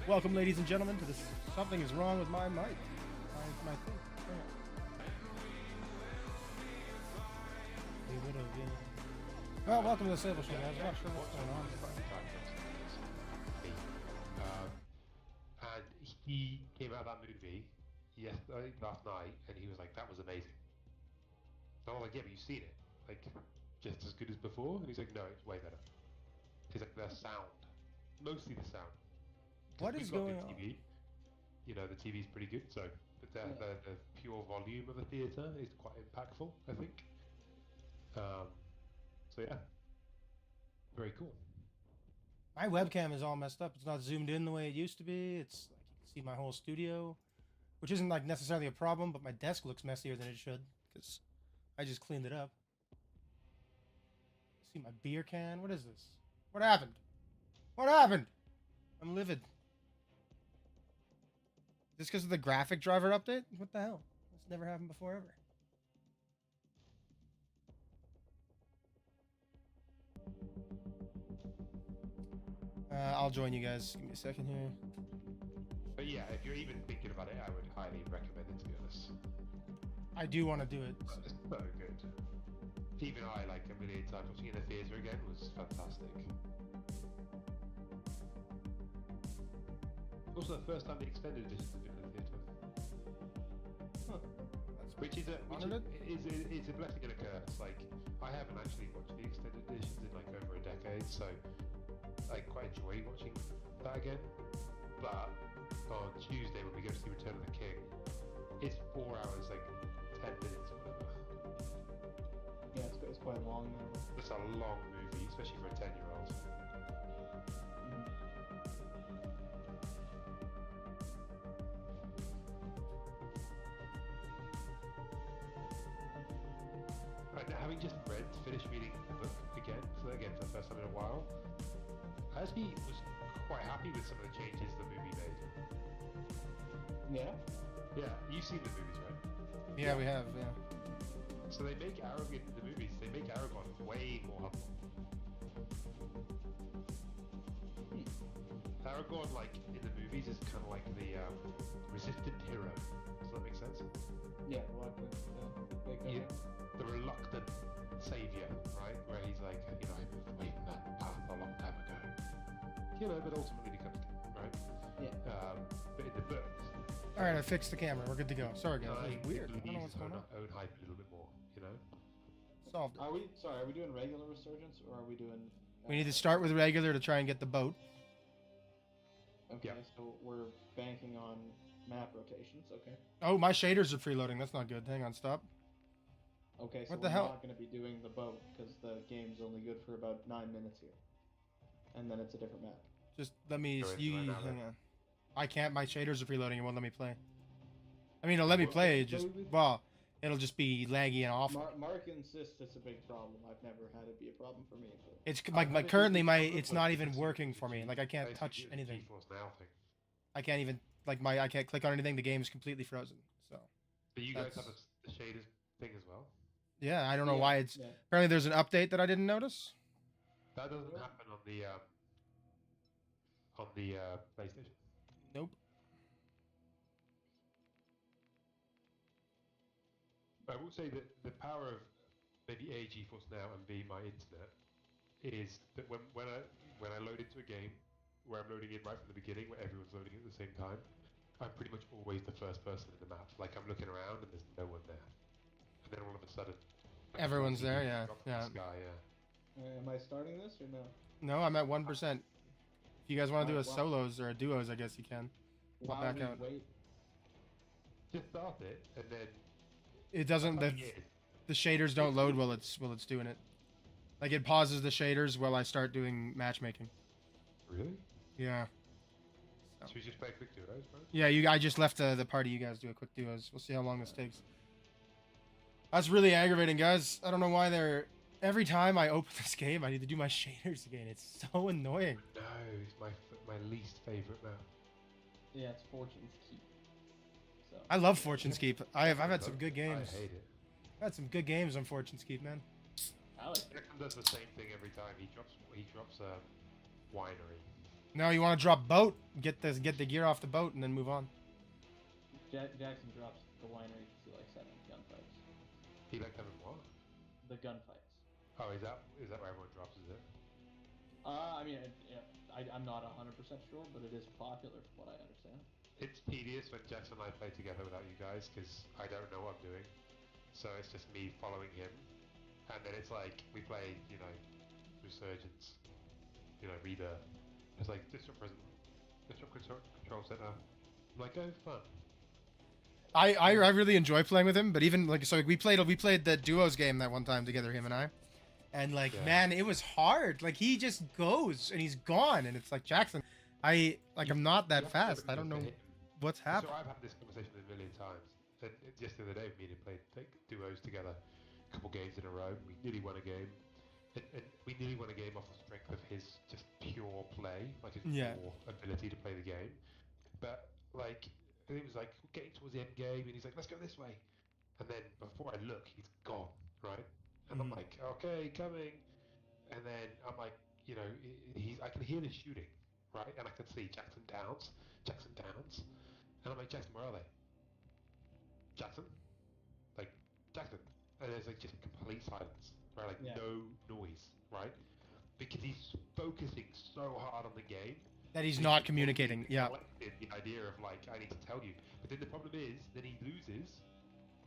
Welcome, ladies and gentlemen, to this. Something is wrong with my mic. My thing. Well, welcome to the Sable Show, guys. I'm not sure what's going on. And he came out of that movie last night, and he was like, "That was amazing." So I was like, "Yeah, but you've seen it, like, just as good as before?" And he's like, "No, it's way better." He's like, "The sound, mostly the sound." What is going on? TV, you know, the TV's pretty good, so but the pure volume of the theater is quite impactful, I think. So yeah, very cool. My webcam is all messed up. It's not zoomed in the way it used to be. It's like you can see my whole studio, which isn't like necessarily a problem, but my desk looks messier than it should because I just cleaned it up. See my beer can. What is this? What happened? What happened? I'm livid. Is this because of the graphic driver update? What the hell? This never happened before ever. I'll join you guys. Give me a second here. But yeah, if you're even thinking about it, I would highly recommend it, to be honest. I do want to do it. It's so good. Even I, like a million times watching it in the theatre again, was fantastic. Also, the first time the extended editions have been in the theatre. Huh. Which is a blessing and a curse. Like, I haven't actually watched the extended editions in like over a decade, so I quite enjoy watching that again. But on Tuesday when we go to see Return of the King, it's 4 hours, like 10 minutes or whatever. Yeah, it's quite long now. It's a long movie, especially for a 10-year-old. And having just finished reading the book again for the first time in a while, I actually was quite happy with some of the changes the movie made. Yeah? Yeah, you've seen the movies, right? Yeah, we have, yeah. So they make Aragorn in the movies, they make Aragorn way more humble. Aragorn, like, in the movies is kind of like the resistant hero. Does that make sense? Yeah, The reluctant savior, right? Where he's like, you know, I moved away from that path a long time ago. You know, but ultimately becomes king, right? Yeah. But in the books... Alright, I fixed the camera. We're good to go. Sorry, guys. That was weird. I don't know what's going on. Own hype a little bit more, you know? Solved it. Are we doing regular resurgence or are we doing... We need to start with regular to try and get the boat. Okay, so we're banking on map rotations, okay. Oh, my shaders are freeloading. That's not good. Hang on, stop. Okay, so What the we're hell? not going to be doing the boat because the game's only good for about 9 minutes here. And then it's a different map. Just let me... Hang on. I can't. My shaders are freeloading. It won't let me play. I mean, it'll let me play. Just... Well, it'll just be laggy and awful. Mark insists it's a big problem. I've never had it be a problem for me. But It's like currently it's not even working for me. Like I can't touch anything. I can't even I can't click on anything. The game's completely frozen. So. But you guys have the shaders thing as well. Yeah, I don't know why it's. Yeah. Apparently, there's an update that I didn't notice. That doesn't happen on the PlayStation. Nope. I will say that the power of maybe A, GeForce Now, and B, my internet, is that when I load into a game where I'm loading in right from the beginning, where everyone's loading at the same time, I'm pretty much always the first person in the map. Like I'm looking around and there's no one there, and then all of a sudden, everyone's there. Yeah, yeah. Am I starting this or no? No, I'm at 1%. If you guys want to do a solos or a duos, I guess you can. Pop back out. Wait. Just start it, and then it doesn't. The shaders don't load while it's doing it. Like it pauses the shaders while I start doing matchmaking. Really? Yeah. So we just play quick duos, bro? Yeah, I just left the party. You guys do a quick duos. We'll see how long this takes. That's really aggravating, guys. I don't know why they're... Every time I open this game, I need to do my shaders again. It's so annoying. No, it's my least favorite map. Yeah, it's Fortune's Keep. So. I love Fortune's Keep. I've had some good games. I hate it. I've had some good games on Fortune's Keep, man. I like it. Declan does the same thing every time. He drops a winery. No, you want to drop boat, get the gear off the boat, and then move on. Jackson drops the winery because he likes having gunfights. He likes having what? The gunfights. Oh, is that where everyone drops? Is it? I mean, I'm not 100% sure, but it is popular from what I understand. It's tedious when Jackson and I play together without you guys because I don't know what I'm doing. So it's just me following him, and then it's like we play, Resurgence, Rebirth. It's like disrupt prison, disrupt control center. I'm like, oh, fun. I really enjoy playing with him, but even like so we played the duos game that one time together, him and I. And like, Yeah. man, it was hard. Like he just goes and he's gone, and it's like Jackson, I'm not that fast. I don't know what's So happening. I've had this conversation a million times. And just the other day, me and him played duos together, a couple games in a row. We nearly won a game, and we nearly won a game off the strength of his just pure play, like his Yeah. pure ability to play the game. But like, it was like getting towards the end game, and he's like, "Let's go this way," and then before I look, he's gone, right? And I'm Mhm. like, "Okay, coming," and then I'm like, I can hear the shooting, right? And I can see Jackson Downs, and I'm like, Jackson, where are they? Jackson, like Jackson, and there's like just complete silence, right? Like Yeah. no noise, right? Because he's focusing so hard on the game That he's that not he's communicating. Yeah. neglected the idea of like I need to tell you. But then the problem is, then he loses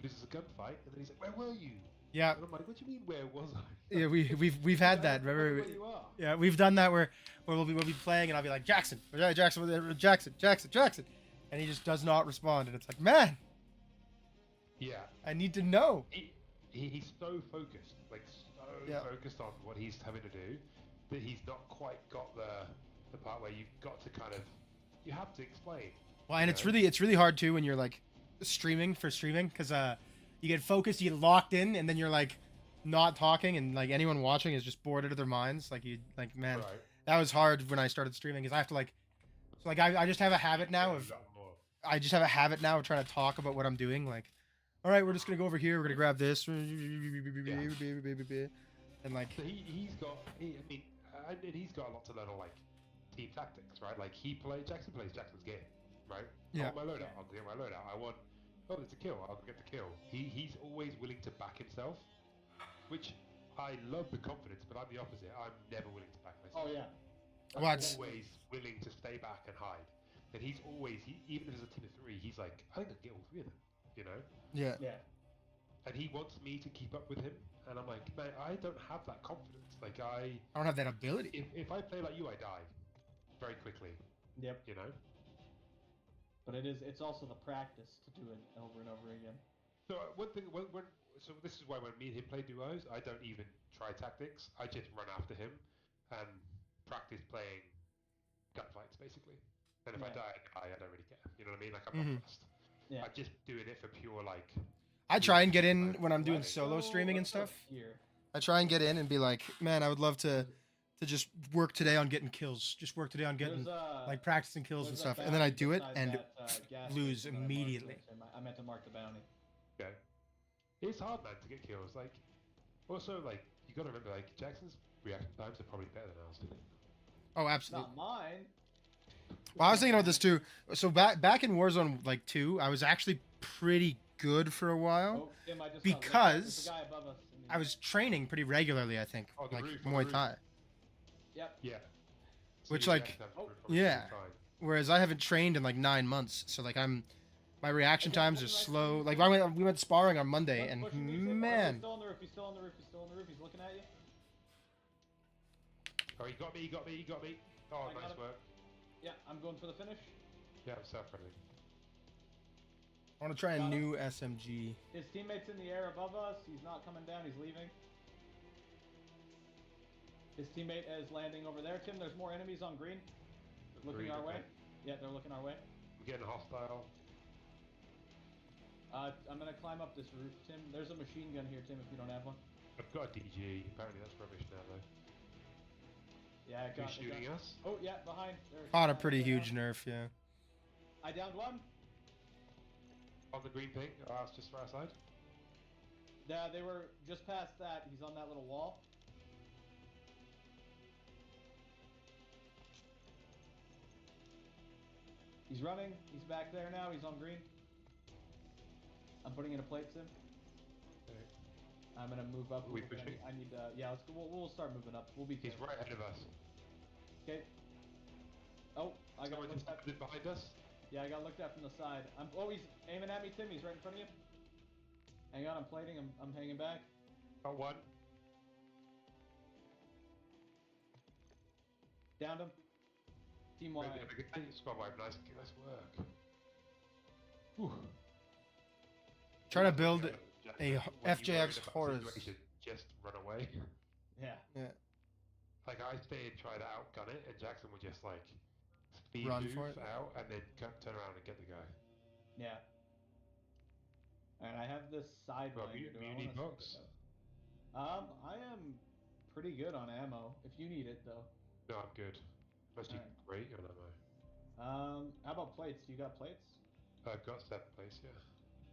a gunfight, and then he's like, "Where were you?" Yeah. And I'm like, "What do you mean, where was I?" Yeah, we've had that. Remember? Where you are. Yeah, we've done that where we'll be playing and I'll be like Jackson, Jackson, and he just does not respond, and it's like, man, Yeah, I need to know. he's so focused, like so Yeah. focused on what he's having to do, that he's not quite got the part where you've got to kind of you have to explain. Well, and you it's know? really hard too when you're like streaming because you get focused, you get locked in, and then you're like not talking, and like anyone watching is just bored out of their minds. Like you like man, Right. that was hard when I started streaming because I have to like so like I just have a habit now of I just have a habit now of trying to talk about what I'm doing. Like, all right, we're just gonna go over here. We're gonna grab this, and like, So he's got and he's got a lot to learn on like team tactics, right? Like Jackson plays Jackson's game, right? Yeah. I want my loadout. I'll get my loadout. There's a kill. I'll get the kill. He's always willing to back himself, which I love the confidence, but I'm the opposite. I'm never willing to back myself. Oh yeah. Well, I'm it's- always willing to stay back and hide. And he's always even if there's a team of three, he's like, I think I can get all three of them, you know? yeah. Yeah. And he wants me to keep up with him, and I'm like, man, I don't have that confidence. Like I don't have that ability. if I play like you, I die very quickly. Yep. You know. But it's also the practice to do it over and over again. So one thing, so this is why when me and him play duos, I don't even try tactics. I just run after him and practice playing gunfights, basically. And if I Yeah. die, I don't really care. You know what I mean? Like I'm Mhm. not fussed. Yeah. I'm just doing it for pure like. I try and get in Like, when I'm doing let's solo streaming and Let's go stuff. Here. I try and get in and be like, man, I would love to just work today on getting kills. Just work today on getting like practicing kills and there's a stuff, and then I bounty do it beside and that, gas lose station that I marked. immediately. I meant to mark the bounty. Okay. It's hard, man, to get kills. Like, also, like, you gotta remember, like, Jackson's reaction times are probably better than ours. Oh, absolutely. Not mine. Well, I was thinking about this too. So back in Warzone like 2, I was actually pretty good for a while. Oh, Tim, I just Because there's a guy above us. I was training pretty regularly, I think, Oh, the like roof, Muay Thai. Yep. Yeah. Which, your like- reaction times oh, are probably yeah. fine. Whereas I haven't trained in like 9 months, so like my reaction Okay, times are that's nice. slow. Like we went sparring on Monday, and Push him, Tim. Oh, man, he's still on the roof. He's still on the roof. He's still on the roof. He's looking at you. Oh, he got me. Oh, I got nice him. work. Yeah, I'm going for the finish. Yeah, I'm self-friendly. I want to try a Got new SMG. His teammate's in the air above us. He's not coming down. He's leaving. His teammate is landing over there. Tim, there's more enemies on green. Looking Green, our way. okay. Yeah, they're looking our way. I'm getting hostile. I'm gonna climb up this roof, Tim. There's a machine gun here, Tim, if you don't have one. I've got a DG. Apparently that's rubbish now, though. Yeah, I got Who's it. shooting us? Oh, yeah, behind. There's Caught a behind pretty us right huge now. nerf, yeah. I downed one. On the green thing? Oh, that's just for our side. Yeah, they were just past that. He's on that little wall. He's running. He's back there now. He's on green. I'm putting in a plate, Tim. Okay. I'm gonna move up a Are we little bit. pushing? I need yeah, let's go. We'll start moving up. We'll be He's careful. right ahead of us. Okay. Oh, I got Someone looked just at. landed behind us. Yeah, I got looked at from the side. Oh, he's aiming at me, Tim. He's right in front of you. Hang on, I'm plating. I'm hanging back. Got one. Downed him. Team Where's Y. the other guy? Squad wipe. Nice work. Whew. Trying to That's what build you a Jack, when you were FJX in a bad Horus. situation, just run away. Yeah. Yeah, Like I stay and try to outgun it, and Jackson would just like speed Run move for it. out and then turn around and get the guy. Yeah. Alright, I have this Well, sidewinder. Do I muni want to stick box? it out? I am pretty good on ammo. If you need it, though. No, I'm good. I'm actually Alright. great on ammo. How about plates? You got plates? I've got 7 plates, yeah.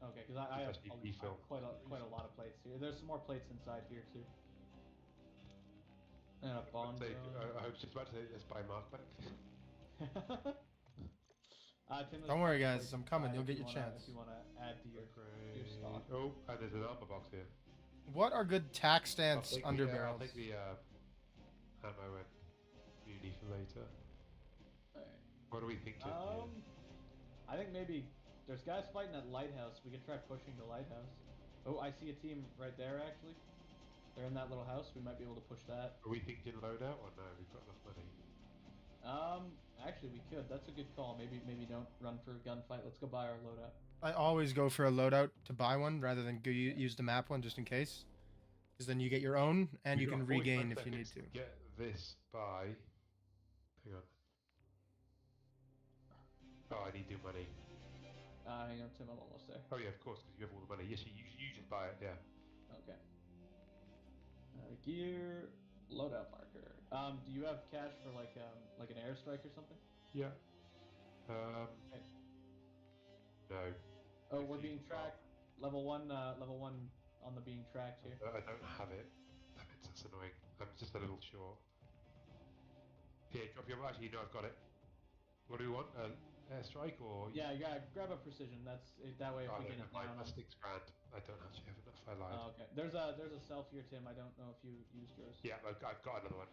Okay, because I Just have actually refill for quite some a reason. lot of plates here. There's some more plates inside here too. And a bomb Say, drone. I was just about to say, let's buy markback. Tim, there's don't a worry, bunch of guys. plates I'm coming. inside You'll get your if chance. you wanna add to your Great. stock. Oh, and there's an armor box here. What are good tack I'll stance take under the, barrels? I'll take the ammo and muni for later. Alright. What are we thinking here? I think maybe there's guys fighting at lighthouse. We could try pushing the lighthouse. Oh, I see a team right there actually. They're in that little house. We might be able to push that. Are we thinking loadout or no? We've got enough money. Actually we could. That's a good call. Maybe don't run for a gunfight. Let's go buy our loadout. I always go for a loadout to buy one rather than go Yeah. use the map one just in case. Because then you get your own and you We've can got 45 regain if you need seconds to. Get this by. Hang on. Oh, I need new money. Hang on, Tim. I'm almost there. Oh yeah, of course, because you have all the money. Yes, you just buy it. Yeah. Okay. Gear loadout marker. Do you have cash for like an airstrike or something? Yeah. Okay. No. Oh, If we're you've being got- tracked. Level one on the being tracked here. I don't have it. Damn it, that's annoying. I'm just a little short. Here, drop your. Actually, no, I've got it. What do we want? Airstrike or? Yeah, grab a precision. That's it. That way, if Oh, we no, get it never mind. down on. That's 6 grand. I don't actually have enough. I lied. Oh, okay. There's a self here, Tim. I don't know if you used yours. Yeah, I've got another one.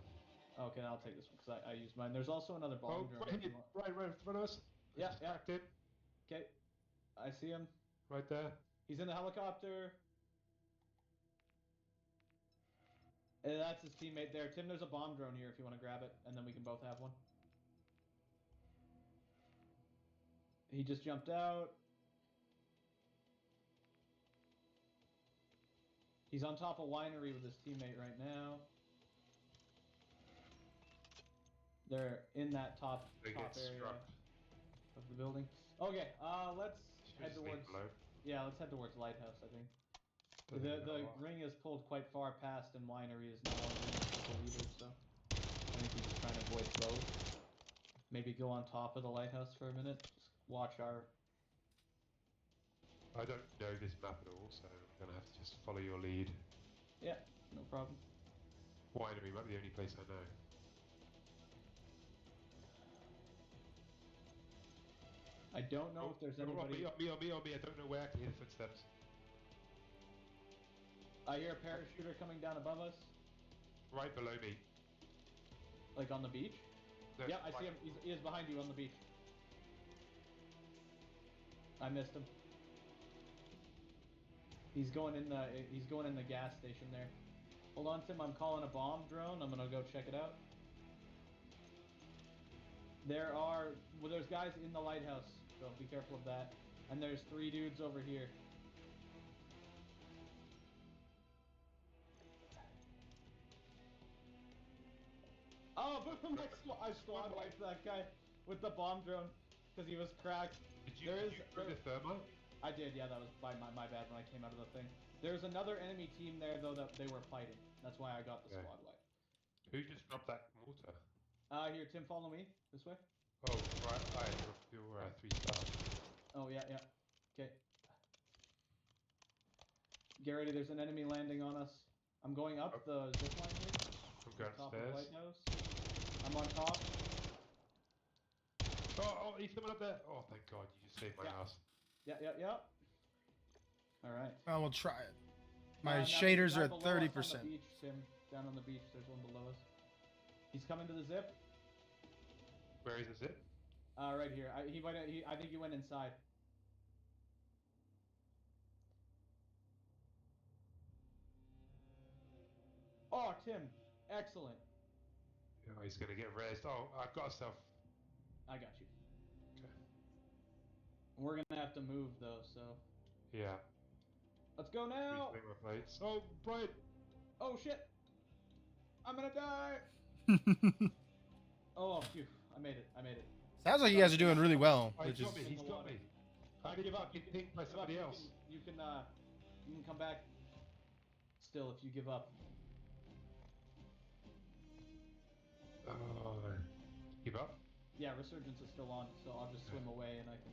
Okay, I'll take this one because I used mine. There's also another bomb Oh, drone right if you here, want. right in front of us. Yeah, Just yeah. cracked in. Okay, I see him. Right there. He's in the helicopter. That's his teammate there. Tim, there's a bomb drone here if you want to grab it, and then we can both have one. He just jumped out. He's on top of winery with his teammate right now. They're in that top area of the building. Okay, let's head towards. Let's head towards lighthouse. I think the ring is pulled quite far past, and winery is no longer in the circle either. So I think he's just trying to avoid those. Maybe go on top of the lighthouse for a minute. Just watch our. I don't know this map at all, so I'm gonna have to just follow your lead. Yeah, no problem. Winery might be the only place I know. I don't know if there's anybody. On me. I don't know where I can hear the footsteps. I hear a parachuter coming down above us. Right below me. Like on the beach? No, Yeah, I see him. He is behind you on the beach. I missed him. He's going in the gas station there. Hold on, Tim. I'm calling a bomb drone. I'm gonna go check it out. There's guys in the lighthouse, so be careful of that. And there's 3 dudes over here. Oh, boom! I squad wiped that guy with the bomb drone because he was cracked. Did you throw the thermite? I did, yeah. That was my bad when I came out of the thing. There's another enemy team there though that they were fighting. That's why I got the squad wipe. Who just dropped that mortar? Here, Tim, follow me this way. Oh, right. You're 3 stars. Oh yeah. Okay. Get ready. There's an enemy landing on us. I'm going up the zipline here. I'm going Top of the upstairs. lighthouse. I'm on top. Oh, he's someone up there. Oh, thank God, you just saved my ass. Yep. All right. Well, we'll try it. My Now shaders are the at guy below us 30%. On the beach, Tim. Down on the beach, there's one below us. He's coming to the zip. Where is the zip? Right here. I think he went inside. Oh, Tim. Excellent. Oh, he's gonna get raised. Oh, I've got a self. I got you. Okay. We're gonna have to move though, so. Yeah. Let's go now. Respawn my plates. Oh, Brian. Oh shit. I'm gonna die. Oh, phew. I made it. Sounds like you guys are doing really well. Oh, Which he's is... got me. He's got me. I give up. You think by somebody else. You can come back. Still, if you give up. Oh, give up? Yeah, Resurgence is still on, so I'll just swim away and I can.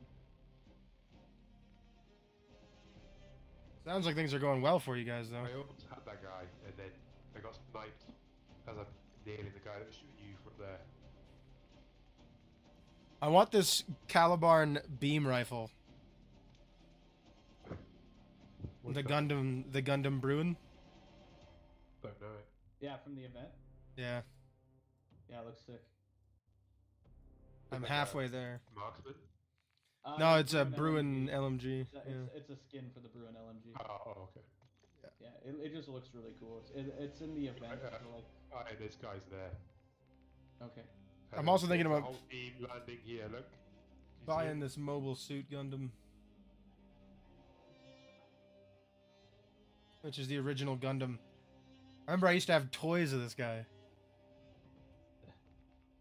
Sounds like things are going well for you guys, though. I almost had that guy, and then I got sniped as I'm nailing the guy that was shooting you from there. I want this Calibarn beam rifle. What's The that? Gundam Bruin. Don't know it. Yeah, from the event. Yeah, Yeah, it looks sick. I'm Like halfway there. Marksman? No, it's a Bruin LMG. It's a skin for the Bruin LMG. Oh, okay. Yeah, it just looks really cool. It's in the event. So like... Oh, yeah, there's guys there. Okay. I'm also thinking There's about a whole team landing here. Look. Can you see buying it? this mobile suit Gundam, which is the original Gundam. I remember I used to have toys of this guy.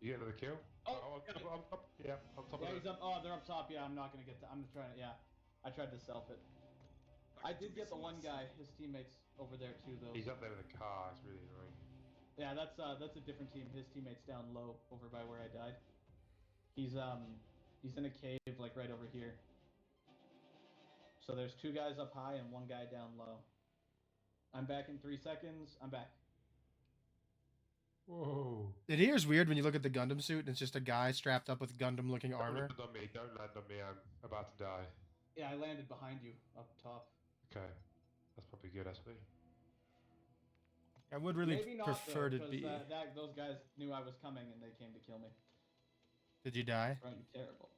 You get another kill? Oh, on top, on top. Yeah, on top Yeah, of he's up. Oh, they're up top. Yeah, I'm not gonna get to. I'm trying to. Yeah, I tried to self it. I did get the one guy. His teammates over there too, though. He's up there with a car. It's really annoying. Yeah, that's a different team. His teammates down low over by where I died. He's in a cave like right over here. So there's two guys up high and one guy down low. I'm back in 3 seconds. I'm back. Whoa. It is weird when you look at the Gundam suit and it's just a guy strapped up with Gundam-looking armor. Don't land on me. Don't land on me. I'm about to die. Yeah, I landed behind you up top. Okay. That's probably good, actually. I would really Maybe not, prefer though, to be. those guys knew I was coming and they came to kill me. Did you die? Right, terrible.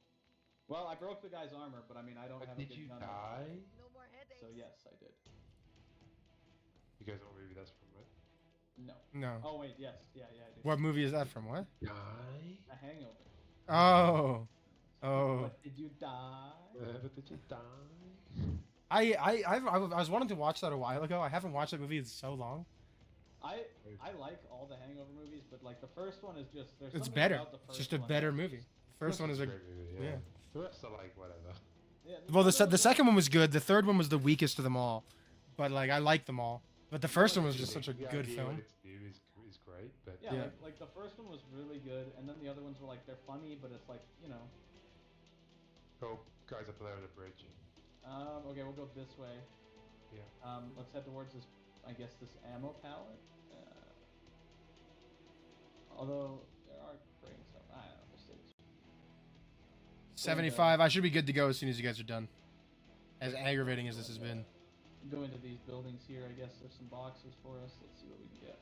Well, I broke the guy's armor, but I mean, I don't have a Did good you gun. die? No more headaches. So yes, I did. You guys know what movie that's from, right? No. No. Oh wait, yes, yeah, I do. What movie is that from? What? Die? A Hangover. Oh. Oh. But did you die? But did you die? I was wanting to watch that a while ago. I haven't watched that movie in so long. I like all the Hangover movies, but like the first one is just there's It's something better. about the It's first just a one better that's movie. just- First one is a Great movie, yeah. The rest are like whatever. Yeah, Well, the third second one was good. The third one was the weakest of them all, but like I like them all. But the first one was just such a The good idea film. what it's new is great, but Yeah, Yeah. Like the first one was really good, and then the other ones were like they're funny, but it's like oh, guys up there on the bridge. Okay, we'll go this way. Yeah. Let's head towards this, I guess, this ammo pallet. Although there are crates, so I don't know. We'll see. 75. I should be good to go as soon as you guys are done. As aggravating as this has been. Go into these buildings here. I guess there's some boxes for us. Let's see what we can get.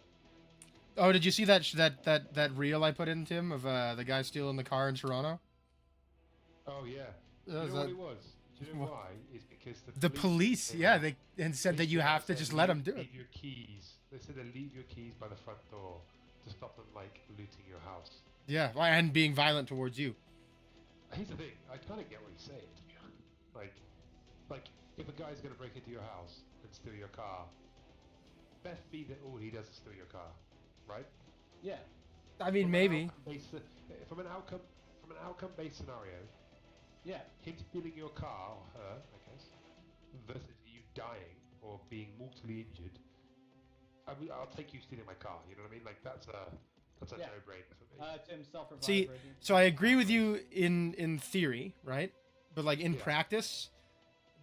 Oh, did you see that reel I put in, Tim, of the guy stealing the car in Toronto? Oh yeah. Is You know that- what it was? Do you know why? It's because The police, came yeah, out. they said that you have to just let them do it. Leave your keys. They said they leave your keys by the front door to stop them like looting your house. Yeah, and being violent towards you. Here's the thing. I kind of get what he's saying. To be honest. Like if a guy's gonna break into your house and steal your car, best be that all he does is steal your car, right? Yeah. I mean, maybe. From an outcome-based scenario, Yeah. him stealing your car, or her, I guess, versus you dying or being mortally injured, I'll take you stealing my car. You know what I mean? Like that's a Yeah. no-brainer for me. Tim, self-revive. See, right here. so I agree with you in theory, right? But like in Yeah. practice,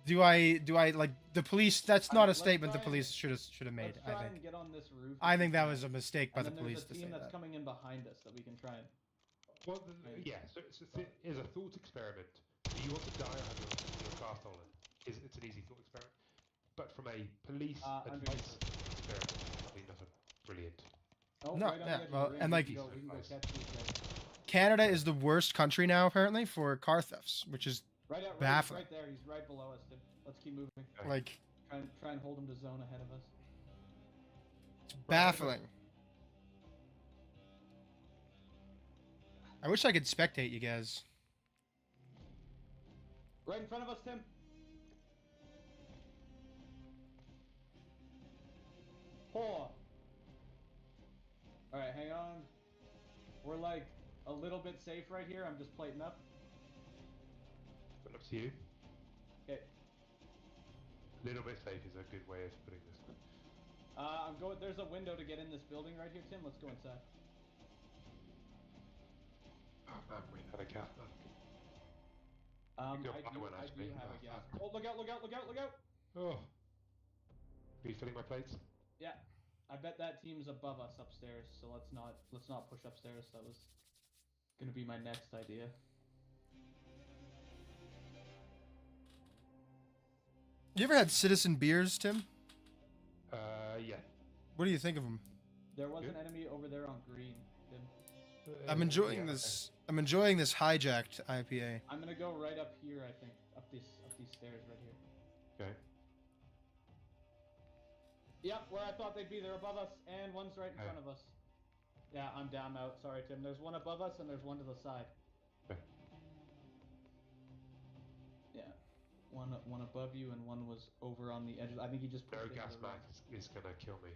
do I like the police? That's not a Let's statement the try and- police should have made. Let's I try think. and get on this roof. I think that was a mistake by and the then police there's to a say team that's that. coming in behind us that we can try and. Well, yeah. So it's a thought experiment. Do you want to die or have your car stolen? It's an easy thought experiment. But from a police advice experiment, I think that's a brilliant. Oh, No, right on yeah, the edge well, of the ring. and We like can go catch these guys. Canada is the worst country now apparently for car thefts, which is baffling. Right there. He's right below us, Tim. Let's keep moving. Okay. Like Try and hold him to zone ahead of us. it's baffling. I wish I could spectate you guys. Right in front of us, Tim. Four. Alright, hang on. We're like a little bit safe right here. I'm just plating up. But up to you. Okay. A little bit safe is a good way of putting this. I'm going. There's a window to get in this building right here, Tim. Let's go inside. Oh man, we had a gas mask. I do have a gas. Oh, look out! Look out! Look out! Look out! Oh. Are you filling my plates? Yeah. I bet that team's above us upstairs, so let's not push upstairs. That was gonna be my next idea. You ever had citizen beers, Tim? Yeah. What do you think of them? There was an enemy over there on green, Tim. I'm enjoying this. I'm enjoying this hijacked IPA. I'm gonna go right up here. I think up these stairs right here. Okay. Yep, where I thought they'd be. They're above us, and one's right in front of us. Yeah, I'm down out. Sorry, Tim. There's one above us, and there's one to the side. Okay. Yeah. One above you, and one was over on the edge. I think he just pushed No into gas the ring. mask is gonna kill me.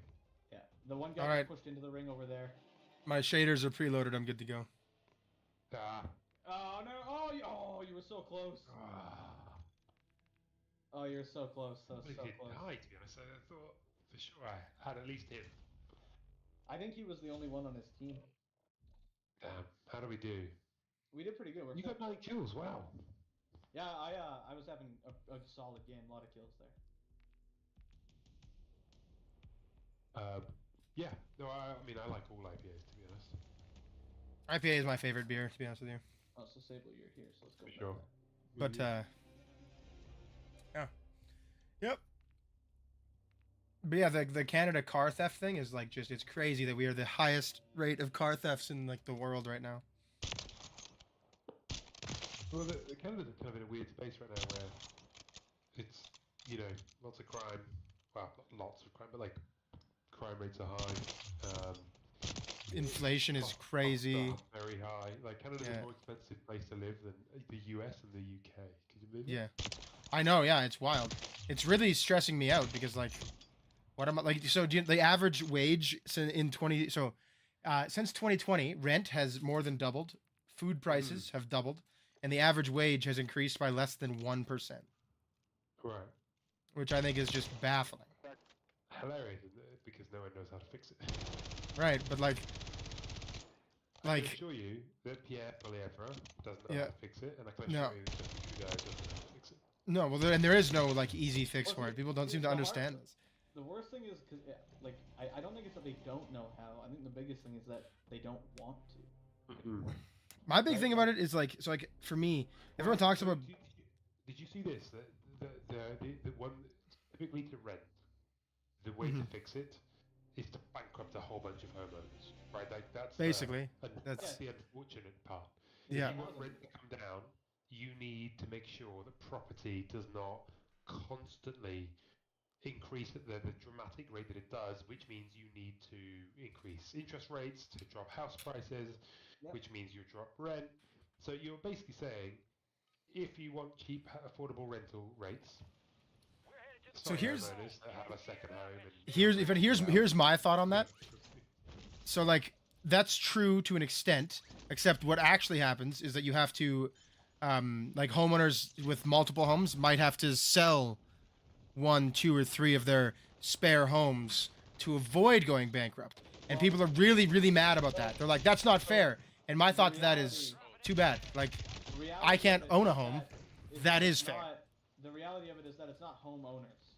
Yeah, the one guy Alright. just pushed into the ring over there. My shaders are preloaded. I'm good to go. Oh no! Oh, you were so close. Oh, you're so close. So He didn't close. die, to be honest. I thought for sure I had at least him. I think he was the only one on his team. Damn. How do we do? We did pretty good. You got 9 kills. Wow. Yeah, I was having a solid game. A lot of kills there. Yeah. No, I mean I like all IPAs, to be honest. IPA is my favorite beer, to be honest with you. Oh, so Sable, you're here, so let's go. For sure. But yeah, yep. But yeah, the Canada car theft thing is like just it's crazy that we are the highest rate of car thefts in like the world right now. Well, the Canada's kind of in a weird space right now where it's, you know, lots of crime. Well, not lots of crime, but like crime rates are high. Inflation is Costs crazy. are very high. Like Canada's Yeah. a more expensive place to live than the US and the UK. Could you believe it? Yeah, I know. Yeah, it's wild. It's really stressing me out because like, what am I like? So the average wage since 2020, rent has more than doubled, food prices have doubled, and the average wage has increased by less than 1%. Right. Which I think is just baffling. Hilarious, isn't it? Because no one knows how to fix it. Right, but like, I can assure you that Pierre Polievra doesn't know how to fix it, and I can assure you that Justin Trudeau doesn't know how to fix it. No, well, and there is no like easy fix for it. People don't seem to understand this. The worst thing is because like I don't think it's that they don't know how. I think the biggest thing is that they don't want to. My big thing about it is like so like for me, everyone talks about. Did you see this? The one typically to rent, the way to fix it is to bankrupt a whole bunch of homeowners, right? Like that's basically that's the unfortunate part. Yeah. If you want rent to come down, you need to make sure that property does not constantly increase at the dramatic rate that it does, which means you need to increase interest rates to drop house prices, which means you drop rent. So you're basically saying, if you want cheap, affordable rental rates, so here's that have a second home. Here's my thought on that. So like that's true to an extent, except what actually happens is that you have to, like homeowners with multiple homes might have to sell 1, 2, or 3 of their spare homes to avoid going bankrupt, and people are really, really mad about that. They're like, that's not fair. And my thought to that is, too bad. Like, I can't own a home. That is fair. The reality of it is that it's not homeowners,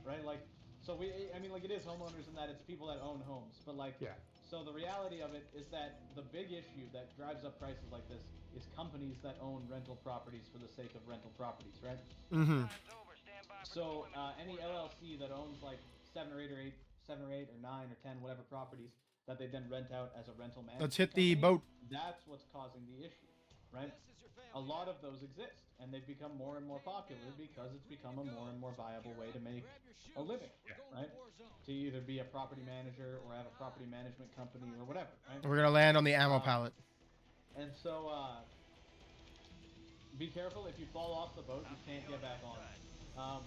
right? Like, so I mean, like it is homeowners in that it's people that own homes, but like, So the reality of it is that the big issue that drives up prices like this is companies that own rental properties for the sake of rental properties, right? Mm-hmm. So any LLC that owns like 7 or 8 or 9 or 10 whatever properties that they then rent out as a rental management Let's hit the company, boat. that's what's causing the issue, right? A lot of those exist, and they've become more and more popular because it's become a more and more viable way to make a living, right? To either be a property manager or have a property management company or whatever, right? We're gonna land on the ammo pallet. And so, be careful. If you fall off the boat, you can't get back on.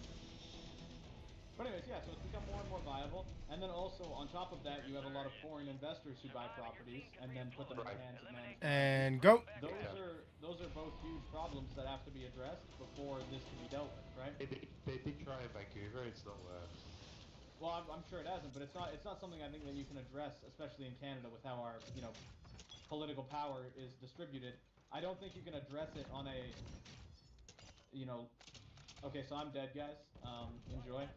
But anyways, yeah, so it's become more and more viable. And then also, on top of that, you have a lot of foreign investors who buy properties and then put them in the hands of management. And go. Those are both huge problems that have to be addressed before this can be dealt with, right? They did try in Vancouver. It's not worth. Well, I'm sure it hasn't, but it's not something I think that you can address, especially in Canada with how our political power is distributed. I don't think you can address it on a Okay, so I'm dead, guys. Enjoy.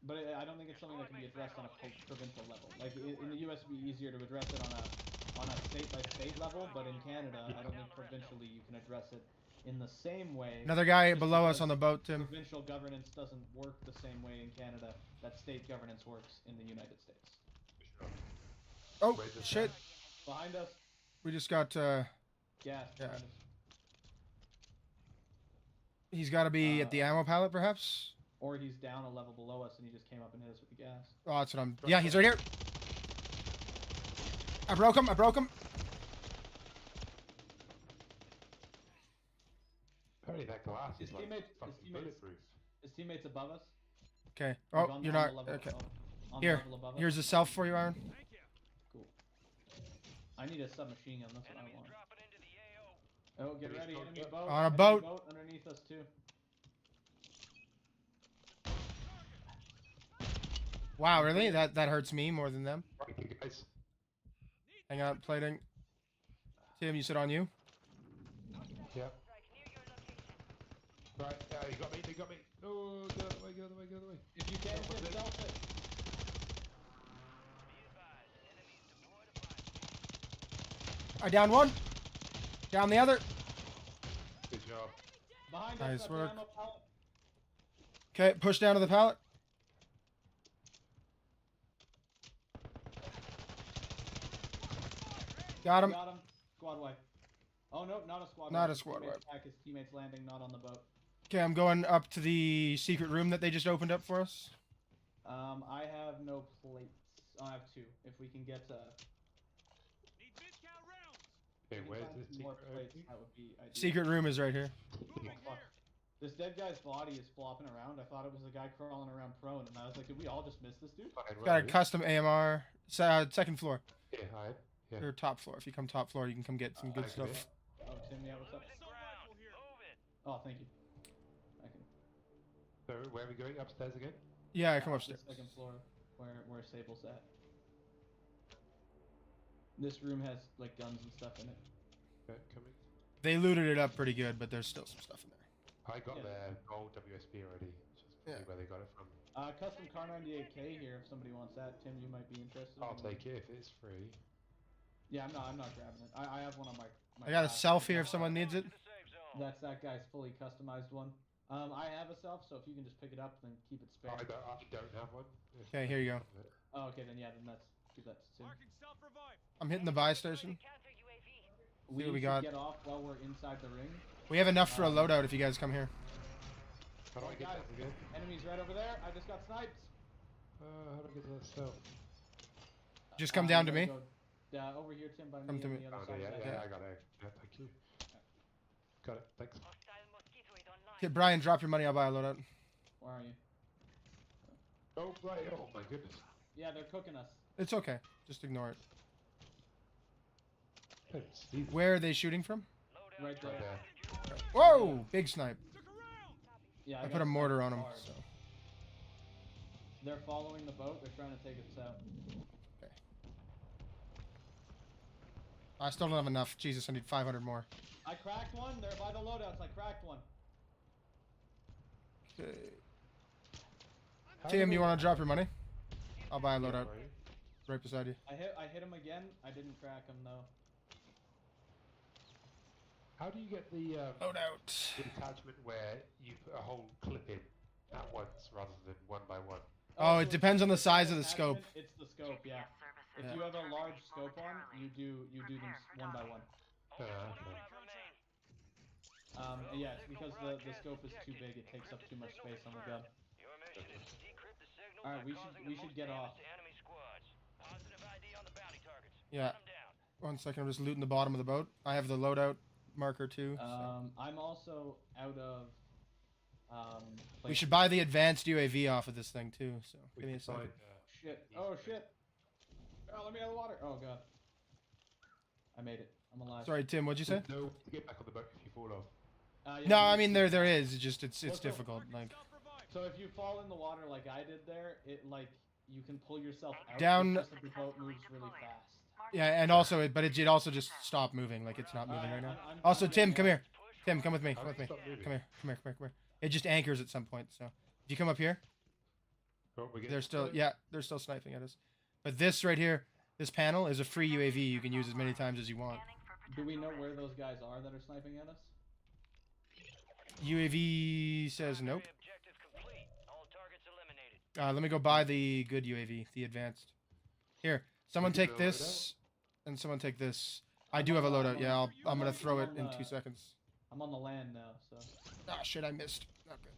But I don't think it's something that can be addressed on a provincial level. Like in the US, it'd be easier to address it on a state-by-state level, but in Canada, I don't think provincially you can address it in the same way. Another guy below us on the boat, Tim. Provincial governance doesn't work the same way in Canada that state governance works in the United States. Oh, shit. Behind us. We just got, Gas. Yeah. Behind us. He's got to be at the ammo pallet, perhaps? Or he's down a level below us and he just came up and hit us with the gas. Oh, that's what I'm... Yeah, he's right here. I broke him. Apparently that glass is like fucking bulletproof. His teammate's above us. Okay. Oh, you're not... Okay. Here. Here's a self for you, Iron. Cool. I need a submachine gun. That's what I want. Oh, get ready. Enemy boat. On a boat. Boat underneath us, too. Wow, really? That hurts me more than them. Right, guys. Hang on, plating. Tim, you said on you? Yeah. Right, you got me, they got me. Oh, get out of the way, get out of the way, get out of the way. If you can, just stealth it. I down one. Down the other. Good job. Behind Nice us, work. ammo pallet. Okay, push down to the pallet. Got him. Got him. Squad wipe. Oh no, not a squad wipe. Not a squad wipe. His teammates landing, not on the boat. Okay, I'm going up to the secret room that they just opened up for us. I have no plates. I have 2. If we can get Okay, where's this more secret plates, opening? that would be ideal. Secret room is right here. Oh, fuck. This dead guy's body is flopping around. I thought it was a guy crawling around prone, and I was like, did we all just miss this dude? Got a custom AMR. Second floor. Yeah, hi. Yeah. Or top floor. If you come top floor, you can come get some good stuff. Oh, Tim, yeah, what's up? Oh, thank you. I can. So, where are we going? Upstairs again? Yeah, I come upstairs. The second floor, where Sable's at. This room has like guns and stuff in it. Okay, coming. They looted it up pretty good, but there's still some stuff in there. I got their gold WSB already. Just where they got it from. Custom Car 98K here. If somebody wants that, Tim, you might be interested. I'll take it if it's free. Yeah, I'm not grabbing it. I have one on my I got a self here if someone needs it. That's that guy's fully customized one. I have a self, so if you can just pick it up, then keep it spare. I don't have one. Okay, here you go. Oh, okay, then yeah, then that's give that to Tim. I'm hitting the buy station. We what we should got. get off while we're inside the ring. We have enough for a loadout if you guys come here. How do I get that again? Enemies right over there. I just got sniped. How do I get to that stuff? Just come down to me. Over here, Tim, by me. Come to on me. the other Okay, side. yeah, I got it. Yeah, thank you. Got it, thanks. Okay, Brian, drop your money. I'll buy a loadout. Where are you? Oh, right. Oh, my goodness. Yeah, they're cooking us. It's okay. Just ignore it. I didn't see that. Where are they shooting from? Right there. Right there. Whoa! Big snipe. Yeah, I put a mortar on them. So. They're following the boat. They're trying to take us out. Okay. I still don't have enough. Jesus, I need 500 more. I cracked one. They're by the loadouts. I cracked one. Okay. Tim, you want to drop your money? I'll buy a loadout. right beside you. I hit him again. I didn't crack him though. How do you get the Loadout. the attachment where you put a whole clip in at once rather than one by one? Oh, so it depends on the size of the scope. It's the scope, yeah. If you have a large scope on, you do them one by one. Okay. Yeah, it's because the scope is too big. It takes up too much space on the gun. All right, we should get off. Yeah. 1 second, I'm just looting the bottom of the boat. I have the loadout marker too. So. I'm also out of. We should buy the advanced UAV off of this thing too. So give me a second. Shit! Oh shit! Oh, let me out of the water! Oh god. I made it. I'm alive. Sorry, Tim. What'd you say? No, get back on the boat if you fall off. Yeah, No, I mean there is. It's difficult. Like. So if you fall in the water like I did there, it like you can pull yourself out. Down. It's just that the boat moves really fast. Yeah, and also it also just stopped moving. Like it's not moving right now. Also, Tim, come here. Tim, come with me. Come with me. Come here. It just anchors at some point. So if you come up here, they're still sniping at us. But this right here, this panel is a free UAV. You can use as many times as you want. Do we know where those guys are that are sniping at us? UAV says nope. Let me go buy the good UAV, the advanced. Here, someone take this, and someone take this. I do have a loadout. Yeah, I'm gonna throw it in 2 seconds. I'm on the land now, so. Ah, shit! I missed. Not good.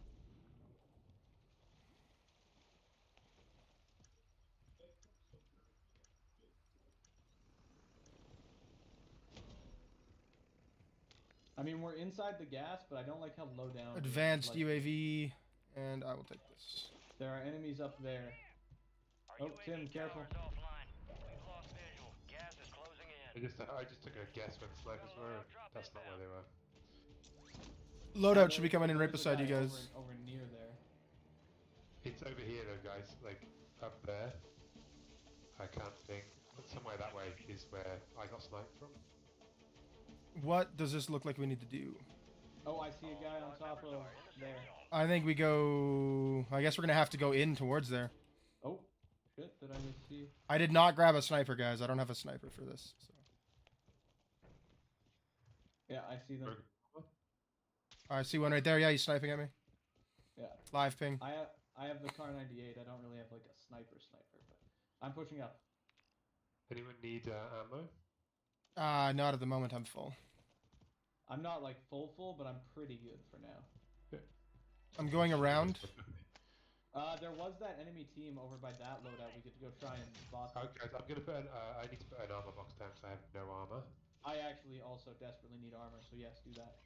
I mean, we're inside the gas, but I don't like how low down. Advanced UAV, and I will take this. There are enemies up there. Oh, Tim, careful. I just took a guess where the snipers were. That's not where they were. Loadout should be coming in right beside you guys. Over near there. It's over here though, guys. Like up there. I can't think. But somewhere that way is where I got sniped from. What does this look like we need to do? Oh, I see a guy on top of there. I think we go. I guess we're gonna have to go in towards there. Oh, shit! Did I just see? I did not grab a sniper, guys. I don't have a sniper for this. So. Yeah, I see them. I see one right there. Yeah, he's sniping at me. Yeah. Live ping. I have the Kar 98. I don't really have like a sniper, but I'm pushing up. Anyone need ammo? Not at the moment. I'm full. I'm not like full, but I'm pretty good for now. Yeah. I'm going around. There was that enemy team over by that loadout. We could go try and spot them. Guys, I'm gonna put I need to put an armor box down because I have no armor. I actually also desperately need armor, so yes, do that.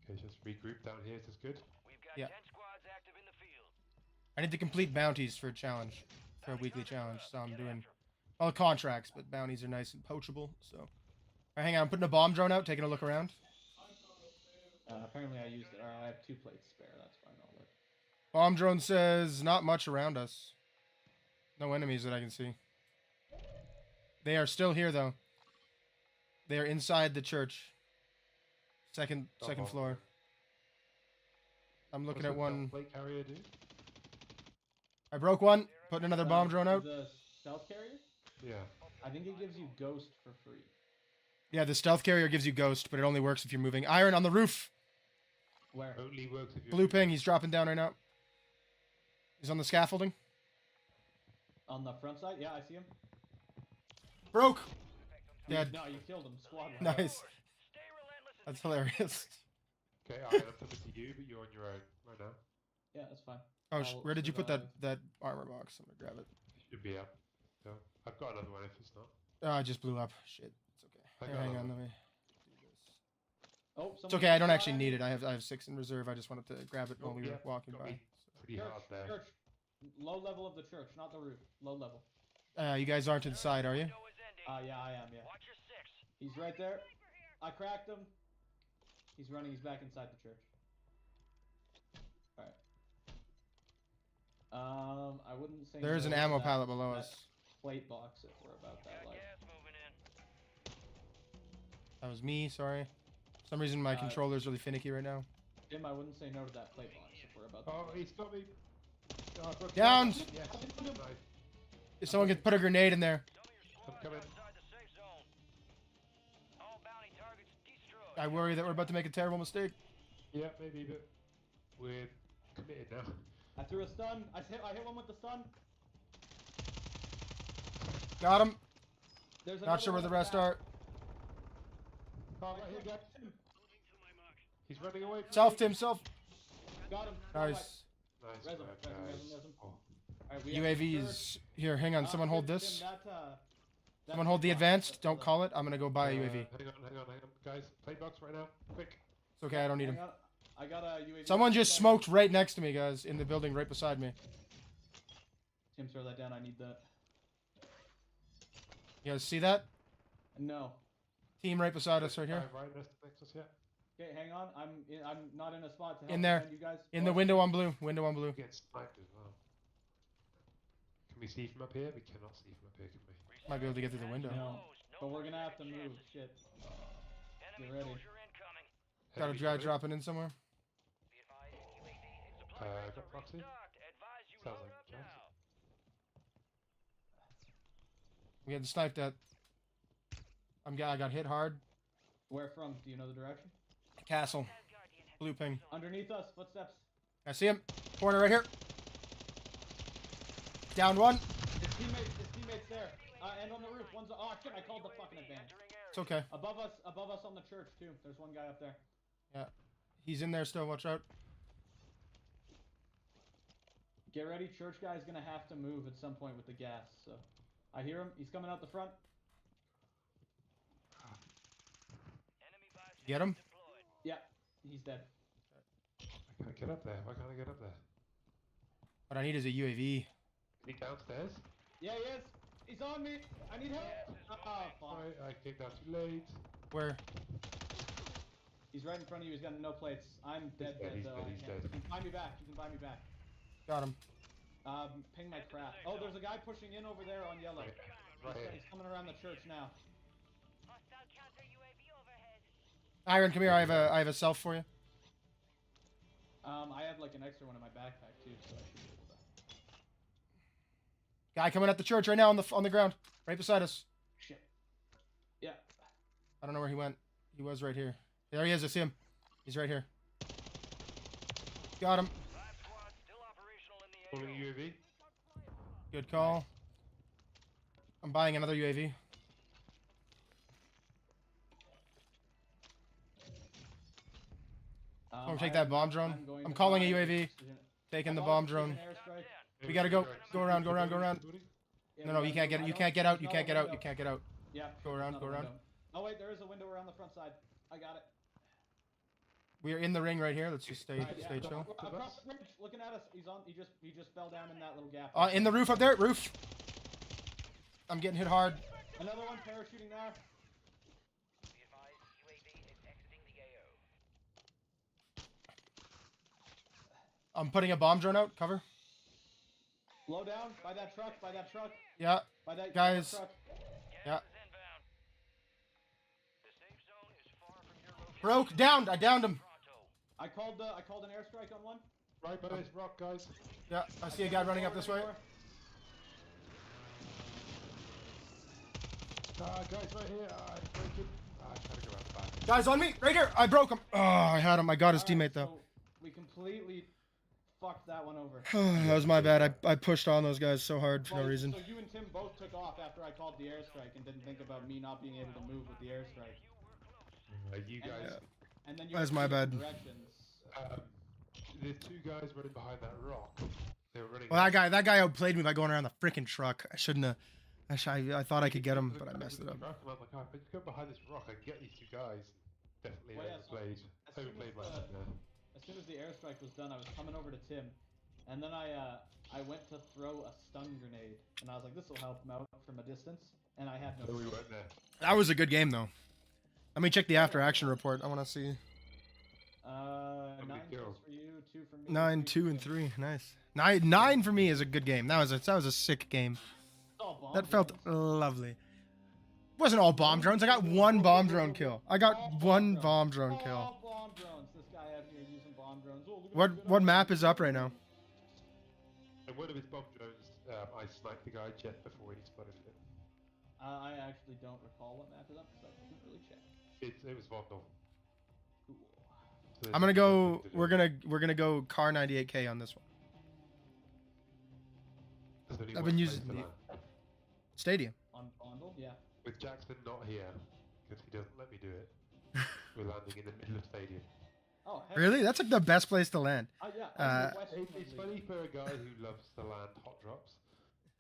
Okay, just regroup down here. Is this good? Yeah. I need to complete bounties for a challenge, for a weekly challenge. So I'm doing, well, contracts, but bounties are nice and poachable. So, all right, hang on. I'm putting a bomb drone out, taking a look around. Apparently I used it. I have 2 plates spare. That's fine. I'll work. Bomb drone says not much around us. No enemies that I can see. They are still here though. They are inside the church. Second floor. I'm looking at one. Plate carrier, dude? I broke one. Putting another bomb drone out. The stealth carrier? Yeah. I think it gives you ghost for free. Yeah, the stealth carrier gives you ghost, but it only works if you're moving. Iron on the roof. Where? Only works if you're Blue ping. He's dropping down right now. He's on the scaffolding. On the front side? Yeah, I see him. Broke. Dead. No, you killed him. Squad. Nice. That's hilarious. Okay, I'm coming to you, but you're on your own right now. Yeah, that's fine. Oh, where did you put that armor box? I'm gonna grab it. It should be up. So, I've got another one if it's not. Oh, I just blew up. Shit. It's okay. Hang on, let me do this. Oh, it's okay. I don't actually need it. I have 6 in reserve. I just wanted to grab it while we were walking by. Pretty hard there. Church. Low level of the church, not the roof. Low level. You guys aren't inside, are you? Yeah, I am. Yeah. He's right there. I cracked him. He's running. He's back inside the church. All right. I wouldn't say. There is an ammo pallet below us. Plate box if we're about that light. That was me. Sorry. For some reason my controller's really finicky right now. Tim, I wouldn't say no to that plate box if we're about that. Oh, he's got me. Down. Yes. Nice. If someone could put a grenade in there. I'm coming. I worry that we're about to make a terrible mistake. Yeah, maybe, but we're committed now. I threw a stun. I hit one with the stun. Got him. There's Not sure where the rest are. Oh, right here, guys. He's running away. Self, Tim, self. Got him. Nice. Nice. Res him, work, res him, res guys. him, res him. Oh. Alright, we have the UAVs. Here, hang on. Someone hold this. Tim, Someone hold the advanced. Don't call it. I'm gonna go buy a UAV. Hang on, guys. Play box right now. Quick. It's okay. I don't need him. I got a UAV. Someone just smoked right next to me, guys, in the building right beside me. Tim, throw that down. I need that. You guys see that? No. Team right beside us right here. Right next to us, yeah. Okay, hang on. I'm not in a spot to help In there. you guys. In the window on blue. Window on blue. We get sniped as well. Can we see from up here? We cannot see from up here, can we? Might be able to get through the window. No. But we're gonna have to move. Shit. Get ready. Got a dry dropping in somewhere. Got proxy? Sounds like Jackson. We getting sniped at. I got hit hard. Where from? Do you know the direction? Castle. Blue ping. Underneath us. Footsteps. I see him. Corner right here. Down one. His teammates there. And on the roof. One's. Oh shit! I called the fucking advance. It's okay. Above us on the church too. There's one guy up there. Yeah. He's in there still. Watch out. Get ready. Church guy's gonna have to move at some point with the gas. So, I hear him. He's coming out the front. Get him. Yeah, he's dead. I can't get up there. Why can't I get up there? What I need is a UAV. He downstairs? Yeah, he is. He's on me. I need help. Oh, fuck. Sorry, I came down too late. Where? He's right in front of you. He's got no plates. I'm dead. He's though. dead, he's dead. You can buy me back. You can buy me back. Got him. Ping my crap. Oh, there's a guy pushing in over there on yellow. Right here. He's coming around the church now. Iron, come here. I have a self for you. I have like an extra one in my backpack too, so I should be able to. Guy coming at the church right now on the ground, right beside us. Shit. Yeah. I don't know where he went. He was right here. There he is. I see him. He's right here. Got him. Pulling UAV. Good call. I'm buying another UAV. Take that bomb drone. I'm calling a UAV. Taking the bomb drone. We gotta go. Go around. Go around. Go around. No, you can't get. You can't get out. You can't get out. You can't get out. Yeah. Go around. Go around. Oh wait, there is a window around the front side. I got it. We are in the ring right here. Let's just stay chill. Across the bridge, looking at us. He's on. He just fell down in that little gap. In the roof up there. Roof. I'm getting hit hard. Another one parachuting now. I'm putting a bomb drone out. Cover. Low down by that truck. By that truck. Yeah. By that guys. Truck. Yeah. Broke. Downed. I downed him. I called an airstrike on one. Right by this rock, guys. Yeah. I see a guy running up this way. Guys, right here. I'm breaking. I gotta go out the back. Guys on me. Right here. I broke him. Oh, I had him. I got his teammate though. So we completely fucked that one over. That was my bad. I pushed on those guys so hard for no reason. So you and Tim both took off after I called the airstrike and didn't think about me not being able to move with the airstrike. You guys. And then you That's my bad. The two guys running behind that rock. They were running. Well, that guy outplayed me by going around the freaking truck. I shouldn't have. I thought I could get him, but I messed it up. I'm like, oh, if you go behind this rock, I can get these two guys. Definitely overplayed my head there. As soon as the airstrike was done, I was coming over to Tim, and then I went to throw a stun grenade, and I was like, this will help him out from a distance, and I had no. So we went there. That was a good game though. Let me check the after action report. I want to see. 9 kills for you, 2 for me. 9, 2, and 3. Nice. 9 for me is a good game. That was a sick game. That felt lovely. It wasn't all bomb drones. I got one bomb drone kill. I got one bomb drone kill. Bomb drones. This guy out here using bomb drones. What map is up right now? And one of his bomb drones I sniped the guy jet before he spotted it. I actually don't recall what map is up because I didn't really check. It was Vondel. Cool. So I'm gonna go. We're gonna go car 98K on this one. I've been using the stadium. On Vondel, yeah. With Jackson not here, because he doesn't let me do it. We're landing in the middle of stadium. Oh, heck. Really? That's like the best place to land. Yeah. It's funny for a guy who loves to land hot drops.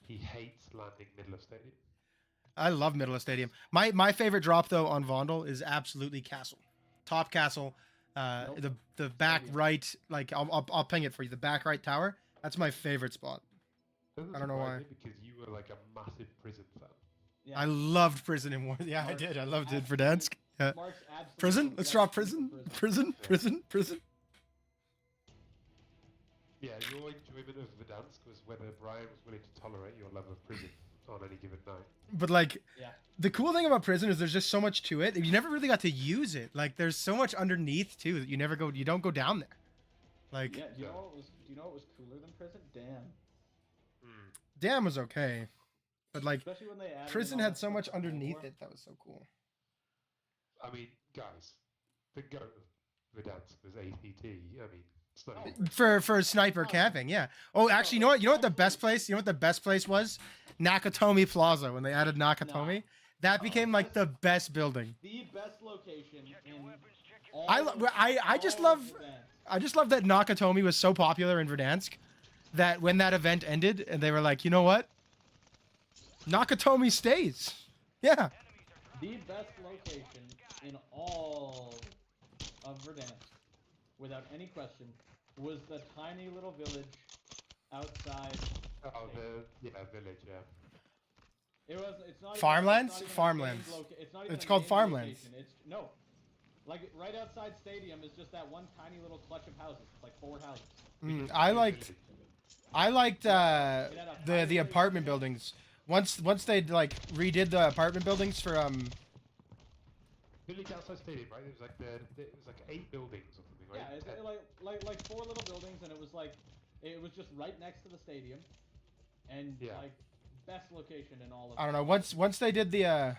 He hates landing middle of stadium. I love middle of stadium. My favorite drop though on Vondel is absolutely castle, top castle. Nope. The back right, like I'll ping it for you. The back right tower. That's my favorite spot. I don't know why. Because you were like a massive prison fan. Yeah. I loved prison in War. Yeah, I did. I loved it for Verdansk. Yeah. Prison? Let's drop prison. Prison. Yeah, your enjoyment of Verdansk was whether Brian was willing to tolerate your love of prison on any given night. But like, the cool thing about prison is there's just so much to it. You never really got to use it. Like, there's so much underneath too that you don't go down there. Like, yeah. Do you know what was cooler than prison? Damn. Damn was okay, but like, especially when they added prison had so much underneath it that was so cool. I mean, guys, the goat of Verdansk was APT. I mean, for sniper camping, yeah. Oh, actually, you know what the best place? You know what the best place was? Nakatomi Plaza. When they added Nakatomi, that became like the best building. The best location in all I just love that Nakatomi was so popular in Verdansk that when that event ended and they were like, you know what? Nakatomi stays. Yeah. The best location in all of Verdansk, without any question, was the tiny little village outside. Oh, village, yeah. It's not Farmlands? Even, Farmlands. It's called Farmlands. No. Like right outside stadium is just that one tiny little clutch of houses. It's like 4 houses. I liked the apartment buildings. Once they like redid the apartment buildings for Village outside stadium, right? It was like 8 buildings or something, right? Yeah, it's like 4 little buildings, and it was just right next to the stadium, and like best location in all of. I don't know. Once they did the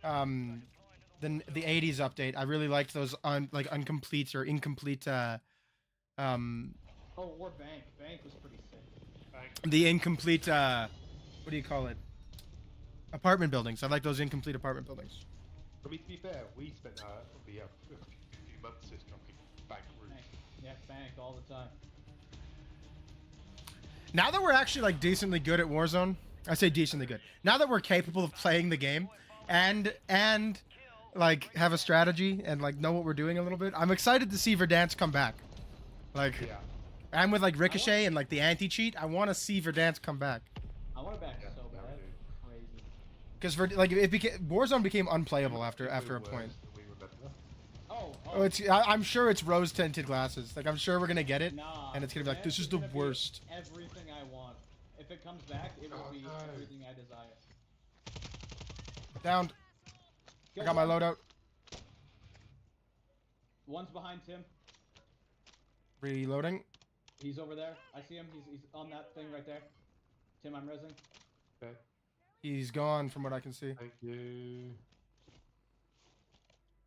80s update, I really liked those incomplete. Oh, or bank. Bank was pretty sick. The incomplete, what do you call it? Apartment buildings. I like those incomplete apartment buildings. I mean, to be fair, we spent a few months just dropping bank roofs. Yeah, bank all the time. Now that we're actually like decently good at Warzone, I say decently good. Now that we're capable of playing the game and like have a strategy and like know what we're doing a little bit, I'm excited to see Verdansk come back. Like, I'm with like Ricochet and like the anti-cheat. I want to see Verdansk come back. I want it back so bad. Crazy. Because Warzone became unplayable after a point. I'm sure it's rose tinted glasses. Like, I'm sure we're gonna get it, and it's gonna be like, this is the worst. Everything I want. If it comes back, it will be everything I desire. Downed. I got my loadout. One's behind Tim. Reloading. He's over there. I see him. He's on that thing right there. Tim, I'm rezzing. Okay. He's gone from what I can see. Thank you.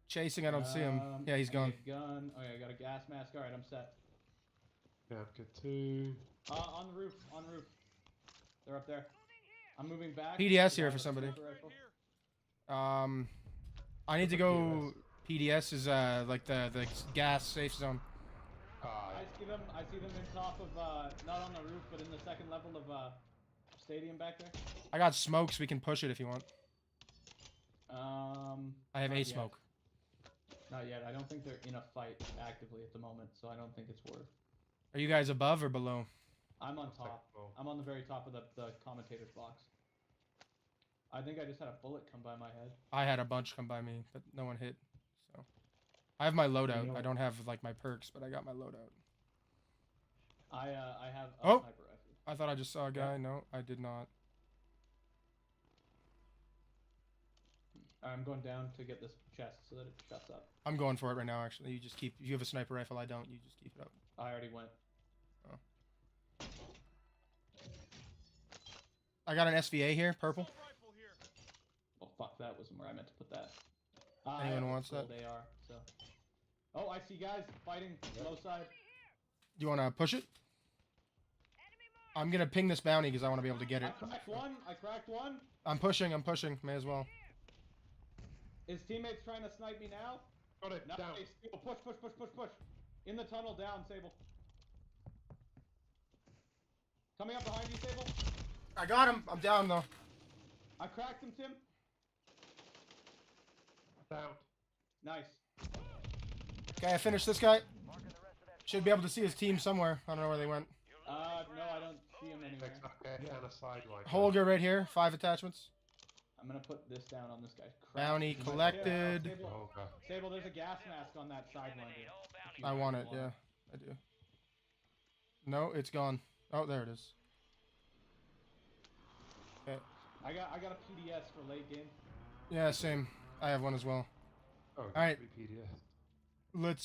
Chasing, I don't see him. Yeah, he's gone. Gun. Oh yeah, I got a gas mask. Alright, I'm set. Yeah, I'm good too. On the roof. On the roof. They're up there. I'm moving back. PDS here for somebody. I need to go. PDS is like the gas safe zone. I see them in top of not on the roof, but in the second level of stadium back there. I got smokes. We can push it if you want. I have a smoke. Not yet. I don't think they're in a fight actively at the moment, so I don't think it's worth. Are you guys above or below? I'm on top. I'm on the very top of the commentator's box. I think I just had a bullet come by my head. I had a bunch come by me, but no one hit. So I have my loadout. I don't have like my perks, but I got my loadout. I have a sniper rifle. I thought I just saw a guy. No, I did not. I'm going down to get this chest so that it shuts up. I'm going for it right now, actually. You just keep... If you have a sniper rifle, I don't. You just keep it up. I already went. Oh. I got an SVA here, purple. Oh fuck, that wasn't where I meant to put that. Anyone wants that? They are, so. Oh, I see guys fighting low side. Do you want to push it? I'm gonna ping this bounty because I want to be able to get it. I cracked one. I'm pushing. May as well. His teammate's trying to snipe me now. Got it. Nice. Down. Push. In the tunnel, down, Sable. Coming up behind you, Sable. I got him. I'm down though. I cracked him, Tim. Down. Nice. Okay, I finished this guy. Should be able to see his team somewhere. I don't know where they went. No, I don't see him anywhere. Okay, and a sideway. Holger right here. 5 attachments. I'm gonna put this down on this guy's crack. Bounty collected. Sable, there's a gas mask on that sideline. I want it. Yeah, I do. No, it's gone. Oh, there it is. Okay. I got a PDS for late game. Yeah, same. I have one as well. Oh, all right. PDS.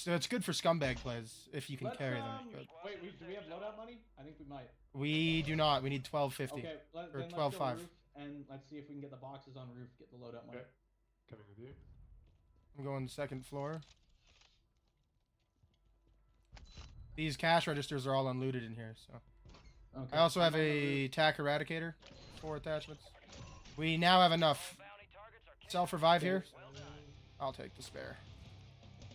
It's good for scumbag plays if you can carry them. But wait, do we have loadout money? I think we might. We do not. We need 12.50 okay, or 12.5. And let's see if we can get the boxes on roof. Get the loadout money. Okay. Coming with you. I'm going second floor. These cash registers are all unlooted in here, so. Okay. I also have a TAC eradicator, 4 attachments. We now have enough. Self-revive here. I'll take the spare.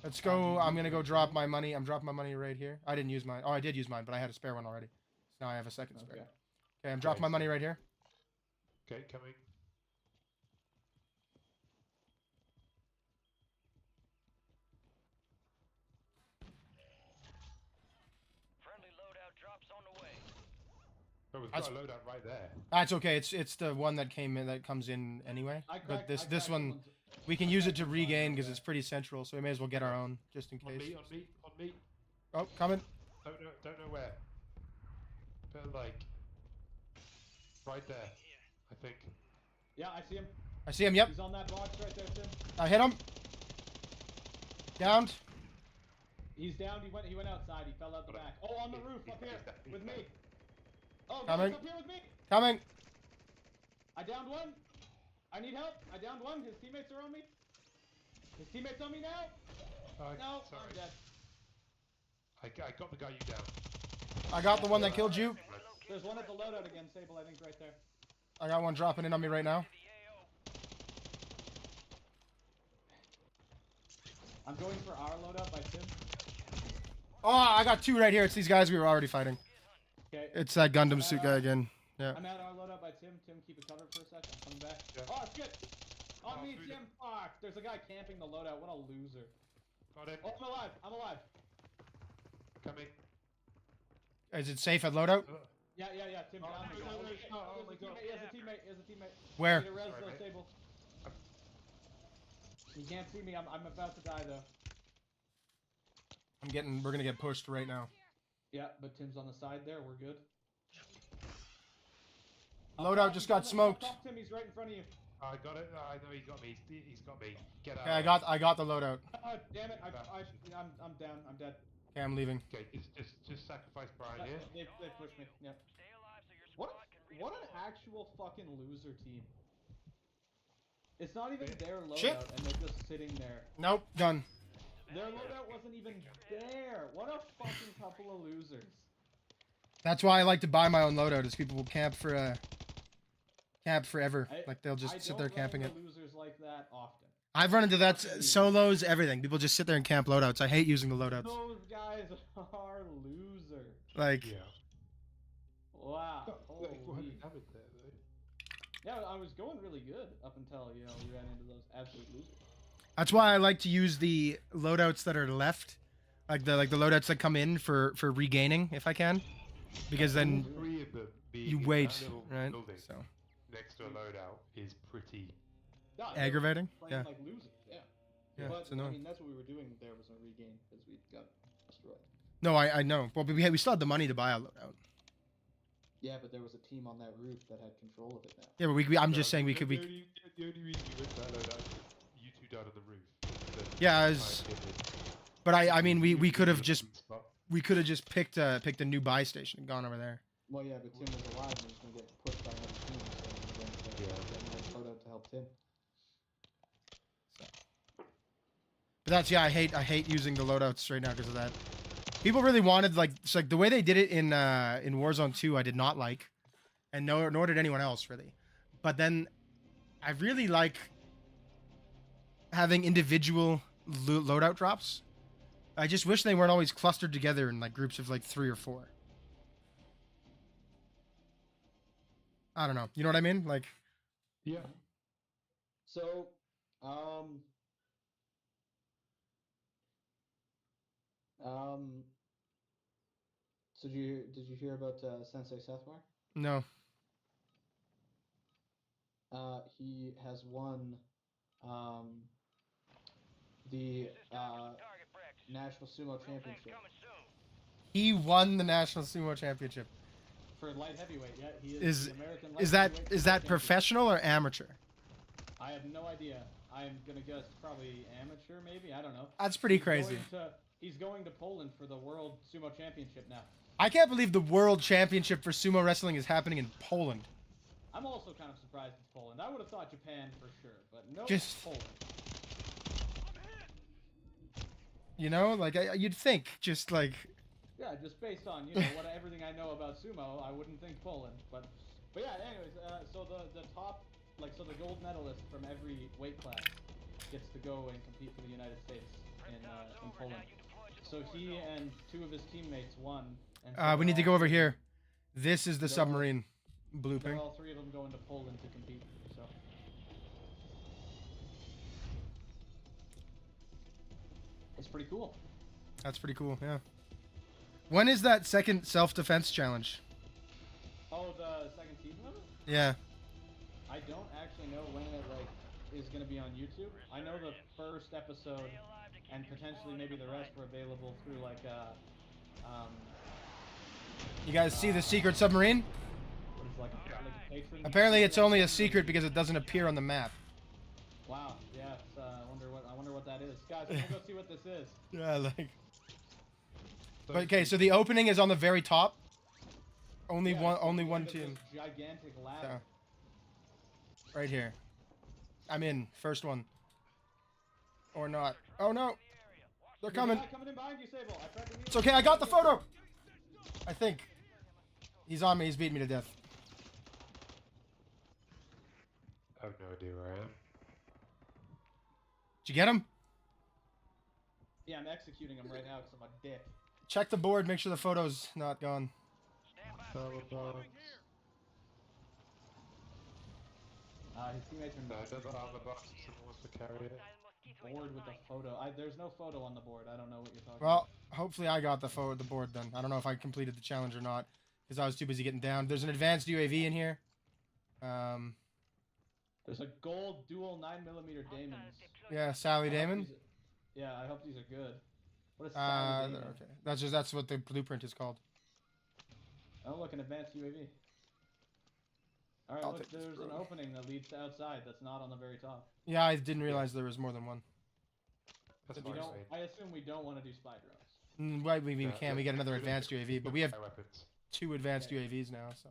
Let's go. I'm gonna go drop my money. I'm dropping my money right here. I didn't use mine. Oh, I did use mine, but I had a spare one already. So now I have a second spare. Okay, I'm dropping my money right here. Okay, coming. Friendly loadout drops on the way. Oh, we've got a loadout right there. That's okay. It's the one that came in that comes in anyway. But this one, we can use it to regain because it's pretty central. So we may as well get our own just in case. On me. Oh, coming. Don't know where. But like, right there, I think. Yeah, I see him. I see him. Yep. He's on that box right there, Tim. I hit him. Downed. He's down. He went outside. He fell out the back. Oh, on the roof up here with me. Oh, coming. Guys up here with me. Coming. I downed one. I need help. I downed one. His teammates are on me. His teammates on me now. No, sorry. I'm dead. I got the guy you down. I got the one that killed you. There's one at the loadout again, Sable, I think, right there. I got one dropping in on me right now. I'm going for our loadout by Tim. Oh, I got 2 right here. It's these guys we were already fighting. Okay. It's that Gundam suit guy again. Yeah. I'm at our loadout by Tim. Tim, keep it covered for a sec. I'm coming back. Yeah. Oh, shit! On me, Tim! Fuck! There's a guy camping the loadout. What a loser. Got him. Oh, I'm alive! I'm alive! Coming. Is it safe at loadout? Yeah. Tim, down me. Oh my god. He has a teammate. Where? Need a res though, Sable. You can't see me. I'm about to die though. We're gonna get pushed right now. Yeah, but Tim's on the side there. We're good. Loadout just got smoked. Top Tim, he's right in front of you. I got it. I know he got me. He's got me. Get out. Okay, I got the loadout. Damn it! I'm down. I'm dead. Okay, I'm leaving. Okay, just sacrifice Brian here. They pushed me. Yep. What an actual fucking loser team. It's not even their loadout, and they're just sitting there. Nope, done. Their loadout wasn't even there. What a fucking couple of losers. That's why I like to buy my own loadout. Is people will camp for camp forever. Like they'll just sit there camping it. Losers like that often. I've run into that solos, everything. People just sit there and camp loadouts. I hate using the loadouts. Those guys are losers. Like. Yeah. Wow. Got 400 damage there though. Yeah, I was going really good up until we ran into those absolute losers. That's why I like to use the loadouts that are left, like the loadouts that come in for regaining if I can, because then you wait, right? So next to a loadout is pretty aggravating. Yeah. Like losers. Yeah. Yeah. But It's annoying. I mean, that's what we were doing. There was a regain because we got destroyed. No, I know. Well, but we still had the money to buy a loadout. Yeah, but there was a team on that roof that had control of it now. Yeah, but I'm just saying we could. The only reason you went to that loadout is you two died on the roof. Yeah, but I mean we could have just picked a new buy station and gone over there. Well, yeah, but Tim was alive and was gonna get pushed by another team. So. Yeah. Get my loadout to help Tim. But that's I hate using the loadouts right now because of that. People really wanted like it's like the way they did it in Warzone 2. I did not like, and nor did anyone else really. But then I really like having individual loadout drops. I just wish they weren't always clustered together in like groups of like 3 or 4. I don't know. You know what I mean? Like, Yeah. So, so did you hear about Sensei Sethmar? no. He has won the National Sumo Championship He won the National Sumo Championship. for light heavyweight. Yeah, he is the American light Is that heavyweight is sumo that champion. professional or amateur? I have no idea. I'm gonna guess probably amateur, maybe. I don't know. That's pretty crazy. He's going to Poland for the World Sumo Championship now. I can't believe the World Championship for sumo wrestling is happening in Poland. I'm also kind of surprised it's Poland. I would have thought Japan for sure, but no, Just- it's Poland. You know, like you'd think, just like Yeah, just based on everything I know about sumo, I wouldn't think Poland. But yeah, anyways, so the top, so the gold medalist from every weight class gets to go and compete for the United States in Poland. So he and 2 of his teammates won. And so we need to all go over three- here. This is the They're submarine. Blue They're ping. all 3 of them going to Poland to compete. So it's pretty cool. That's pretty cool. Yeah. When is that second self-defense challenge? Oh, the second season of it? Yeah. I don't actually know when it is gonna be on YouTube. I know the first episode and potentially maybe the rest were available through You guys see the secret submarine? what is a patron. Apparently, it's only a secret because it doesn't appear on the map. Wow. Yeah. I wonder what that is, guys. We're gonna go see what this is. Yeah, like. But okay, so the opening is on the very top. Only Yeah, one, it's only the one end of team. this gigantic ladder. So, right here. I'm in. First one. Or not. Oh no. They're There's a coming. guy coming in behind you, Sable. I tried to It's okay. I got the photo. I think. He's on me. He's beating me to death. I have no idea where I am. Did you get him? Yeah, I'm executing him right now because I'm a dick. Check the board. Make sure the photo's not gone. His teammates are not Another armor box if someone wants to carry it. bored with the photo. There's no photo on the board. I don't know what you're talking Well, hopefully I got the board then. I don't know if I completed the challenge or not because I was too busy getting down. There's an advanced UAV in here. There's a gold dual 9mm Damons. Yeah, Sally I hope Damon. these- Yeah, I hope these are good. What is Sally Damon? Okay. That's what the blueprint is called. Oh, look, an advanced UAV. Alright, I'll look, take this, there's an bro. opening that leads to outside that's not on the very top. Yeah, I didn't realize there was more than one. That's We fine. don't, I assume we don't want to do spy drones. Why we Yeah, can. We get another advanced UAV, but we have weapons. 2 advanced Okay. UAVs now. So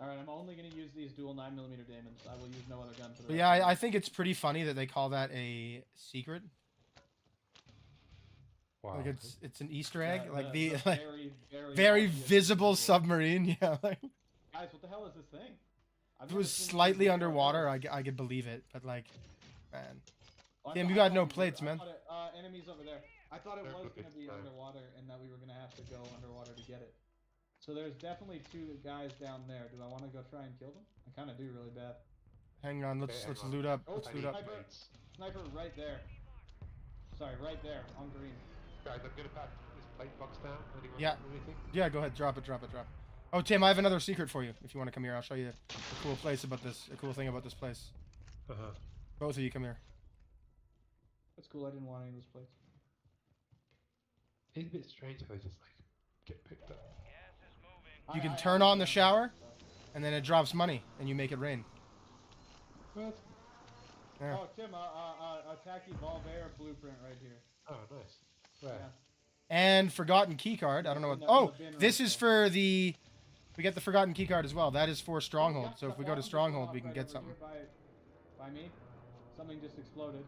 Alright, I'm only going to use these dual 9mm Damons. I will use no other gun for the but rest yeah, of the I think it's pretty funny that they call that a secret. Wow. Like it's an Easter Yeah, egg. Like the like, very, very obvious visible visual. submarine. Yeah, like Guys, what the hell is this thing? I've if it never was seen this slightly before. underwater, I could believe it. But like, man, Oh, I Tim, thought- you I got thought no it was- plates, I man. thought it- enemies over there. I thought it Don't was look going to at be time. underwater and that we were going to have to go underwater to get it. So there's definitely 2 guys down there. Do I want to go try and kill them? I kind of do really bad. hang on. Let's Okay, let's hang on. loot up. Oh, Let's I loot need up. Sniper. plates. Sniper right there. Sorry, right there on green. Guys, I'm gonna pack this plate box down. Anyone Yeah. want anything? Yeah, go ahead. Drop it. Drop it. Drop. Oh, Tim, I have another secret for you. If you want to come here, I'll show you a cool place about this. A cool thing about this place. Uh-huh. Both of you come here. That's cool. I didn't want any of those plates. It's a bit strange how they just like get picked up. You can turn on the shower, and then it drops money, and you make it rain. What? Yeah. Oh, Tim, Attacky Volvaire blueprint right here. Oh, nice. Where? Yeah. And forgotten key card. I don't know what. In the Oh, bin this right is there. for the We get the forgotten keycard as well. That is for Stronghold. Yep, So if we the go to bombs just Stronghold, went we off can right get over something. here by me. Something just exploded.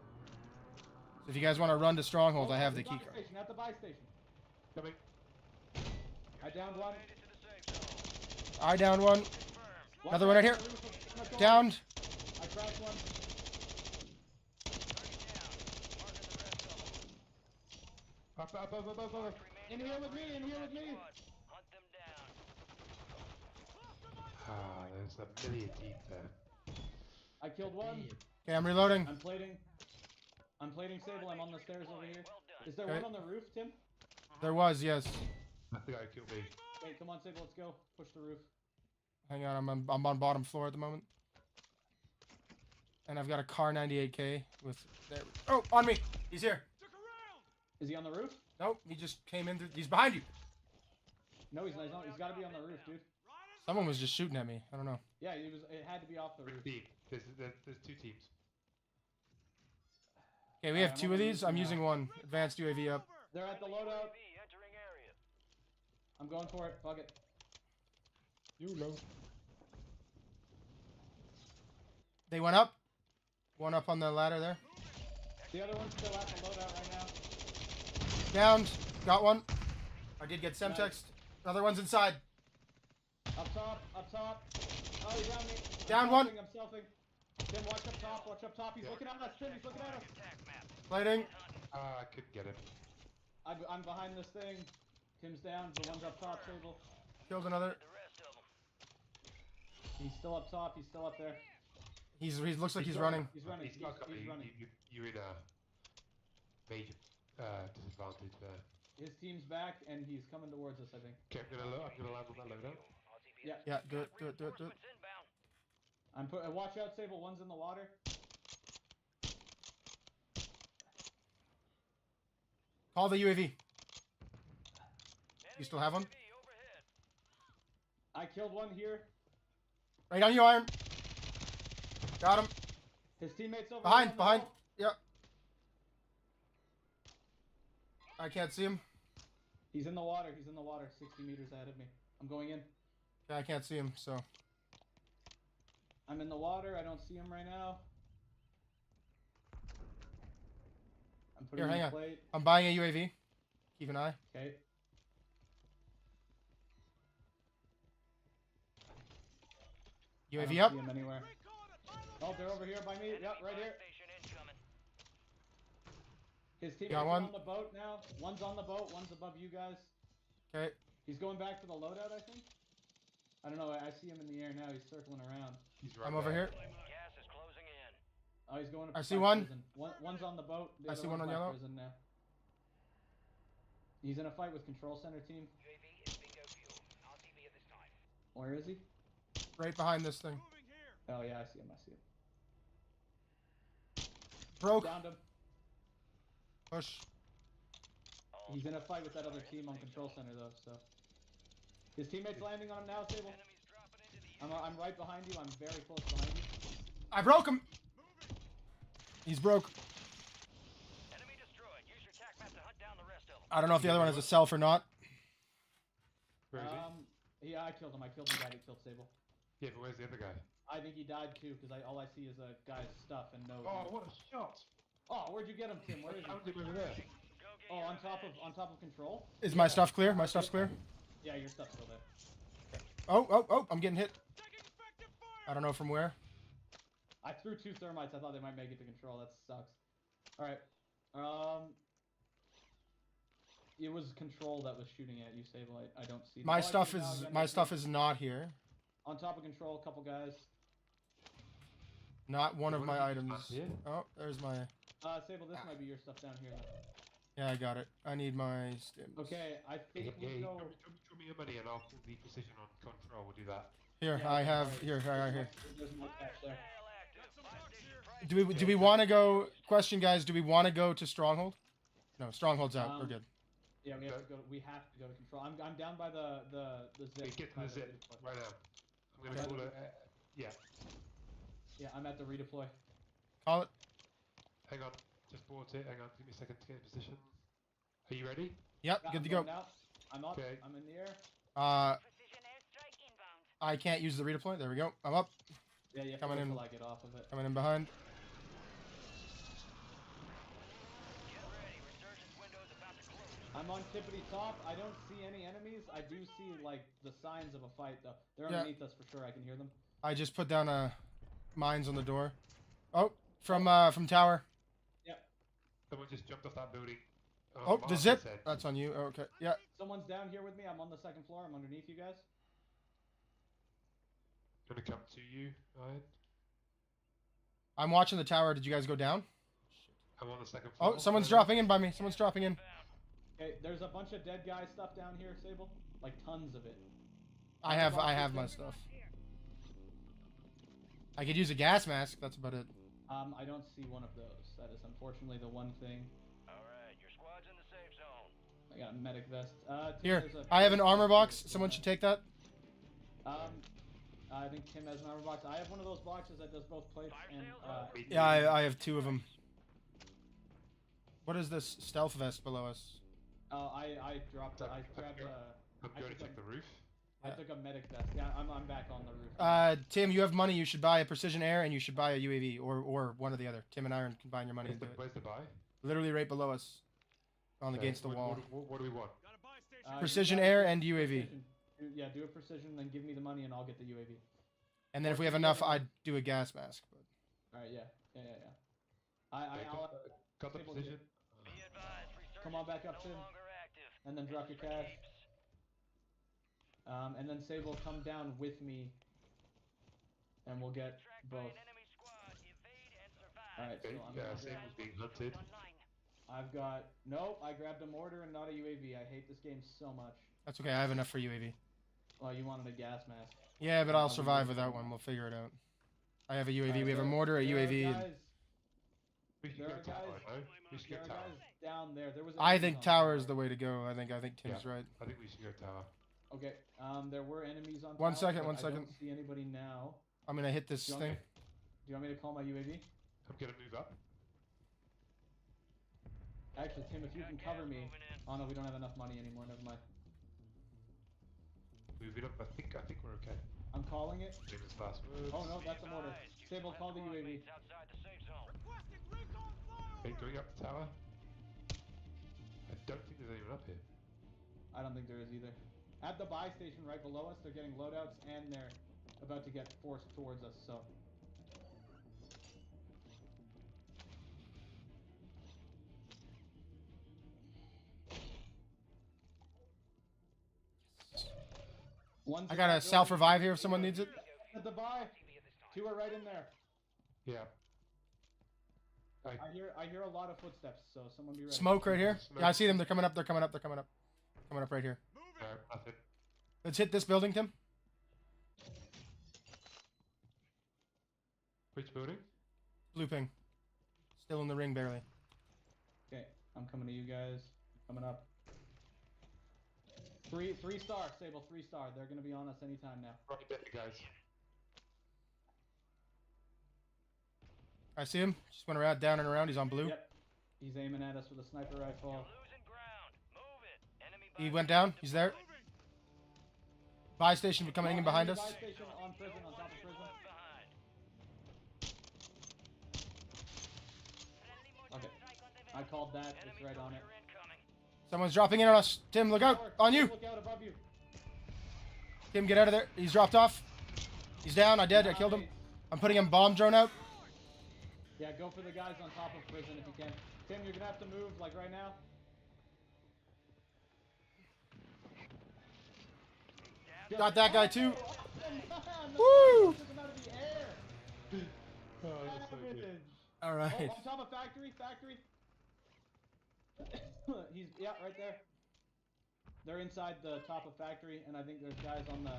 So if you guys want to run to Stronghold, I have the buy keycard. station, at the buy station. Coming. I downed one. Made it to the safe zone. I downed one. Confirmed. Another one right here. Downed. I cracked one. Target down. Marking the rest of them. Above. Marked In remaining here with me, operators in from here that with me. squad. Hunt them down. Ah, there's a million deep there. I killed one. Okay, I'm reloading. I'm plating Sable. I'm on the stairs over here. Well done. Is there Okay. one on the roof, Tim? There was, yes. I think I killed me. Okay, come on, Sable. Let's go. Push the roof. Hang on, I'm on bottom floor at the moment. And I've got a car 98K with... There. Oh, on me! He's here. Is he on the roof? Nope, he just came in through... He's behind you! No, he's not. He's got to be on the roof, dude. Someone was just shooting at me. I don't know. Yeah, it had to be off the roof. Team. There's two teams. Okay, we have I'm two on of the these. roof I'm now. using one. Advanced UAV up. They're at the Friendly loadout. UAV entering area. I'm going for it. Fuck it. You know. They went up. One up on the ladder there. The other one's still at the loadout right now. Downed. Got one. I did get Semtex. Nice. Other one's inside. Up top. Oh, he's on me. Down one. I'm selfing. Tim, watch up top. He's looking at us. Tim, he's looking at us. Attack map. Plating. Ah, I couldn't get him. I'm behind this thing. Tim's down. The one's up top, Sable. Killed another. The rest of them. He's still up top. He's still up there. He looks like he's running. He's running. He's not coming. He's running. You're in a major disadvantage there. His team's back, and he's coming towards us, I think. Okay, I'm gonna land on that loadout. Yeah. Yeah, do it. Reinforcements inbound. Watch out, Sable. One's in the water. Call the UAV. You still have one? Enemy UAV overhead. I killed one here. Right on you, Iron. Got him. His teammates over Behind. there on the wall. Yep. I can't see him. He's in the water. 60 meters ahead of me. I'm going in. Yeah, I can't see him, so... I'm in the water. I don't see him right now. I'm putting Here, hang in a on. plate. I'm buying a UAV. Keep an eye. Okay. I UAV don't up. see him anywhere. Oh, they're over here by me. Yep, right here. Buy station incoming. His teammates Got are one. on the boat now. One's on the boat. One's above you guys. Okay. He's going back for the loadout, I think. I don't know. I see him in the air now. He's circling around. He's right I'm over there. here. Gas is closing in. Oh, he's going. I see by one. Prison. One's on the boat. The I other see one one's on by yellow. Prison now. He's in a fight with Control Center team. UAV is bingo fuel. RTV at this time. Where is he? Right behind this thing. Oh yeah, I see him. Broke. Downed him. Push. He's in a fight with that other team on Control Center though. So his teammates landing on him now, Sable. Enemies dropping into the I'm right behind you. I'm very close behind you. I broke him. He's broke. enemy destroyed. Use your attack map to hunt down the rest of them. I don't know if the other one has a self or not. Where is he? Yeah, I killed him. I killed the guy that killed Sable. Yeah, but where's the other guy? I think he died too, because all I see is a guy's stuff and no. Oh, what a shot! Oh, where'd you get him, Tim? Where is I he? found him over there. Go get Oh, your on top of Control. Is my stuff clear? My stuff's clear? Yeah, your stuff's still there. Oh, I'm getting hit. I don't know from where. I threw 2 thermites. I thought they might make it to Control. That sucks. All right. It was Control that was shooting at you, Sable. I don't see. My Oh, I stuff see it now is again. not here. On top of Control. A couple guys. Not one of my items. Yeah. Oh, there's my... Sable, this might be your stuff down here. Yeah, I got it. I need my stims. Okay, I think we'll go. Show me your money and I'll pull the precision on control. We'll do that. Here, Yeah, I have... alright. Here, right here. There's more cash there. Hell active. Buy station price. Do we want to go... Question, guys. Do we want to go to Stronghold? No, Stronghold's out. We're good. Yeah, we have to go. We have to go to Control. I'm down by the Okay, zip. get to by the zip redeploy. right now. I'm gonna Okay. call it. Yeah. Yeah, I'm at the redeploy. Call it. Hang on. Just bought it. Hang on. Give me a second to get in position. Are you ready? Yep, Yeah, good I'm to go. going out. I'm up. Okay. I'm in the air. Precision airstrike I can't use the redeploy. There we go. I'm up. Yeah, you have Coming to wait in. till I get off of it. Coming in behind. Get ready. Resurgence window's about to close. I'm on tippity top. I don't see any enemies. I do see like the signs of a fight though. They're Yeah. underneath us for sure. I can hear them. I just put down mines on the door. Oh, from tower. Yep. Someone just jumped off that building. Oh, the Mark zip. said. That's on you. Oh, okay. Yeah. Someone's down here with me. I'm on the second floor. I'm underneath you guys. Gonna come to you, Iron. I'm watching the tower. Did you guys go down? I'm on the second floor. Oh, someone's dropping in by me. Someone's dropping in. Okay, there's a bunch of dead guy stuff down here, Sable. Like tons of it. I have my stuff. I could use a gas mask. That's about it. I don't see one of those. That is unfortunately the one thing. Alright, your squad's in the safe zone. I got a medic vest. Tim, Here, there's a I have an place armor here. box. Someone should take that. I think Tim has an armor box. I have one of those boxes that does both plates and. Yeah, I have 2 of them. What is this stealth vest below us? I dropped. I grabbed a. I'm going to check the roof. I took a medic vest. Yeah, I'm back on the roof. Tim, you have money. You should buy a precision air and you should buy a UAV or one or the other. Tim and Iron combine your money and do it. Where's the buy? Literally right below us, against the What- wall. What do we want? Precision you air guys and do UAV. precision. Yeah, do a precision, then give me the money and I'll get the UAV. And then if we have enough, I'd do a gas mask. But All right, yeah. Okay, I'll got the Sable position. Be advised, resurgence Come on back up, no Tim. longer active. and then drop your For cash. keeps. And then Sable come down with me, and we'll get Tracked by both. an enemy squad. Evade and survive. All right, so Okay, I'm yeah, gonna Sable's grab- being hunted. Online. I've got nope. I grabbed a mortar and not a UAV. I hate this game so much. that's okay. I have enough for UAV. Well, you wanted a gas mask. Yeah, but I'll survive without one. We'll figure it out. I have a UAV. Alright, We have a there- mortar, a there are UAV. and- guys- We should There go are tower, guys- no? We should There go are tower. guys down there. There was. I enemies think on tower is the way to go. I think Tim's Yeah. right. I think we should go tower. Okay. There were enemies on. One tower, second, but one I second. don't see anybody now. I'm gonna hit this Do you want thing. me- Do you want me to call my UAV? I'm gonna move up. Actually, Tim, if you Got can gas cover me. moving in. Oh no, we don't have enough money anymore. Never mind. Moving up. I think we're okay. I'm calling it. Famous last words. Oh no, Be that's a mortar. advised, you Sable, still call have the squad UAV. mates outside the safe zone. Okay, going up the tower. I don't think there's anyone up here. I don't think there is either. At the buy station right below us, they're getting loadouts and they're about to get forced towards us. So. One's I in got that a self building. revive here if someone needs it. At the buy. Two are right in there. Yeah. I hear a lot of footsteps, so someone be ready. Smoke right here. Smoke. Yeah, I see them. They're coming up. They're coming up. They're coming up. Coming up right here. No, nothing. Let's hit this building, Tim. Which building? Blue ping. Still in the ring, barely. Okay, I'm coming to you guys. Coming up. Three star, Sable, 3-star. They're gonna be on us anytime now. Right there, guys. I see him. Just went around, down and around. He's on blue. Yep. He's aiming at us with a sniper rifle. Losing ground. Move it. Enemy He buy went down. He's there. Buy station coming in behind Enemy us. buy station on prison, on top of prison. behind. Okay. I called that. It's Enemy right on it. soldier incoming. Someone's dropping in on us. Tim, look out. On you. Look out above you. Tim, get out of there. He's dropped off. He's down. I did. I killed him. Nice. I'm putting a bomb drone out. Yeah, go for the guys on top of prison if you can. Tim, you're gonna have to move like right now. Got that guy too. Woo! Woo! Took him out of the air. Oh, that's so good. Savage. All Oh, right. on top of factory. He's right there. They're inside the top of factory, and I think there's guys on the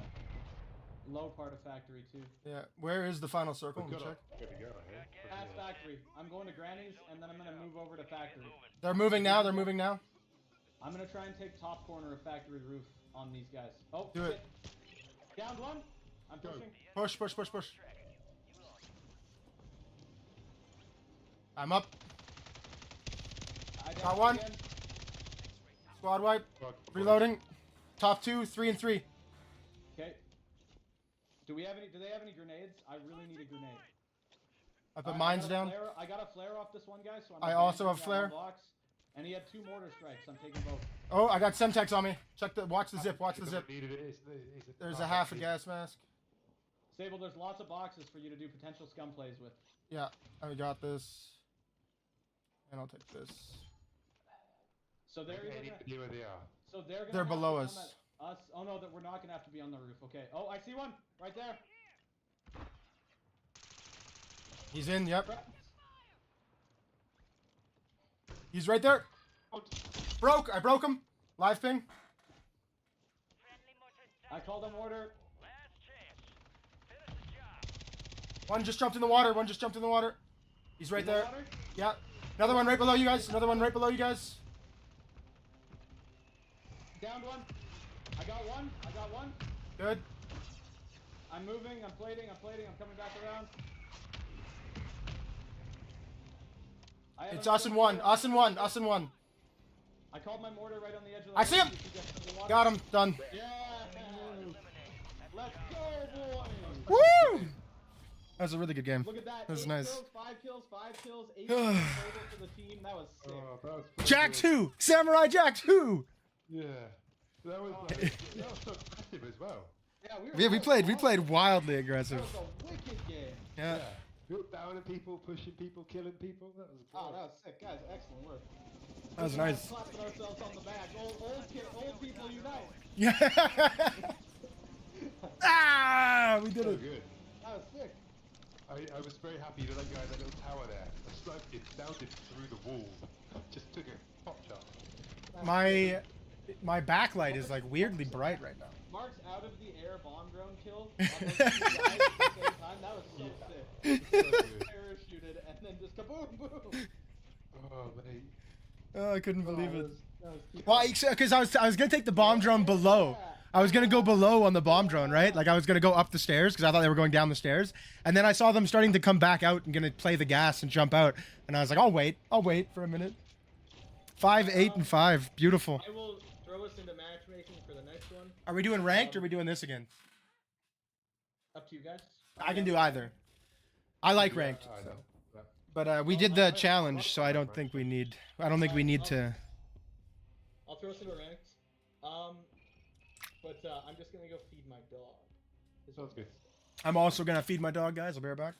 low part of factory too. Yeah. Where is the final circle? We've Let me got check. to go here. Past factory. I'm going to Granny's, and then I'm gonna move over to factory. They're moving now. They're moving now. I'm gonna try and take top corner of factory roof on these guys. Oh, Do it. shit. Downed one. I'm Go. pushing. Push, push, push, push. I'm up. I downed Got one. again. Squad wipe. Fuck. Reloading. Top 2, 3 and 3. Okay. Do they have any grenades? I really need a grenade. I put mines down. I got a flare off this one guy, so I also have flare. Box, and he had 2 mortar strikes. I'm taking both. Oh, I got Semtex on me. Watch the zip. Watch the zip. It's There's a half a gas mask. Sable, there's lots of boxes for you to do potential scum plays with. Yeah, I got this. And I'll take this. So they're where they are. So they're below us. Oh no, that we're not gonna have to be on the roof. Okay. Oh, I see one right there. He's in. Yep. He's right there. I broke him. Live ping. I called him order. One just jumped in the water. He's right there. Yeah. Another one right below you guys. Downed one. I got one. Good. I'm moving. I'm plating. I'm coming back around. It's us and one. I called my mortar right on the edge of the I see him. Got him. Done. Yeah. Let's go, boys. Woo! That was a really good game. Look at that. That was 8 nice. kills, 5 kills, 8 kills total for the team. That was sick. Jack 2! Samurai Jack 2! Yeah. That was so aggressive as well. Yeah, we played wildly aggressive. That was a wicked game. Yeah. We were down at people, pushing people, killing people. That was Oh, that was sick. Guys, excellent work. That was nice. Clapping ourselves on the back. Old people unite. Yeah. Ah! We did so it. good. That was sick. I was very happy that guy in that little tower there. I sniped it, downed it through the wall. Just took a pop shot. My backlight is like weirdly bright right now. Mark's out of the air bomb drone kill. On those 2 guys at the same time. That was so sick. Parachuted and then just kaboom, boom. Oh, mate. Oh, I couldn't believe it. That was Well, because I was gonna take the bomb drone below. I was gonna go below on the bomb drone, right? Like I was gonna go up the stairs because I thought they were going down the stairs, and then I saw them starting to come back out and gonna play the gas and jump out, and I was like, I'll wait for a minute. 5, 8, and 5, beautiful. I will throw us into matchmaking for the next one. Are we doing ranked or are we doing this again? Up to you guys. I can do either. I like ranked, I know. but we did the challenge, so I don't think we need. I don't think we need to. I'll throw us into ranked. But I'm just gonna go feed my dog. Sounds good. I'm also gonna feed my dog, guys. I'll be right back.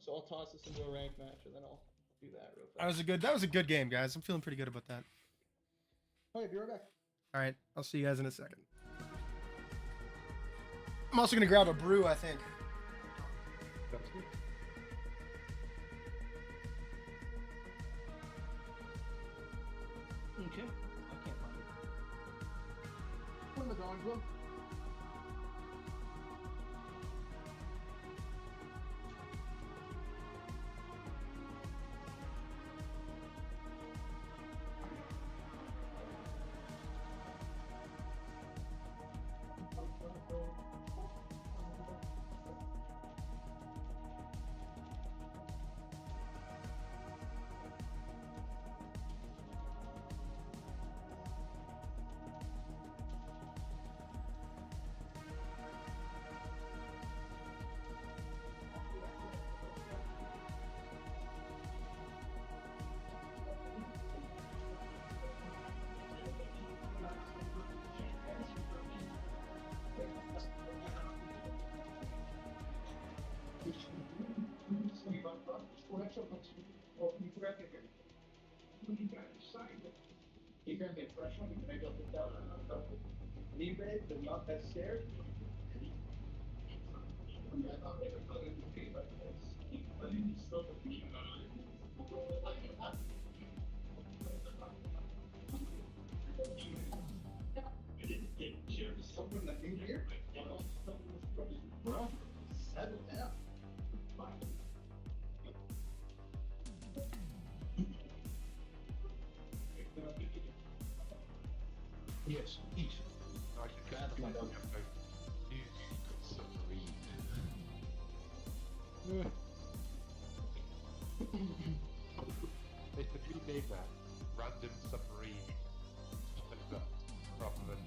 So I'll toss this into a ranked match, and then I'll do that real fast. That was a good game, guys. I'm feeling pretty good about that. Okay, be right back. All right, I'll see you guys in a second. I'm also gonna grab a brew, I think. That's good. Okay. I can't find it. Put in the dog book. Yes, eat. I can grab my dog. Submarine. They could rename that random submarine turns up rather than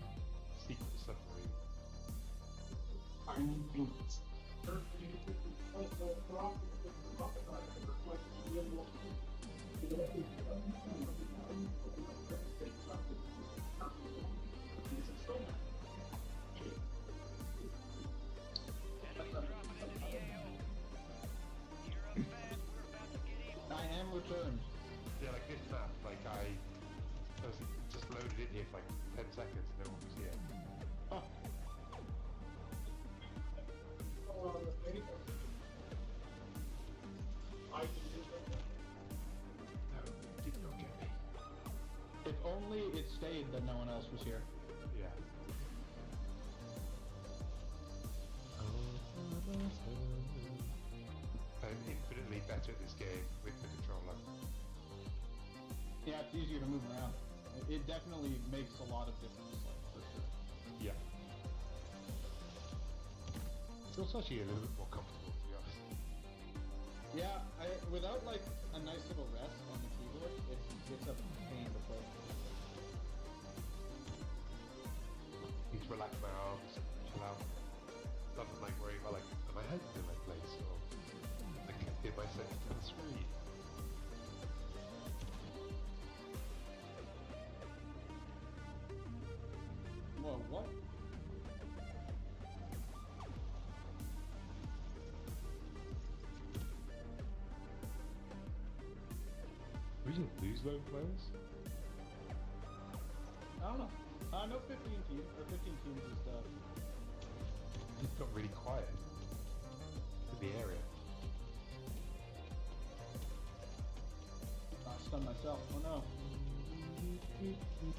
secret submarine. here for like 10 seconds and no one was here. Huh. No, did not get me. If only it stayed that no one else was here. Yeah. I'm infinitely better at this game with the controller. Yeah, it's easier to move around. It definitely makes a lot of difference, like, for sure. Yeah. It's also actually a little bit more comfortable, to be honest. Yeah, without like a nice little rest on the keyboard, it's a pain to play. Need to relax my arms, chill out. Nothing like worrying about like, am my hands in my place or I can hear my sense to the screen. Whoa, what? We didn't lose lone players? I don't know. No 15 teams, or 15 teams is stuff. It got really quiet in the area. I stunned myself. Oh no. Enemies are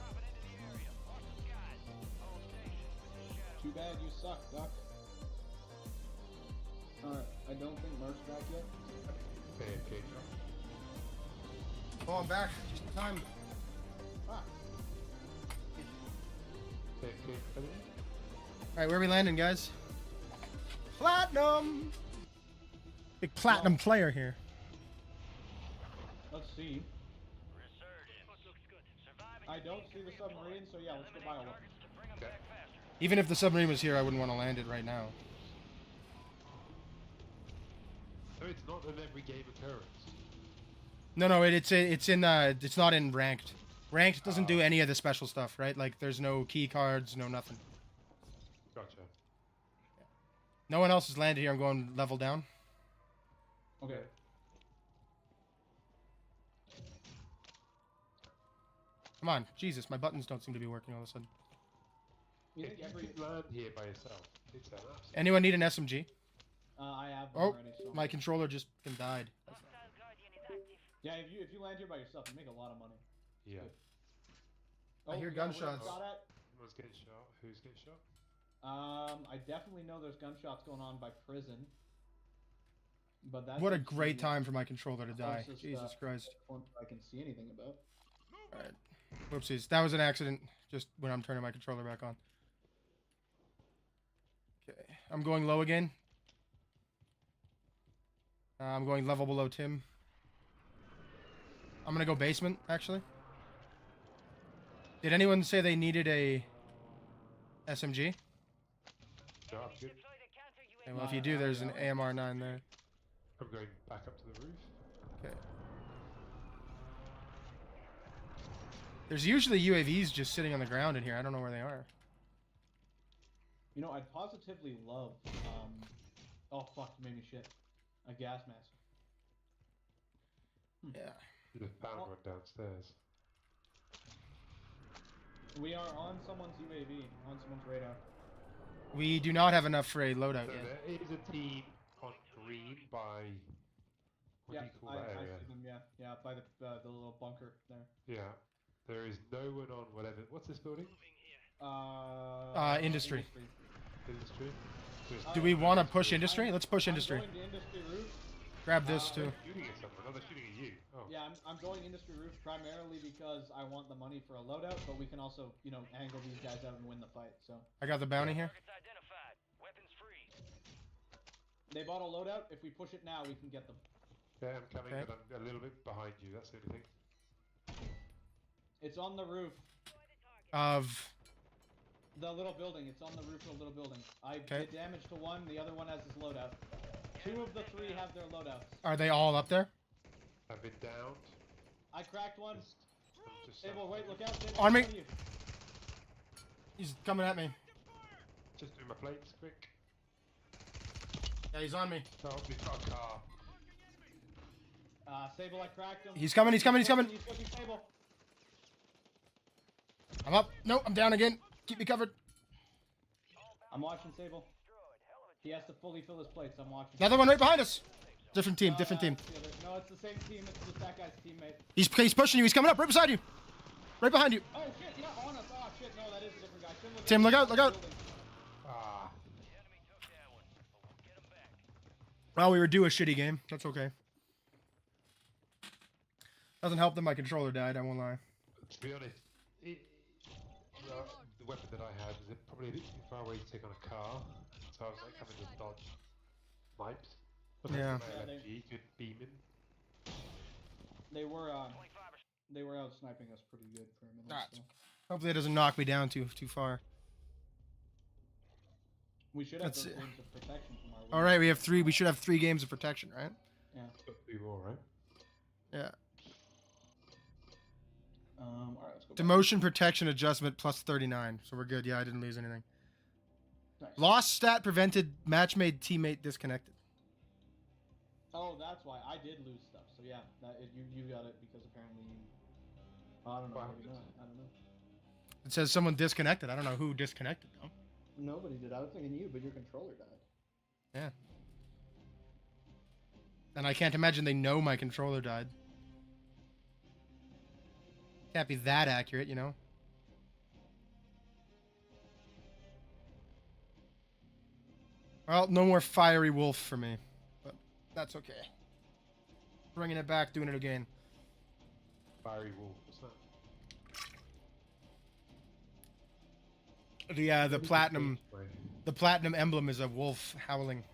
dropping into the area. Watch the skies. Hold station. Shadow. Too bad you suck, Duck. Alright, I don't think Mark's back yet. AFK drop. Oh, I'm back. Just in time. Ah, AFK enemy? Alright, where are we landing, guys? Platinum! Big platinum player here. let's see. Resurgence. Surviving I don't see the submarine, so yeah, let's go buy one. targets to bring 'em Okay. back faster. Even if the submarine was here, I wouldn't want to land it right now. So it's not an every game occurrence. No, it's not in ranked. Ranked doesn't do any of the special stuff, right? Like, there's no key cards, no nothing. Gotcha. No one else has landed here. I'm going level down. Okay. Come on, Jesus, my buttons don't seem to be working all of a sudden. You If think you every... could land here by yourself, it's an absolute... Anyone need an SMG? I have one Oh, already, so... my controller just died. Hostile guardian is active. Yeah, if you land here by yourself, you make a lot of money. Yeah. I hear we got one gunshots. shot at. Someone's getting shot. Who's getting shot? I definitely know there's gunshots going on by prison. But that's What a great time for my controller to die. closest, Jesus Christ. point I can see anything about. Alright. Whoopsies. That was an accident. Just when I'm turning my controller back on. Okay. I'm going low again. I'm going level below Tim. I'm gonna go basement, actually. Did anyone say they needed a SMG? No, I'm good. Deploy the counter Okay, well, if you do, there's an AMR-9 there. I'm going back up to the roof. Okay. There's usually UAVs just sitting on the ground in here. I don't know where they are. You know, I'd positively love, oh fuck, you made me shit. A gas mask. Yeah. You just found one downstairs. We are on someone's UAV, on someone's radar. We do not have enough for a loadout So yet. there is a team on green by... What Yeah, do you call I that area? see them, yeah, by the little bunker there. Yeah. There is no one on whatever... What's this building? Industry. Industry? Do we want to push industry? Let's push industry. I'm going to industry roof. Grab this too. Shooting at someone. No, they're shooting at you. Oh. Yeah, I'm going industry roof primarily because I want the money for a loadout, but we can also, you know, angle these guys out and win the fight, so. I got the bounty here. Targets identified. Weapons free. They bought a loadout. If we push it now, we can get them. Yeah, I'm coming, Okay. but I'm a little bit behind you. That's the only thing. It's on the roof. Of The little building. It's on the roof of the little building. I Okay. did damage to one. The other one has his loadout. Two of the three have their loadouts. are they all up there? I've been downed. I cracked one. I'm just Sable, wait, look out. Sable, On me. in front of you. He's coming at me. Just doing my plates, quick. Yeah, he's on me. Oh, we've got a car. Sable, I cracked him. He's coming. He's coming. He's coming. He's pushing Sable. I'm up. No, I'm down again. Keep me covered. I'm watching Sable. He has to fully fill his plates. I'm watching. Another one right behind us. Different team, different team. No, it's the same team. It's just that guy's teammate. He's pushing you. He's coming up right beside you. Right behind you. Oh shit! Yeah, on us. Oh shit! No, that is a different guy. Tim, look out! Look out! Ah. Well, we were due a shitty game. That's okay. Doesn't help that my controller died. I won't lie. To be honest, the weapon that I had was probably a bit too far away to take on a car, so I was like having to dodge snipes. But Yeah. LMG could beam in. They were out sniping us pretty good for a minute. So. Hopefully it doesn't knock me down too far. We should have those games of protection from our wings. All right, we have 3. We should have 3 games of protection, right? Yeah. Got 3 more, right? Yeah. All right, let's go. Demotion protection adjustment plus 39. So we're good. Yeah, I didn't lose anything. Nice. Lost stat prevented match made teammate disconnected. Oh, that's why I did lose stuff. So yeah, you got it because apparently you. I don't know. Maybe not. I don't know. It says someone disconnected. I don't know who disconnected though. Nobody did. I was thinking you, but your controller died. Yeah. And I can't imagine they know my controller died. Can't be that accurate, you know? Well, no more fiery wolf for me. But that's okay. Bringing it back, doing it again. Fiery wolf, what's that? The platinum emblem is a wolf howling.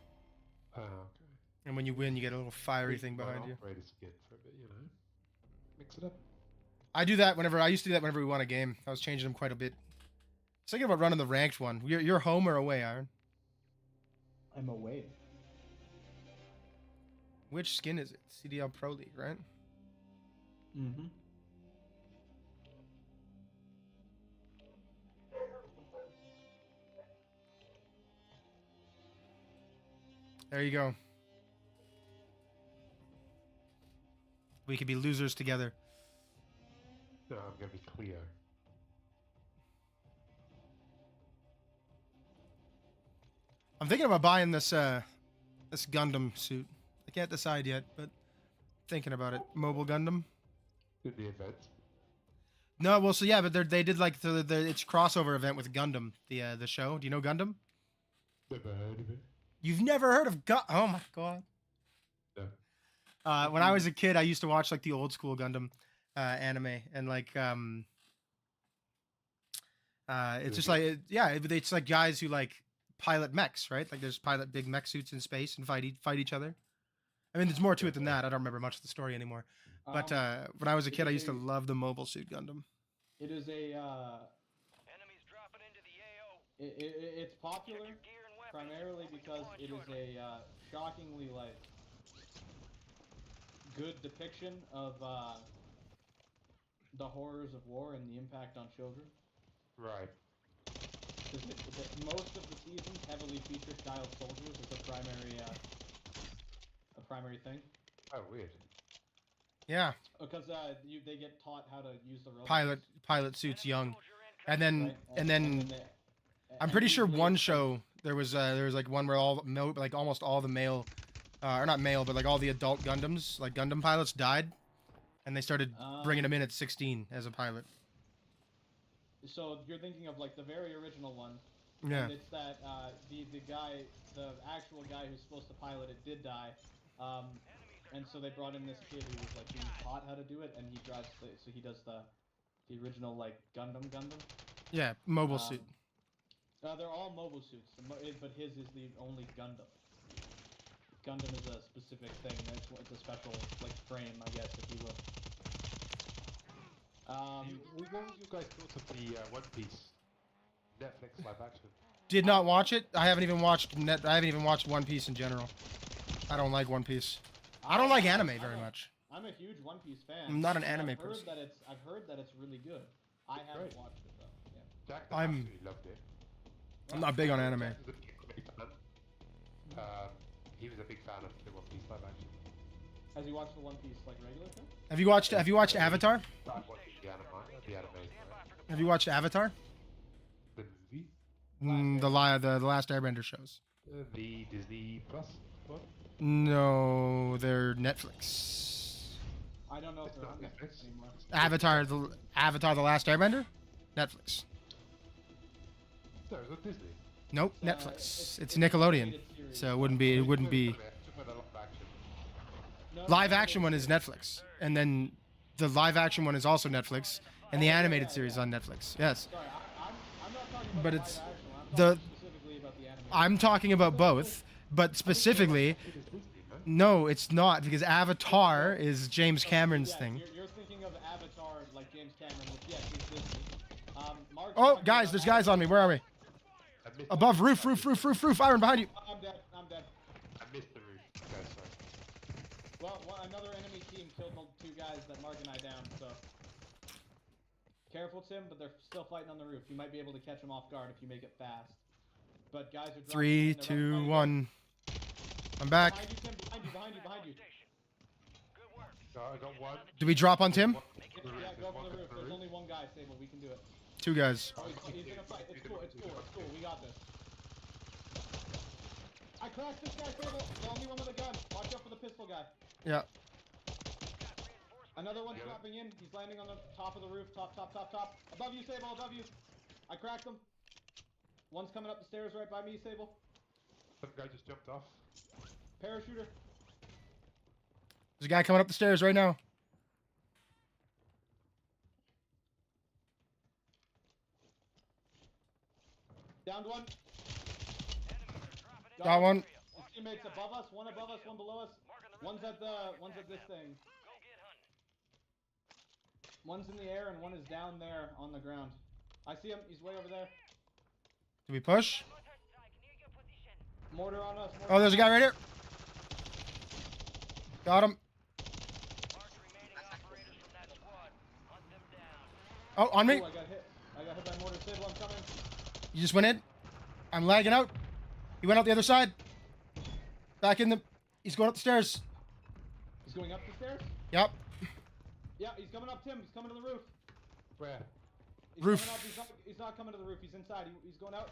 Okay. And when you win, you get a little fiery thing behind you. Operator skin for a bit, you know. Mix it up. I do that whenever I used to do that whenever we won a game. I was changing them quite a bit. I was thinking about running the ranked one. You're home or away, Iron? I'm away. Which skin is it? CDL Pro League, right? Mm-hmm. There you go. We could be losers together. No, I'm gonna be Cleo. I'm thinking about buying this this Gundam suit. I can't decide yet, but thinking about it. Mobile Gundam. Did the event? No, well, so yeah, but they did like it's crossover event with Gundam, the show. Do you know Gundam? Never heard of it. You've never heard of Oh my god. No. When I was a kid, I used to watch like the old school Gundam anime, and like it's just like it's like guys who like pilot mechs, right? Like there's pilot big mech suits in space and fight each other. I mean, there's more to it than that. I don't remember much of the story anymore. But when I was a kid, I used to love the Mobile Suit Gundam. It is a Enemies dropping into the AO. it's popular primarily because it is a shockingly like good depiction of the horrors of war and the impact on children. Right. Most of the seasons heavily feature child soldiers as a primary thing. Oh, weird. Yeah. Because they get taught how to use the robots. Pilot suits young, and then Right? and then I'm pretty sure one show there was like one where almost all the male, or not male, but like all the adult Gundams, like Gundam pilots died, and they started bringing them in at 16 as a pilot. So you're thinking of like the very original one. Yeah. And it's that the actual guy who's supposed to pilot it did die, and so they brought in this kid who was like being taught how to do it, and he drives he does the original like Gundam. Yeah, mobile suit. They're all mobile suits, but his is the only Gundam. Gundam is a specific thing. It's a special like frame, I guess, if you will. What was you guys thoughts of the One Piece Netflix live action? Did not watch it. I haven't even watched One Piece in general. I don't like One Piece. I don't like anime very much. I'm a huge One Piece fan. I'm not an anime person. I've heard that it's really good. I haven't watched it though. Yeah. Jack absolutely loved it. I'm not big on anime. Jack was a big fan. He was a big fan of the One Piece live action. Has he watched the One Piece like regular thing? Have you watched Avatar? I watched the anime. the anime. Right? Have you watched Avatar? The movie? The Last Airbender shows. The Disney Plus one? No, they're Netflix. I don't know if It's they're not on Netflix Netflix. anymore. Avatar: The Last Airbender, Netflix. No, it's on Disney. Nope, It's, Netflix. It's an Nickelodeon, animated series. so it wouldn't be. It wouldn't be. Talking about live action. No, Live it's action one is Netflix, and then the live action one is also Netflix, and the animated series on Netflix. Yes, Sorry, I'm not talking about But the it's live action one. I'm the- talking specifically about the animated. I'm talking about both, but specifically, It is Disney, man. no, it's not because Avatar is James Cameron's Yeah, thing. You're thinking of Avatar like James Cameron, which yes, is Disney. Mark's Oh, talking guys, about there's guys on me. Where are we? I missed Above the roof, Iron behind you. I'm dead. I missed the roof. Okay, sorry. Well, another enemy team killed the two guys that Mark and I downed, so. Careful, Tim, but they're still fighting on the roof. You might be able to catch them off guard if you make it fast. But guys are dropping 3, in, they're about to 2, fight 1. I'm back. Behind you, Tim, behind you. So I got one. Do we drop on Tim? Yeah, go for the roof. There's only one guy, Sable. We can do it. 2 guys. Oh, he's in a fight. It's cool. We got this. I cracked this guy, Sable. The only one with a gun. Watch out for the pistol guy. Yeah. Another one's dropping in. He's landing on the top of the roof. Top. Above you, Sable. Above you. I cracked him. One's coming up the stairs right by me, Sable. Some guy just jumped off. Parachuter. There's a guy coming up the stairs right now. Downed one. Got one. His teammates above us, one below us. One's at this thing. One's in the air and one is down there on the ground. I see him. He's way over there. Do we push? Mortar on us. Oh, there's a guy right here. Got him. Oh, on me. Ooh, I got hit. I got hit by mortar. Sable, I'm coming. You just went in. I'm lagging out. He went out the other side. Back in the. He's going up the stairs. He's going up the stairs? Yep. Yeah, he's coming up, Tim. He's coming to the roof. Where? He's Roof. Coming up. He's not coming to the roof. He's inside. He's going out.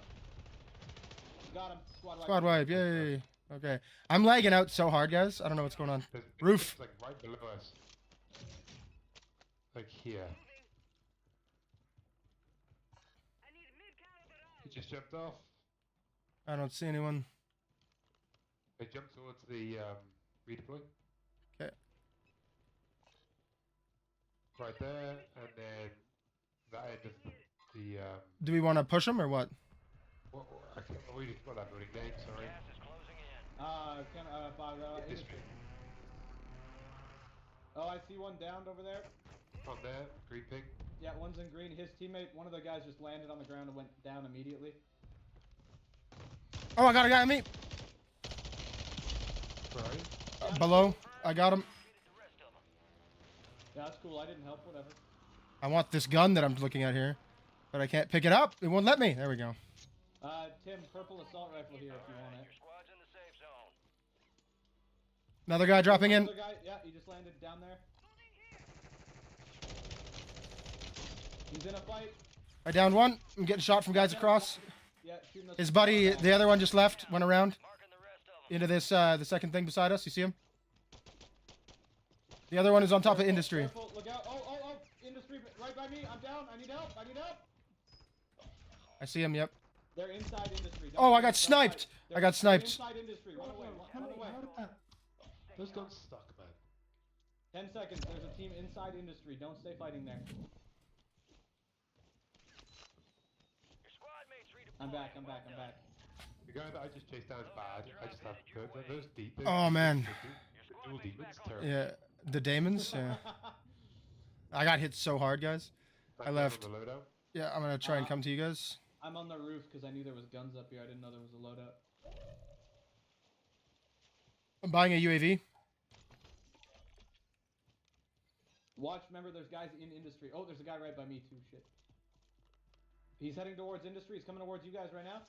Got him. Squad wide. Yay. Okay. I'm lagging out so hard, guys. I don't know what's going on. There's Roof. Like right below us. Like here. He just jumped off. I don't see anyone. They jumped towards the redeploy. Okay. Right there, and then that end of the Do we want to push him or what? I can't really got that building name, sorry. Industry. Oh, I see one downed over there. On there, green ping. Yeah, one's in green. His teammate, one of the guys just landed on the ground and went down immediately. Oh, I got a guy on me. Sorry. Below. I got him. Yeah, that's cool. I didn't help. Whatever. I want this gun that I'm looking at here, but I can't pick it up. It won't let me. There we go. Tim, purple assault rifle here if you want it. Another guy dropping in. Another guy, yeah, he just landed down there. He's in a fight. I downed one. I'm getting shot from guys across. Yeah, shooting us. His buddy, the other one just left, went around into this, the second thing beside us. You see him? The other one is on top of industry. Careful, look out. Oh, industry right by me. I'm down. I need help. I see him, yep. They're inside industry. Oh, I got sniped. I got sniped. Inside industry. Run away. Run away. Those guns stuck, man. 10 seconds. There's a team inside industry. Don't stay fighting there. I'm back. The guy that I just chased down is bad. I just have those deep. Oh, man. The dual demons, terrible. Yeah, the Damons. Yeah. I got hit so hard, guys. I left. On the loadout. Yeah, I'm gonna try and come to you guys. I'm on the roof because I knew there was guns up here. I didn't know there was a loadout. I'm buying a UAV. Watch, remember, there's guys in industry. Oh, there's a guy right by me too. Shit. He's heading towards industry. He's coming towards you guys right now.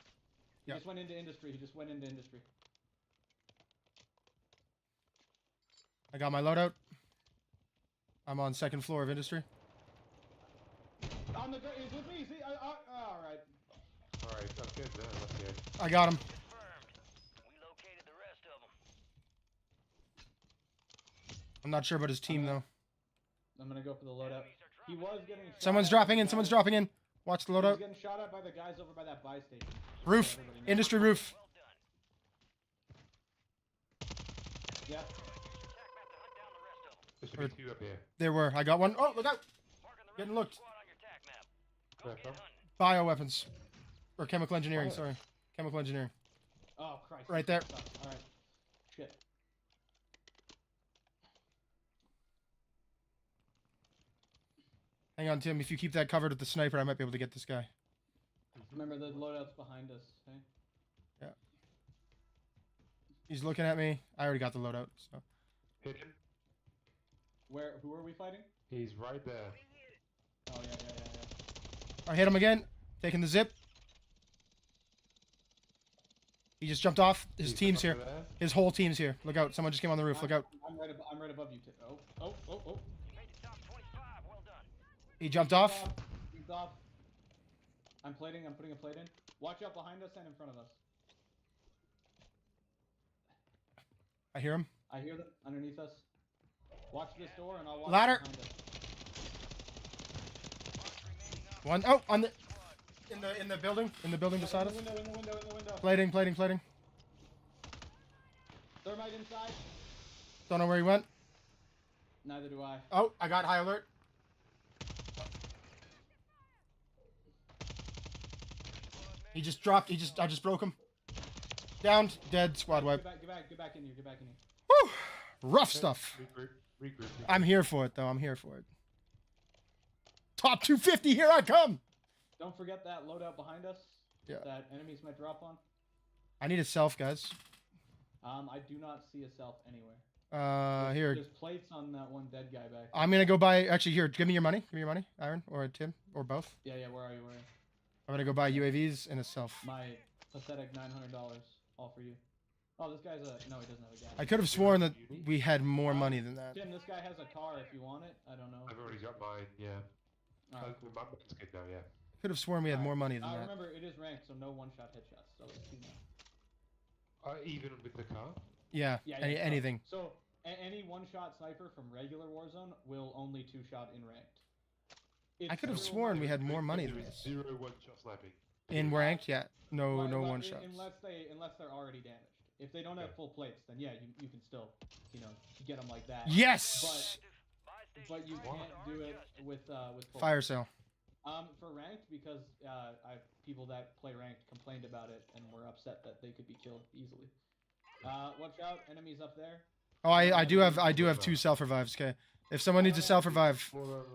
He just went into industry. I got my loadout. I'm on second floor of industry. On the go. He's with me. See? All right. Alright, I'm good now. That's good. I got him. Confirmed. We located the rest of them. I'm not sure about his team though. I'm gonna go for the loadout. He was getting. Someone's dropping in. Someone's dropping in. Watch the He's loadout. getting shot at by the guys over by that buy station. Roof. Industry roof. Well done. Yeah. Attack map to hunt down the rest of them. There should be 2 up here. There were. I got one. Oh, look out. Marking the Getting rest of looked. the squad on your attack map. Go Where get from? hunting. Bioweapons. Or chemical engineering, sorry. Chemical engineering. Oh Christ. Right there. All right. Shit. Hang on, Tim. If you keep that covered with the sniper, I might be able to get this guy. Remember the loadout's behind us. Hey. Yeah. He's looking at me. I already got the loadout, so. Hit him. Where? Who are we fighting? He's right there. Oh yeah. I hit him again. Taking the zip. He just jumped off. His He's team's up here. there. His whole team's here. Look out. Someone just came on the roof. Look out. I'm right above you. Oh. You made the top 25. Well done. He jumped off. He's off. I'm plating. I'm putting a plate in. Watch out behind us and in front of us. I hear him. I hear them underneath us. Watch this door and I'll watch Ladder. behind us. One. Oh, on the. In the building. In the building beside us. In the window. Plating. Thermite inside. Don't know where he went. Neither do I. Oh, I got high alert. He just dropped. I just broke him. Downed. Dead. Squad wipe. Get back in here. Whew. Rough stuff. Regroup. I'm here for it, though. I'm here for it. Top 250. Here I come. Don't forget that loadout behind us. Yeah. That enemies might drop on. I need a self, guys. I do not see a self anywhere. Here. There's plates on that one dead guy back. I'm gonna go buy. Actually, here. Give me your money. Iron or Tim or both. Yeah. Where are you? I'm gonna go buy UAVs and a self. My pathetic $900, all for you. Oh, this guy's a no. He doesn't have a gas. I could have sworn that we had more money than that. Tim, this guy has a car. If you want it, I don't know. I've already got mine, yeah. Alright, Oh, my mine's good now, yeah. Could have sworn we had more money than that. Remember, it is ranked, so no one-shot headshots. So it's 2 now. Even with the car? Yeah. Anything. So any one-shot sniper from regular Warzone will only 2-shot in ranked. I could have sworn we had more money There than is this. 0 one-shot sniping. In ranked, yeah. No Well, one shots. Unless they're already damaged. If they don't have full plates, then yeah, you can still, get them like that. Yes. But you can't do it with full Fire sale. For ranked, because people that play ranked complained about it and were upset that they could be killed easily. Watch out, enemies up there. Oh, I do have 2 self revives. Okay. If someone needs a self revive. For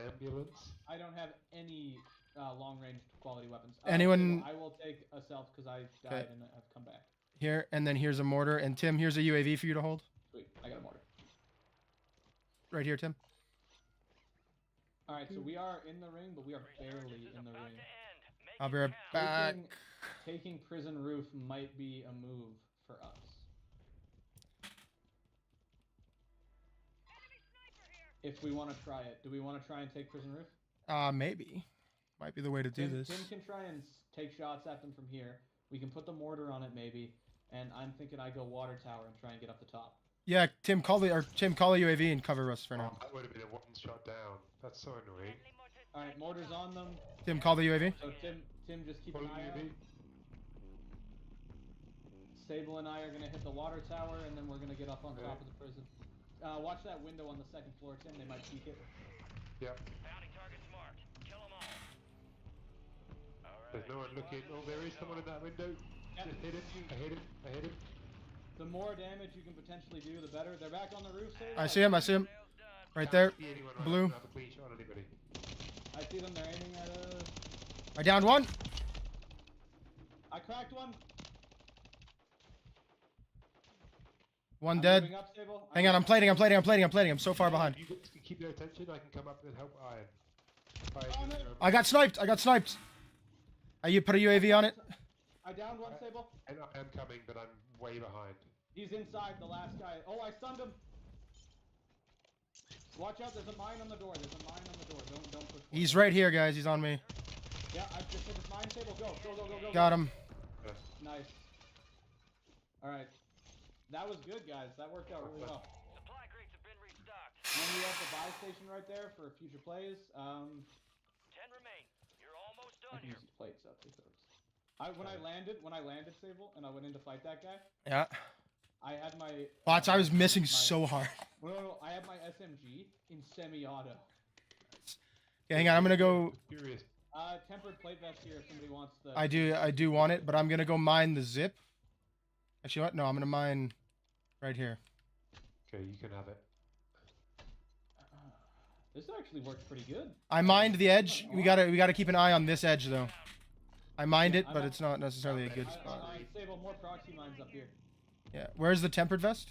ambulance. I don't have any long range quality weapons. Anyone? I will take a self because I died Okay. and I've come back. Here, and then here's a mortar. And Tim, here's a UAV for you to hold. Sweet, I got a mortar. Right here, Tim. Alright, so we are in the ring, but we are barely in the ring. I'll be right back. Taking prison roof might be a move for us. If we want to try it. Do we want to try and take prison roof? Maybe. Might be the way to do this. Tim can try and take shots at them from here. We can put the mortar on it maybe. And I'm thinking I go water tower and try and get up the top. Yeah, Tim, call the UAV and cover us for now. That would have been a one-shot down. That's so annoying. Alright, mortar's on them. Tim, call the UAV. So Tim just keep Follow an eye out. UAV. Sable and I are gonna hit the water tower, and then we're gonna get up on top of the prison. Watch that window on the 2nd floor, Tim. They might peek it. Yep. Bounty targets marked. Kill them all. There's no one looking. Oh, there is someone in that window. Yep. Just hit him. I hit him. The more damage you can potentially do, the better. They're back on the roof, Sable. I see him. Right there. Can't see anyone right Blue. now. Have a clean shot on anybody. I see them. They're aiming at us. I downed one. I cracked one. One I'm dead. moving up, Sable. Hang on, I'm plating. I'm so far behind. You can keep their attention. I can come up and help Iron. Oh, no. I got sniped. You put a UAV on it? I downed one, Sable. And I am coming, but I'm way behind. He's inside the last guy. Oh, I stunned him. Watch out, there's a mine on the door. There's a mine on the door. Don't push. He's right here, guys. He's on me. Yeah, I just hit this mine table. Go. Got him. Nice. Alright. That was good, guys. That worked out really well. Supply crates have been restocked. And we have the buy station right there for future plays. 10 remain. You're almost I done can here. use the plates up if it was. When I landed, Sable, and I went in to fight that guy, Yeah. I had my... Watch, I was missing so hard. No, I had my SMG in semi-auto. Okay, hang on. I'm gonna go. Curious. Tempered plate vest here if somebody wants the... I do want it, but I'm gonna go mine the zip. Actually, what? No, I'm gonna mine right here. Okay, you can have it. This actually worked pretty good. I mined the edge. We gotta keep an eye on this edge though. I mined it, but it's not necessarily a good spot. Sable, more proxy mines up here. Yeah. Where's the tempered vest?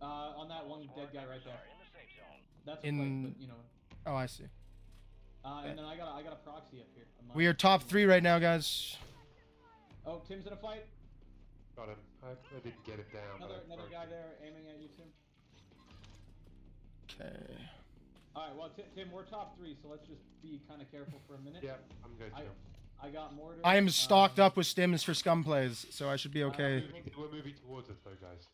On that one dead guy right there. In the safe zone. That's In- a plate, but, you know. Oh, I see. And then I got a proxy up here. A mine. We are top 3 right now, guys. Oh, Tim's in a fight. Got him. I didn't get him down. but I Another broke guy him. there aiming at you, Tim. Okay. Alright, well, Tim, we're top 3, so let's just be kind of careful for a minute. Yeah, I'm going to. I got mortar. I am stocked up with stims for scum plays, so I should be okay. We're moving towards us though, guys.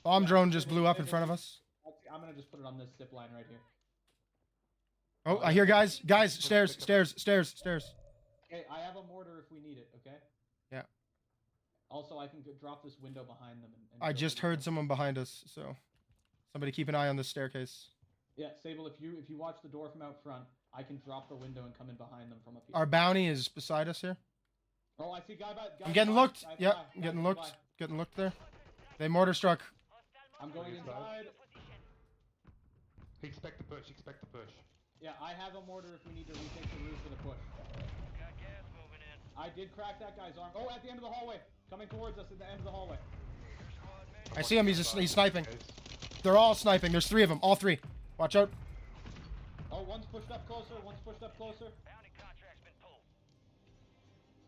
Bomb drone just blew up in front of us. I'm gonna just put it on this zip line right here. Oh, I hear guys. Guys, stairs. Okay, I have a mortar if we need it, okay? Yeah. Also, I can drop this window behind them. And I go just through heard them. someone behind us, so somebody keep an eye on this staircase. Yeah, Sable, if you watch the door from out front, I can drop the window and come in behind them from up here. Our bounty is beside us here. Oh, I see guy by. I'm getting looked. Yep, I'm getting looked. Getting looked there. They mortar struck. I'm going inside. Expect the push. Expect the push. Yeah, I have a mortar if we need to retake the roof with a push. Got gas moving in. I did crack that guy's arm. Oh, at the end of the hallway. Coming towards us at the end of the hallway. Your squad mate. I see him. He's sniping. Guys. They're all sniping. There's 3 of them. All 3. Watch out. Oh, one's pushed up closer. One's pushed up closer. Bounty contract's been pulled.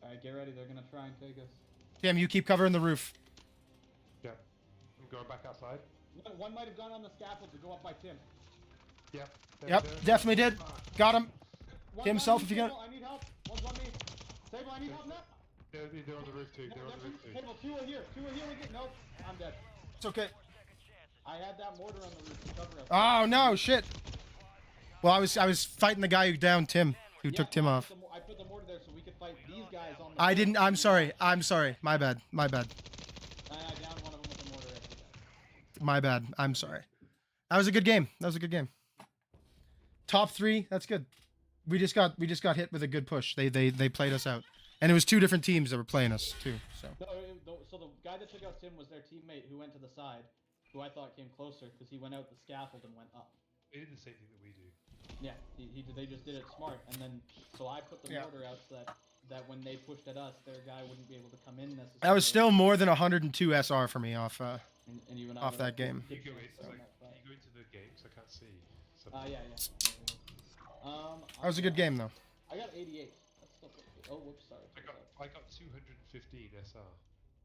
Alright, get ready. They're gonna try and take us. Tim, you keep covering the roof. Yeah. I'm going back outside. One might have gone on the scaffold to go up by Tim. Yep. Yep, definitely did. Got him. One's Tim, on self me, if you Sable, got- I need help. One's on me. Sable, I need help now. They're on the roof too. They're on the roof too. Sable, 2 are here. 2 are here with it. Nope. I'm dead. It's okay. Second chances. I had that mortar on the roof to cover us. Oh no, shit. Well, I was fighting the guy who downed Tim, who took Tim off. I put the mortar there so we could fight these guys on the I didn't. I'm sorry. My bad. I downed one of them with the mortar. My bad. I'm sorry. That was a good game. Top 3. That's good. We just got hit with a good push. They played us out, and it was 2 different teams that were playing us too. So. So the guy that took out Tim was their teammate who went to the side, who I thought came closer because he went out the scaffold and went up. They did the same thing that we do. Yeah, they just did it smart, and then so I put the Yeah. mortar out so that when they pushed at us, their guy wouldn't be able to come in necessarily. That was still more than 102 SR for me off. and you and I off would've that game. You kicked go him in. so Like, much, but- you go into the game, so I can't see. So Yeah. That was a good game though. I got 88. That's still pretty good. Oh, whoops, sorry. I got 215 SR.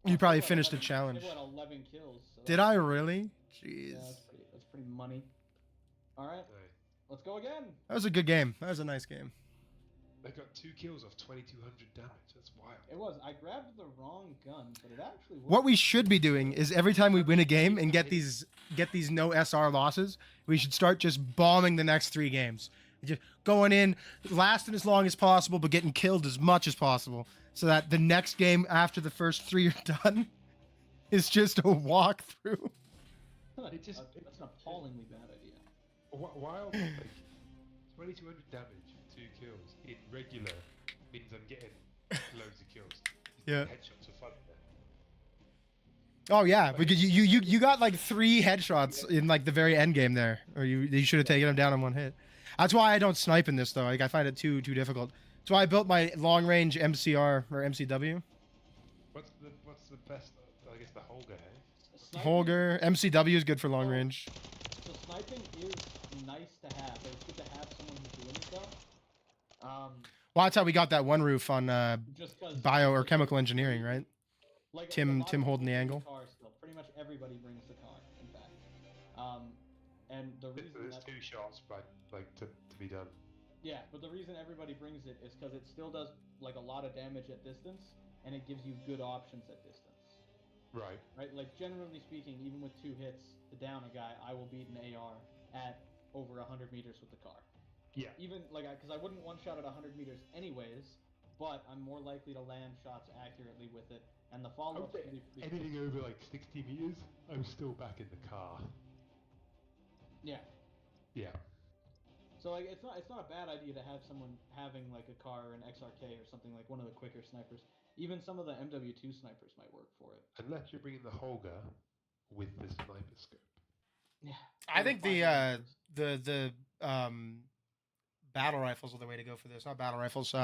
You probably Sable had finished the 11 challenge. Sable had 11 kills. So Did I really? Jeez. Yeah, that's pretty money. All right, No. let's go again. That was a good game. That was a nice game. I got 2 kills off 2200 damage. That's wild. It was. I grabbed the wrong gun, but it actually worked. What we should be doing is every time we win a game and get these no SR losses, we should start just bombing the next 3 games. Just going in, lasting as long as possible, but getting killed as much as possible, so that the next game after the first 3 are done is just a walkthrough. It just- That's an appallingly bad idea. Wild, like 2200 damage, 2 kills in regular means I'm getting loads of kills. Yeah. Headshots are fun. Oh yeah, because you got like 3 headshots in like the very end game there, or you should have taken them down in 1 hit. That's why I don't snipe in this though. Like I find it too difficult. That's why I built my long range MCR or MCW. What's the best? I guess the Holger. Hey? Holger MCW is good for long range. So sniping is nice to have. It's good to have someone who's doing it though. Well, that's how we got that one roof on Just because bio or chemical engineering, right? like, Tim a lot of holding the people bring angle. car still. Pretty much everybody brings the car. In fact, And the reason There's that 2 shots, like to be done. yeah, but the reason everybody brings it is because it still does like a lot of damage at distance, and it gives you good options at distance. Right. Right, like generally speaking, even with 2 hits to down a guy, I will beat an AR at over 100 meters with the car. Yeah. Even like because I wouldn't one shot at 100 meters anyways, but I'm more likely to land shots accurately with it, and the follow-ups can be pretty Anything over like 60 meters, I'm still back in the car. Yeah. Yeah. So like it's not a bad idea to have someone having like a car or an XRK or something, like one of the quicker snipers. Even some of the MW2 snipers might work for it. Unless you're bringing the Holger with the sniper scope. Yeah. I think the battle rifles are the way to go for this. Not battle rifles.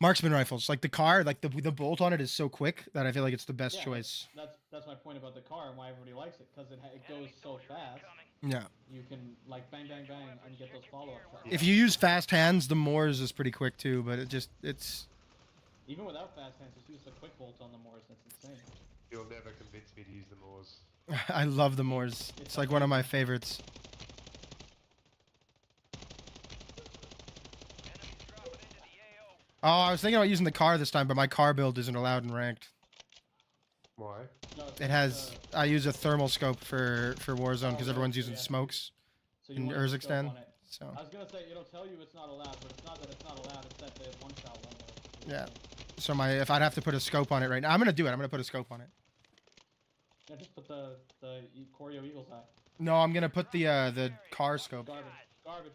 Marksman rifles. Like the car, like the bolt on it is so quick that I feel like it's the best choice. That's my point about the car and why everybody likes it, because it goes so fast. Yeah. You can like bang bang bang and get those follow-up shots. If you use fast hands, the Moors is pretty quick too, but it's even without fast hands, just use the quick bolt on the Moors. That's insane. You'll never convince me to use the Moors. I love the Moors. It's like one of my favorites. Oh, I was thinking about using the car this time, but my car build isn't allowed in ranked. Why? No, It has. I use a thermal scope for Warzone because everyone's using smokes So in want a scope Urzikstan. on it. So I was gonna say it'll tell you it's not allowed, but it's not that it's not allowed. It's that the one shot won't work. yeah. So if I'd have to put a scope on it right now, I'm gonna do it. I'm gonna put a scope on it. Yeah, just put the Choreo Eagle's eye. No, I'm gonna put the car scope. Garbage.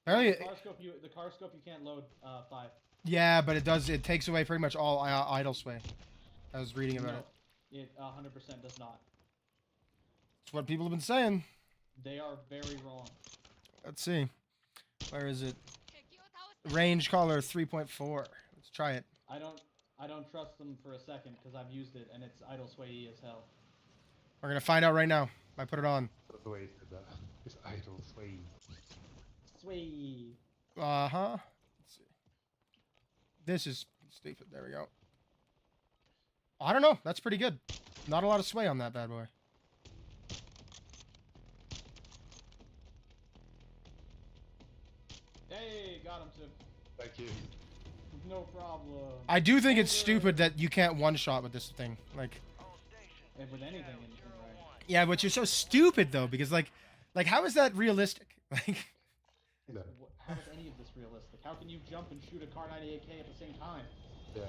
Apparently, The car scope you can't load 5. yeah, but it does. It takes away pretty much all idle sway. I was reading about it. It 100% does not. It's what people have been saying. They are very wrong. Let's see. Where is it? Range collar 3.4. Let's try it. I don't trust them for a second because I've used it and it's idle sway as hell. We're gonna find out right now. I put it on. That's the way you said that. It's idle sway. Sway. Uh-huh. Let's see. This is stupid. There we go. I don't know. That's pretty good. Not a lot of sway on that bad boy. Hey, got him, Tim. Thank you. No problem. I do think it's stupid that you can't one-shot with this thing. Like, And with anything in rank. yeah, but you're so stupid though, because like how is that realistic? Like, No. How is any of this realistic? How can you jump and shoot a Car 98K at the same time? Yeah.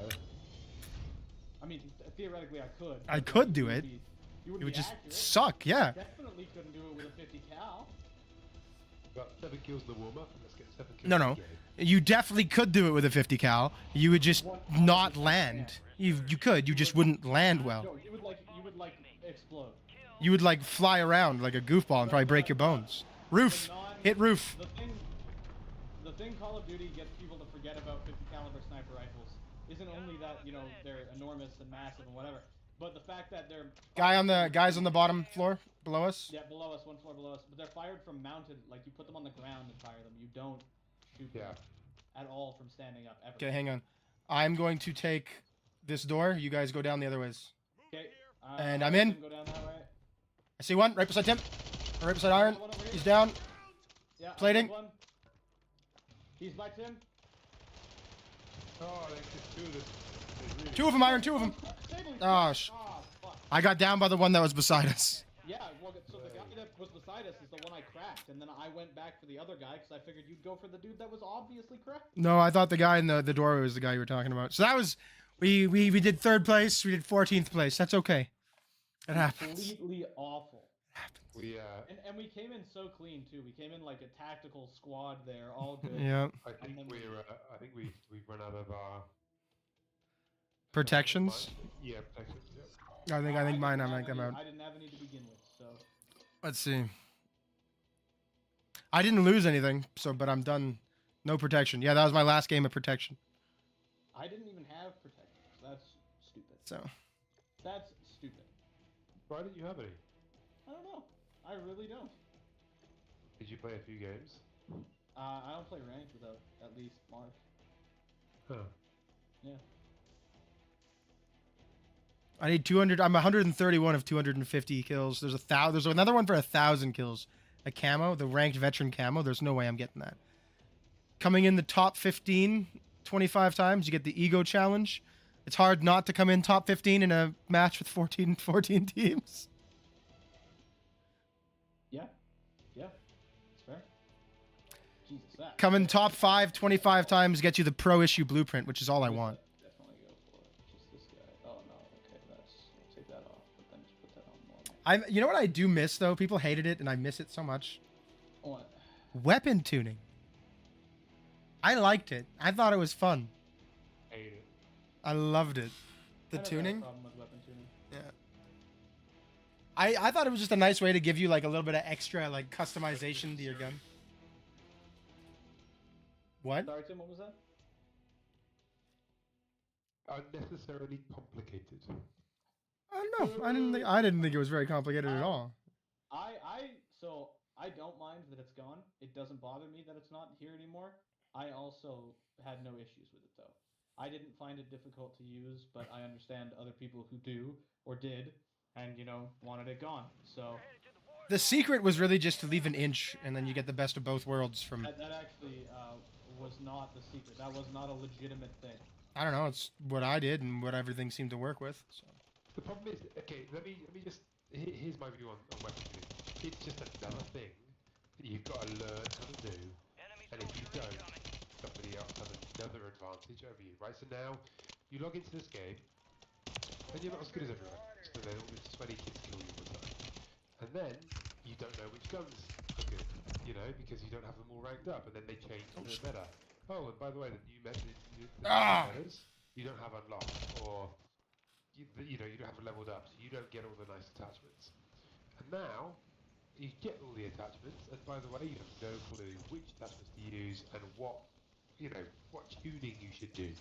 I mean, theoretically, I could. I could do it. You it would just accurate. suck. Yeah. Definitely couldn't do it with a 50 cal. Got 7 kills in the warm-up. Let's get 7 kills. No, in no. the game. You definitely could do it with a 50 cal. You would just not land. You could. You just wouldn't land well. No, you would like explode. You would like fly around like a goofball and probably break your bones. Roof. Hit roof. The thing Call of Duty gets people to forget about 50 caliber sniper rifles isn't only that, you know, they're enormous and massive and whatever, but the fact that they're Guys on the bottom floor below us. yeah, below us, one floor below us, but they're fired from mounted, like you put them on the ground and fire them. You don't shoot them at all from standing up ever. Okay, hang on. I'm going to take this door. You guys go down the other ways. Okay. And I'm in. Go down that way. I see one right beside Tim. Right beside Iron. One over here. He's down. Yeah. Plating. One. He's by Tim. Oh, there's just 2 of them. There's really 2 of them, Iron. 2 of them. Oh, Fuck. I got down by the one that was beside us. Yeah, well, so the guy that was beside us is the one I cracked, and then I went back for the other guy because I figured you'd go for the dude that was obviously cracked. No, I thought the guy in the doorway was the guy you were talking about. So that was, we did 3rd place. We did 14th place. That's okay. It happens. Completely awful. We And we came in so clean too. We came in like a tactical squad there, all good. Yeah. I think we've run out of our Protections. Yeah, protections. Yeah. I think mine. I might come out. I didn't have any to begin with, so. Let's see. I didn't lose anything, but I'm done. No protection. Yeah, that was my last game of protection. I didn't even have protections. That's stupid. So. That's stupid. Why didn't you have any? I don't know. I really don't. Did you play a few games? I don't play ranked without at least March. Huh. Yeah. I need 200. I'm 131 of 250 kills. There's There's another one for 1,000 kills. A camo, the ranked veteran camo. There's no way I'm getting that. Coming in the top 15 25 times, you get the ego challenge. It's hard not to come in top 15 in a match with 14 teams. Yeah. Yeah. That's fair. Jesus, that. Come in top 5 25 times, get you the pro issue blueprint, which is all I want. Definitely go for it. Just this guy. Oh no. Okay, I'll take that off, but then just put that on normal. You know what I do miss though? People hated it, and I miss it so much. What? Weapon tuning. I liked it. I thought it was fun. Hate it. I loved it. The I never had a tuning. problem with weapon tuning. Yeah. I thought it was just a nice way to give you like a little bit of extra like customization to your gun. What? Sorry, Tim. What was that? Unnecessarily complicated. I don't know. I didn't think it was very complicated at all. So I don't mind that it's gone. It doesn't bother me that it's not here anymore. I also had no issues with it though. I didn't find it difficult to use, but I understand other people who do or did, and wanted it gone. So The secret was really just to leave an inch, and then you get the best of both worlds from. that actually was not the secret. That was not a legitimate thing. I don't know. It's what I did and what everything seemed to work with. So. The problem is, okay, let me just. Here's my view on weapon tuning. It's just another thing that you've got to learn how to do, and if you don't, somebody else has another advantage over you, right? So now you log into this game, and you're not as good as everyone. So then all these sweaty kids kill you all the time, and then you don't know which guns are good, because you don't have them all ranked up, and then they change to the meta. Oh, and by the way, the new metas you don't have unlocked, or you don't have leveled up, so you don't get all the nice attachments. And now you get all the attachments, and by the way, you have no clue which attachments to use and what tuning you should do. Do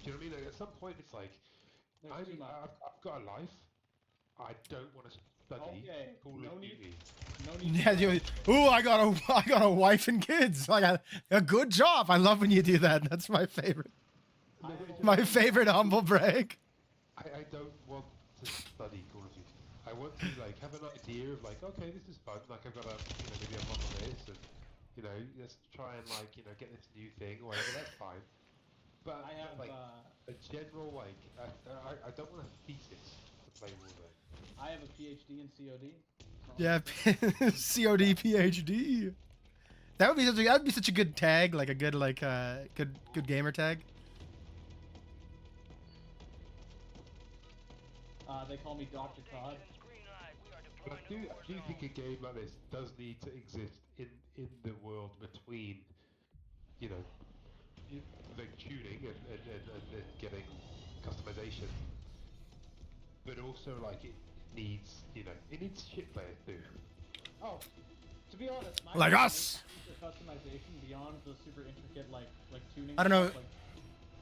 you know what I mean? Like, at some point, it's like, I've got a life. I don't want to study Call of Duty. No need. Yeah, I got a wife and kids. Like a good job. I love when you do that. That's my favorite. My favorite humble brag. I don't want to study Call of Duty. I want to have an idea of okay, this is fun. Like I've got to maybe unlock this and let's try and get this new thing or whatever. That's fine. But I have a general I don't want a thesis to play Warzone. I have a PhD in COD. Yeah, COD PhD. That would be such a good tag, like a good good gamer tag. They call me Dr. Todd. But I do think a game like this does need to exist in the world between, tuning and getting customization. But also it needs shit players too. Oh, to be honest, like us. Customization beyond the super intricate like tuning. I don't know.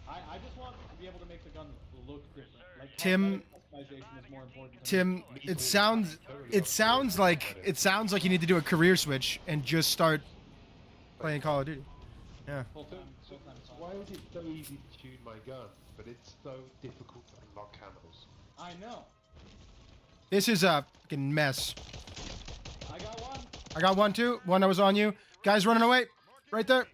I just want to be able to make the gun look different. Like Tim, customization is more important. Tim, it sounds like you need to do a career switch and just start playing Call of Duty. Yeah. Full time. Why is it so easy to tune my gun, but it's so difficult to unlock camos? I know. This is a fucking mess. I got one. I got one too. One that was on you. Guys running away. Right there.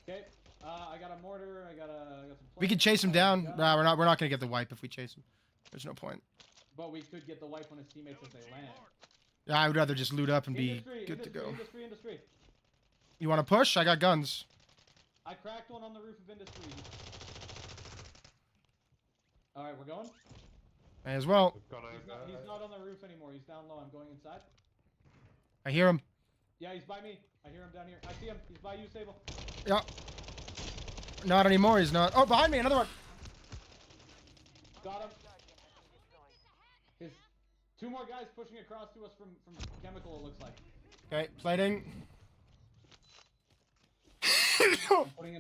Okay. I got a mortar. I got some. We could chase him down. Nah, we're not gonna get the wipe if we chase him. There's no point. But we could get the wipe when his teammates as they land. Yeah, I would rather just loot up and be good to go. Industry. You want to push? I got guns. I cracked one on the roof of industry. All right, we're going. May as well. He's not on the roof anymore. He's down low. I'm going inside. I hear him. Yeah, he's by me. I hear him down here. I see him. He's by you, Sable. Yeah. Not anymore. He's not. Oh, behind me, another one. Got him. His two more guys pushing across to us from chemical. It looks like. Okay, plating.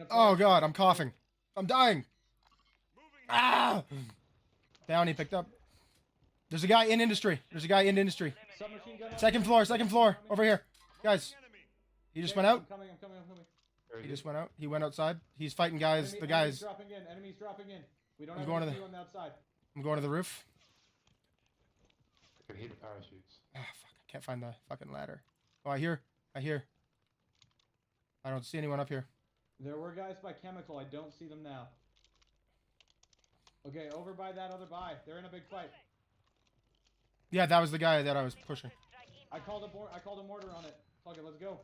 Oh god, I'm coughing. I'm dying. Ah! Bounty picked up. There's a guy in industry. Second floor. Over here. Guys. He just went out. I'm coming. He just went out. He went outside. He's fighting guys. Enemies dropping in. We don't have anyone on the outside. I'm going to the roof. can hear the parachutes. Ah, fuck. I can't find the fucking ladder. Oh, I hear. I don't see anyone up here. There were guys by chemical. I don't see them now. Okay, over by that other buy. They're in a big fight. Yeah, that was the guy that I was pushing. I called a mortar on it. Fuck it, let's go.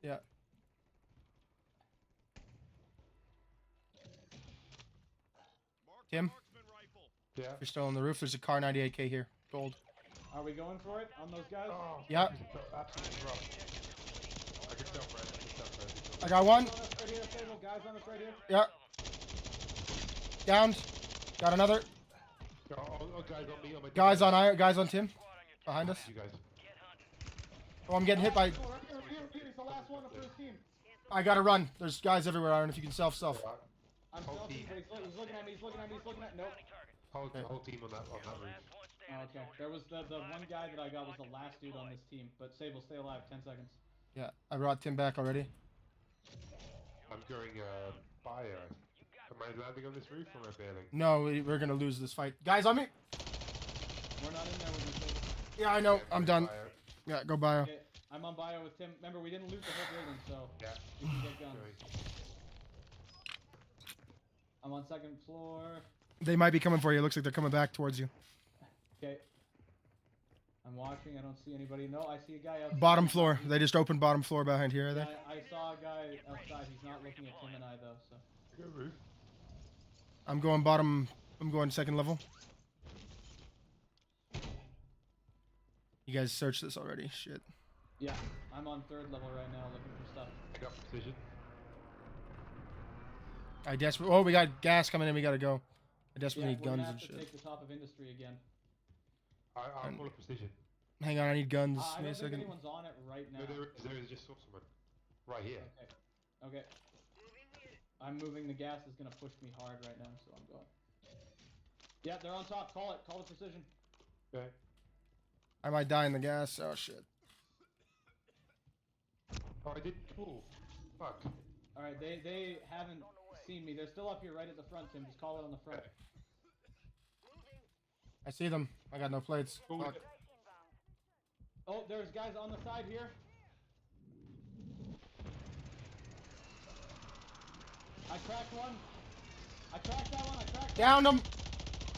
Yeah. Tim, Yeah. if you're still on the roof, there's a car 98K here. Gold. Are we going for it on those guys? Oh, Yeah. absolutely rough. I can tell, Fred. I got one. Guys on us right here, Sable. Guys on us right here. Yeah. Downed. Got another. Oh, guys on me. Guys on Tim. Behind us. You guys. Oh, I'm getting hit by. Oh, right here. He's the last one of first team. I gotta run. There's guys everywhere. I don't know if you can self. I'm Whole selfie, team. but he's looking at me. Nope. Whole team on that roof. Oh, okay. There was the one guy that I got was the last dude on this team. But Sable, stay alive. 10 seconds. Yeah, I brought Tim back already. I'm going bio. Am I landing on this roof or am I bailing? No, we're gonna lose this fight. Guys on me. We're not in there with you, Sable. Yeah, I know. Yeah, I'm done. Bio. Yeah, go bio. Okay, I'm on bio with Tim. Remember, we didn't loot the whole building, so Yeah. we can get guns. Going. I'm on second floor. They might be coming for you. It looks like they're coming back towards you. Okay. I'm watching. I don't see anybody. No, I see a guy outside. Bottom floor. They just opened bottom floor behind here, I think. Yeah, I saw a guy outside. He's not looking at Tim and I, though, so. Go roof. I'm going bottom. I'm going second level. You guys searched this already. Shit. Yeah, I'm on third level right now looking for stuff. I got precision. I desperately. Oh, we got gas coming in. We gotta go. I desperately need we're gonna guns have and to shit. take the top of industry again. I'm full of precision. Hang on, I need guns. I Give me a don't think second. anyone's on it right now. No, there is just someone. Right here. Okay. I'm moving. The gas is gonna push me hard right now, so I'm going. Yeah, they're on top. Call it. Call the precision. Okay. I might die in the gas. Oh shit. Oh, I did. Ooh. Fuck. All right, they haven't seen me. They're still up here right at the front, Tim. Just call it on the front. Okay. I see them. I got no plates. Ooh, Fuck. Oh, there's guys on the side here. I cracked one. I cracked that one. I cracked that. Downed them.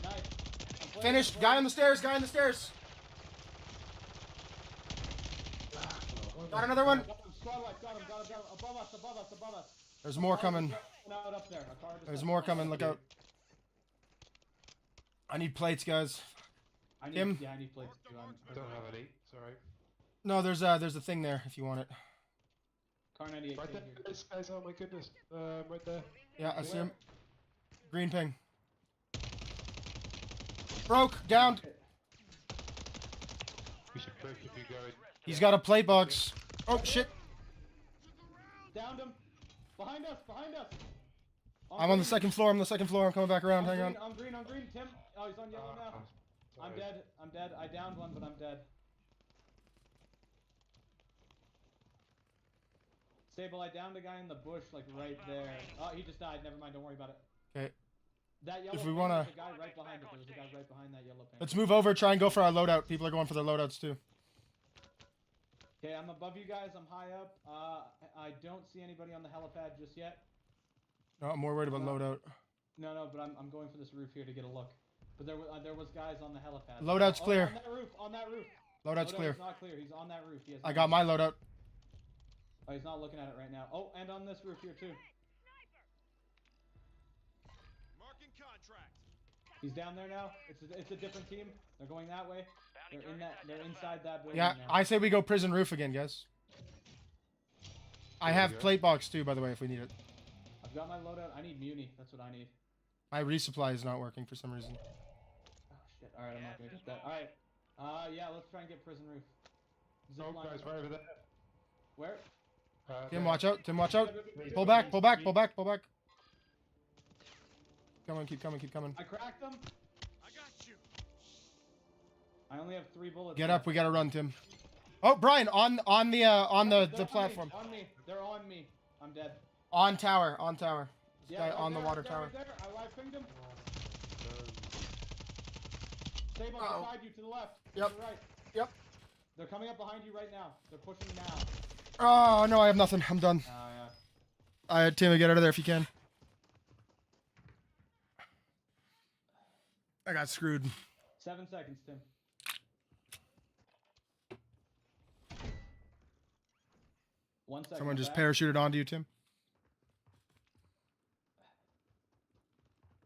Nice. I'm playing, Finished. I'm Guy playing. on the stairs. Guy on the stairs. Got another one. Got him. Squad wipe. Got him. Above us. There's more coming. Out up there. A car just There's left. more coming. Look out. I need plates, guys. I need, Tim? Yeah, I need plates too. I don't have any. Sorry. No, there's a thing there if you want it. Car 98 Right there. here. This guy's. Oh my goodness. Right there. Yeah, I see him. Green ping. Broke. Downed. We should both if we go. He's got a plate box. Oh shit. Downed him. Behind us. I'm on the second floor. I'm coming back around. Hang on. I'm green. Tim. Oh, he's on yellow now. I'm dead. I downed one, but I'm dead. Sable, I downed a guy in the bush, like right there. Oh, he just died. Never mind. Don't worry about it. Okay. That yellow. If we paint, wanna- there's a guy right behind it. There's a guy right behind that yellow paint. Let's move over. Try and go for our loadout. People are going for their loadouts too. Okay, I'm above you guys. I'm high up. I don't see anybody on the helipad just yet. No, I'm more worried about loadout. No, but I'm going for this roof here to get a look. But there was guys on the helipad. Loadout's clear. On that roof. Loadout's clear. Is not clear. He's on that roof. I got my loadout. Oh, he's not looking at it right now. Oh, and on this roof here too. Marking contract. He's down there now. It's a different team. They're going that way. They're inside that building Yeah, now. I say we go prison roof again, guys. I There have you go. plate box too, by the way, if we need it. I've got my loadout. I need muni. That's what I need. My resupply is not working for some reason. Oh shit. All right, I'm not gonna get that. All right. Yeah, let's try and get prison roof. Zip Oh, line guys, up. right over there. Where? Tim, there. watch out. Tim, watch out. Pull back. Pull back. Pull back. Pull back. Come on, keep coming. Keep coming. I cracked them. I got you. I only have 3 bullets. Get left. up. We gotta run, Tim. Oh, Brian, on the They're platform. On me. They're on me. I'm dead. On tower. On tower. This Yeah, guy on the water right tower. there. I live pinged him. Sable beside you to the left. Yep. To the right. Yep. They're coming up behind you right now. They're pushing now. Oh, no, I have nothing. I'm done. Yeah. Tim, get out of there if you can. I got screwed. 7 seconds, Tim. One second. Someone just back. parachuted onto you, Tim.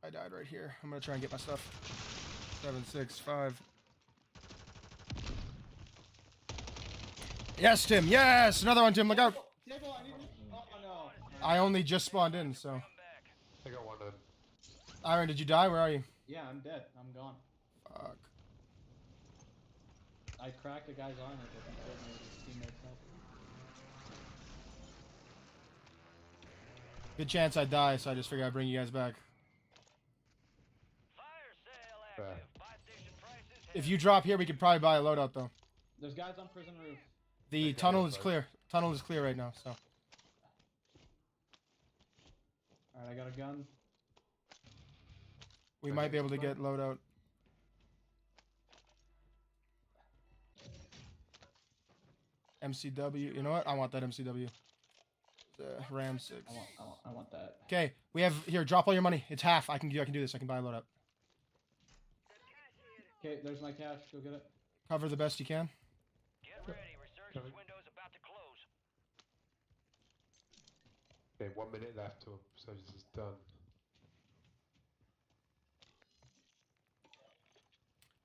I died right here. I'm gonna try and get my stuff. 7, 6, 5. Yes, Tim. Yes, another one, Tim. Look out. Table, I need to... Oh no. I only just spawned in, so. I got one of them. Iron, did you die? Where are you? Yeah, I'm dead. I'm gone. Fuck. I cracked a guy's armor, but he killed me with his teammates help. Good chance I die, so I just figured I'd bring you guys back. If you drop here, we could probably buy a loadout, though. There's guys on prison roof. The tunnel is clear. Tunnel is clear right now, so. Alright, I got a gun. We might be able to get loadout. MCW. You know what? I want that MCW. Ram 6. I want that. Okay, we have here. Drop all your money. It's half. I can do this. I can buy a loadout. Okay, there's my cash. Go get it. Cover the best you can. Get ready. Resurgence window's about to close. Okay, 1 minute left till Resurgence is done.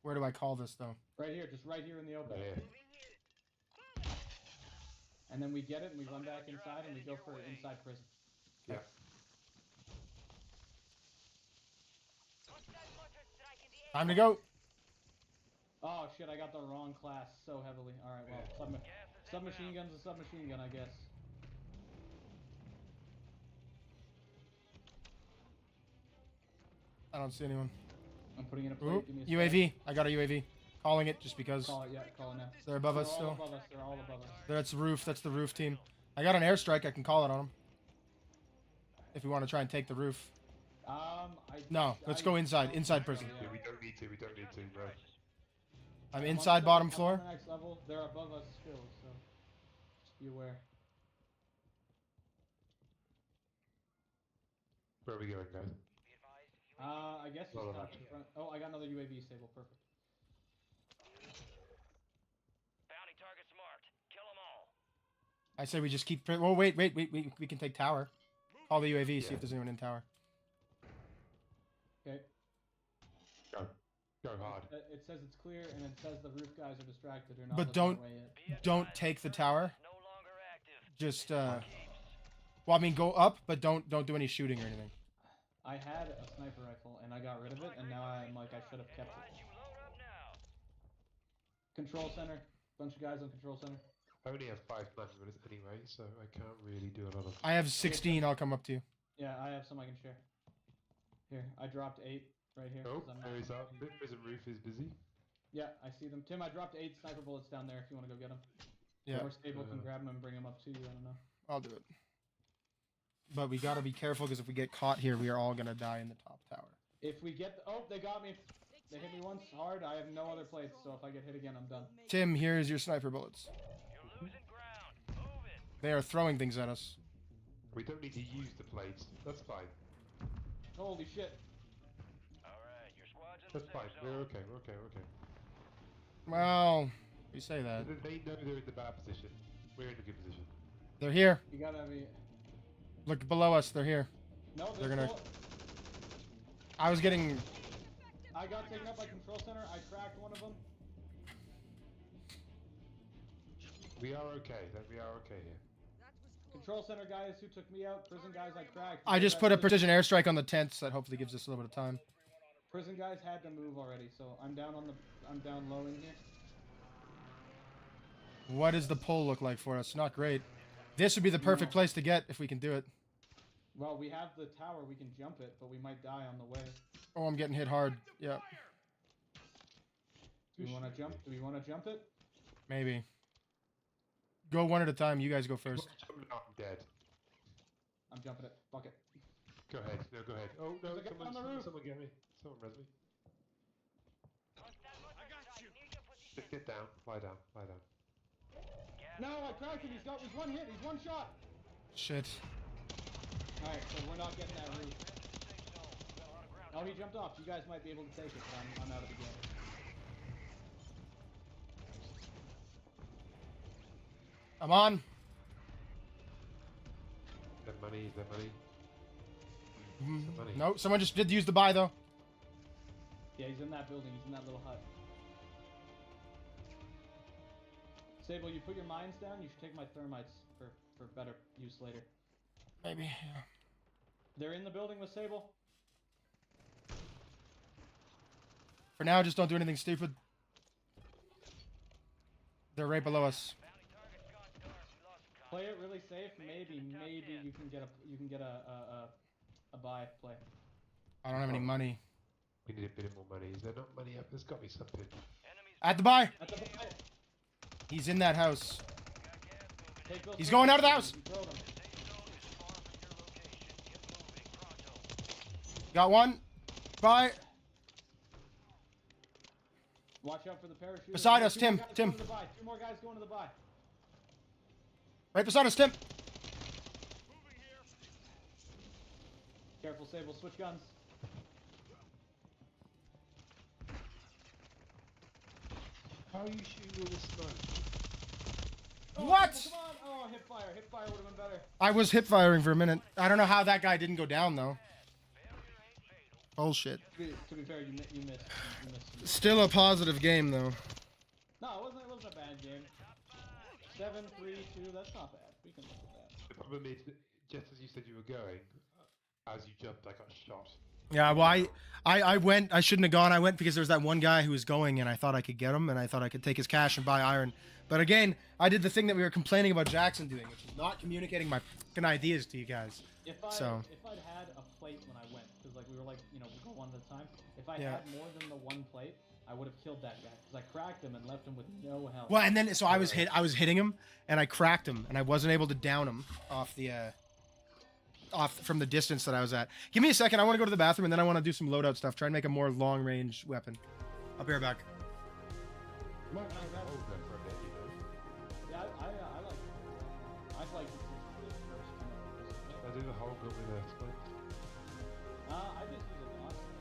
Where do I call this though? Right here, just right here in the open. Yeah. And then we get it and we run back inside and we go for inside prison. Yeah. Time to go. Oh shit, I got the wrong class so heavily. Alright, well, submachine gun's a submachine gun, I guess. I don't see anyone. I'm putting in a plate. Ooh, Give me a UAV. I got a UAV. Calling it just because. Call it, yeah, call it now. They're above us They're still. all above us, they're all above us. That's the roof. That's the roof team. I got an airstrike. I can call it on them. If we want to try and take the roof. No, let's go inside. Inside prison. Yeah, we don't need to. We don't need to, bro. I'm inside bottom floor. On the next level, they're above us still, so just be aware. Where are we going, guys? I guess Well, it's top in front. Oh, I got another UAV stable. Perfect. Bounty targets marked. Kill them all. I say we just keep. Oh wait. We can take tower. Call the UAV. See if there's anyone in tower. Okay. Go hard. It says it's clear, and it says the roof guys are distracted or not. But looking away yet. don't take the tower. No longer active. Just well, I mean, go up, but don't do any shooting or anything. I had a sniper rifle, and I got rid of it, and now I'm like, I should have kept it. You load up now. Control center. Bunch of guys on control center. I only have 5 sniper bullets anyway, so I can't really do a lot of. I have 16. I'll come up to you. Yeah, I have some I can share. Here, I dropped 8 right here. Oh, 'cause I'm there not is up. fucking- Prison roof is busy. Yeah, I see them. Tim, I dropped 8 sniper bullets down there if you want to go get them. Yeah, Or stable can grab them and bring them up to you, I don't know. I'll do it. But we gotta be careful because if we get caught here, we are all gonna die in the top tower. If we get... Oh, they got me. They hit me once hard. I have no other plates, so if I get hit again, I'm done. Tim, here's your sniper bullets. You're losing ground. Move it. They are throwing things at us. We don't need to use the plates. That's fine. Holy shit. Alright, your squad's in the That's fine. safe We're zone. okay. We're okay. We're okay. Well, you say that. They know they're in the bad position. We're in a good position. They're here. You gotta be... Look below us. They're here. No, They're gonna- still... I was getting. I got taken up by control center. I cracked one of them. We are okay. We are okay here. Control center guys who took me out. Prison guys I cracked. I just put a precision airstrike on the tents that hopefully gives us a little bit of time. Prison guys had to move already, so I'm down on the... I'm down low in here. What does the pull look like for us? Not great. This would be the perfect place to get if we can do it. Well, we have the tower. We can jump it, but we might die on the way. Oh, I'm getting hit hard. Yeah, Do we want to jump? Do we want to jump it? maybe. Go one at a time. You guys go first. I'm dead. I'm jumping it. Fuck it. Go ahead. No, go ahead. Oh no! There's a guy on the roof. Someone get me. Someone res me. Just get down. Lie down. Lie down. No, I cracked him. He's one hit. He's one shot. Shit. Alright, so we're not getting that roof. Oh, he jumped off. You guys might be able to take it, but I'm out of the game. I'm on. The money. Money. No, someone just did use the buy though. Yeah, he's in that building. He's in that little hut. Sable, you put your mines down. You should take my thermites for better use later. Maybe. Yeah. They're in the building with Sable. For now, just don't do anything stupid. They're right below us. Play it really safe. Maybe you can get a buy play. I don't have any money. We need a bit more money. Is there not money up? There's got to be something. At the buy. At the buy. He's in that house. Take He's going out of the house. Got one. Buy. Watch out for the parachute. Beside us, Tim. Tim. 2 more guys going to the buy. Right beside us, Tim. Careful, Sable. Switch guns. How are you shooting with a smoke? Oh, What? Sable, come on. Oh, hip fire. Hip fire would have been better. I was hip firing for a minute. I don't know how that guy didn't go down though. Bullshit. To be fair, you missed. Still a positive game though. No, it wasn't a bad game. 7, 3, 2. That's not bad. We can live with that. The problem is, that just as you said you were going, as you jumped, I got shot. Yeah, well, I went. I shouldn't have gone. I went because there was that one guy who was going, and I thought I could get him, and I thought I could take his cash and buy iron. But again, I did the thing that we were complaining about Jackson doing, which is not communicating my fucking ideas to you guys. If I'd had a plate when I went, because like we were like, we go one at a time. If I had more than the one plate, I would have killed that guy because I cracked him and left him with no health. Well, and then so I was hitting him, and I cracked him, and I wasn't able to down him off from the distance that I was at. Give me a second. I want to go to the bathroom, and then I want to do some loadout stuff. Try and make a more long range weapon. I'll be right back. Yeah, I like it since the first I do the whole gun with a smoke. I just use it awesome.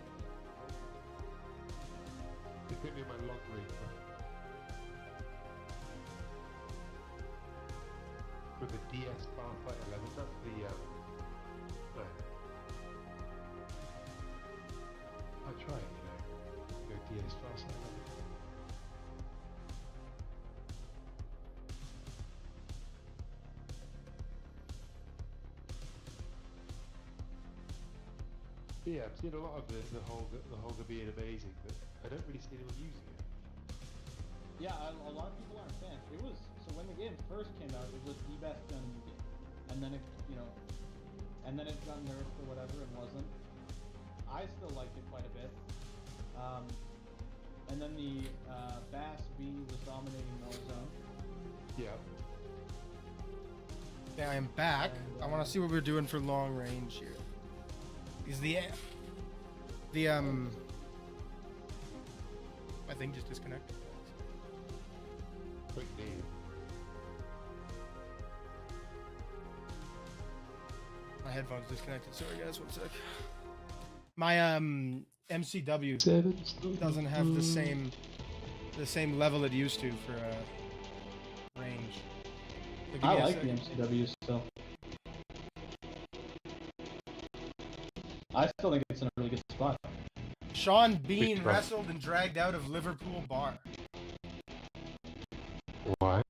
They put me in my long range. With the DS Farfight 11, that's the no. I try it, Go DS Farsight 11. Yeah, I've seen a lot of the Holger being amazing, but I don't really see anyone using it. Yeah, a lot of people aren't fans. It was so when the game first came out, it was the best gun in the game, and then it got nerfed or whatever and wasn't. I still liked it quite a bit. And then the Bass B was dominating Warzone. Yeah. Okay, I am back. I want to see what we're doing for long range here. Is my thing just disconnected? Quick name. My headphones disconnected. Sorry guys, one sec. My MCW doesn't have the same level it used to for range. So I like the MCW still. I still think it's in a really good spot. Sean Bean wrestled and dragged out of Liverpool bar. Why?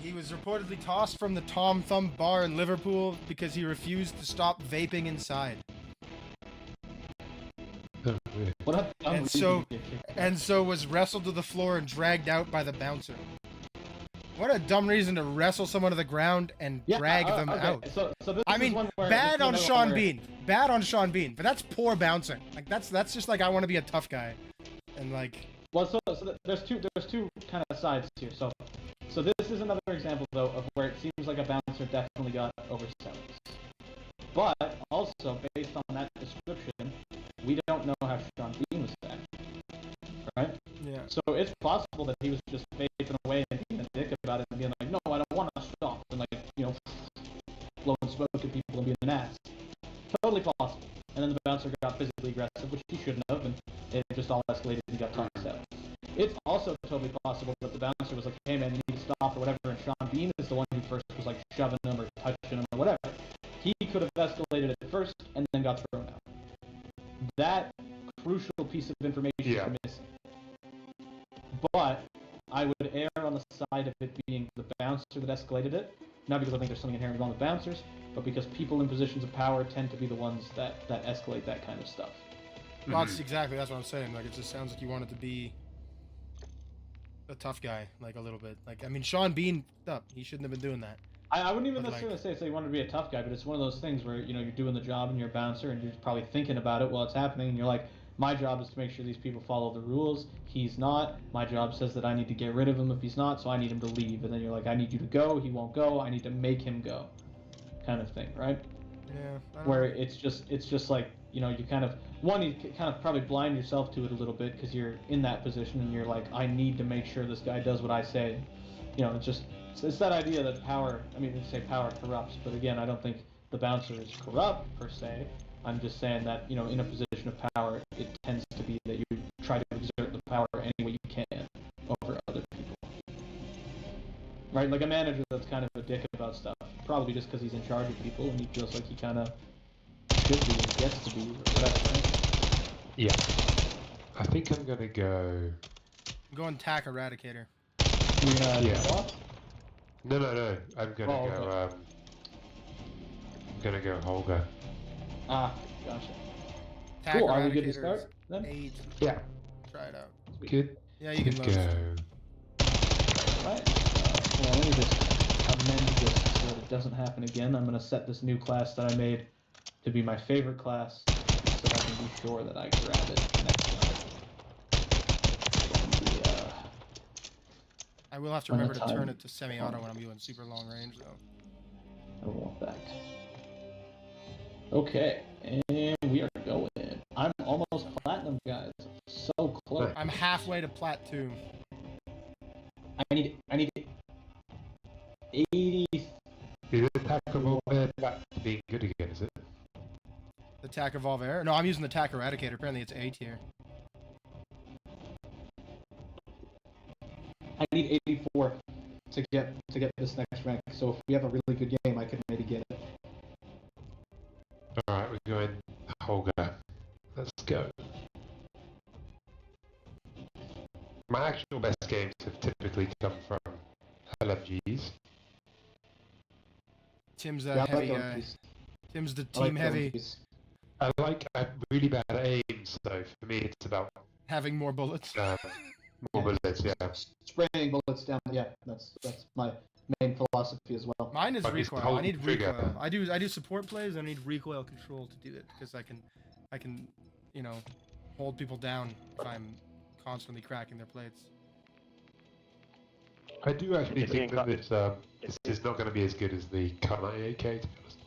He was reportedly tossed from the Tom Thumb bar in Liverpool because he refused to stop vaping inside. Oh, really? What And so was wrestled to the floor and dragged out by the bouncer. What a dumb reason to wrestle someone to the ground and drag them out. So this I mean, bad on Sean Bean. Bad on Sean Bean, but that's poor bouncing. Like that's just like I want to be a tough guy, and like. Well, so there's two kind of sides here. So this is another example though of where it seems like a bouncer definitely got overzealous. But also based on that description, we don't know how Sean Bean was acting, right? Yeah. So it's possible that he was just vaping away and being a dick about it and being like, no, I don't want to stop, and like, you know, blowing smoke at people and being an ass. Totally possible. And then the bouncer got physically aggressive, which he shouldn't have, and it just all escalated and got tossed out. It's also totally possible that the bouncer was like, hey man, you need to stop or whatever, and Sean Bean is the one who first was like shoving him or touching him or whatever. He could have escalated it first and then got thrown out. That crucial piece of information is missing. But I would err on the side of it being the bouncer that escalated it, not because I think there's something inherently wrong with bouncers, but because people in positions of power tend to be the ones that escalate that kind of stuff. Well, that's what I'm saying. Like, it just sounds like you want it to be a tough guy, like a little bit. Like, I mean, Sean Bean, he shouldn't have been doing that. I wouldn't even necessarily say you want to be a tough guy, but it's one of those things where, you know, you're doing the job and you're a bouncer and you're probably thinking about it while it's happening, and you're like, my job is to make sure these people follow the rules. He's not. My job says that I need to get rid of him if he's not, so I need him to leave. And then you're like, I need you to go. He won't go. I need to make him go, kind of thing, right? Yeah. Where it's just like, you know, you kind of probably blind yourself to it a little bit because you're in that position and you're like, I need to make sure this guy does what I say. You know, it's that idea that power. I mean, they say power corrupts, but again, I don't think the bouncer is corrupt per se. I'm just saying that, you know, in a position of power, it tends to be that you try to exert the power any way you can over other people. Right? Like a manager that's kind of a dick about stuff, probably just because he's in charge of people and he feels like he kind of should be and gets to be, or whatever, right? Yeah. I think I'm gonna go... I'm going tack eradicator. You're gonna what? No. I'm gonna go, okay. I'm gonna go Holger. Ah, gotcha. Tack cool, are we good to eradicator start is then? 8. Yeah. Try it out. Sweet. Good. Yeah, you can go. Right. Well, let me just amend this so that it doesn't happen again. I'm gonna set this new class that I made to be my favorite class so I can be sure that I grab it next time. I will have to remember to turn it to semi-auto when I'm doing super long range, though. I want that. Okay, and we are going. I'm almost platinum, guys. So close. I'm halfway to plat 2. I need 80. Is the attack of all back to being good again, is it? The tack evolve air? No, I'm using the tack eradicator. Apparently it's A tier. I need 84 to get this next rank. So if we have a really good game, I could maybe get it. Alright, we're going Holger. Let's go. My actual best games have typically come from LMGs. Tim's Yeah, heavy like guy. these. Tim's the I like team heavy. these. I'm really bad at aim, so for me it's about Having more bullets. more bullets, yeah. Spraying bullets down. Yeah, that's my main philosophy as well. Mine is But it's the recoil. I whole need trigger. recoil. I do support plays. I need recoil control to do it because I can, you know, hold people down if I'm constantly cracking their plates. I do actually think that this is not going to be as good as the Cut 98K, to be honest.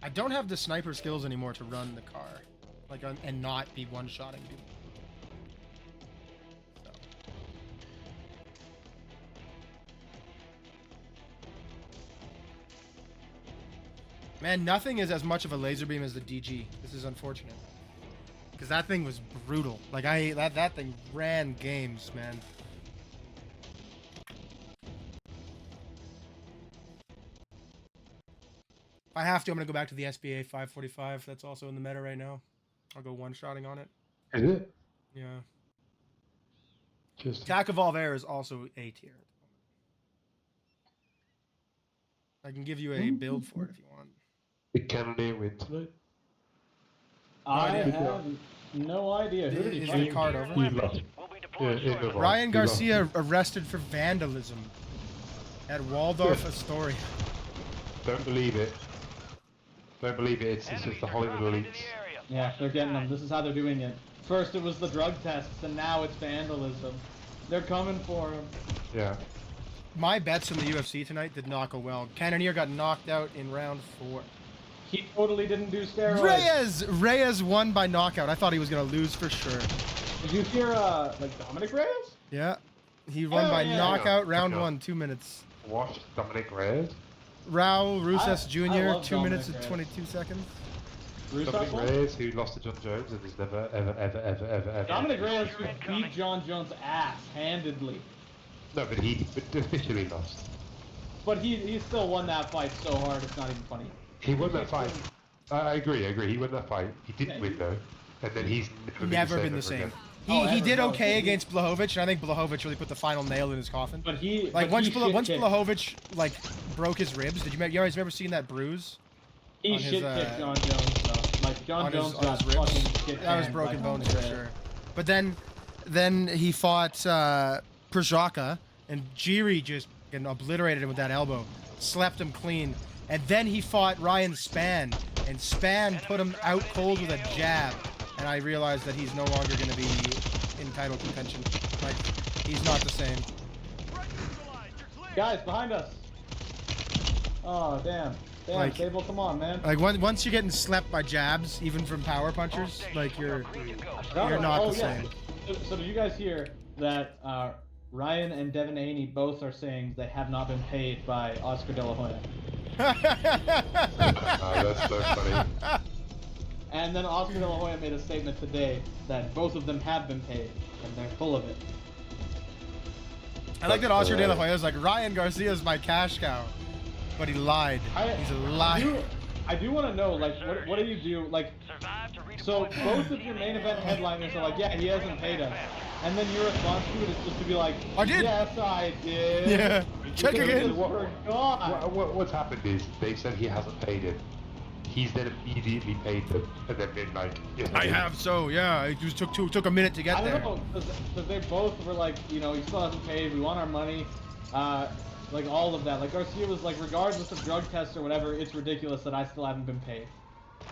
I don't have the sniper skills anymore to run the car, like, and not be one-shotting people. So. Man, nothing is as much of a laser beam as the DG. This is unfortunate, because that thing was brutal. Like that thing ran games, man. If I have to, I'm going to go back to the SBA 545. That's also in the meta right now. I'll go one-shotting on it. Is it? Yeah. Just Attack Evolve Air is also A tier. I can give you a build for it if you want. the Cannoneer win tonight? I idea. have no idea. Who did he Is fight? the card over? You lost. Yeah, in the Ryan you lost. Garcia arrested for vandalism at Waldorf Astoria. Don't believe it. Don't believe it. It's just the Hollywood elites. Yeah, they're getting them. This is how they're doing it. First it was the drug tests, and now it's vandalism. They're coming for him. Yeah. My bets in the UFC tonight did not go well. Cannoneer got knocked out in round 4. He totally didn't do steroids. Reyes won by knockout. I thought he was gonna lose for sure. Did you hear like Dominic Reyes? Yeah, he won by knockout, round 1, 2 minutes. Watch Dominic Reyes. Raul Rusas I Jr. love 2 minutes Dominic and Reyes. 22 seconds. Dominic Reyes, who lost to John Jones and has never, ever. Dominic Reyes could beat John Jones' ass handedly. No, but he officially lost. But he still won that fight so hard, it's not even funny. He won that fight. I agree. He won that fight. He didn't win though, and then he's Never been the same. Again. He did okay against Blachowicz, and I think Blachowicz really put the final nail in his coffin. But he like but once he Blachowicz like broke his ribs. Did you guys remember seeing that bruise? He shit kicked John Jones though. Like John Jones got fucking shit. That was broken bones for sure. But then he fought Prajaka, and Jiri just obliterated him with that elbow, slept him clean, and then he fought Ryan Spann, and Spann put him out cold with a jab, and I realized that he's no longer going to be in title contention. Like, he's not the same. Guys, behind us. Oh damn. Damn, Like- Sable, come on, man. Like once you're getting slept by jabs, even from power punchers, like you're not the same. So did you guys hear that Ryan and Devin Haney both are saying they have not been paid by Oscar De La Hoya? That's so funny. And then Oscar De La Hoya made a statement today that both of them have been paid, and they're full of it. I like that Oscar De La Hoya is like, Ryan Garcia's my cash cow, but he lied. He's a liar. I do want to know, like, what do you do, like, so both of your main event headliners are like, yeah, he hasn't paid us. And then your response to it is just to be like, I did. Yes, I did. Yeah. Check again. What's happened is they said he hasn't paid him. He's then immediately paid them, and then been like, yes, I have, so yeah, it just took a minute to get I there. don't know, because they both were like, you know, he still hasn't paid, we want our money, like all of that. Like Garcia was like, regardless of drug tests or whatever, it's ridiculous that I still haven't been paid.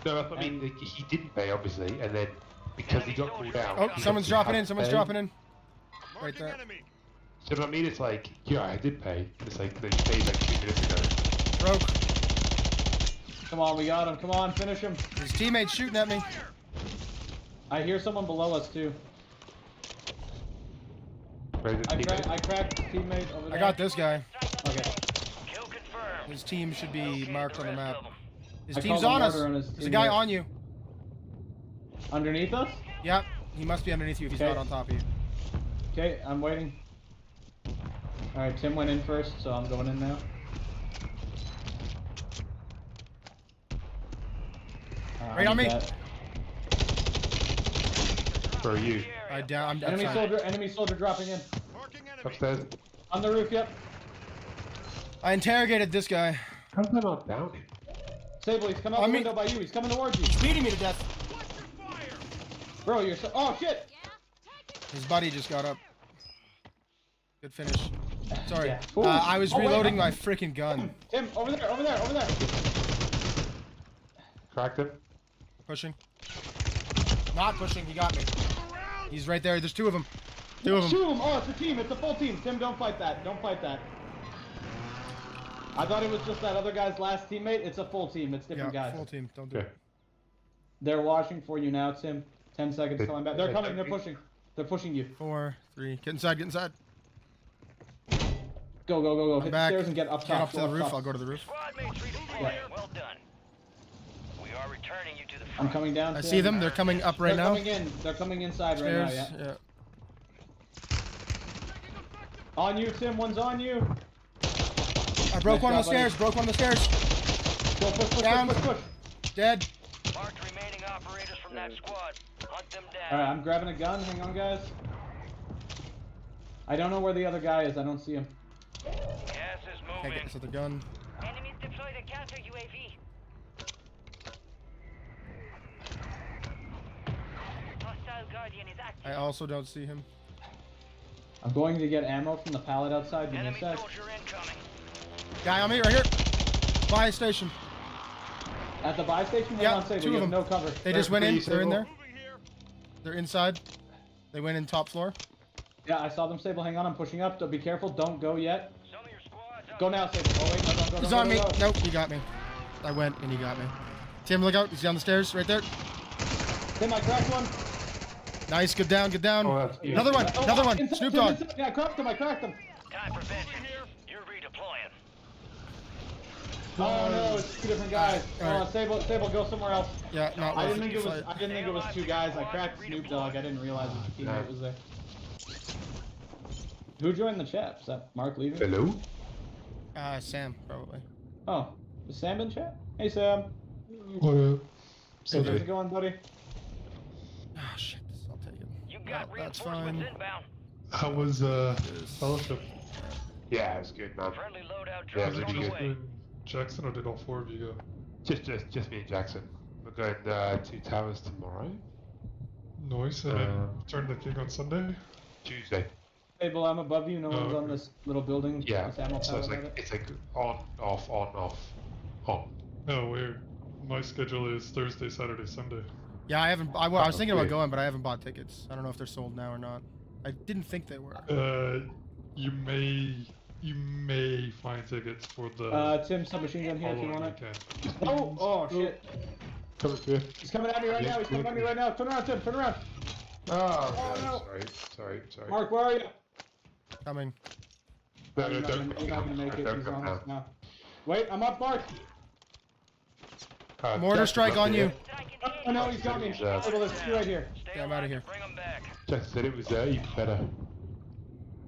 No, I mean, he didn't pay, obviously, and then because he got called out... Oh, someone's dropping in, Right there. So what I mean, it's like, yeah, I did pay. It's like, they paid like 2 minutes ago. Broke. Come on, we got him. Come on, finish him. His teammate's shooting at me. I hear someone below us, too. I cracked his teammate over there. I got this guy. Okay. His team should be marked on the map. His I team's called on a us. murder on his There's a guy teammate. on you. Underneath us? Yep. He must be underneath you if he's Okay. not on top of you. Okay, I'm waiting. Alright, Tim went in first, so I'm going in now. Right on me. Where are you? I'm Enemy soldier dropping in. Upstairs? On the roof, yep. I interrogated this guy. How's that not down? Sable, he's coming out the window by you. He's coming towards you. He's beating me to death. Bro, you're so... Oh, shit! His buddy just got up. Good finish. Sorry. Yeah. I was reloading my freaking gun. Tim, over there. Cracked him? Pushing. Not pushing, he got me. He's right there. There's two of them. Two of them. Shoot him! Oh, it's a team. It's a full team. Tim, don't fight that. Don't fight that. I thought it was just that other guy's last teammate. It's a full team. It's different guys. Full team. Don't do it. They're watching for you now, Tim. 10 seconds till I'm back. They're coming. They're pushing. They're pushing you. 4, 3. Get inside. Get inside. Go. I'm Hit back. the stairs and get up top. Get up to the roof. top. I'll go to the roof. Yeah. Well done. We are returning you to the I'm coming down. I Tim. see them. They're coming up right now. They're coming inside right now. Stairs. Yeah. Yeah. On you, Tim. One's on you. I broke one Nice of the stairs. job, Broke one of the stairs. Go push. Down. Push. Dead. Marked remaining operators from that squad. Hunt them down. All right, I'm grabbing a gun. Hang on, guys. I don't know where the other guy is. I don't see him. Gas is Can't moving. get this other gun. Enemies deployed a counter UAV. Hostile Guardian is active. I also don't see him. I'm going to get ammo from the pallet outside. Give me Enemy a sec. soldier incoming. Guy on me right here. Buy station. At the buy station? Yeah, Hang on, Sable. two You of have them. no cover. They just went in. Please, They're in Sable. there. They're inside. They went in top floor. Yeah, I saw them, Sable. Hang on, I'm pushing up. So be careful. Don't go yet. Some of your squads Go now, Sable. Oh, wait. No, He's go, on me. go. Nope, he got me. I went and he got me. Tim, look out. He's down the stairs right there. Tim, I cracked one. Nice. Good down. Good down. Oh, that's- Another one. Another one. Inside, Snoop Tim, Dogg. inside. Yeah, I cracked him. Time for vengeance. You're redeploying. Oh no, it's two different guys. Alright. Sable, go somewhere else. Yeah, not I worth didn't it. think it was two guys. I cracked Snoop Dogg. I didn't realize his teammate was there. Who joined the chat? Is that Mark leaving? Hello? Sam, probably. Oh, is Sam in chat? Hey Sam. What up? Hey, how's it going, buddy? Oh, shit. I'll take it. You got That's reinforcements fine. inbound. How was fellowship? Yeah, it was good, man. Friendly loadout Yeah, drones really on the good. way. In Jackson, or did all 4 of you go? Just me and Jackson. We're going to Towers tomorrow. Nice. And then Return the King on Sunday. Tuesday. Sable, I'm above you. No Oh, one's on okay. this little building. Yeah. This ammo So pile above it. it's like on, off, on, off, on. Oh, weird. My schedule is Thursday, Saturday, Sunday. Yeah, I haven't. I was thinking about weird. going, but I haven't bought tickets. I don't know if they're sold now or not. I didn't think they were. You may find tickets for the Tim, submachine gun here if you following want it. weekend. Oh shit. Coming through. He's coming at me right now. He's coming at me right now. Turn around, Tim. Turn around. Oh, no. Sorry. Mark, where are you? Coming. No, You're don't not gonna make it. Don't He's come on now. us now. Wait, I'm up, Mark. Mortar Jackson's strike up on here. you. Oh no, he's got me. Sable, there's two right here. Stay Yeah, I'm outta alive here. to bring 'em back. Jackson said it was even better.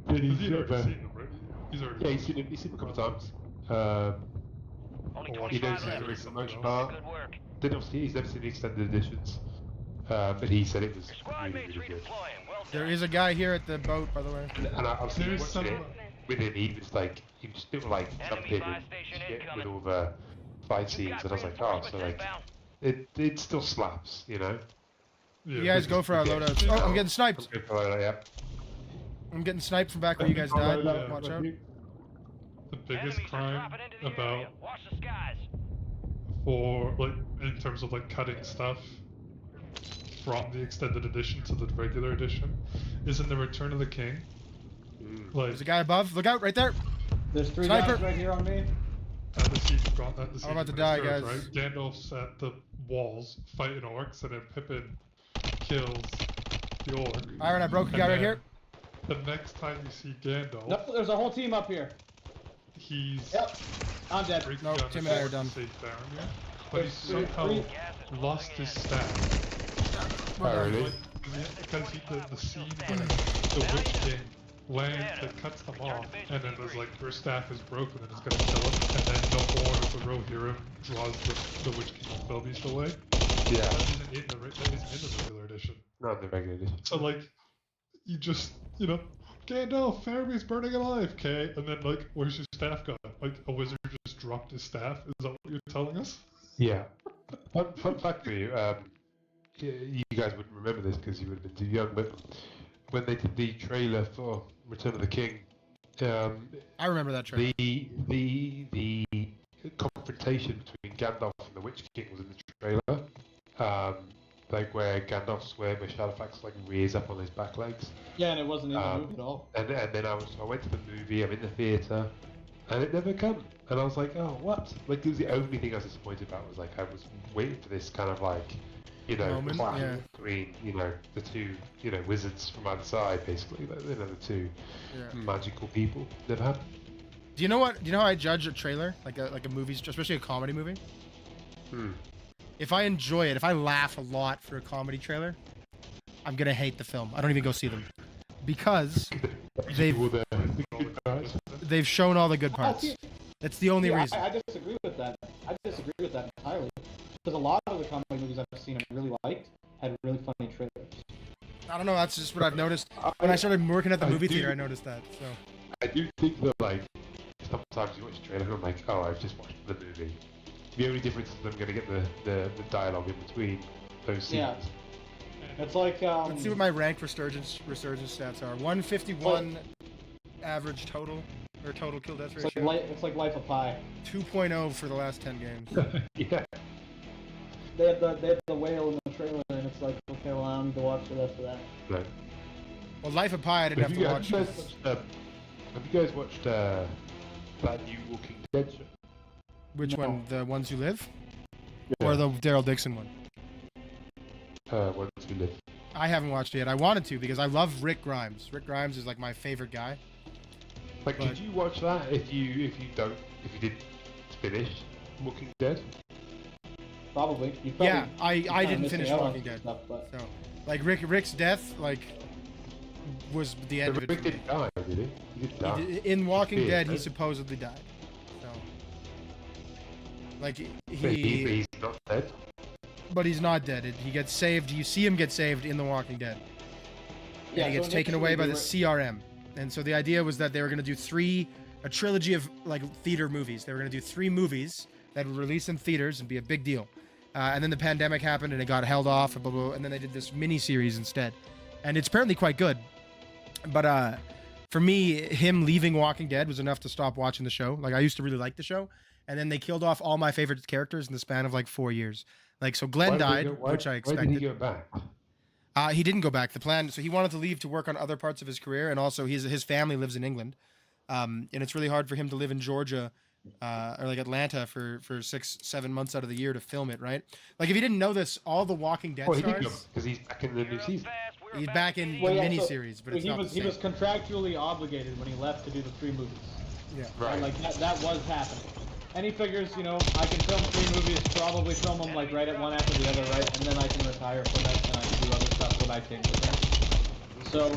He's He's already better. seen them, right? He's already Yeah, he's seen him a couple of times. Only Well, He 25 knows left. the for the most Good part. Good work. Then obviously he's never seen the extended editions. But he said it was Your squad really, mates really good. redeploying. Well There done. is a guy here at the boat, by the way. And I was There's watching some. it with him. He was like, he was still like Enemy jumping buy and station shit with incoming. all the fight You scenes, got and I was like, oh, so reinforcements like inbound. it still slaps, you know. Yeah, You guys go for our Yeah. loadouts. Oh, I'm getting I'm sniped. good for that, yeah. I'm getting sniped from back where you guys died. Yeah. Watch out. The biggest Enemies are crime dropping into the about area. Watch the skies. for like in terms of like cutting stuff from the extended edition to the regular edition is in the Return of the King. Like There's a guy above. Look out, right there. There's three Sniper. guys right here on me. at the siege I'm about to die, guys. Right? Gandalf's at the walls fighting orcs, and then Pippin kills the orc. Iron, I broke a And guy right then here. The next time you see Gandalf, No, there's a whole team up here. he's Yep. I'm dead. breaking Nope, down Tim the and I are door to done. save Faramir, but he Three- somehow three- Gas is lost closing his in. staff. Oh, really? Because the scene where the Witch King lands and cuts them off, and then there's like, your staff is broken and it's gonna kill him, and then the Horn of the Rohirrim draws the Witch King's Belbeast away. Yeah. That isn't in the regular edition. Not the regular edition. So like, you just, you know, Gandalf, Faramir's burning alive, okay? And then like, where's your staff gone? Like, a wizard just dropped his staff? Is that what you're telling us? Yeah. Fun fact for you, you guys wouldn't remember this because you would have been too young, but when they did the trailer for Return of the King, I remember that trailer. the confrontation between Gandalf and the Witch King was in the trailer. Like where Gandalf's where Shadowfax like rears up on his back legs. Yeah, and it wasn't in the movie at all. And then I went to the movie, I'm in the theatre, and it never come. And I was like, oh, what? Like, it was the only thing I was disappointed about was like, I was waiting for this kind of like, you know, Moment, clash yeah. between, you know, the two, you know, wizards from either side, basically. Like, you know, the two Yeah. magical people. Never happened. Do you know what? Do you know how I judge a trailer, like a movie, especially a comedy movie? If I enjoy it, if I laugh a lot for a comedy trailer, I'm gonna hate the film. I don't even go see them because they've shown all the good parts. That's the only reason. I disagree with that. I disagree with that entirely. Because a lot of the comedy movies I've seen and really liked had really funny trailers. I don't know. That's just what I've noticed. When I started working at the movie theater, I noticed that. So I do think that, like, sometimes you watch a trailer and I'm like, oh, I've just watched the movie. The only difference is I'm going to get the dialogue in between those scenes. Yeah. It's like, let's see what my rank resurgence stats are. 151 average total, or total kill death ratio. it's like Life of Pi. 2.0 for the last 10 games. Yeah. They had the whale in the trailer, and it's like, okay, well, I don't need to watch the rest of that. Right. Well, Life of Pi, I didn't have to watch. Have you guys watched that new Walking Dead show? Which one? The ones who live? or the Daryl Dixon one? Once We Live. I haven't watched it yet. I wanted to because I love Rick Grimes. Rick Grimes is like my favorite guy. Like, But- did you watch that if you didn't finish Walking Dead? Probably. Yeah, I kinda didn't missing finish out on Walking some Dead. stuff, but So, like Rick's death, like, was the end of it Rick for me. didn't die, did he? He didn't die. In Walking He Dead, he did. supposedly died. So, like But he's not dead. but he's not dead. He gets saved. You see him get saved in The Walking Dead. And Yeah, he so gets taken away by the initially CRM. And so the idea was that they were going to do a trilogy of like theater movies. They were going to do 3 movies that would release in theaters and be a big deal. And then the pandemic happened and it got held off, and blah, blah, blah, and then they did this mini series instead. And it's apparently quite good. But for me, him leaving Walking Dead was enough to stop watching the show. Like, I used to really like the show, and then they killed off all my favorite characters in the span of like 4 years. Like, so Glenn died, which I expected. Why did he go back? He didn't go back. The plan, so he wanted to leave to work on other parts of his career, and also his family lives in England, and it's really hard for him to live in Georgia or like Atlanta for 6-7 months out of the year to film it, right? Like, if you didn't know this, all the Walking Dead Well, he didn't go stars, because he's back in the new season. he's back in Well, the yeah, miniseries, but it's he not was the same. contractually obligated when he left to do the 3 movies. Yeah. Right. And, like that was happening. And he figures, I can film 3 movies, probably film them like right at one after the other, right? And then I can retire from it and I can do other stuff when I think with them. So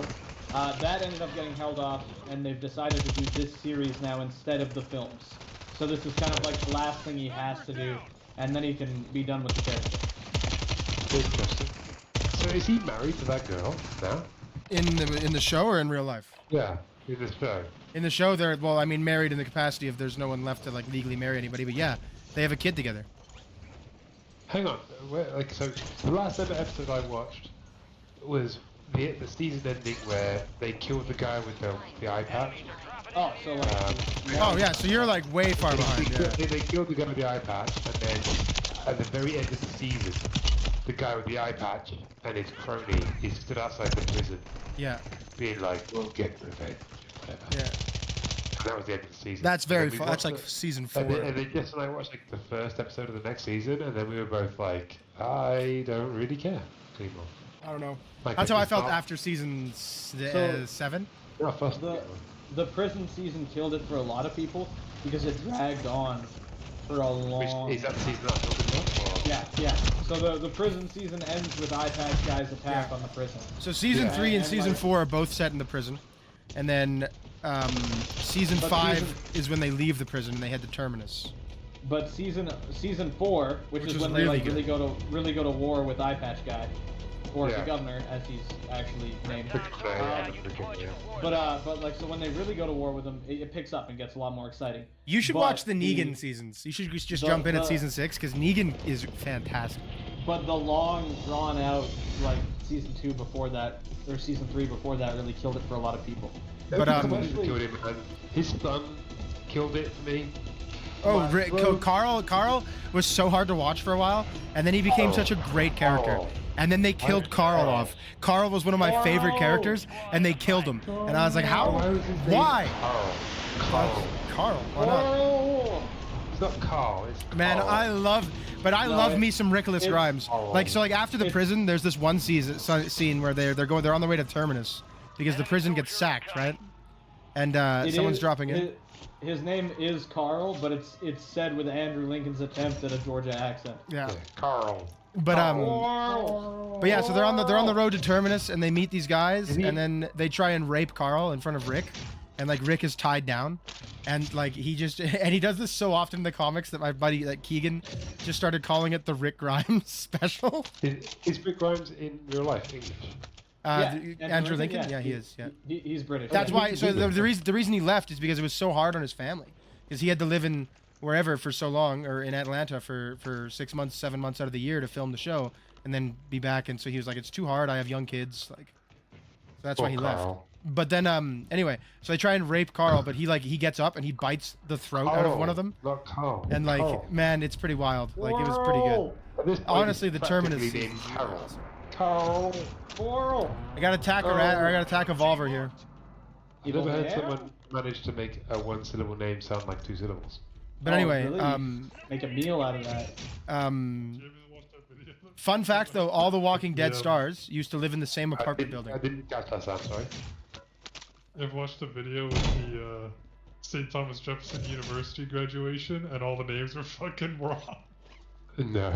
that ended up getting held off, and they've decided to do this series now instead of the films. So this is kind of like the last thing he has to do, and then he can be done with the character. Interesting. So is he married to that girl now? In the show or in real life? Yeah, in the show. In the show, they're married in the capacity of there's no one left to like legally marry anybody. But yeah, they have a kid together. Hang on, so the last ever episode I watched was the season ending where they killed the guy with the eye patch. Oh, so like... Oh yeah, so you're like way far behind. Yeah. They killed the guy with the eye patch, and then at the very end of the season, the guy with the eye patch and his crony is stood outside the prison, Yeah. being like, "We'll get revenge," whatever. Yeah. And that was the end of the season. That's very And then we fun. That's watched like season 4. And then Jess and I watched like the first episode of the next season, and then we were both like, "I don't really care anymore." I don't know. Like, That's how I it's felt not- after season 7. Not fussed anymore. The prison season killed it for a lot of people because it dragged on for a long... Which, is that the season I'm talking about? Or? Yeah. So the prison season ends with eye patch guy's attack Yeah. on the prison. So season Yeah. 3 and And, season like- 4 are both set in the prison, and then season But 5 season- is when they leave the prison and they head to Terminus. But season 4, which Which is was when they really like good. really go to war with eye patch guy, or Yeah. the governor as he's actually named. Yeah. But like so when they really go to war with him, it picks up and gets a lot more exciting. You should But watch the Negan seasons. You should just jump in at season 6 because Negan is fantastic. But the long drawn out like season 2 before that or season 3 before that really killed it for a lot of people. But, Especially killed him, and his son killed it for me. Oh, Bro. Carl was so hard to watch for a while, and then he became such a great character. Oh. And then they killed Carl off. Carl was one of my favorite characters, and they killed him. And I was like, how? Why was his name Why? Carl. Carl. Why not? Oh! It's not Carl. It's Man, Carl. I love me some Nicholas it's- Grimes. Like after the prison, there's this one scene where they're on their way to Terminus because the prison gets sacked, right? And It someone's is- dropping in. His name is Carl, but it's said with Andrew Lincoln's attempt at a Georgia accent. Yeah. Yeah, Carl. But yeah, so they're on the road to Terminus and they meet these guys and then they try and rape Carl in front of Rick, and like Rick is tied down, and like he does this so often in the comics that my buddy like Keegan just started calling it the Rick Grimes special. Is Rick Grimes in real life English? Andrew Lincoln, yeah, he is. Yeah, He's British. that's Yeah. why. So the reason he left is because it was so hard on his family, because he had to live in wherever for so long, or in Atlanta for 6 months, 7 months out of the year to film the show, and then be back. And so he was like, it's too hard. I have young kids. Like, so that's why he left. But then anyway, so they try and rape Carl, but he gets up and he bites the throat out of one of them. Not Carl. And like, Carl. man, it's pretty wild. Like, it was pretty good. At this point, Honestly, he's the Terminus practically season. named Carl. Carl. I got attack or I got attack Evolver here. I've Evil never heard Bear? someone manage to make a one-syllable name sound like 2 syllables. But Oh, anyway, really? Make a meal out of that. watched that video. Fun fact though, all the Walking Dead Yeah. stars used to live in the same apartment I building. didn't catch that, Sam, sorry. I've watched a video with the St. Thomas Jefferson University graduation, and all the names were fucking wrong. No.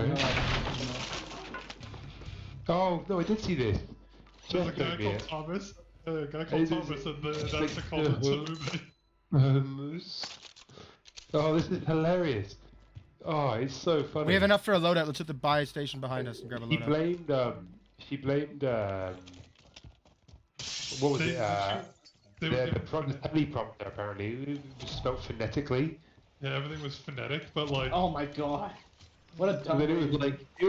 Oh, no, I did see this. There's a Jeff guy told me called it. Thomas. A guy called Thomas, and that's called Tamume. Oh, this is hilarious. Oh, it's so funny. We have enough for a loadout. Let's hit the buy station behind us and grab a He loadout. blamed, she blamed, what was it, They the were given teleprompter apparently, it was spelled phonetically. Yeah, everything was phonetic, but like. Oh my god. What a dumb And then it reason. was like, it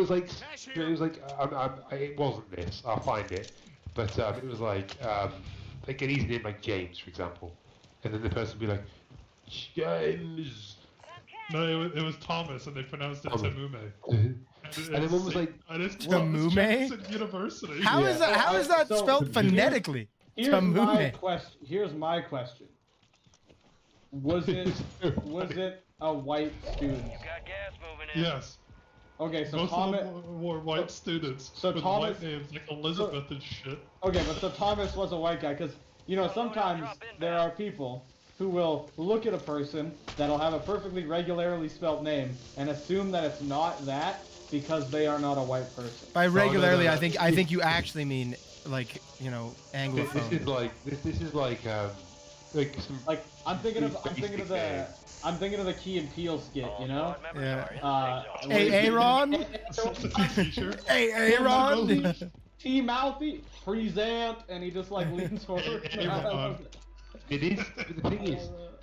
wasn't this, I'll find it. But it was like an easy name like James, for example. And then the person would be like, James. No, it was Thomas, and they pronounced it Thomas. Tamume. And then one was like, and it's Tamume? Jefferson University. How is that? How is that So- spelled phonetically? Here's my Tamume. question. Here's my question. Was it a white student? You got gas moving in. Yes. Okay, so Most Thomas. of them were white students so with Thomas- white names like Elizabeth and shit. Okay, but so Thomas was a white guy, because you know sometimes there are people who will look at a person that'll have a perfectly regularly spelt name and assume that it's not that because they are not a white person. By regularly, no. I think you actually mean like Anglophone. this is like some. Like I'm thinking of the Key and Peele skit, you know? Yeah. where Hey, he- Aaron. Substitute teacher. Hey, Aaron. T mouthy present, and he just like leans forward. Hey, Ron. It is. But the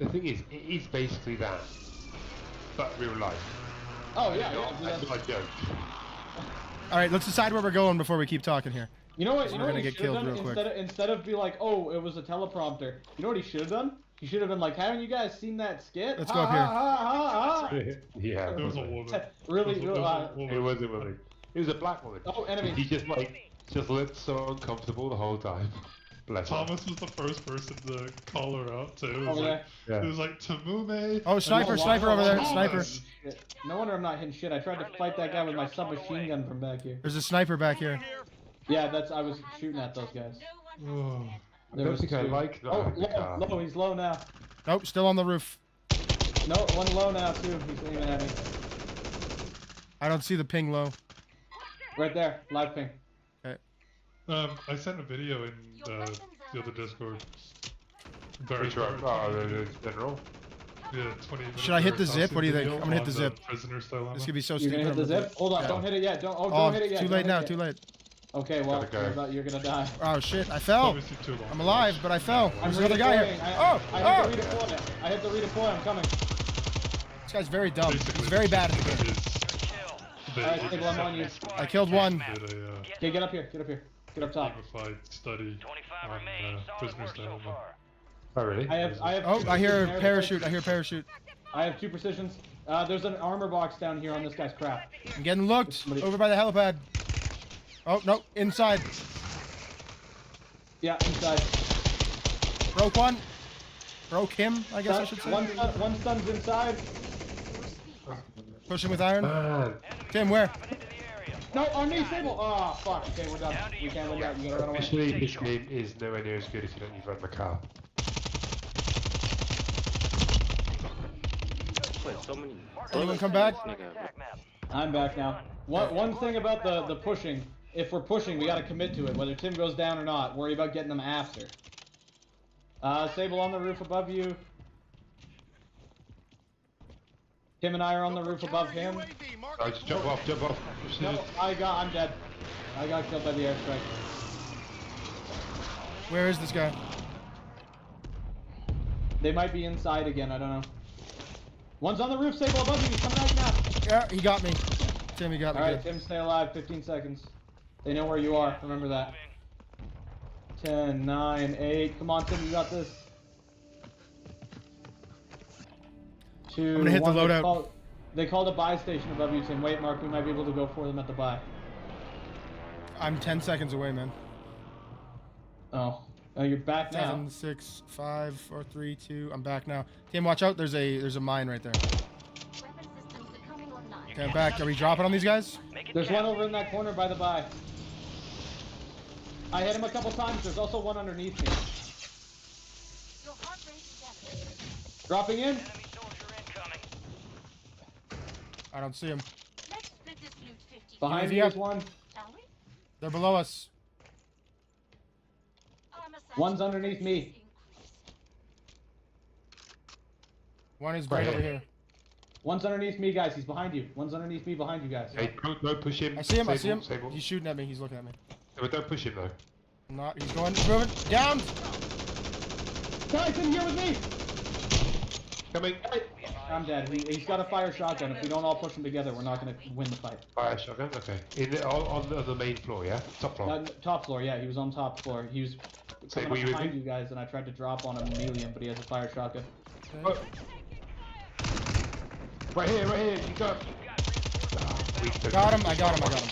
thing is, it is basically that, but real life. Oh yeah, Not yeah. a joke. All right, let's decide where we're going before we keep talking here. You know what? So You we're know what gonna he get should have killed done real quick. instead of be like, oh, it was a teleprompter. You know what he should have done? He should have been like, haven't you guys seen that skit? Let's go up here. Yeah. There was a woman. Really, There was a woman. It was a woman. It was a black woman. Oh, enemy. He just looked so uncomfortable the whole time. Bless her. Thomas was the first person to call her out too. It was Over like, there. Yeah. it was like Tamume. Oh, sniper, sniper over there, sniper. Shit. No wonder I'm not hitting shit. I tried to fight that guy with my submachine gun from back here. There's a sniper back here. Yeah, I was shooting at those guys. Oh. I don't think I two. like that. Oh, low, he's low now. Nope, still on the roof. No, one low now too. He's aiming at me. I don't see the ping low. Right there, live ping. I sent a video in the other Discord. Which one? Oh, the general. Yeah, 20 minutes. Should I hit the costume zip? What do you think? video I'm gonna hit on the zip. Prisoner's dilemma. This could be so You're stupid. gonna hit the I'm gonna zip? Hold on, Yeah. don't hit it yet. Oh, Don't hit it yet. too don't late hit now, it too yet. late. Okay, well, Gotta go. you're gonna die. Oh shit, I fell. Obviously too long. I'm alive, but I fell. I'm There's another guy here. redeploying. Oh, I have oh! to redeploy. I have to redeploy. I'm coming. This guy's very dumb. Basically, He's very bad at the game. Alright, Sigel, I'm on you. I killed one. Did a Okay, get up here. Get up here. Get up top. gamified study 25 on remain. Solid Prisoner's work so dilemma. far. Oh, really? I have. Oh, I hear two parachute. I hear parachute. I have 2 precisions. There's an armor box down here on this guy's crap. I'm getting looked over by the helipad. Oh no, inside. Yeah, inside. Broke one. Broke him, I guess I should say. One stun's inside. Pushing with iron. Man. Tim, where? No, on me, Sable. Oh, fuck. Okay, we're done. We can't win that. You gotta run away. Officially, this game is nowhere near as good if you don't use Red Macaw. Anyone come back? Attack map. I'm back now. One thing about the pushing, if we're pushing, we gotta commit to it. Whether Tim goes down or not, worry about getting them after. Sable on the roof above you. Tim and I are on the roof above him. Alright, just jump off. No, I'm dead. I got killed by the airstrike. Where is this guy? They might be inside again, I don't know. One's on the roof, Sable above you, he's coming out now. Yeah, he got me. Tim, he got me. Alright, good. Tim, stay alive, 15 seconds. They know where you are, remember that. 10, 9, 8, come on Tim, you got this. 2, I'm gonna hit the 1, loadout. They called a buy station above you, Tim. Wait, Mark, we might be able to go for them at the buy. I'm 10 seconds away, man. Oh, you're back now. 7, 6, 5, 4, 3, 2. I'm back now. Tim, watch out. There's a mine right there. Okay, I'm back. Are we dropping on these guys? There's one over in that corner by the buy. I hit him a couple times. There's also one underneath me. Your heart rate is elevated. Dropping in. Enemy soldier incoming. I don't see him. Let's split this loot 50. Behind UAV me up. is one. Shall we? They're below us. One's underneath me. One is right over here. One's underneath me, guys. He's behind you. One's underneath me, behind you guys. Hey, don't push him. I see him. I see him. Sable. He's shooting at me. He's looking at me. Yeah, but don't push him though. I'm not. He's going. He's moving. Down. Guys, in here with me. Coming. I'm dead. He's got a fire shotgun. If we don't all push him together, we're not gonna win the fight. Fire shotgun. Okay. On the main floor, yeah. Top floor. Top floor, yeah. He was on top floor. He was Say, coming were up you with behind me? you guys, and I tried to drop on him immediately, but he has a fire shotgun. Okay. Oh. Right here. You got. Got him. I got him.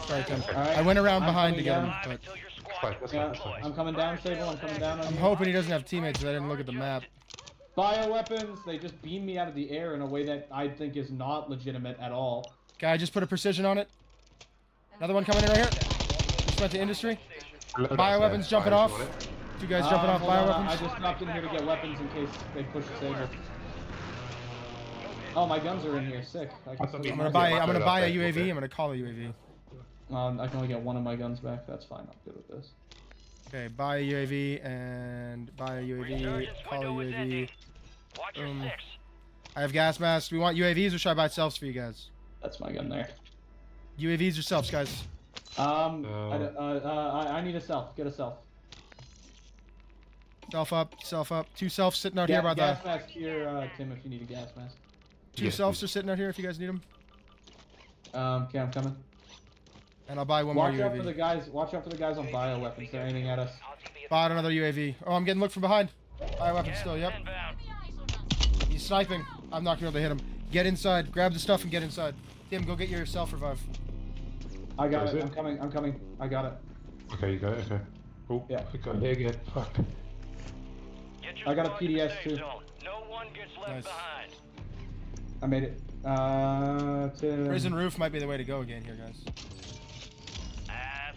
Sorry, Tim. Alright, I went around I'm behind to coming get him, down. but Until your squad Fine, that's Yeah, fine. I'm coming down, Sable. I'm coming down on I'm you. hoping he doesn't have teammates because I didn't look at the map. Bioweapons, they just beam me out of the air in a way that I think is not legitimate at all. Guy just put a precision on it. Another one coming in right here. Just went to industry. Bioweapons jumping off. Two guys jumping off Hold on, I bioweapons. just dropped in here to get weapons in case they push the Sable. Oh, my guns are in here. Sick. I can I'm gonna buy a UAV. I'm gonna call a UAV. I can only get one of my guns back. That's fine. I'm good with this. Okay, buy a UAV and buy a UAV. Resurgence Call a window is UAV. ending. Watch your six. I have gas masks. We want UAVs or should I buy selfs for you guys? That's my gun there. UAVs or selfs, guys? I need a self. Get a self. Self up. Two selfs sitting out here by the. Gas mask here, Tim, if you need a gas mask. Two selfs are sitting out here if you guys need them. Okay, I'm coming. And I'll buy one more Watch out for the UAV. guys. Watch out for the guys on bio weapons. They're aiming at us. Bought another UAV. Oh, I'm getting looked from behind. Bioweapon still. Yep. Inbound. He's sniping. I'm not gonna be able to hit him. Get inside. Grab the stuff and get inside. Tim, go get your self revive. I got Where it. is it? I'm coming. I got it. Okay, you got it. Okay. Oh, Yeah. I got it again. Fuck. Get your I got a squad to the PDS safe too. zone. No one gets left Nice. behind. I made it. Tim. Prison roof might be the way to go again here, guys.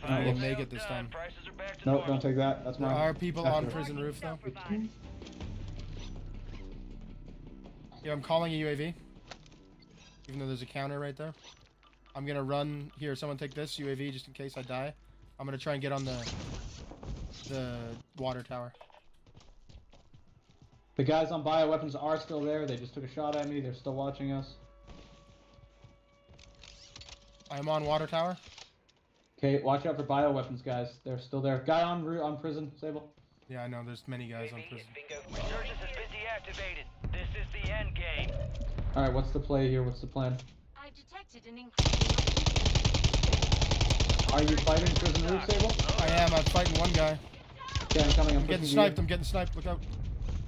Final we'll make it sales this done. time. Prices are back to Nope, normal. don't take that. That's There mine. are people That's on yours. prison roof though. Yeah, I'm calling a UAV. Even though there's a counter right there. I'm gonna run here. Someone take this UAV just in case I die. I'm gonna try and get on the water tower. The guys on bioweapons are still there. They just took a shot at me. They're still watching us. I'm on water tower. Okay, watch out for bioweapons, guys. They're still there. Guy on prison, Sable. Yeah, I know. There's many guys on prison. Resurgence has been deactivated. This is the end game. All right, what's the play here? What's the plan? I've detected an increase. Are you fighting prison roof, Sable? I am. I'm fighting one guy. Okay, I'm coming. I'm getting sniped. I'm getting sniped. Look out.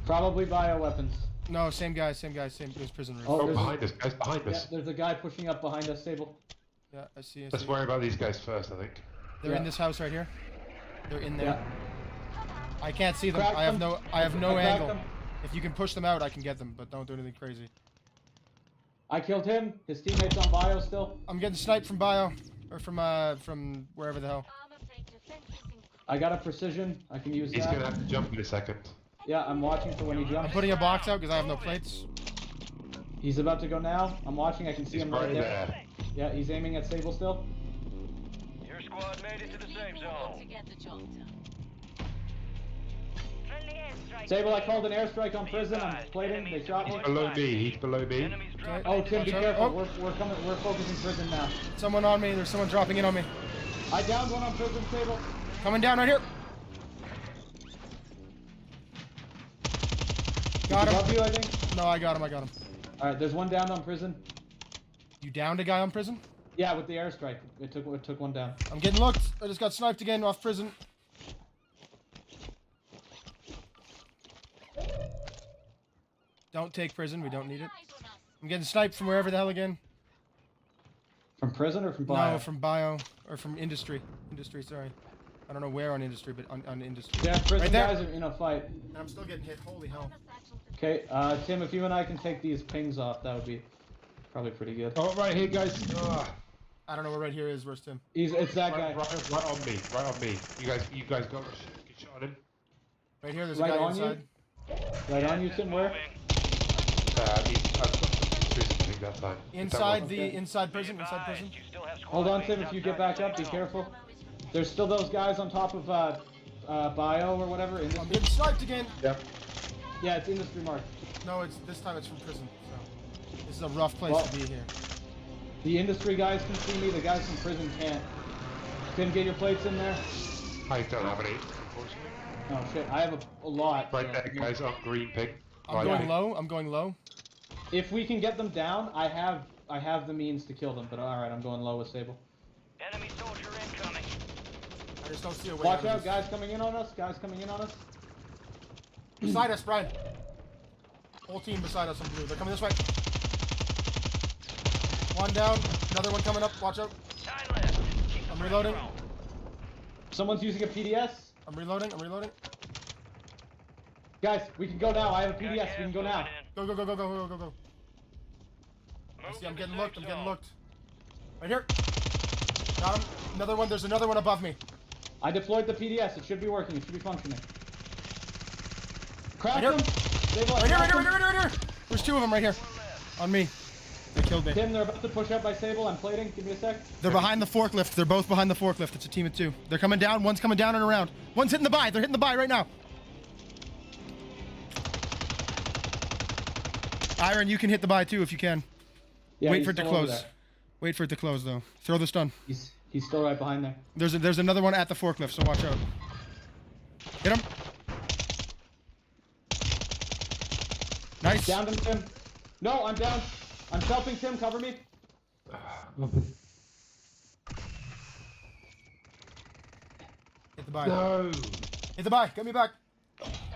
Probably bioweapons. No, same guy. Same guy. Same. It was prison roof. Oh, Oh, there's- behind us, guys, behind Yeah, us. there's a guy pushing up behind us, Sable. Yeah, I see. Let's worry about these guys first, I think. They're Yeah. in this house right here. They're in there. Yeah. I can't see them. Crack I have them. no. I have no I cracked angle. them. If you can push them out, I can get them, but don't do anything crazy. I killed him. His teammates on bio still. I'm getting sniped from bio, or from wherever the hell. Armor plate defense is increased. I got a precision. I can use He's that. gonna have to jump in a second. Yeah, I'm watching for when he I'm jumps. putting a box out because I have no plates. He's about to go now. I'm watching. I can see He's him right right there. there. Yeah, he's aiming at Sable still. Your squad made it to the safe People want zone. to get the job done. Sable, I called an airstrike on prison. I'm plating. They shot me. He's below me. He's below me. Enemies dropping Oh, into Tim, be the careful. Oh. We're coming. We're focusing prison now. Someone on me. There's someone dropping in on me. I downed one on prison, Sable. Coming down right here. Got Above him. you, I think. No, I got him. I got him. All right, there's one down on prison. You downed a guy on prison? Yeah, with the airstrike, it took one down. I'm getting looked. I just got sniped again off prison. Don't take prison. We don't need it. Eyes on us. I'm getting sniped from wherever the hell again. From prison or from bio? No, from bio or from industry. Industry. Sorry. I don't know where on industry, but on industry. Yeah, prison Right there. guys are in a fight. And I'm still getting hit. Holy hell. Armor satchel defense. Okay, Tim, if you and I can take these pings off, that would be. Probably pretty good. Oh, right here, guys. I don't know where right here is. Where's Tim? It's that guy. Right on me. Right on me. You guys got a good shot on him. Right here. There's a Right guy on inside. you. Right on you, Tim. Where? I've got some prison, I think that time. Inside Okay. the inside prison. Inside prison. Hold on, Tim. If you get back up, be careful. There's still those guys on top of bio or whatever. I'm Industry. getting sniped again. Yep. Yeah, it's industry mark. No, it's this time it's from prison. So this is a rough place Well, to be here. The industry guys can see me. The guys from prison can't. Tim, get your plates in there. I don't have any, unfortunately. Oh shit, I have a lot. Right there, guys, on green ping. I'm going low. I'm going low. If we can get them down, I have the means to kill them. But all right, I'm going low with Sable. Enemy soldier incoming. I just don't see a way. Watch out of out, this. guys coming in on us. Guys coming in on us. Beside us, Brian. Whole team beside us in blue. They're coming this way. One down. Another one coming up. Watch out. Time left. Keep the I'm reloading. pressure on. Someone's using a PDS. I'm reloading. I'm reloading. Guys, we can go now. I have a Got PDS. We gas can go moving now. in. Go, go, go, go, go, go, go, go. I Move see, to I'm the getting safe looked. I'm getting zone. looked. Right here. Got him. Another one. There's another one above me. I deployed the PDS. It should be working. It should be functioning. Crash Right them. Sable, Right here, right crash here, right them. here, right here. There's two of them right here. On me. They killed me. Tim, they're about to push up by Sable. I'm plating. Give me a sec. They're behind the forklift. They're both behind the forklift. It's a team of two. They're coming down. One's coming down and around. One's hitting the buy. They're hitting the buy right now. Iron, you can hit the buy too if you can. Yeah, Wait he's for it to still over close. there. Wait for it to close though. Throw the stun. He's still right behind there. There's another one at the forklift, so watch out. Hit him. Nice. Downed him, Tim. No, I'm down. I'm selfing Tim. Cover me. Hit the buy. No! Hit the buy. Get me back.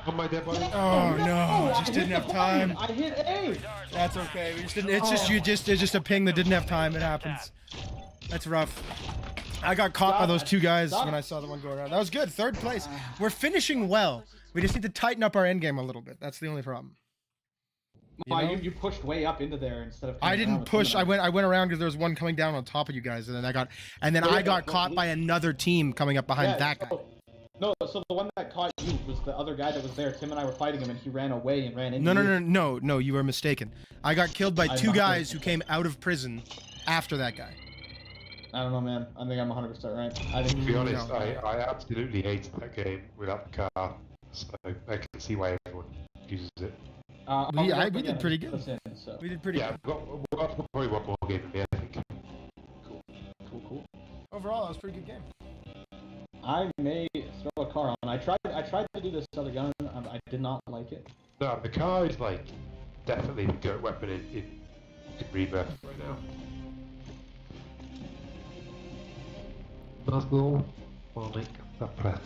On my dead body. Oh no! I Just hit didn't have the time. button. I hit A. That's okay. We just didn't. It's just you. It's just a ping that didn't have time. It happens. That's rough. I got caught by those two guys when I saw the one go around. That was good. Third place. We're finishing well. We just need to tighten up our end game a little bit. That's the only problem. You know? You pushed way up into there instead of. I coming down didn't with push. him. I went around because there was one coming down on top of you guys, and then I got caught by another team coming up behind that guy. So the one that caught you was the other guy that was there. Tim and I were fighting him, and he ran away and ran into No. You were mistaken. I got killed by two guys who came out of prison after that guy. I don't know, man. I think I'm 100% right. I think. To be honest, No. I absolutely hated that game without the car, so I can see why everyone uses it. We did pretty good. So. We did pretty Yeah, good. we've got probably one more game than me, I think. Cool. Overall, that was a pretty good game. I may throw a car on. I tried to do this other gun. I did not like it. No, the car is like definitely the goat weapon in Rebirth right now.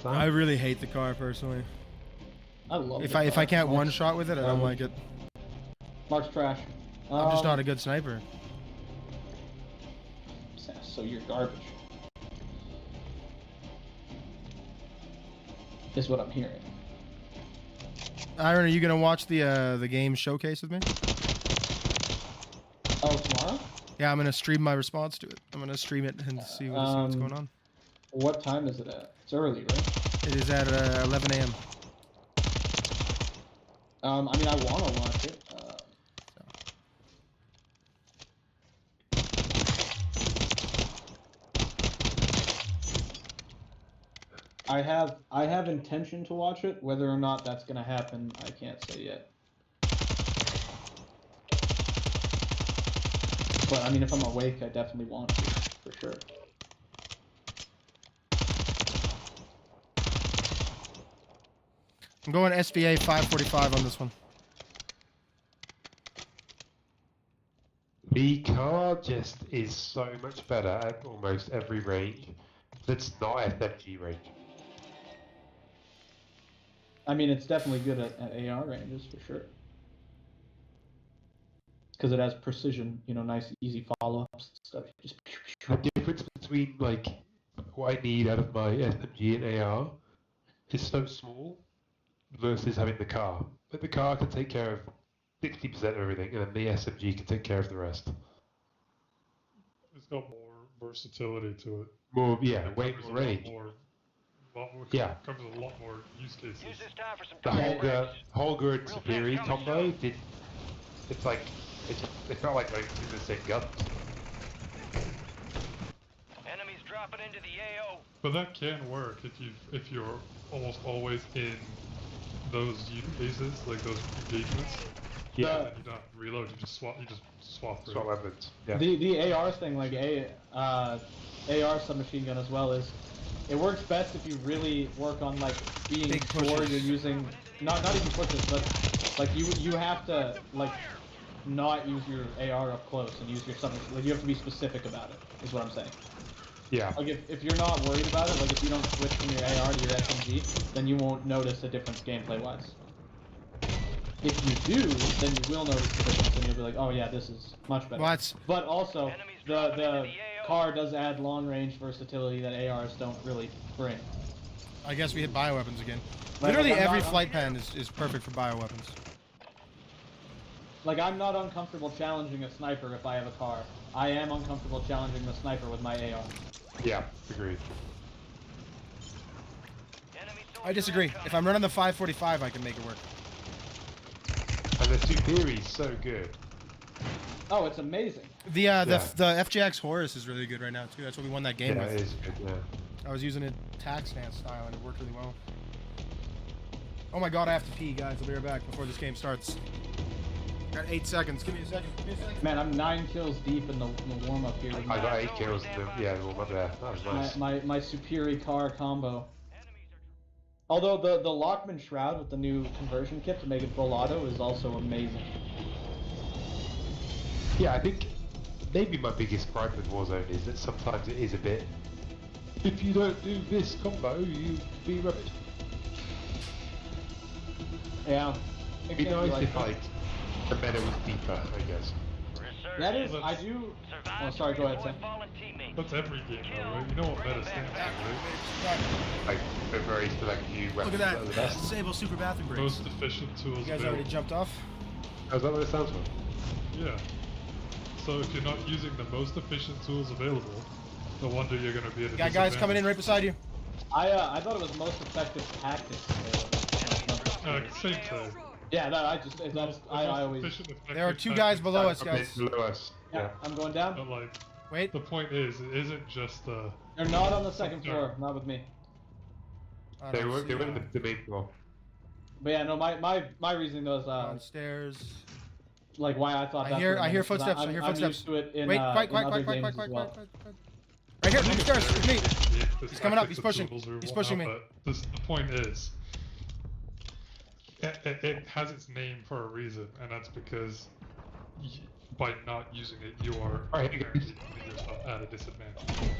I really hate the car personally. I love. If I can't one shot with it, I don't like it. Mark's trash. I'm just not a good sniper. So you're garbage. Is what I'm hearing. Iron, are you gonna watch the game showcase with me? Oh, tomorrow? Yeah, I'm gonna stream my response to it. I'm gonna stream it and see what's going on. What time is it at? It's early, right? It is at 11 a.m. I mean, I want to watch it. I have intention to watch it. Whether or not that's gonna happen, I can't say yet. But I mean, if I'm awake, I definitely want to, for sure. I'm going SVA 545 on this one. The car just is so much better at almost every range that's not SMG range. I mean, it's definitely good at AR ranges, for sure. Because it has precision, you know, nice, easy follow-ups and stuff. Just... The difference between, like, what I need out of my SMG and AR is so small versus having the car. But the car can take care of 60% of everything, and then the SMG can take care of the rest. got more versatility to it. More, yeah, It way covers more a lot range. Yeah. Covers a lot more use cases. Use this time for some The Holger and Real Superi fast combo did. It's like it felt like using the same guns. Enemies dropping into the AO. But that can work if you're almost always in those use cases, like those engagements. Yeah. And then you don't reload. You just swap through. Swap weapons. Yeah. The AR thing, like AR submachine gun as well, is it works best if you really work on like being Big sure pushes. you're using not even pushes, but like you have to like not use your AR up close and use your submachine. Like you have to be specific about it. Is what I'm saying. Yeah. Like if you're not worried about it, like if you don't switch from your AR to your SMG, then you won't notice a difference gameplay wise. If you do, then you will notice the difference and you'll be like, oh yeah, this is much better. What? But also, Enemies the dropping into the AO. car does add long range versatility that ARs don't really bring. I guess we hit bioweapons again. Like, Literally I'm every not- flight pan is perfect for bioweapons. Like I'm not uncomfortable challenging a sniper if I have a car. I am uncomfortable challenging the sniper with my AR. Yeah. Agreed. Enemy I disagree. If I'm running the 545, I can make it work. And the Superi's so good. Oh, it's amazing. The Yeah. FJX Horus is really good right now too. That's what we won that game Yeah, with. it is good. Yeah. I was using it tack stance style and it worked really well. Oh my god, I have to pee, guys. I'll be right back before this game starts. Got 8 seconds. Give me a second. Give me a second. Man, I'm 9 kills deep in the warm up here. With I got my, 8 kills in the warm up there. That was nice. my superior car combo. Although the Lockman Shroud with the new conversion kit to make it full auto is also amazing. Yeah, I think maybe my biggest gripe with Warzone is that sometimes it is a bit. If you don't do this combo, you be rubbish. Yeah. It'd be nice if like the meta was deeper, I guess. That is, I do. Oh, sorry. Go ahead, Sam. That's every game, though, right? You know what meta stands for, right? Like a very select few Look weapons at that are the that. best. Disable super bathroom breaks. Most efficient tools You guys available. already jumped off? Oh, is that what it sounds for? Yeah. So if you're not using the most efficient tools available, no wonder you're going to be at a Got guys coming in right beside you. I thought it was most effective tactics. Same thing. Yeah, no, I always. There are 2 guys below us, Okay, guys. below us. Yeah, Yeah. I'm going down. But like, Wait. the point is, it isn't just the. They're not on the second floor, not with me. I They don't were see in them. the main floor. But yeah, no, my reasoning though is Downstairs. like why I thought. I that's hear what it is, 'cause footsteps. I I'm hear used footsteps. to it in, Wait, quiet, in quiet, other quiet, quiet, games quiet, as quiet, well. quiet, quiet. Right here, upstairs, with me. He's coming up, he's pushing. He's pushing me. The point is, it has its name for a reason, and that's because by not using it, you are Alright, inherently putting yourself at a disadvantage.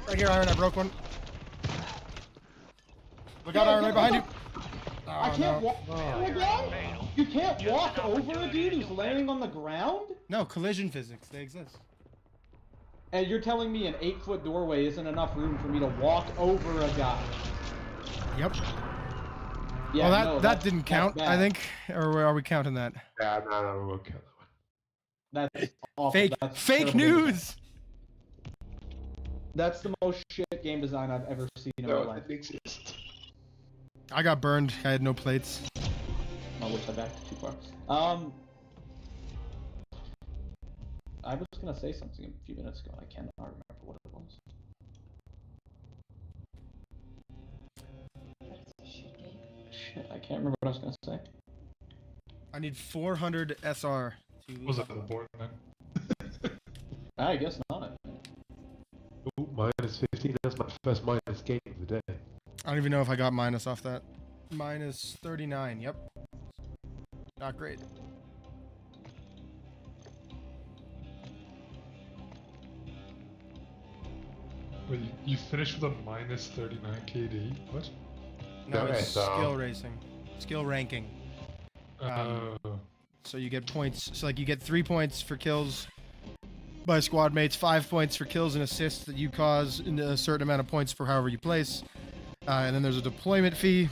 Right here, Iron. I broke one. Look out, Iron, right behind you. Oh, I can't no. walk. You can't walk over a dude who's laying on the ground. No, collision physics. They exist. And you're telling me an 8-foot doorway isn't enough room for me to walk over a guy? Yep. Yeah, well, no, that didn't that's count, bad. I think. Or are we counting that? Yeah, no, we won't count that one. That's awful. Fake, That's fake terrible game news. design. That's the most shit game design I've ever seen in my No, life. it exists. I got burned. I had no plates. I wish I backed too far. I was gonna say something a few minutes ago. I cannot remember what it was. Shit, I can't remember what I was gonna say. I need 400 SR to. Was it the board then? I guess not. Ooh, minus 15. That's my first minus game of the day. I don't even know if I got minus off that. Minus 39. Yep. Not great. Wait, you finished with a minus 39 KD? What? No, No, it's it's, skill racing. Skill ranking. Oh. So you get points. So like you get 3 points for kills by squad mates, 5 points for kills and assists that you cause, and a certain amount of points for however you place. And then there's a deployment fee.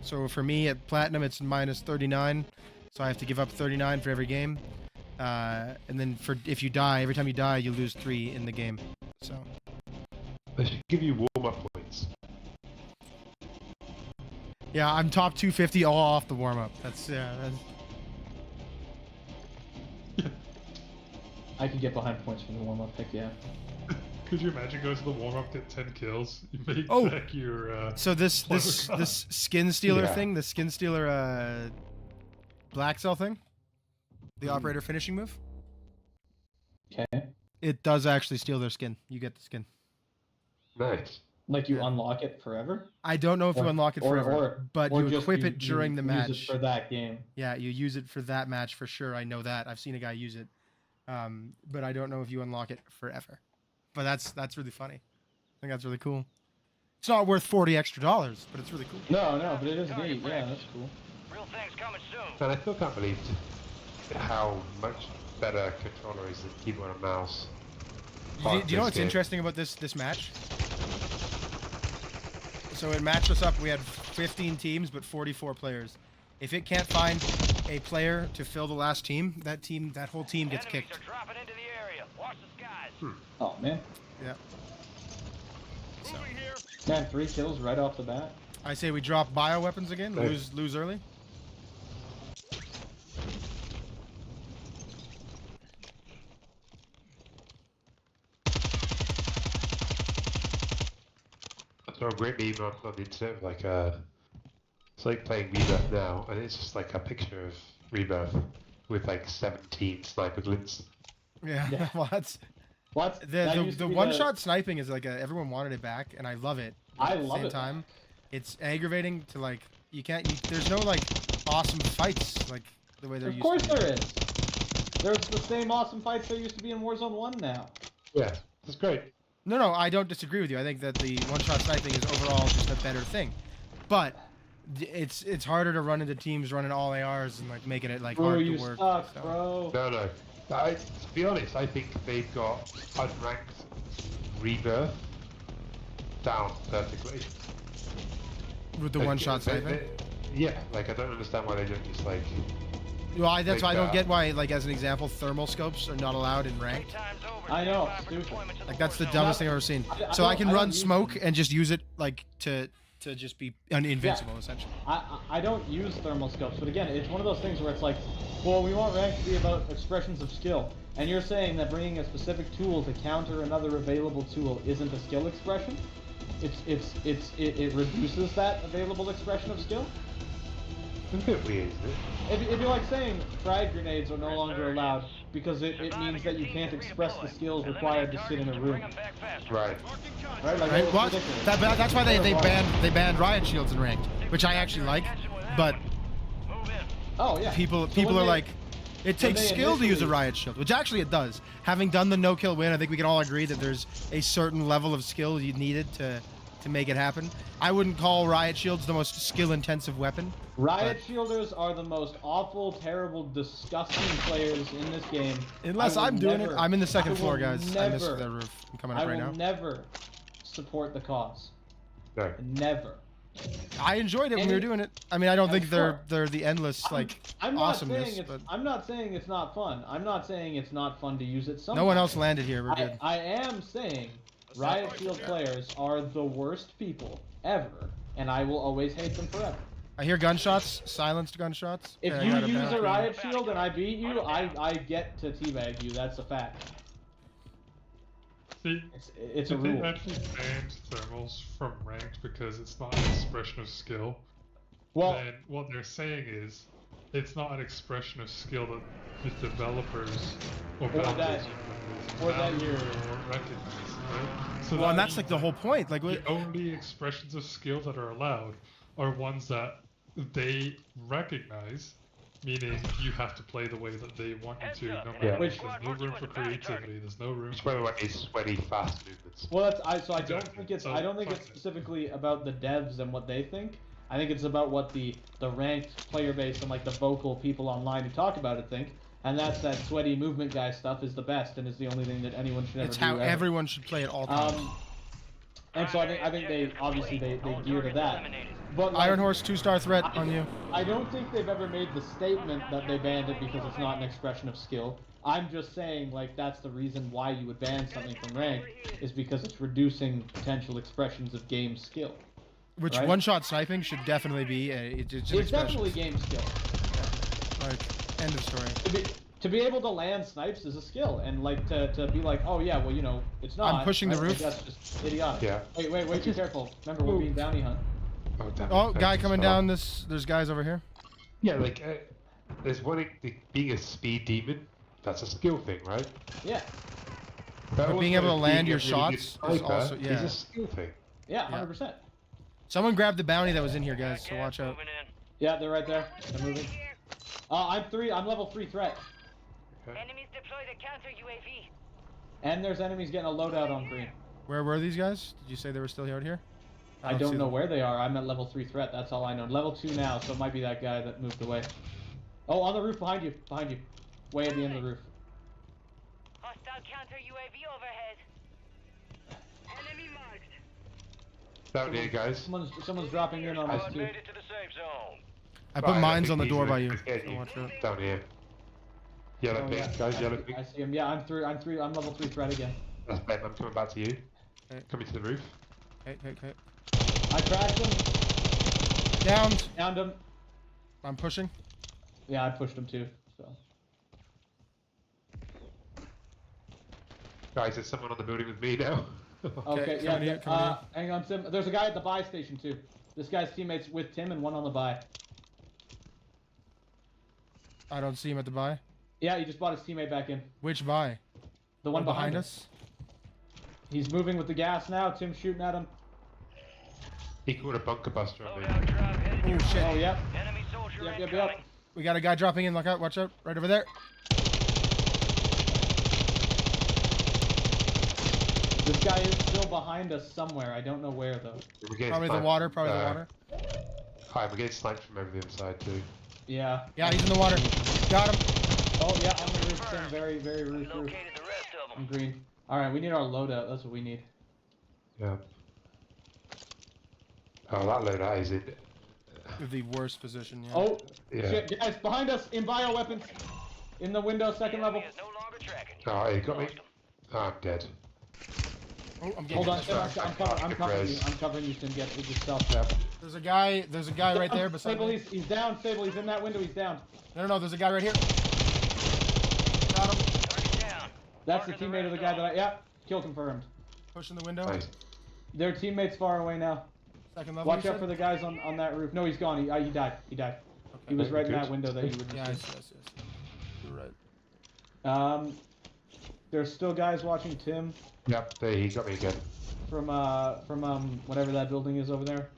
So for me at Platinum, it's minus 39. So I have to give up 39 for every game. And then if you die, every time you die, you lose 3 in the game. So. They should give you warm-up points. Yeah, I'm top 250 all off the warm-up. That's I could get behind points from the warm-up. Heck yeah. Could you imagine going to the warm-up, get 10 kills, you make back your... So this skin stealer thing, the skin stealer black cell thing, the operator finishing move. Okay. It does actually steal their skin. You get the skin. Nice. Like you unlock it forever? I don't know if you unlock it forever, but or you equip it during the match. Use it for that game. Yeah, you use it for that match for sure. I know that. I've seen a guy use it. But I don't know if you unlock it forever. But that's really funny. I think that's really cool. It's not worth $40 extra, but it's really cool. No, but it is neat. Yeah, that's cool. Real things coming soon. And I still can't believe how much better controller is than keyboard and mouse. Do you know what's interesting about this match? So it matched us up. We had 15 teams, but 44 players. If it can't find a player to fill the last team, that whole team gets kicked. Enemies are dropping into the area. Watch the skies. Oh man. Yeah. So. Man, 3 kills right off the bat. I say we drop bioweapons again. Nice. Lose early. I saw a great meme on the internet, like it's like playing Rebirth now, and it's just like a picture of Rebirth with like 17 sniper glints. Yeah. Well, that's What? the one-shot sniping is like everyone wanted it back, and I love it. I at the love same it. time, it's aggravating to like there's no like awesome fights like the way there Of used course to be. there is. There's the same awesome fights there used to be in Warzone 1 now. Yeah, that's great. No, I don't disagree with you. I think that the one-shot sniping is overall just a better thing, but it's harder to run into teams running all ARs and like making it like Bro, hard you to work. suck, so. bro. No. To be honest, I think they've got unranked Rebirth down perfectly. With the Like, one-shot sniping. Yeah, like I don't understand why they don't just like. Well, that's like why I don't that. get why, like as an example, thermal scopes are not allowed in ranked. I know, stupid. Like that's the dumbest thing I've ever seen. So I can run smoke and just use it like to just be invincible essentially. I don't use thermal scopes, but again, it's one of those things where it's like, well, we want rank to be about expressions of skill, and you're saying that bringing a specific tool to counter another available tool isn't a skill expression? It reduces that available expression of skill? It's a bit weird, isn't it? It'd be like saying frag grenades are no longer allowed because it means that you can't express the skills required to sit in a room. Right. Right? Like, Right? it's Well, ridiculous. that's why they banned riot shields in ranked, which I actually like, but Oh yeah. people So when are they- like, it takes they skill to use a initially- riot shield, which actually it does. Having done the no-kill win, I think we can all agree that there's a certain level of skill you needed to make it happen. I wouldn't call riot shields the most skill-intensive weapon. Riot shielders are the most awful, terrible, disgusting players in this game. Unless I will I'm doing never- it. I'm in the second I floor, will guys. I missed never- the roof. I'm coming I up right will now. never support the cause. No. Never. I enjoyed it when we were doing it. I mean, I don't think sure. they're the endless like I'm not awesomeness, saying it's. but I'm not saying it's not fun. I'm not saying it's not fun to use it. Sometimes. no one else landed here. We're good. I am saying Riot Shield players are the worst people ever, and I will always hate them forever. I hear gunshots, silenced gunshots. If Yeah, I you got him use down. a Riot Shield and I beat you, I get to teabag you. That's a fact. See, It's a if they rule. actually banned thermals from ranked because it's not an expression of skill, Well, then what they're saying is it's not an expression of skill that the developers or that value you're- or recognize, right? So Well, and that that's like the whole point. Like, the only expressions of skill that are allowed are ones that they recognize, meaning you have to play the way that they want you to. No matter Yeah. what. There's no room for creativity. There's no room. Which by the way is sweaty, fast movements. well, I don't Exactly. think it's. So, I don't think it's fuck it. specifically about the devs and what they think. I think it's about what the ranked player base and like the vocal people online who talk about it think. And that's that sweaty movement guy stuff is the best and is the only thing that anyone should ever it's do. how ever. everyone should play at all times. And so I think they obviously they gear to that. But like, IronHorse 2-star threat on you. I don't think they've ever made the statement that they banned it because it's not an expression of skill. I'm just saying, like, that's the reason why you would ban something from rank, is because it's reducing potential expressions of game skill. Which right? one-shot sniping should definitely be it's definitely game skill. Yeah. Like, end of story. To be able to land snipes is a skill, and like to be like, oh yeah, well, you know, it's not. I'm pushing the roof. That's just idiotic. Yeah. Wait, be careful. Remember, we're being bounty hunt. Oh, damn Oh, it. guy coming down this. There's guys over here. Yeah, like, there's one, being a speed demon, that's a skill thing, right? Yeah. But being able to land your a really good shots is sniper also, yeah. is a skill thing. Yeah, 100%. Someone grabbed the bounty that was in here, guys, so watch out. Yeah, they're right there. They're moving. I'm level 3 threat. Okay. Enemies deploy the counter UAV. And there's enemies getting a loadout on green. Where were these guys? Did you say they were still out here? I don't know where they are. I'm at level 3 threat. That's all I know. Level 2 now, so it might be that guy that moved away. Oh, on the roof behind you. Behind you. Way at the end of the roof. Hostile counter UAV overhead. Enemy marked. Down here, guys. Someone's dropping in on us Squad too. made it to the safe zone. I put Right, mines think on the he's door by really you. scared So watch out. Down here. Yellow Oh, ping, yeah. guys, yellow ping. I see him. Yeah, I'm level 3 threat again. That's Ben, I'm coming back to you. Okay. Coming to the roof. Okay. I cracked him. Downed. Downed him. I'm pushing. Yeah, I pushed him too. So. Guys, there's someone on the building with me now. Okay, come yeah. here. Hang on, Tim. There's a guy at the buy station too. This guy's teammates with Tim and one on the buy. I don't see him at the buy. Yeah, he just brought his teammate back in. Which buy? The one behind us? He's moving with the gas now. Tim's shooting at him. He called a bunker buster on me. Loadout drop headed your Oh, shit. Oh, way. yep. Enemy soldier Yep. incoming. We got a guy dropping in. Look out. Watch out. Right over there. This guy is still behind us somewhere. I don't know where though. We're getting Probably the sniped. water. Probably the water. Hi, we're getting sniped from over the other side too. Yeah. Yeah, he's in the water. Got him. Oh yeah, on the roof, Tim. Very roof. Located the rest of I'm them. green. All right, we need our loadout. That's what we need. Yeah. Oh, that loadout is in. The worst position. Yeah. Oh, Yeah. shit, guys, behind us in bioweapons. In the window, second level. Enemy is no longer tracking. Oh, he got me. Lost him. Oh, I'm dead. Oh, I'm getting. Hold on, hit. Tim. I'm covering you. I'm covering you, Tim. Get yourself. There's a guy right there beside Fable, me. he's down. Fable, he's in that window. He's down. No, there's a guy right here. Got him. Target down. That's the Marking teammate of the rest guy zone. that I. Yeah, kill confirmed. Pushing the window. Nice. Their teammates far away now. Second level. Watch you out for said? the guys on that roof. No, he's gone. He died. He died. He was Okay, right in good. that window that you were just Yeah, in. yes. You're right. There's still guys watching Tim Yep, there he got me again. from whatever that building is over there.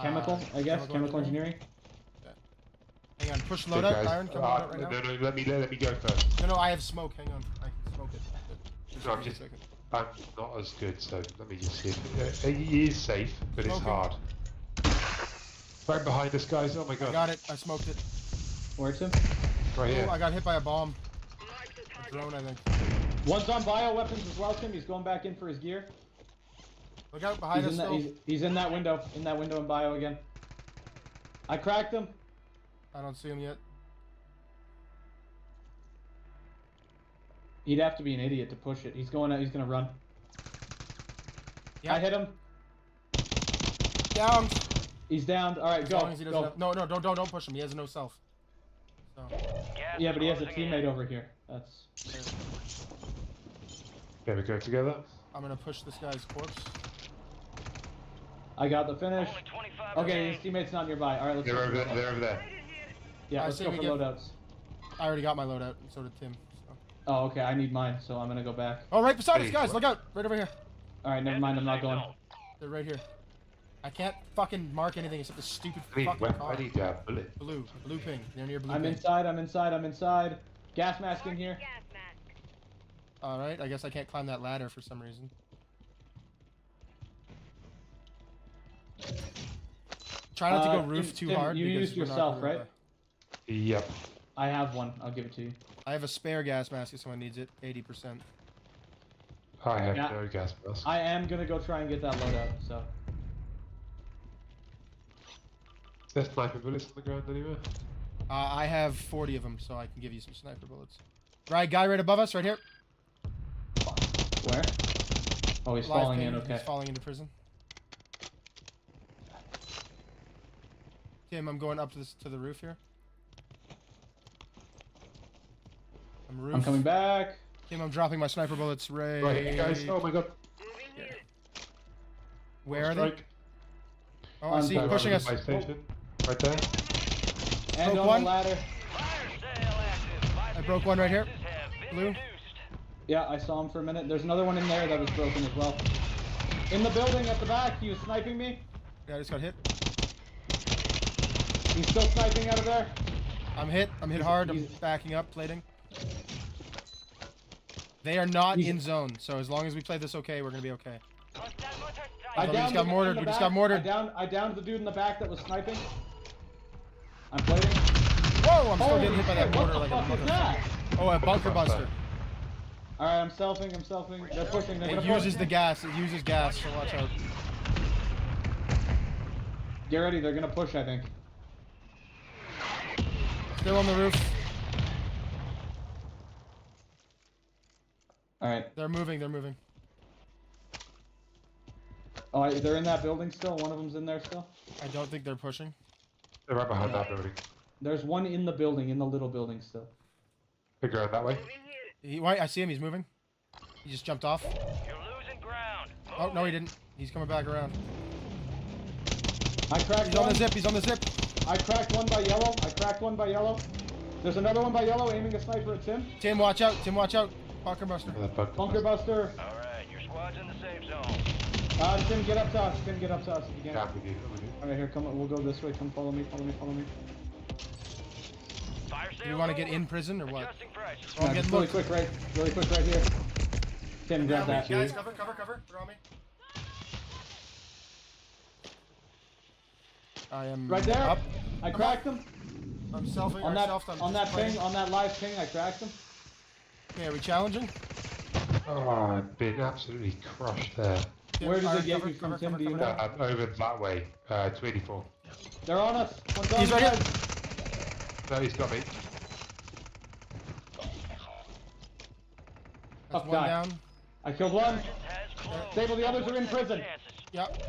Chemical, I guess. Chemical engineering. Hang on, push Good loadout. guys. Iron, come on right now. No, let me go first. No, I have smoke. Hang on, I can smoke it. Just No, I'm give me a just- second. I'm not as good, so let me just see if he is safe, but it's Okay. hard. Right behind us, guys. Oh my I god. got it. I smoked it. Where's Tim? Right here. Oh, I got hit by a bomb. A drone, I think. One's on bioweapons as well, Tim. He's going back in for his gear. Look out behind us still. He's in that window. In that window in bio again. I cracked him. I don't see him yet. He'd have to be an idiot to push it. He's going out. He's gonna run. Yeah. I hit him. Down. He's down. All right, As go. long as he doesn't Go. have... No, don't push him. He has no self. So. Gas Yeah, is but he has a closing in. teammate over here. That's. Okay, we go together. I'm gonna push this guy's corpse. I got the finish. Only 25 Okay, remaining. his teammate's not nearby. All right, let's They're go. over there. They're over there. Yeah, I let's say go we for give- loadouts. I already got my loadout, and so did Tim. So. Oh, okay. I need mine, so I'm gonna go back. Oh, right beside us, Hey, guys. what? Look out. Right over here. All right, never mind. I'm not going. They're right here. I can't fucking mark anything except the stupid I need, fucking car. I need bullet. Blue ping. They're near blue I'm ping. inside. I'm inside. Gas mask in here. Gas mask. Alright, I guess I can't climb that ladder for some reason. Try not to go roof too Tim, hard. you because used we're not yourself, gonna- right? Yep. I have one. I'll give it to you. I have a spare gas mask if someone needs it. 80%. I have Yeah. no gas mask. I am gonna go try and get that loadout, so. Is there sniper bullets on the ground anywhere? I have 40 of them, so I can give you some sniper bullets. Right, guy right above us, right here. Where? Oh, he's Live falling ping, in, okay. He's falling into prison. Tim, I'm going up to the roof here. I'm coming back. Tim, I'm dropping my sniper bullets right. Right here, guys. Oh my god. Where are they? Strike. Oh, I see, On pushing us. My station. Right there. And Broke on one. the ladder. I broke one right here. Blue. Yeah, I saw him for a minute. There's another one in there that was broken as well. In the building at the back, he was sniping me. Yeah, I just got hit. He's still sniping out of there. I'm hit hard. I'm he's- backing up, plating. They are not He's- in zone, so as long as we play this okay, we're gonna be okay. I we just downed got the mortared, dude in the we just back. got mortared. I downed the dude in the back that was sniping. I'm plating. Whoa, I'm still getting hit by that Shit, mortar what like the a fuck is motherfucker. that? Oh, a bunker fuck's buster. Alright, I'm selfing. They're pushing. They're It gonna uses push. the gas. It uses gas, so watch out. Get ready, they're gonna push, I think. Still on the roof. Alright. They're moving. Oh, they're in that building still? One of them's in there still? I don't think they're pushing. They're right behind that building. There's one in the building, in the little building still. They're going that way. Wait, I see him. He's moving. He just jumped off. You're losing ground. Oh, no, he didn't. He's coming back around. I cracked He's on one. the zip. He's on the zip. I cracked one by yellow. There's another one by yellow aiming a sniper at Tim. Tim, watch out. Bunker buster. Bunker buster. Alright, your squad's in the safe zone. Tim, get up to us. Tim, get up to us if you can. Yeah, we do. Alright, here, come on. We'll go this way. Come follow me. Fire Do you want to get in prison or what? Adjusting prices. Oh, I'm Nah, getting just looked. really quick right here. Tim, grab that. Guys, cover. They're on me. I am Right there. up. I cracked him. I'm selfing. On that ping, on that live ping, I cracked him. Okay, are we challenging? Oh, I've been absolutely crushed there. Tim, Where does fire, it get cover, you from, cover, Tim? cover, Do you cover. know? Over that way. 284. They're on us. One's on He's you right here. guys. No, he's got me. That's Tough one guy. down. I killed one. Has closed. Stable, the others are in prison. Chances. Yep.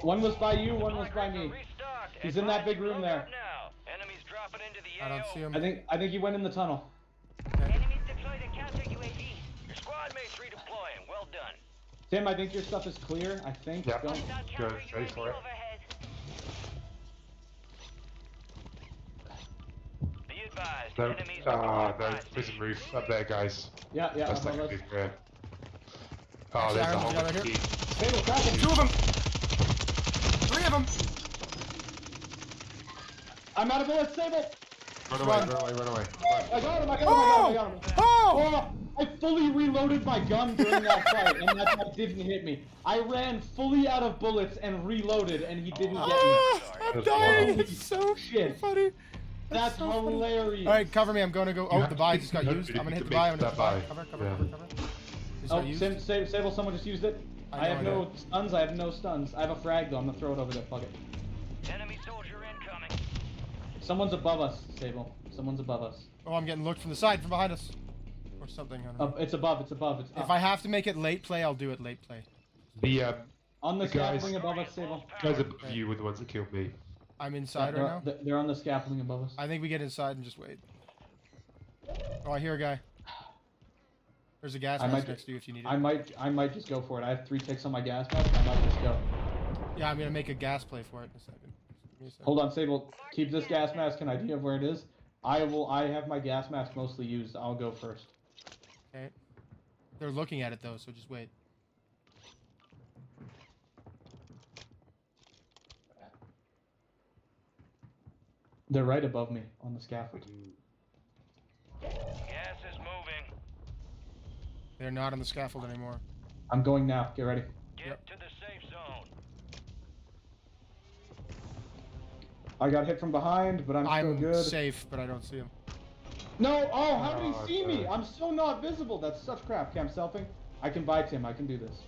One was by you, one was by Bunkers are me. restocked. He's in that big room Load there. up now. Enemies dropping into the I don't AO. see him. I think he went in the tunnel. Enemies deployed a counter UAV. Your squad mates redeploying. Well done. Tim, I think your stuff is clear. I think. Yep. Don't. Hostile Go, counter ready UAV for it. overhead. Be advised. No, Enemies no, occupied prison station. roof up there, guys. Yeah. That's like a let's- big rare. Oh, Actually, there's a Iron, whole we got right bunch here. of Stable, crack him. 2 of them. 3 of them. I'm out of bullets, Stable. Run away. I got him. Oh! Oh! I fully reloaded my gun during that fight, and that guy didn't hit me. I ran fully out of bullets and reloaded, and he didn't get me. Ah, I'm That's dying. wild. It's so Shit. funny. That's so funny. hilarious. All right, cover me. I'm going to go. Oh, have the to buy hit- just got you have used. to I'm gonna hit make the buy. I'm that gonna buy. cover. Yeah. Just Oh, got used. Sable, someone just used it. I have no stuns. I have no stuns. I have a frag though. I'm gonna throw it over there. Fuck it. Enemy soldier incoming. Someone's above us, Sable. Someone's above us. Oh, I'm getting looked from the side, from behind us, or something. I don't know. It's above. It's up. If I have to make it late play, I'll do it late play. The on the the guys- scaffolding above us, Sable. guys above you were the ones that killed me. I'm inside they're, right now. they're on the scaffolding above us. I think we get inside and just wait. Oh, I hear a guy. There's a gas I mask might- next to you if you need it. I might just go for it. I have 3 ticks on my gas mask. I might just go. Yeah, I'm gonna make a gas play for it in a second. Give me a second. Hold on, Sable. Keep this gas mask an idea of where it is. I have my gas mask mostly used. I'll go first. Okay. They're looking at it though, so just wait. They're right above me on the scaffold. Gas is moving. They're not on the scaffold anymore. I'm going now. Get ready. Get to the safe zone. I got hit from behind, but I'm still I'm good. safe, but I don't see him. No! Oh, how did he Oh, see me? God. I'm so not visible. That's such crap. Okay, I'm selfing. I can buy Tim. I can do this.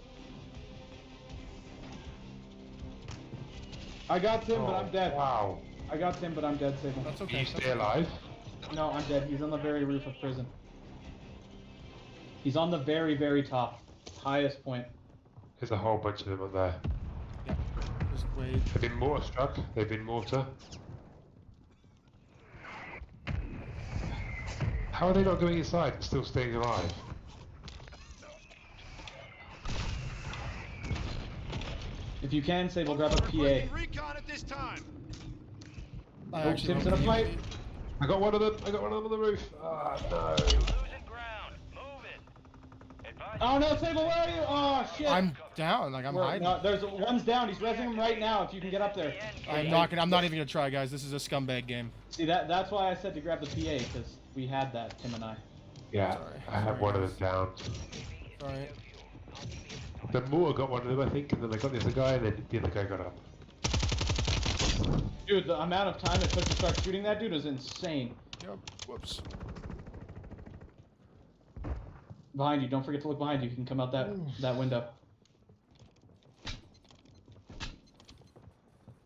I got Tim, but I'm dead. Wow. I got Tim, but I'm dead. Save him. That's Can okay. you stay alive? No, I'm dead. He's on the very roof of prison. He's on the very, very top. Highest point. There's a whole bunch of them up there. Yeah. Just wait. They've been mortar struck. They've been mortar. How are they not going inside and still staying alive? If you can, Sable, grab a PA. Recon at this time. I Oh, actually Tim's don't in a believe fight. it. I got one of them. I got one of them on the roof. Ah, no. Losing ground. Move it. Advise Oh no, Sable, where are you? Oh shit. I'm down. Like I'm hiding. No, there's one's down. He's rezzing him right now. If you can get up there. I'm not even gonna try, guys. This is a scumbag game. See that's why I said to grab the PA because we had that, Tim and I. Yeah, Sorry. I have one of them down. Sorry. The mortar got one of them, I think, and then I got the other guy, and then the other guy got up. Dude, the amount of time it took to start shooting that dude is insane. Yep. Whoops. Behind you, don't forget to look behind you. You can come out that window.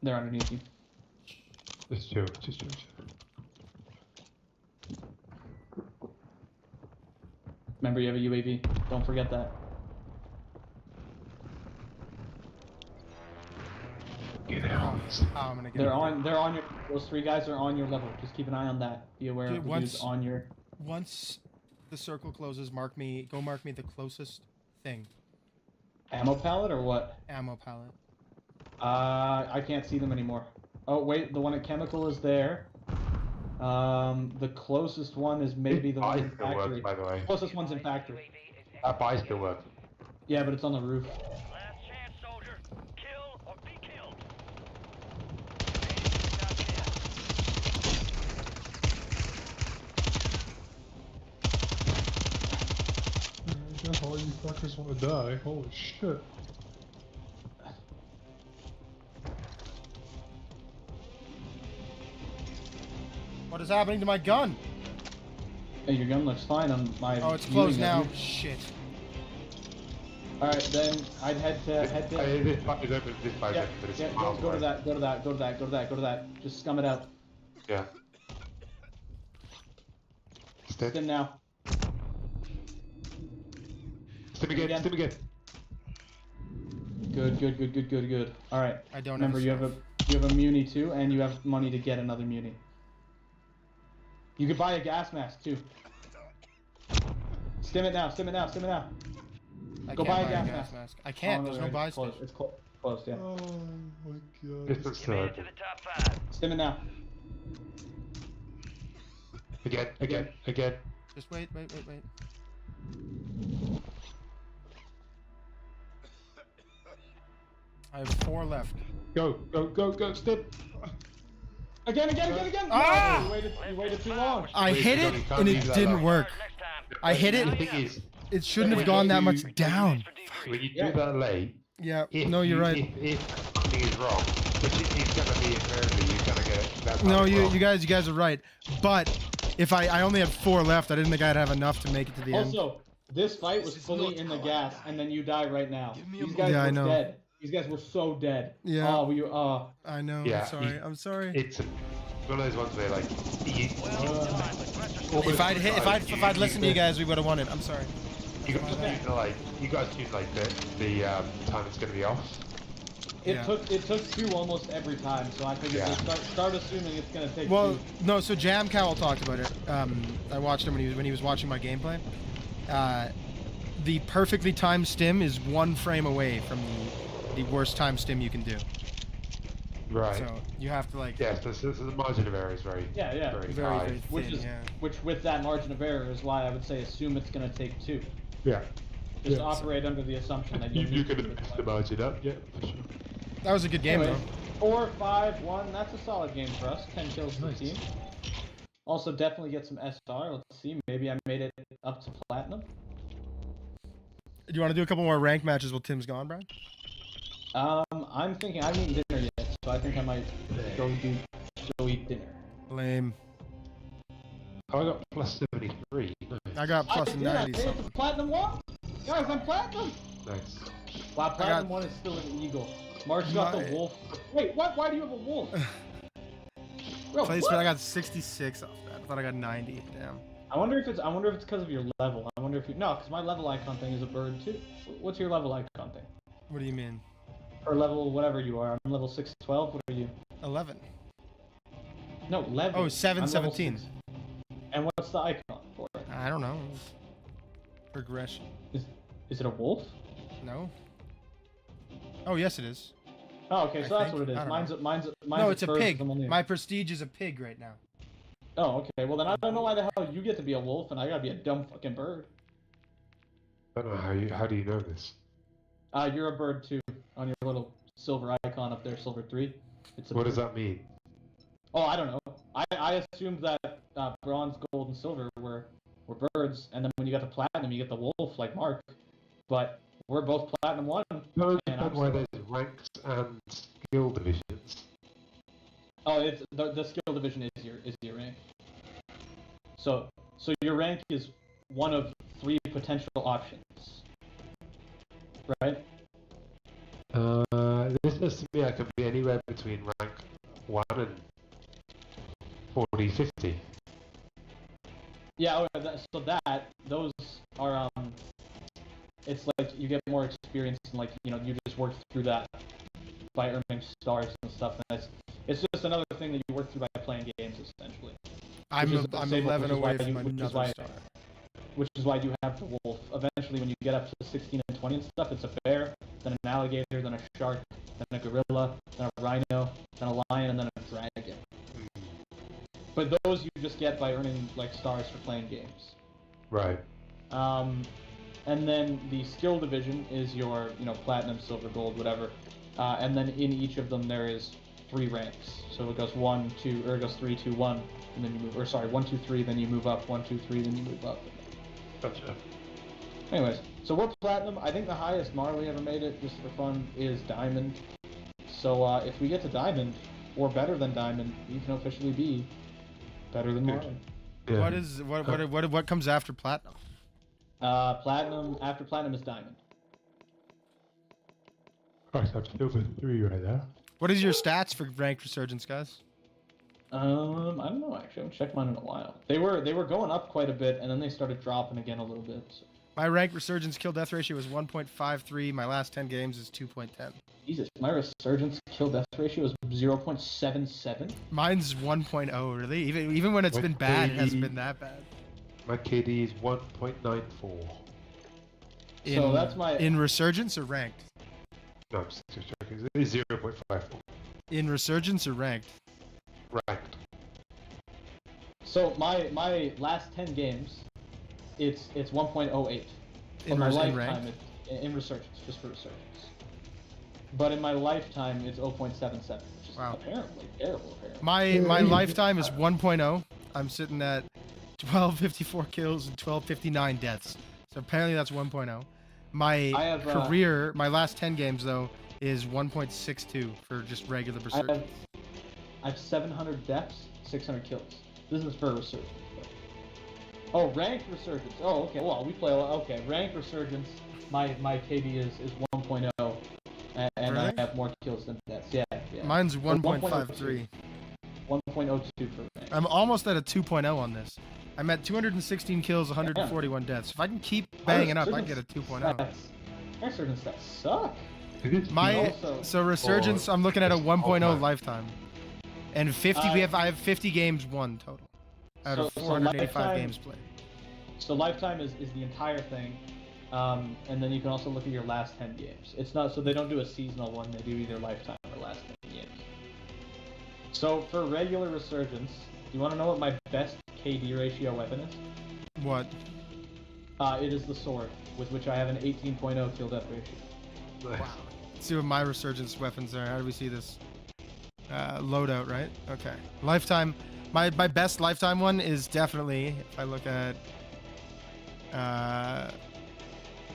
They're underneath you. Just chill, just chill. Remember, you have a UAV. Don't forget that. Get out. Oh, I'm gonna get. They're on your. Those three guys are on your level. Just keep an eye on that. Be aware Dude, of the once- dudes on your. Once the circle closes, mark me the closest thing. Ammo pallet or what? Ammo pallet. I can't see them anymore. Oh wait, the one at chemical is there. The closest one is maybe the one in still works, factory. by the way. Closest one's in factory. That buy still works. Yeah, but it's on the roof. last chance, soldier. Kill or be killed. I guess all you fuckers want to die. Holy shit. What is happening to my gun? Hey, your gun looks fine on my. Oh, it's viewing closed of now. you. Shit. All right, then I'd head to. This buy is open, this buy is Yeah, open, but it's yeah, miles go to away. that, go to that, go to that, go to that, go to that. Just scum it out. Yeah. Stim. Stim now. Stim again, stim again. Good. All right. I don't Remember, you have a muni too, and you have money to get another muni. You could buy a gas mask too. Stim it now. I Go can't buy a gas mask. I can't. Oh, There's no right, buy it's closed. station. It's closed, yeah. Oh my god. This one's You still made it to open. the top 5. Stim it now. Again. Just wait. I have 4 left. Go, stim. Again. Ah! No, you waited too long. I Wait, hit you it can't and leave it that didn't long. work. Next time. I hit it. The thing is, It shouldn't have when gone that you- much down. when you do Yeah. that late, Yeah. if No, you're right. If something is wrong, which it's gonna be invariably, you're gonna get that. No, something wrong. you guys are right. But if I only had 4 left, I didn't think I'd have enough to make it to the end. Also, this fight was fully in the gas, and then you die right now. These guys Yeah, I were know. dead. These guys were so dead. Yeah. Oh, I know. Yeah, I'm sorry. It's one of those ones where like you, If I'd listened to you guys, we would have won it. I'm sorry. you got you guys choose like the time it's gonna be off. It Yeah. took 2 almost every time, so I figured Yeah. start assuming it's gonna take Well, 2. no. So Jam Cowell talked about it. I watched him when he was watching my gameplay. The perfectly timed stim is 1 frame away from the worst time stim you can do. Right. So you have to like. Yes, so the margin of error is very Yeah. very Very, high. very Which thin, is yeah. with that margin of error is why I would say assume it's gonna take 2. Yeah. Just Yeah. operate under the assumption that You need could to have do mixed it. the margin up, yeah, for sure. That was a good game Anyway, though. 4, 5, 1. That's a solid game for us. 10 kills to the team. Also, definitely get some SR. Let's see. Maybe I made it up to platinum. Do you want to do a couple more ranked matches while Tim's gone, Brian? I'm thinking I haven't eaten dinner yet, so I think I might go eat dinner. Lame. Oh, I got plus 73. Nice. I got plus I 90 did, something. Platinum 1? Guys, I'm Platinum! Nice. Wow, Platinum 1 is still an eagle. Mark's got the wolf. Wait, what? Why do you have a wolf? Bro, Placement, I got 66 off that. I thought I got 90. Damn. I wonder if it's because of your level. I wonder if you no, because my level icon thing is a bird too. What's your level icon thing? What do you mean? Or level whatever you are. I'm level 612. What are you? 11. No, level. Oh, 717. And what's the icon for it? I don't know. Progression. Is it a wolf? No. Oh, yes, it is. Oh, okay, so I that's think. what it is. I don't Mine's No, it's a bird, pig. I'm only- My prestige is a pig right now. Oh, okay. Well, then I don't know why the hell you get to be a wolf and I gotta be a dumb fucking bird. I don't know how do you know this? You're a bird too on your little silver icon up there, silver 3. It's a What bird. does that mean? Oh, I don't know. I assumed that bronze, gold, and silver were birds, and then when you got to platinum, you get the wolf like Mark. But we're both platinum 1. No, and I I'm understand why still- there's ranks and skill divisions. Oh, it's the skill division is your rank. So your rank is one of 3 potential options, right? This says to me I can be anywhere between rank 1 and 40, 50. Yeah. Those are it's like you get more experience and like you just work through that by earning stars and stuff. And it's just another thing that you work through by playing games essentially. I'm Which is 11 away from which is another why- star. Which is why you have the wolf. Eventually, when you get up to 16 and 20 and stuff, it's a bear, then an alligator, then a shark, then a gorilla, then a rhino, then a lion, and then a dragon. But those you just get by earning like stars for playing games. Right. And then the skill division is your platinum, silver, gold, whatever. And then in each of them there is 3 ranks. So it goes 1, 2, or it goes 3, 2, 1, and then you move. Or sorry, 1, 2, 3, then you move up. 1, 2, 3, then you move up. Gotcha. Anyways, so we're platinum. I think the highest Marley ever made it, just for fun, is diamond. So if we get to diamond, or better than diamond, we can officially be better than Marley. Yeah. What comes after platinum? Platinum, after platinum is diamond. Alright, so I'm silver 3 right there. What is your stats for ranked resurgence, guys? I don't know actually. I haven't checked mine in a while. They were going up quite a bit, and then they started dropping again a little bit. So. My ranked resurgence kill death ratio is 1.53. My last 10 games is 2.10. Jesus, my resurgence kill death ratio is 0.77. Mine's 1.0. Really, even when it's been bad, it hasn't been that bad. My KD is 1.94. So that's my in resurgence or ranked. No, I'm just joking. It's 0.54. In resurgence or ranked. Ranked. So my last 10 games, it's 1.08. In my ranked? lifetime, in resurgence, just for resurgence. But in my lifetime, it's 0.77, which is apparently terrible. My lifetime is 1.0. I'm sitting at 1254 kills and 1259 deaths. So apparently that's 1.0. My career, my last 10 games though, is 1.62 for just regular resurgence. I have 700 deaths, 600 kills. This is for resurgence. Oh, ranked resurgence. Oh, okay. Well, we play a lot. Okay, ranked resurgence. My KD is 1.0, and really? I have more kills than deaths. Yeah. Mine's 1.53. 1.02 for rank. I'm almost at a 2.0 on this. I'm at 216 kills, 141 deaths. If I can keep banging up, I can get a 2.0. Resurgence stats suck. So resurgence, I'm looking at a 1.0 lifetime, and 50. I have 50 games won total out of 485 games played. So lifetime is the entire thing, and then you can also look at your last 10 games. It's not so they don't do a seasonal one; they do either lifetime or last 10 games. So for regular resurgence, do you want to know what my best KD ratio weapon is? What? It is the sword, with which I have an 18.0 kill death ratio. Wow. Let's see what my resurgence weapons are. How do we see this? Loadout, right? Okay. Lifetime. My best lifetime one is definitely, if I look at...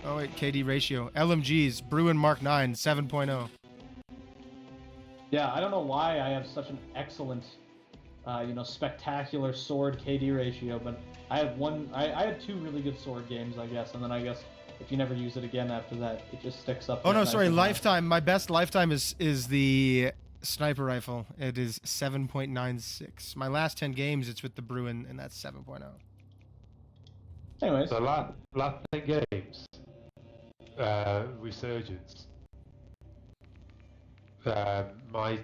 oh wait, KD ratio. LMGs, Bruin Mark 9, 7.0. Yeah, I don't know why I have such an excellent spectacular sword KD ratio, but I have one. I had two really good sword games, I guess, and then I guess if you never use it again after that, it just sticks up. Oh no, nice sorry, and high. lifetime. My best lifetime is the sniper rifle. It is 7.96. My last 10 games, it's with the Bruin, and that's 7.0. Anyways, So last 10 games, Resurgence. My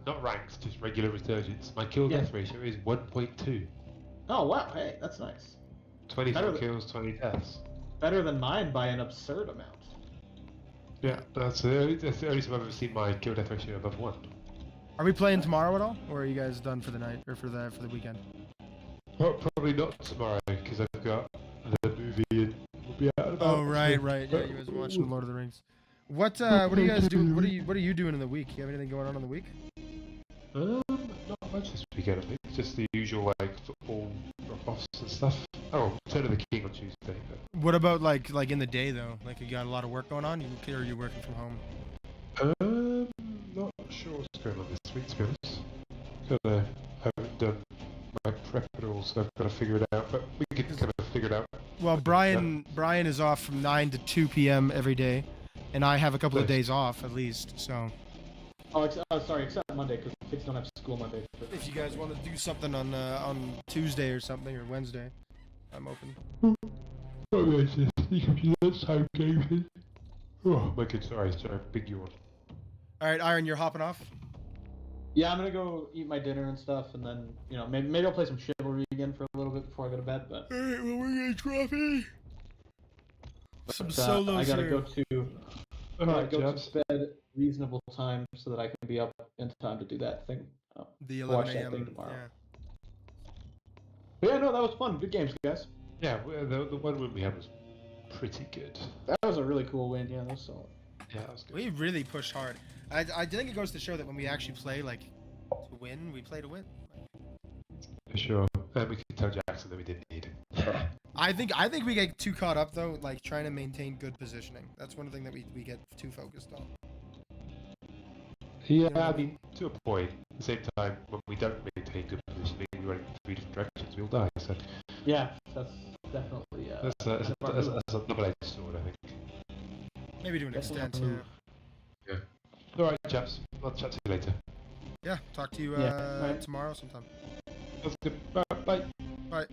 not ranks, just regular Resurgence. My kill death ratio is 1.2. oh wow, hey, that's nice. 24 kills, 20 deaths. Better than mine by an absurd amount. Yeah, that's the only time I've ever seen my kill death ratio above 1. Are we playing tomorrow at all, or are you guys done for the night or for the weekend? Well, probably not tomorrow because I've got the movie and we'll be out about. Oh right. Yeah, you guys are watching Lord of the Rings. What do you guys do? What are you doing in the week? You have anything going on in the week? Not much this weekend. I think just the usual like football drop-offs and stuff. Oh, Return of the King on Tuesday. But... What about like in the day though? Like you got a lot of work going on, or are you working from home? Not sure what's going on this week, to be honest. I haven't done my prep at all, so I've got to figure it out. But we can kind of figure it out. Well, Brian is off from 9 to 2 p.m. every day, and I have a couple of days off at least. So. Oh, sorry, except Monday because kids don't have school Monday. If you guys want to do something on Tuesday or something or Wednesday, I'm open. Oh, yes, you can do that time game. Oh my god, sorry, big yawn. All right, Iron, you're hopping off. Yeah, I'm gonna go eat my dinner and stuff, and then maybe I'll play some Chivalry again for a little bit before I go to bed. But all right, well we're gonna trophy. Some solos I gotta here. go to bed reasonable time so that I can be up in time to do that thing. The 11 watch that thing a.m. tomorrow. Yeah. But yeah, no, that was fun. Good games, guys. Yeah, the one win we had was pretty good. That was a really cool win. Yeah, that was solid. Yeah, that was good. We really pushed hard. I think it goes to show that when we actually play like to win, we play to win. For sure. And we could tell Jackson that we didn't need him. I think we get too caught up though, like trying to maintain good positioning. That's one thing that we get too focused on. Yeah, I mean, to a point. At the same time, when we don't maintain good positioning, we run in 3 different directions, we'll die. So yeah, that's definitely that's a double-edged sword, I think. Maybe to an extent, yeah. Yeah. All right, chaps. I'll chat to you later. Yeah, talk to you right. tomorrow sometime. That's good. Bye. Bye.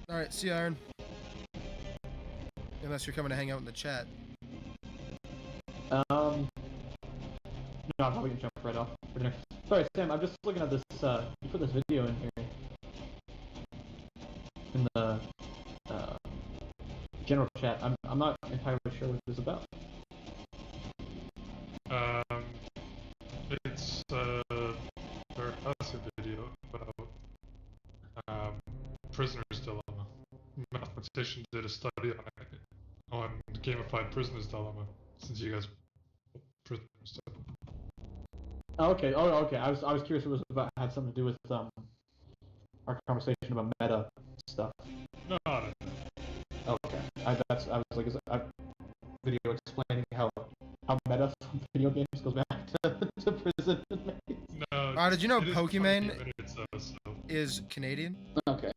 All right, see you, Iron. Unless you're coming to hang out in the chat. No, I'm probably gonna jump right off for dinner. Sorry, Sam. I'm just looking at this. You put this video in here in the general chat. I'm not entirely sure what this is about. It's there has a video about prisoner's dilemma. Mathematician did a study on gamified prisoner's dilemma. Since you guys prisoners. Oh, okay. Oh, okay. I was curious if it was had something to do with our conversation about meta stuff. No. Okay. I was like, is a video explaining how meta from video games goes back to prison inmates. No. Did you know it is Pokemon 20 minutes, so. is Canadian? Okay.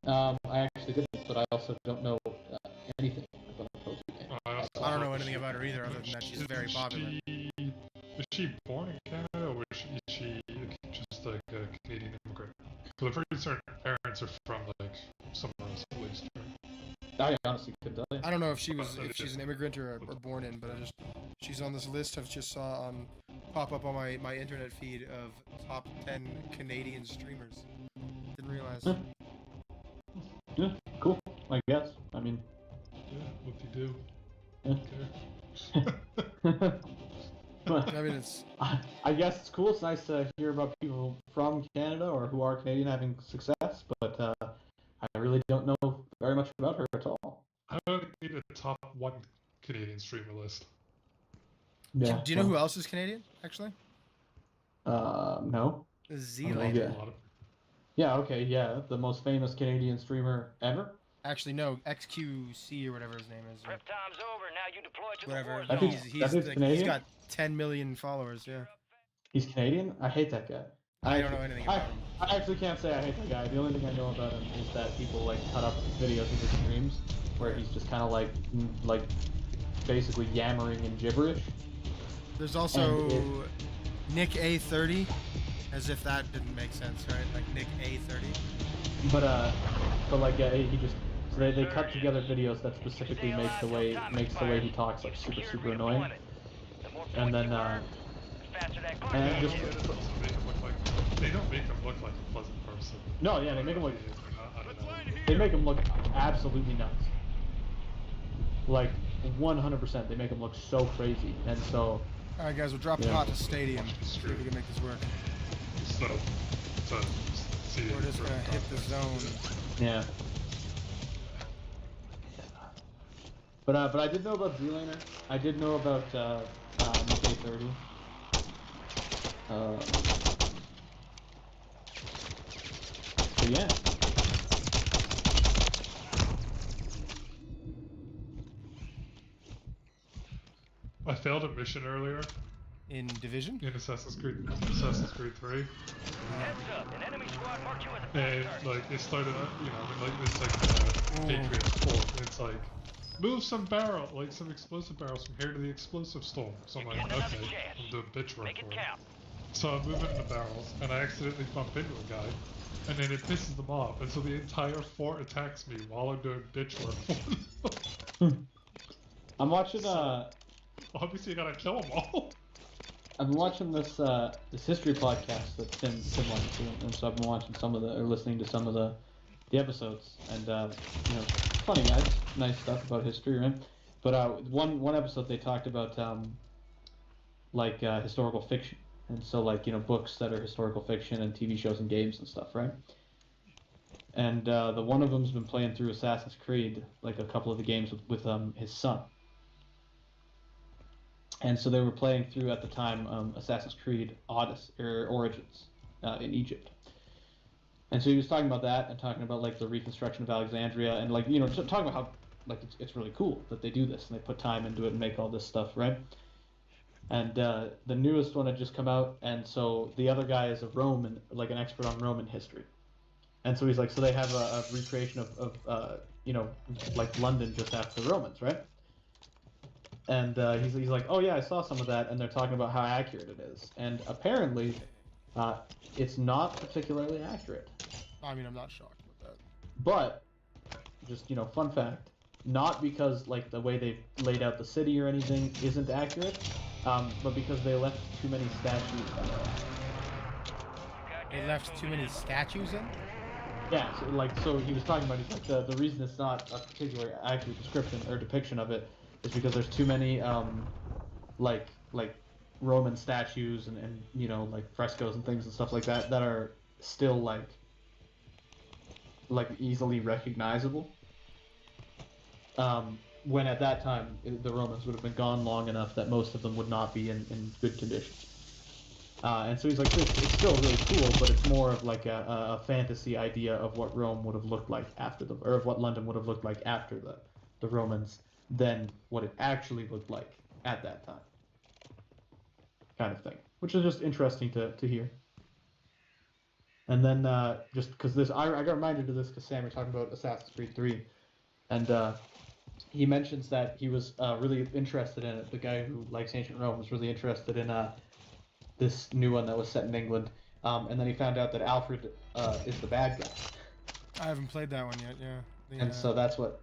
I actually didn't, but I also don't know anything about Pokemon. I don't know anything about her either, other than that she's very popular. Was she born in Canada, or was she just like a Canadian immigrant? Because I'm pretty certain her parents are from like somewhere else at least. Right? I honestly couldn't tell you. I don't know if she's an immigrant or born in, but she's on this list I've just saw pop up on my internet feed of top 10 Canadian streamers. Didn't realize. Yeah, cool. I guess. I mean. Yeah, what do you do? Yeah. Okay. I mean, it's. I guess it's cool. It's nice to hear about people from Canada or who are Canadian having success, but I really don't know very much about her at all. I don't need a top 1 Canadian streamer list. Yeah. Do you know who else is Canadian, actually? No. Z-Later. Yeah, okay, yeah. The most famous Canadian streamer ever? Actually, no, XQC or whatever his name is. Prep time's over. Now you deploy to Whatever. the war think zone. he's He's Canadian? got 10 million followers. Yeah. He's Canadian? I hate that guy. I don't know anything about him. I actually can't say I hate that guy. The only thing I know about him is that people like cut up videos of his streams where he's just kind of like basically yammering and gibberish. There's also Nick A30, as if that didn't make sense, right? Like Nick A30. But like he just so they cut together videos that specifically makes the way he talks like super annoying. And then and just They don't make him look like a pleasant person. no, yeah, they make him look I don't know. they make him look absolutely nuts. Like 100%, they make him look so crazy, and so. All right, guys, we'll drop the pot to stadium. See if we can make this work. So see. We're just gonna hit the zone. Yeah. But I did know about Z-Laner. I did know about Nick A30. So yeah. I failed a mission earlier In Division? in Assassin's Creed 3. Heads up, an enemy squad marked you as a And target. like it started out, you know, like it's like Patriot 4. And it's like move some some explosive barrels from here to the explosive storm. So I'm like, You're getting another okay, chance. I'm doing bitch work Make it for it. count. So I'm moving the barrels, and I accidentally bump into a guy, and then it pisses them off, and so the entire fort attacks me while I'm doing bitch work for them. I'm watching Obviously, I gotta kill them all. I've been watching this history podcast that Tim likes, and so I've been watching listening to some of the episodes, and you know, funny guys, nice stuff about history, right? But one episode they talked about historical fiction, and so like you know books that are historical fiction and TV shows and games and stuff, right? And the one of them's been playing through Assassin's Creed, like a couple of the games with his son. And so they were playing through at the time Assassin's Creed Origins in Egypt. And so he was talking about that and talking about like the reconstruction of Alexandria and like you know talking about how like it's really cool that they do this and they put time into it and make all this stuff, right? And the newest one had just come out, and so the other guy is a Roman, like an expert on Roman history. And so he's like, so they have a recreation of you know like London just after the Romans, right? And he's like, oh yeah, I saw some of that, and they're talking about how accurate it is. And apparently, it's not particularly accurate. I mean, I'm not shocked with that. But, just, you know, fun fact, not because, like, the way they laid out the city or anything isn't accurate, but because they left too many statues in. They left too many statues in? Yeah, so he was talking about, he's like, the reason it's not a particularly accurate description or depiction of it is because there's too many like Roman statues and you know like frescoes and things and stuff like that that are still like easily recognizable. When at that time the Romans would have been gone long enough that most of them would not be in good condition. And so he's like, it's still really cool, but it's more of like a fantasy idea of what Rome would have looked like after or of what London would have looked like after the Romans than what it actually looked like at that time, kind of thing, which is just interesting to hear. And then just because I got reminded of this because Sam was talking about Assassin's Creed 3, and he mentions that he was really interested in it. The guy who likes ancient Rome was really interested in this new one that was set in England, and then he found out that Alfred is the bad guy. I haven't played that one yet. Yeah. And so that's what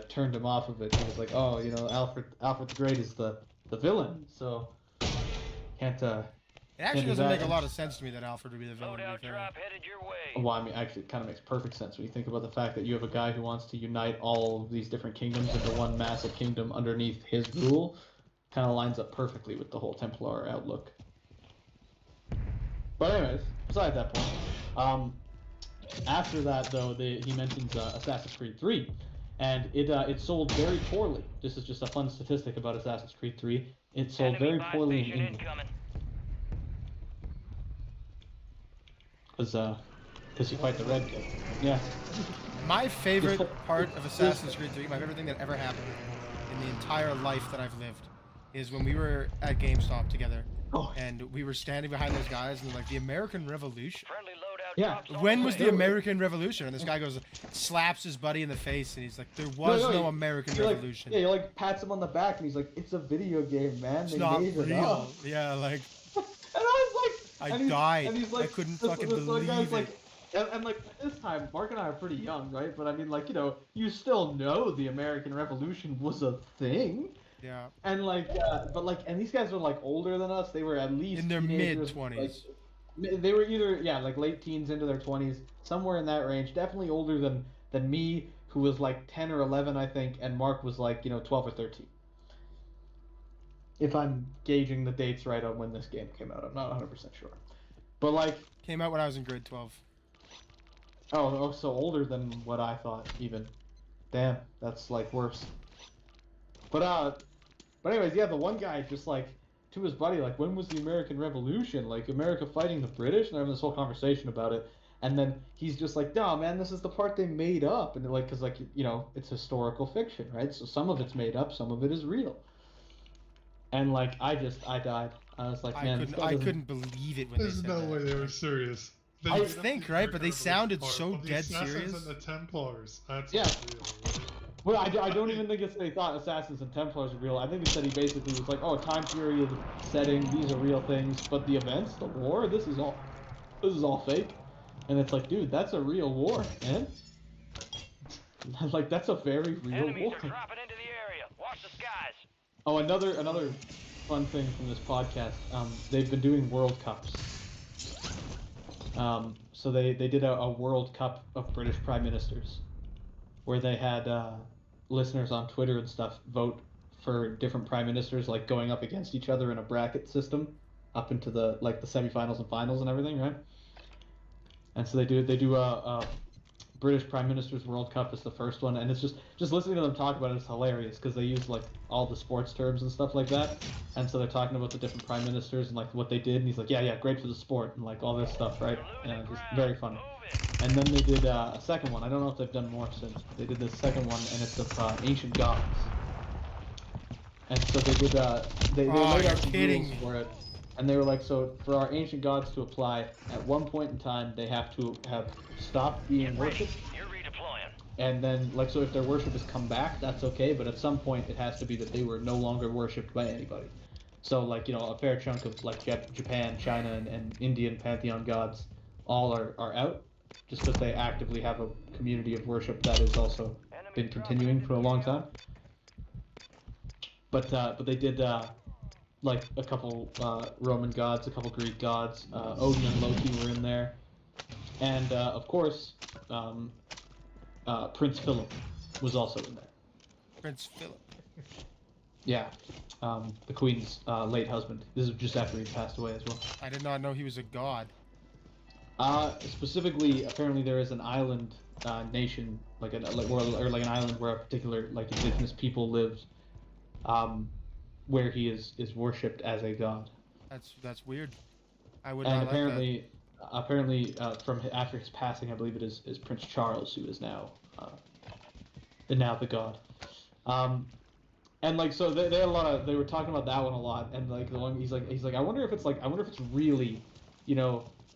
turned him off of it. He was like, "Oh, you know, Alfred the Great is the villain, so can't." It actually doesn't make a lot of sense to me that Alfred would be the villain. Loadout drop headed your way. Well, I mean, actually, it kind of makes perfect sense when you think about the fact that you have a guy who wants to unite all of these different kingdoms into one massive kingdom underneath his rule. Kind of lines up perfectly with the whole Templar outlook. But anyways, besides that point, after that though, he mentions Assassin's Creed 3, and it sold very poorly. This is just a fun statistic about Assassin's Creed 3. It sold very poorly in England. Because you fight the red kid. Yeah. My favorite part of Assassin's Creed 3, my favorite thing that ever happened in the entire life that I've lived, is when we were at GameStop together, and we were standing behind those guys, and they're like, the American Revolution. Friendly loadout Yeah. drops on When the was way. the American Revolution? And this guy goes, slaps his buddy in the face, and he's like, there was no American Revolution. He like pats him on the back, and he's like, "It's a video game, man. It's They not made it real. up." Yeah, like, And I was like, I and he's- died. and he's like, I couldn't this- fucking this one guy's believe like, it. and like at this time, Mark and I are pretty young, right? But I mean, like, you know, you still know the American Revolution was a thing. Yeah. And like, but like, and these guys were like older than us. They were at least In their teenagers, mid-20s. Like, they were either like late teens into their 20s, somewhere in that range. Definitely older than me, who was like 10 or 11, I think, and Mark was like 12 or 13. If I'm gauging the dates right on when this game came out, I'm not 100% sure. But like, Came out when I was in grade 12. oh, so older than what I thought even. Damn, that's like worse. But anyways, yeah, the one guy just like to his buddy, like, when was the American Revolution? Like, America fighting the British? And they're having this whole conversation about it. And then he's just like, no, man, this is the part they made up. And they're like, because, like, it's historical fiction, right? So some of it's made up, some of it is real. And, like, I died. I was like, man, I couldn't believe it when There's they no said way that. they were serious. They I made up think, the right? But they American sounded Revolution so part, but dead the Assassins serious. and the Templars, that's Yeah. real, right? Well, I don't even think it's they thought Assassins and Templars are real. I think it said he basically was like, oh, time period, setting, these are real things, but the events, the war, this is all fake. And it's like, dude, that's a real war, man. Like, that's a very real Enemies war. are dropping into the area. Watch the skies. Oh, another fun thing from this podcast. They've been doing World Cups. So they did a World Cup of British Prime Ministers, where they had listeners on Twitter and stuff vote for different prime ministers, like going up against each other in a bracket system, up into the semifinals and finals and everything, right? And so they do a British Prime Minister's World Cup is the first one, and it's just listening to them talk about it is hilarious because they use like all the sports terms and stuff like that, and so they're talking about the different prime ministers and like what they did, and he's like, yeah, great for the sport and like all this stuff, right? And it's just very funny. And then they did a second one. I don't know if they've done more since. They did this second one, and it's of ancient gods. And so they did they laid out some rules for it. And they were like, so for our ancient gods to apply, at one point in time, they have to have stopped being worshipped. You're redeploying. And then, like, so if their worship has come back, that's okay, but at some point it has to be that they were no longer worshipped by anybody. So, like, a fair chunk of, like, Japan, China, and Indian pantheon gods all are out, just because they actively have a community of worship that has also been continuing for a long time. But they did... like a couple Roman gods, a couple Greek gods. Odin and Loki were in there, and of course, Prince Philip was also in there. Prince Philip. Yeah, the Queen's late husband. This is just after he passed away as well. I did not know he was a god. Specifically, apparently there is an island nation, like an island where a particular like indigenous people lives. Where he is worshipped as a god. That's weird. I would And not like apparently, from after his passing, I believe it is Prince Charles who is now the god. And like so they had a lot of, they were talking about that one a lot, and like the one he's like I wonder if it's really,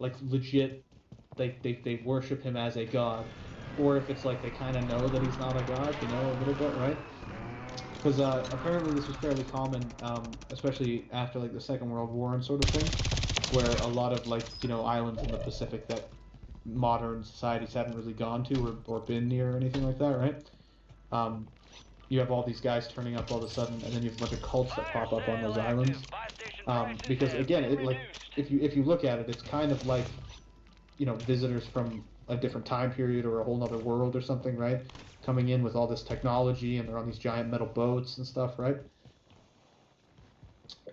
like legit, they worship him as a god, or if it's like they kind of know that he's not a god, a little bit, right? Because apparently this was fairly common, especially after like the Second World War and sort of thing, where a lot of like islands in the Pacific that modern societies hadn't really gone to or been near or anything like that, right? You have all these guys turning up all of a sudden, and then you have a bunch of cults that pop up on those islands. Because again, it like if you look at it, it's kind of like visitors from a different time period or a whole other world or something, right? Coming in with all this technology, and they're on these giant metal boats and stuff, right?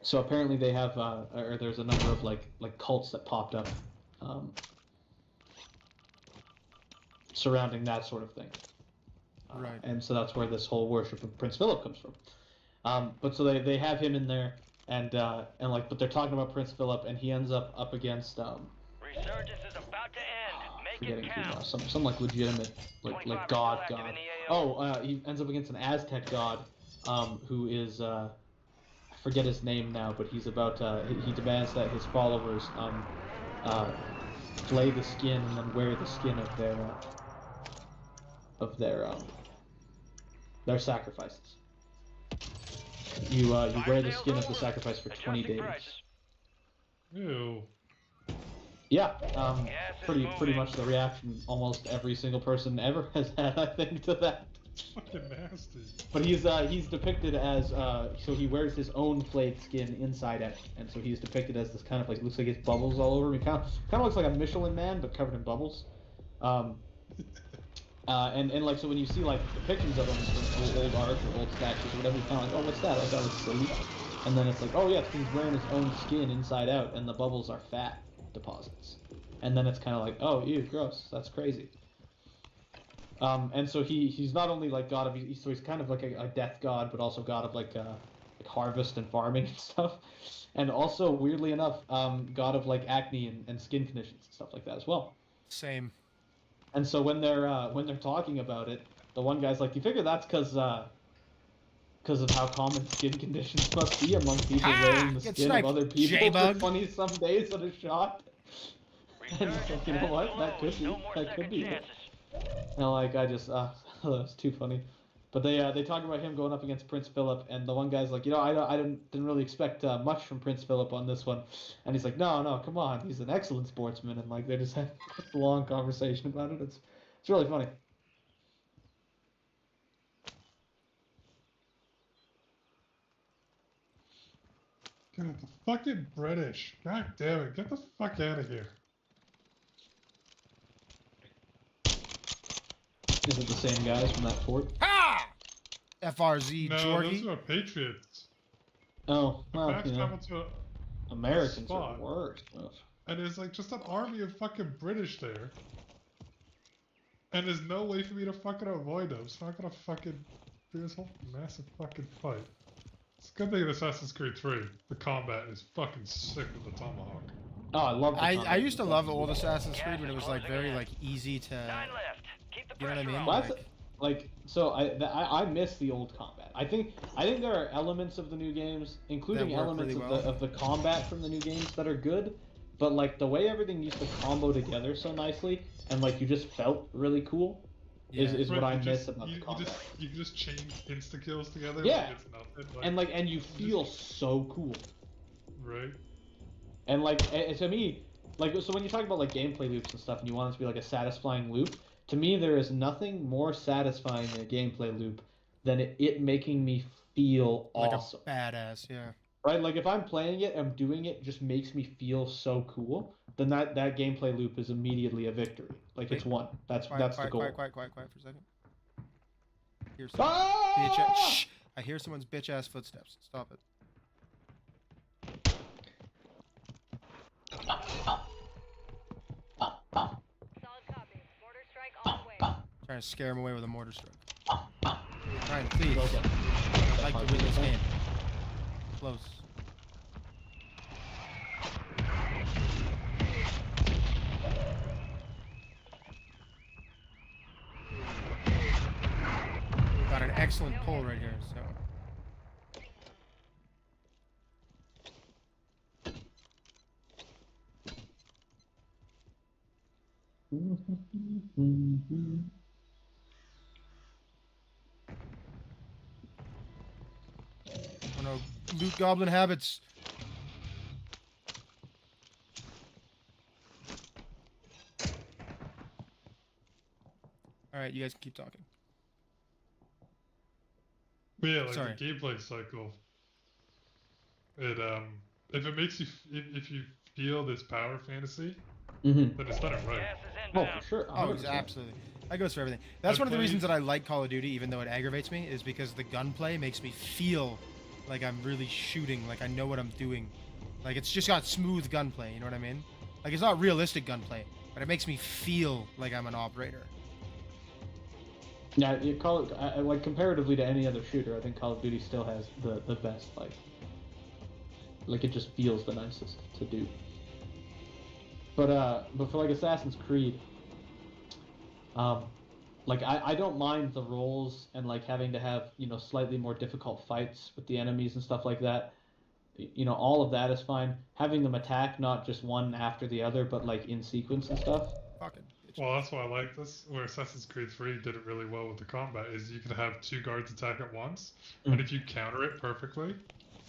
So apparently they have, or there's a number of like cults that popped up surrounding that sort of thing. Right. And so that's where this whole worship of Prince Philip comes from. But so they have him in there, and but they're talking about Prince Philip, and he ends up against. Resurgence is about to end. forgetting who now. Some like legitimate, like god. Oh, he ends up against an Aztec god, who is I forget his name now, but he's about he demands that his followers flay the skin and then wear the skin of their sacrifices. You wear the skin of the sacrifice for 20 days. Ew. Yeah, pretty much the reaction almost every single person ever has had, I think, to that. Fucking nasty. But he's depicted as so he wears his own flayed skin inside out, and so he's depicted as this kind of like looks like it's bubbles all over him. He kind of looks like a Michelin Man but covered in bubbles. And like so when you see like depictions of him from old art or old statues or whatever, you're kind of like, oh, what's that? Like, that looks silly. And then it's like, oh yeah, he's wearing his own skin inside out, and the bubbles are fat deposits. And then it's kind of like, oh, ew, gross. That's crazy. And so he's not only like god of, so he's kind of like a death god, but also god of like harvest and farming and stuff. And also, weirdly enough, god of like acne and skin conditions and stuff like that as well. Same. And so when they're talking about it, the one guy's like, "Do you figure that's because of how common skin conditions must be among people wearing the skin of other people for 20-some days at a shot?" And he's like, "You know what? That could be. And like, I just, that was too funny. But they talk about him going up against Prince Philip, and the one guy's like, I didn't really expect much from Prince Philip on this one, and he's like, no, come on, he's an excellent sportsman, and like they just have a long conversation about it. It's really funny. God, the fucking British. God damn it, get the fuck out of here. Is it the same guys from that fort? Ha! FRZ No, Jorgie. those are Patriots. Oh, well, you know, to Americans are worse. And there's like just an army of fucking British there. And there's no way for me to fucking avoid them, so I'm gonna fucking do this whole massive fucking fight. It's a good thing in Assassin's Creed 3, the combat is fucking sick with the tomahawk. Oh, I love the I used to love old Assassin's Creed when it was like very like easy to, you know what I mean? Well, like so I miss the old combat. I think there are elements of the new games, including elements really of the combat from the new games that are good, but like the way everything used to combo together so nicely and like you just felt really cool is what I miss about the combat. You just chain insta kills together. Yeah. Like it's nothing, like, and you feel so cool. Right. And like to me, like so when you talk about like gameplay loops and stuff, and you want it to be like a satisfying loop. To me, there is nothing more satisfying in a gameplay loop than it making me feel awesome. Like a badass, yeah. Right? Like, if I'm playing it and doing it just makes me feel so cool, then that gameplay loop is immediately a victory. Like, it's won. That's the goal. Quiet for a second. Here's some bitch-ass... Shh! I hear someone's bitch-ass footsteps. Stop it. Trying to scare him away with a mortar strike. Ryan, please. I'd like to win this game. Close. Got an excellent pull right here, so. Oh no, loot goblin habits. Alright, you guys can keep talking. But yeah, like the gameplay cycle. It if it makes you if you feel this power fantasy, then it's done it right. Oh, for sure. 100%. Oh, absolutely. That goes for everything. That's one of the reasons that I like Call of Duty, even though it aggravates me, is because the gunplay makes me feel like I'm really shooting, like I know what I'm doing. Like, it's just got smooth gunplay, you know what I mean? Like, it's not realistic gunplay, but it makes me feel like I'm an operator. Yeah, like comparatively to any other shooter, I think Call of Duty still has the best, like it just feels the nicest to do. But for like Assassin's Creed, Like I don't mind the rolls and like having to have, you know, slightly more difficult fights with the enemies and stuff like that. You know, all of that is fine. Having them attack not just one after the other, but like in sequence and stuff. Fucking. Well, that's why I like this. Where Assassin's Creed 3 did it really well with the combat is you could have 2 guards attack at once, and if you counter it perfectly,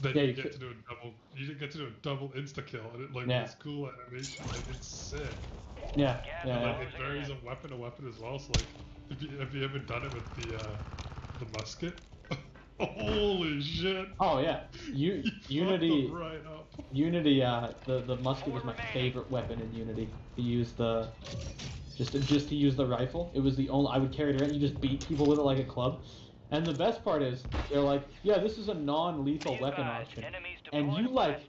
then you get to do a double. You get to do a double insta kill, and it like this cool animation. Like, it's sick. Yeah. Like, it varies on weapon to weapon as well. So like, have you ever done it with the musket? Holy shit! Oh yeah, Unity. Right up. Unity. The musket was my favorite weapon in Unity. To use the just to use the rifle. It was the only I would carry it around. You just beat people with it like a club. And the best part is they're like, yeah, this is a non-lethal weapon option, and you like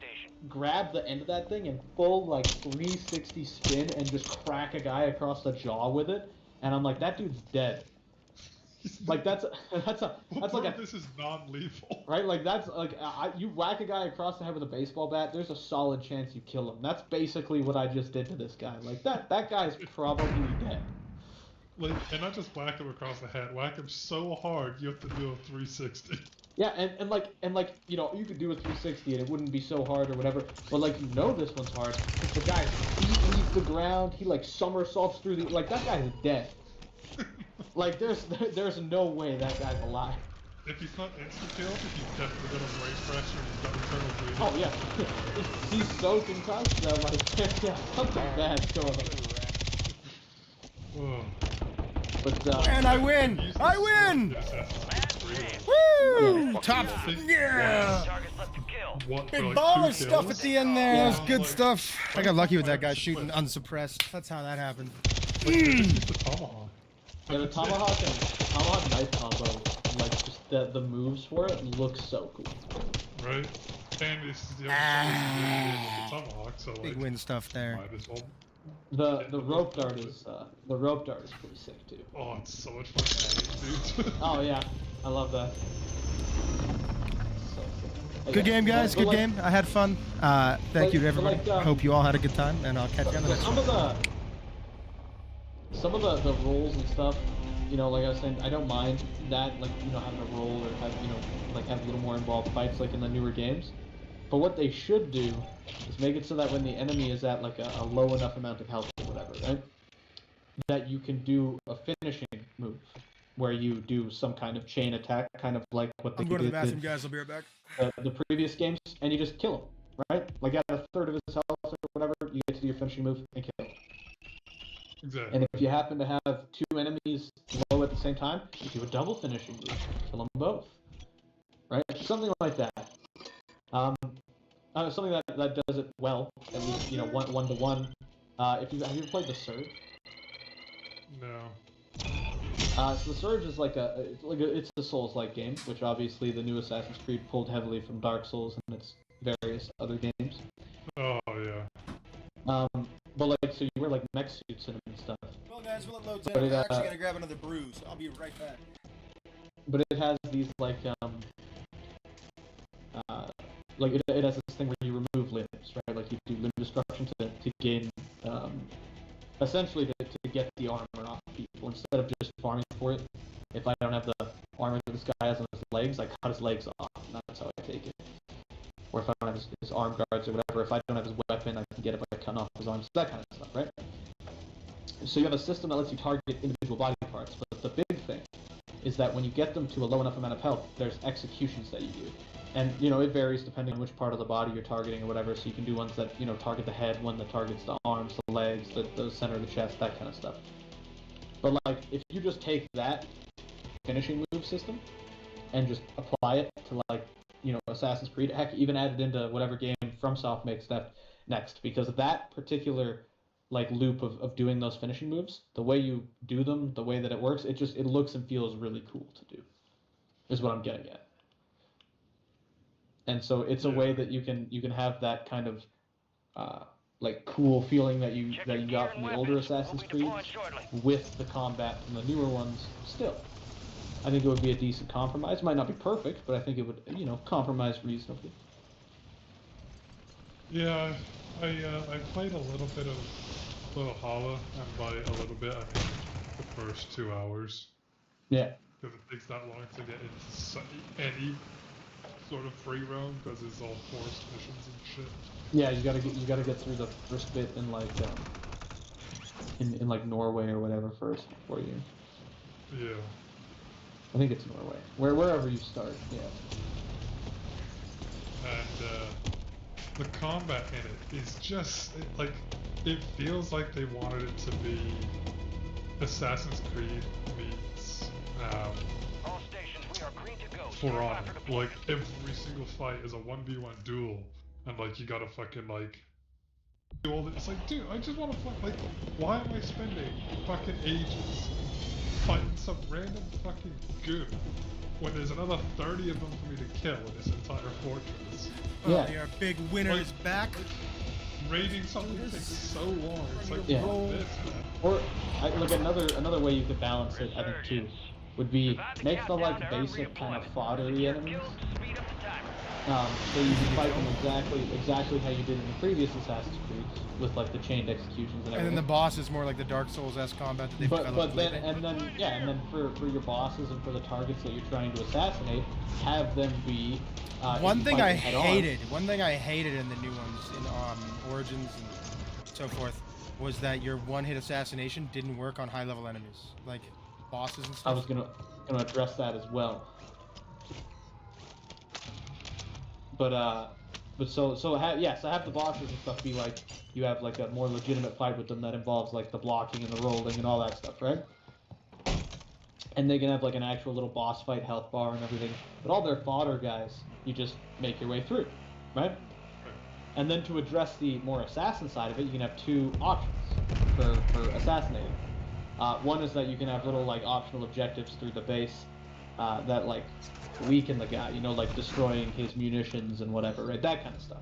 grab the end of that thing and full like 360 spin and just crack a guy across the jaw with it. And I'm like, that dude's dead. Like that's like a, this is non-lethal, right? Like that's like you whack a guy across the head with a baseball bat. There's a solid chance you kill him. That's basically what I just did to this guy. Like that guy's probably dead. Like, and not just whack him across the head, whack him so hard you have to do a 360. Yeah, and like you know, you could do a 360 and it wouldn't be so hard or whatever. But like, you know, this one's hard because the guy leaves the ground. He like somersaults through the like that guy's dead. Like there's no way that guy's alive. If he's not insta-killed, he's definitely got a brain pressure and he's got internal bleeding. Oh yeah, he's so concussed that like yeah, something bad's going on. Whoa. But And I win! I win! Woo! Top. Yeah! What, Big like ball 2 of stuff kills? at the end there. Yeah. That was good stuff. I got lucky with that guy shooting unsuppressed. That's how that happened. The tomahawk. yeah, the tomahawk knife combo, like just the moves for it look so cool. Right? And this is the only the tomahawk, so like, Big win stuff there. might as well. The rope dart is pretty sick too. Oh, it's so much fun, dude. Oh yeah, I love that. So sick. Good game, guys. But Good like, game. I had fun. Thank you to everybody. like, Hope you all had a good time, and I'll catch you on the next one. Some of the rolls and stuff, you know, like I was saying, I don't mind that, like, you know, having a roll or have, you know, like have a little more involved fights like in the newer games. But what they should do is make it so that when the enemy is at like a low enough amount of health or whatever, right, that you can do a finishing move where you do some kind of chain attack, kind of like what they I'm going to the did bathroom, guys. I'll be right back. the previous games, and you just kill him, right? Like at a third of his health or whatever, you get to do your finishing move and kill him. Exactly. And if you happen to have 2 enemies low at the same time, you do a double finishing move, kill them both, right? Something like that. Something that does it well, at least, you know, one to one. Have you ever played the Surge? No. So the Surge is it's a Souls-like game, which obviously the new Assassin's Creed pulled heavily from Dark Souls and its various other games. Oh yeah. But like, so you wear like mech suits and stuff. Well, guys, while it loads in, But I'm it, actually going to grab another brew, so I'll be right back. But it has these like it has this thing where you remove limbs, right? Like you do limb destruction to gain essentially to get the armor off people instead of just farming for it. If I don't have the armor that this guy has on his legs, I cut his legs off, and that's how I take it. Or if I don't have his arm guards or whatever, if I don't have his weapon, I can get it by cutting off his arms, that kind of stuff, right? So you have a system that lets you target individual body parts, but the big thing is that when you get them to a low enough amount of health, there's executions that you do. And, you know, it varies depending on which part of the body you're targeting or whatever, so you can do ones that, you know, target the head, one that targets the arms, the legs, the center of the chest, that kind of stuff. But, like, if you just take that finishing move system and just apply it to, like, you know, Assassin's Creed, heck, even add it into whatever game FromSoft makes next, because that particular, like, loop of doing those finishing moves, the way you do them, the way that it works, it looks and feels really cool to do, is what I'm getting at. And so it's a way that you can have that kind of like cool feeling that you got from the older Assassin's Creed with the combat from the newer ones still. I think it would be a decent compromise. Might not be perfect, but I think it would, you know, compromise reasonably. Yeah, I played a little bit of Valhalla, and by a little bit I mean the first 2 hours. Yeah. Because it takes that long to get into any sort of free roam, because it's all forced missions and shit. Yeah, you gotta get through the first bit in like in like Norway or whatever first before you. Yeah. I think it's Norway. Wherever you start. Yeah. And the combat in it is just it feels like they wanted it to be Assassin's Creed meets All stations, we are green to go. For Honor. Like every single fight is a 1v1 duel, and like you gotta fucking like do all this. It's like, dude, I just want to fuck. Like, why am I spending fucking ages fighting some random fucking goon when there's another 30 of them for me to kill in this entire fortress? Yeah. Oh, your big winner is back. Raiding something takes so long. It's like, Yeah. roll this, man. Or look, another way you could balance it, I think too, would be make the like basic kind of foddery enemies. So you can fight them exactly how you did in the previous Assassin's Creed, with like the chained executions and everything. And then the boss is more like the Dark Souls-esque combat that they've developed. But then for your bosses and for the targets that you're trying to assassinate, have them be. One thing I hated in the new ones, in Origins and so forth, was that your one-hit assassination didn't work on high-level enemies, like bosses and stuff. I was gonna address that as well. But so have the bosses and stuff be like you have like a more legitimate fight with them that involves like the blocking and the rolling and all that stuff, right? And they can have like an actual little boss fight, health bar and everything. But all their fodder guys, you just make your way through, right? And then to address the more assassin side of it, you can have two options for assassinating. One is that you can have little like optional objectives through the base that like weaken the guy, you know, like destroying his munitions and whatever, right? That kind of stuff.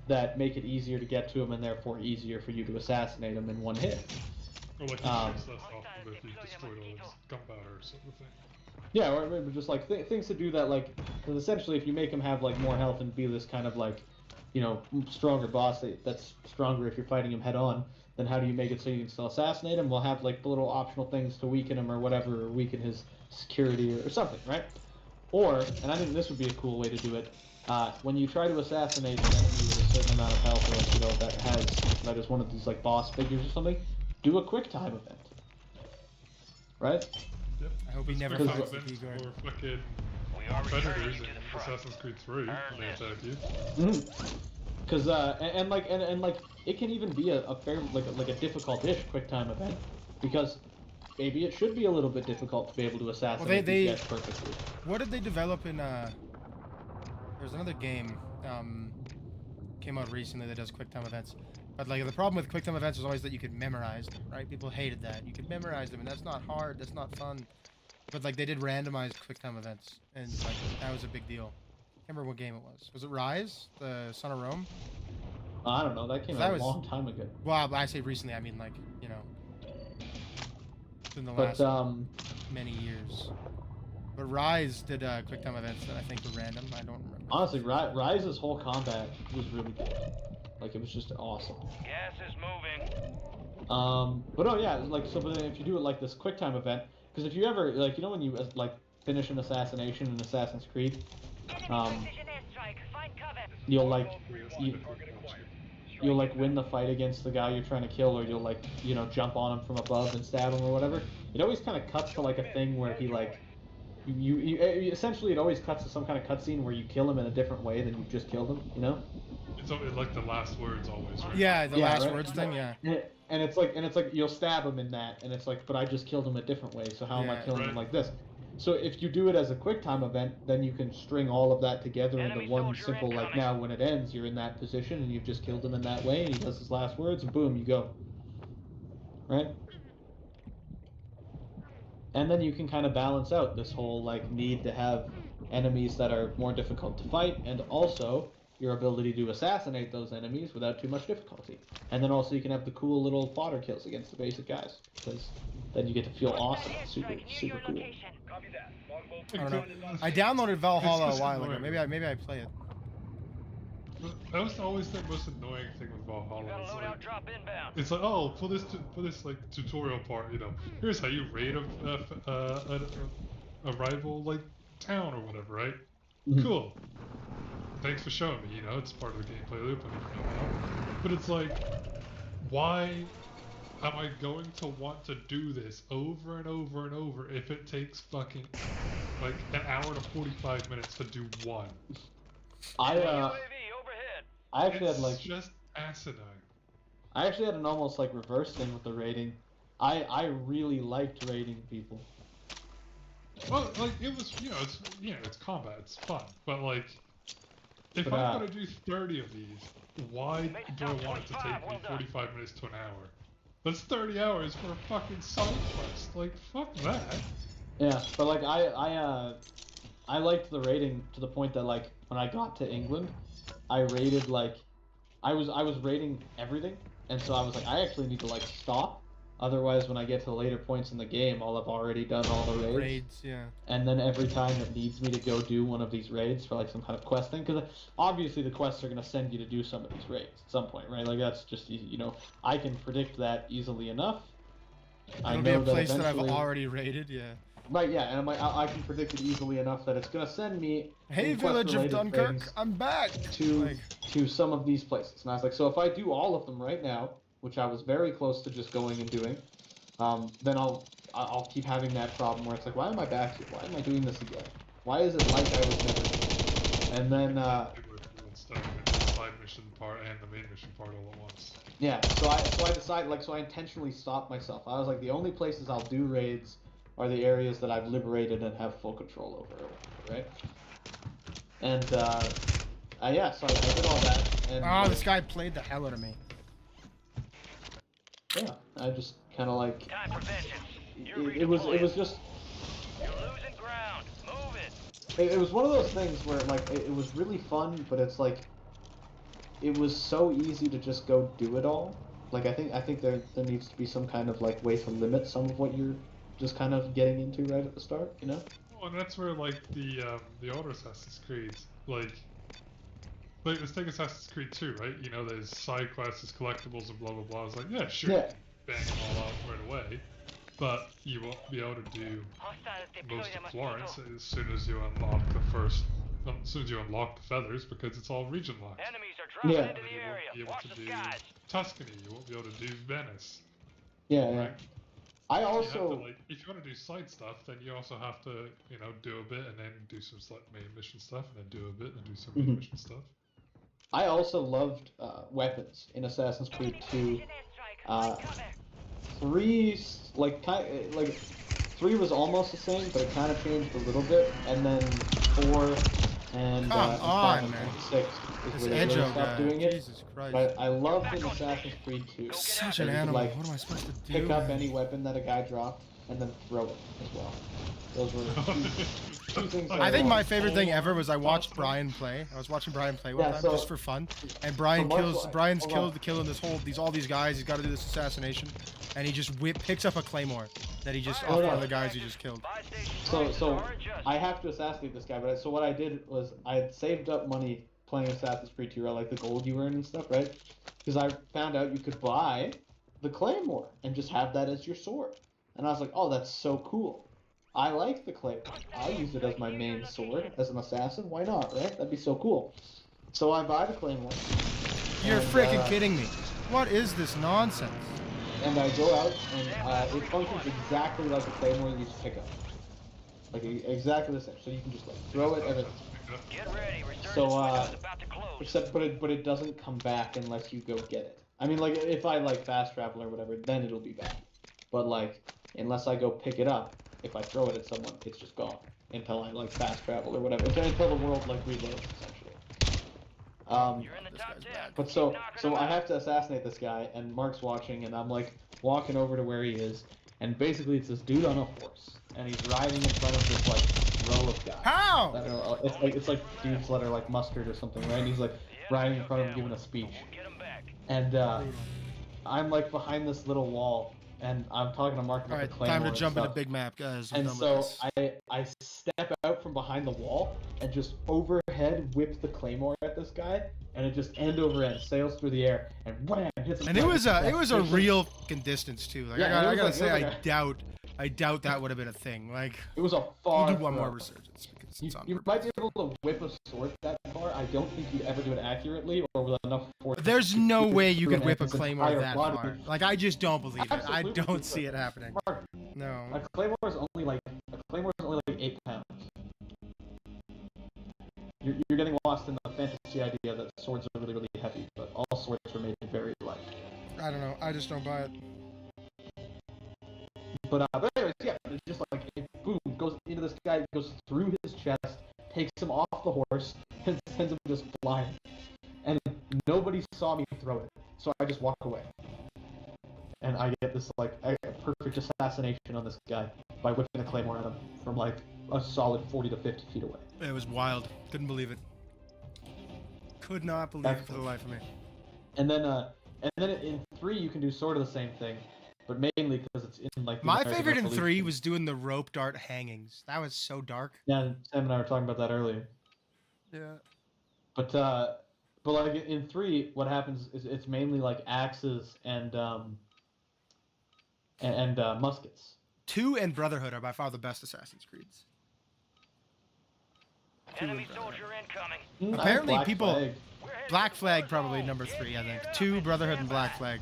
That make it easier to get to him and therefore easier for you to assassinate him in one hit. Or like you less off of if you destroyed all his gunpowder or sort of thing. Yeah, or just like things to do that, like, because essentially if you make him have like more health and be this kind of like, you know, stronger boss that's stronger if you're fighting him head on, then how do you make it so you can still assassinate him? We'll have like little optional things to weaken him or whatever, or weaken his security or something, right? Or, and I think this would be a cool way to do it, when you try to assassinate an enemy with a certain amount of health, or like, you know, that is one of these like boss figures or something, do a quick time event, right? Yep. I hope he never Because- fights the P-guard. Or fucking We are Predators returning in to the front. Assassin's Creed 3 when they attack you. Because and like it can even be a fair like a difficult-ish quick time event, because maybe it should be a little bit difficult to be able to assassinate these guys perfectly. What did they develop in there's another game came out recently that does quick time events, but like the problem with quick time events was always that you could memorize them, right? People hated that. You could memorize them, and that's not hard, that's not fun. But like they did randomized quick time events, and like that was a big deal. I can't remember what game it was. Was it Rise, the Son of Rome? I don't know, that came out a long time ago. Well, I say recently, I mean like, you know, in the But last many years. But Rise did quick time events that I think were random. I don't remember. honestly, Rise's whole combat was really good. Like it was just awesome. Gas is moving. But oh yeah, like so. But then if you do it like this quick time event, because if you ever like, you know, when you like finish an assassination in Assassin's Creed, you'll like you'll like win the fight against the guy you're trying to kill, or you'll like, you know, jump on him from above and stab him or whatever. It always kind of cuts to like a thing where he like you essentially, it always cuts to some kind of cutscene where you kill him in a different way than you just killed him, you know? It's like the last words always, right? Yeah, the last right? words thing, yeah. And it's like you'll stab him in that, and it's like, but I just killed him a different way, so how am I Yeah, killing him right. like this? So if you do it as a quick time event, then you can string all of that together Enemy into one soldier simple, like, incoming. now when it ends, you're in that position, and you've just killed him in that way, and he does his last words, and boom, you go. Right? And then you can kind of balance out this whole, like, need to have enemies that are more difficult to fight, and also your ability to assassinate those enemies without too much difficulty. And then also you can have the cool little fodder kills against the basic guys, because then you get to feel awesome, super cool. I don't know. I downloaded Valhalla It's a while ago. annoying. Maybe I play it. that was always the most annoying thing with Valhalla. Got a It's loadout like, drop inbound. it's like, oh, for this like tutorial part, you know, here's how you raid a rival like town or whatever, right? Cool. Thanks for showing me. You know, it's part of the gameplay loop and everything else. But it's like, why am I going to want to do this over and over and over if it takes fucking like an hour to 45 minutes to do one? UAV overhead. I actually It's had like just asinine. I actually had an almost like reverse thing with the raiding. I really liked raiding people. Well, like it was, it's combat, it's fun, but like, if But, I'm gonna do 30 of these, why do I want it to take me 45 minutes to an hour? That's 30 hours for a fucking side quest. Like, fuck that. Yeah, but like I liked the raiding to the point that like when I got to England, I raided like I was raiding everything, and so I was like I actually need to like stop. Otherwise, when I get to the later points in the game, I'll have already done all the raids. Raids, yeah. And then every time it needs me to go do one of these raids for like some kind of quest thing, because obviously the quests are going to send you to do some of these raids at some point, right? Like that's just easy, I can predict that easily enough. It'll be a place that I've already raided, yeah. Right, yeah, and I can predict it easily enough that it's going to send me. Hey, Village of Dunkirk, I'm back! To some of these places. And I was like, so if I do all of them right now, which I was very close to just going and doing, then I'll keep having that problem where it's like, why am I back here? Why am I doing this again? Why is it like I was never doing? And then Stuff in the side mission part and the main mission part all at once. yeah, so I decided I intentionally stopped myself. I was like, the only places I'll do raids are the areas that I've liberated and have full control over, right? And yeah, so I did all that. And, this guy played the hell out of me. Yeah, I just kind of like. Time for vengeance. It was just. You're losing ground. Move it. It was one of those things where like it was really fun, but it's like. It was so easy to just go do it all. Like I think there needs to be some kind of like way to limit some of what you're just kind of getting into right at the start, Well, and that's where like the older Assassin's Creed, like let's take Assassin's Creed 2, right? You know, there's side quests, there's collectibles, and blah blah blah. It's like, yeah, sure, bang them all out right away, but you won't be able to do most of Florence as soon as you unlock the feathers, because it's all region locked. Enemies are dropping into the area. You won't Watch be able to the do skies. Tuscany. You won't be able to do Venice. Yeah. Right? I You have also. to, if you want to do side stuff, then you also have to, do a bit and then do some main mission stuff, and then do a bit and do some main mission stuff. I also loved weapons in Assassin's Creed 2. 3, like 3 was almost the same, but it kind of changed a little bit, and then 4 and on, man. 6 is where they really stopped doing it. Jesus Christ. But I loved in Assassin's Creed 2. Such an that you could, animal. like, What am I supposed to do? Pick up man? any weapon that a guy dropped and then throw it as well. Those were two things. I think my favorite thing ever was I watched Brian play. I was watching Brian play one time just for fun, and Brian's killing all these guys. He's got to do this assassination, and he just picks up a claymore that he just off one of the guys he just killed. So I have to assassinate this guy, but so what I did was I had saved up money playing Assassin's Creed 2, like the gold you earn and stuff, right? Because I found out you could buy the claymore and just have that as your sword, and I was like, oh, that's so cool. I like the claymore. I'll use it as my main sword as an assassin. Why not, right? That'd be so cool. So I buy the claymore. You're freaking kidding me. What is this nonsense? And I go out, and it functions exactly like a claymore you used to pick up. Like, exactly the same. So you can just, like, throw it, everything. Get ready. So, about to close. but it doesn't come back unless you go get it. I mean, like, if I, like, fast travel or whatever, then it'll be back. But, like, unless I go pick it up, if I throw it at someone, it's just gone. Until I, like, fast travel or whatever. Until the world, like, reloads, essentially. You're in the top 10. But so I have to assassinate this guy, and Mark's watching, and I'm, like, walking over to where he is, and basically it's this dude on a horse, and he's riding in front of this, like, row of guys. How? I don't know, it's like dudes that are, like, mustard or something, right? And he's, like, riding in front of him giving a speech. And, I'm, like, behind this little wall, and I'm talking to Mark about All right, the Claymore time to and jump into stuff. big map, guys. We're And done so with this. I step out from behind the wall and just overhead whip the Claymore at this guy, and it just end over end sails through the air and wham hits him. And it was a real fucking distance too. Like Yeah, I gotta say, like I doubt that would have been a thing. Like it was a far. we'll do one throw. more resurgence because it's on You purpose. might be able to whip a sword that far. I don't think you'd ever do it accurately or with enough force. There's no way you could through whip a his claymore entire that body. far. Like I just don't believe it. I Absolutely don't you see could. it happening. Mark, No. a Claymore is only like 8 pounds. You're getting lost in the fantasy idea that swords are really, really heavy, but all swords are made very light. I don't know. I just don't buy it. But anyways, yeah, it's just like it, boom, goes into this guy, goes through his chest, takes him off the horse, and sends him just flying. And nobody saw me throw it, so I just walk away. And I get this like a perfect assassination on this guy by whipping a claymore at him from like a solid 40 to 50 feet away. It was wild. Couldn't believe it. Could not believe it for the life of me. And then in 3 you can do sort of the same thing, but mainly because it's in like. My favorite in 3 was doing the rope dart hangings. That was so dark. Yeah, Sam and I were talking about that earlier. Yeah. But like in 3, what happens is it's mainly like axes and muskets. 2 and Brotherhood are by far the best Assassin's Creeds. Enemy soldier incoming. Apparently Black people- Flag. Black Flag probably number 3, I think. 2 Brotherhood and Black Flag.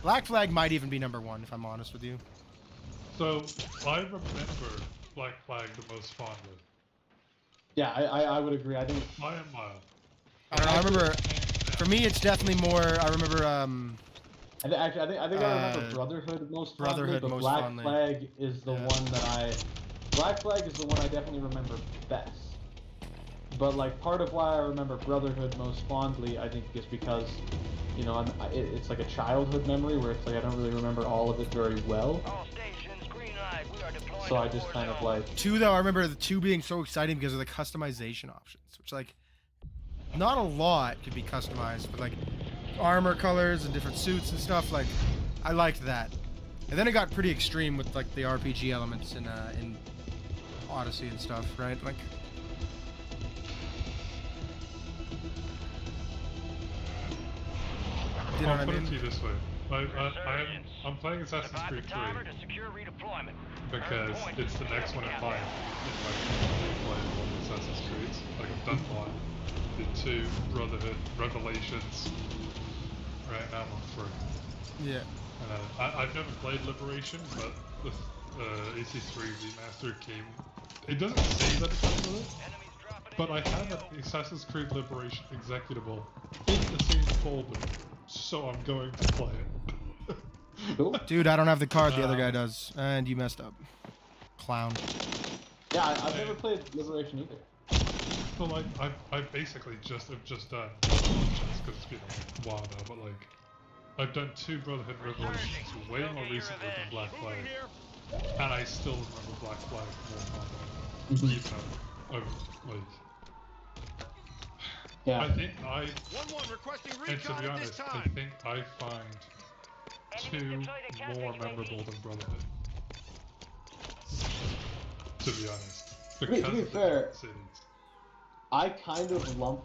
Black Flag might even be number 1 if I'm honest with you. So I remember Black Flag the most fondly. Yeah, I would agree. I think By a mile. I don't know. I remember. For me, it's definitely more. I remember. I remember Brotherhood most Brotherhood fondly, but most Black fondly. Flag is the one that Black Flag is the one I definitely remember best. But like part of why I remember Brotherhood most fondly, I think, is because, you know, it's like a childhood memory where it's like I don't really remember all of it very well. All stations, green light. We are deploying So I to just kind of Warzone. like 2 though. I remember the 2 being so exciting because of the customization options, which like not a lot could be customized, but like armor colors and different suits and stuff. Like I liked that. And then it got pretty extreme with like the RPG elements in Odyssey and stuff, right? Like. You know I'll what I put it mean? to you this way. I'm playing Assassin's Divide Creed the 3 timer to secure redeployment. because it's the next one in line in my replay of all the Assassin's Creeds. Like I've done 1, did 2, Brotherhood, Revelations. Right now I'm on 3. Yeah. And I've never played Liberation, but the AC3 remaster came. It doesn't say that it comes with it, Enemies dropping but I have an Assassin's Creed Liberation executable in the same folder, so I'm going to play it. cool. Dude, I don't have the card. The other guy does, and you messed up. Clown. Yeah, I've never played Liberation either. But like, I've basically just done because it's been a while now, but like, I've done 2 Brotherhood Revelations way more recently than Black Flag, and I still remember Black Flag more fondly, even though I've like. Yeah. I think 1-1 requesting and to recon be at honest, this I time. think I find 2 more memorable than Brotherhood. To be honest, be because of the fair, different cities. I kind of lump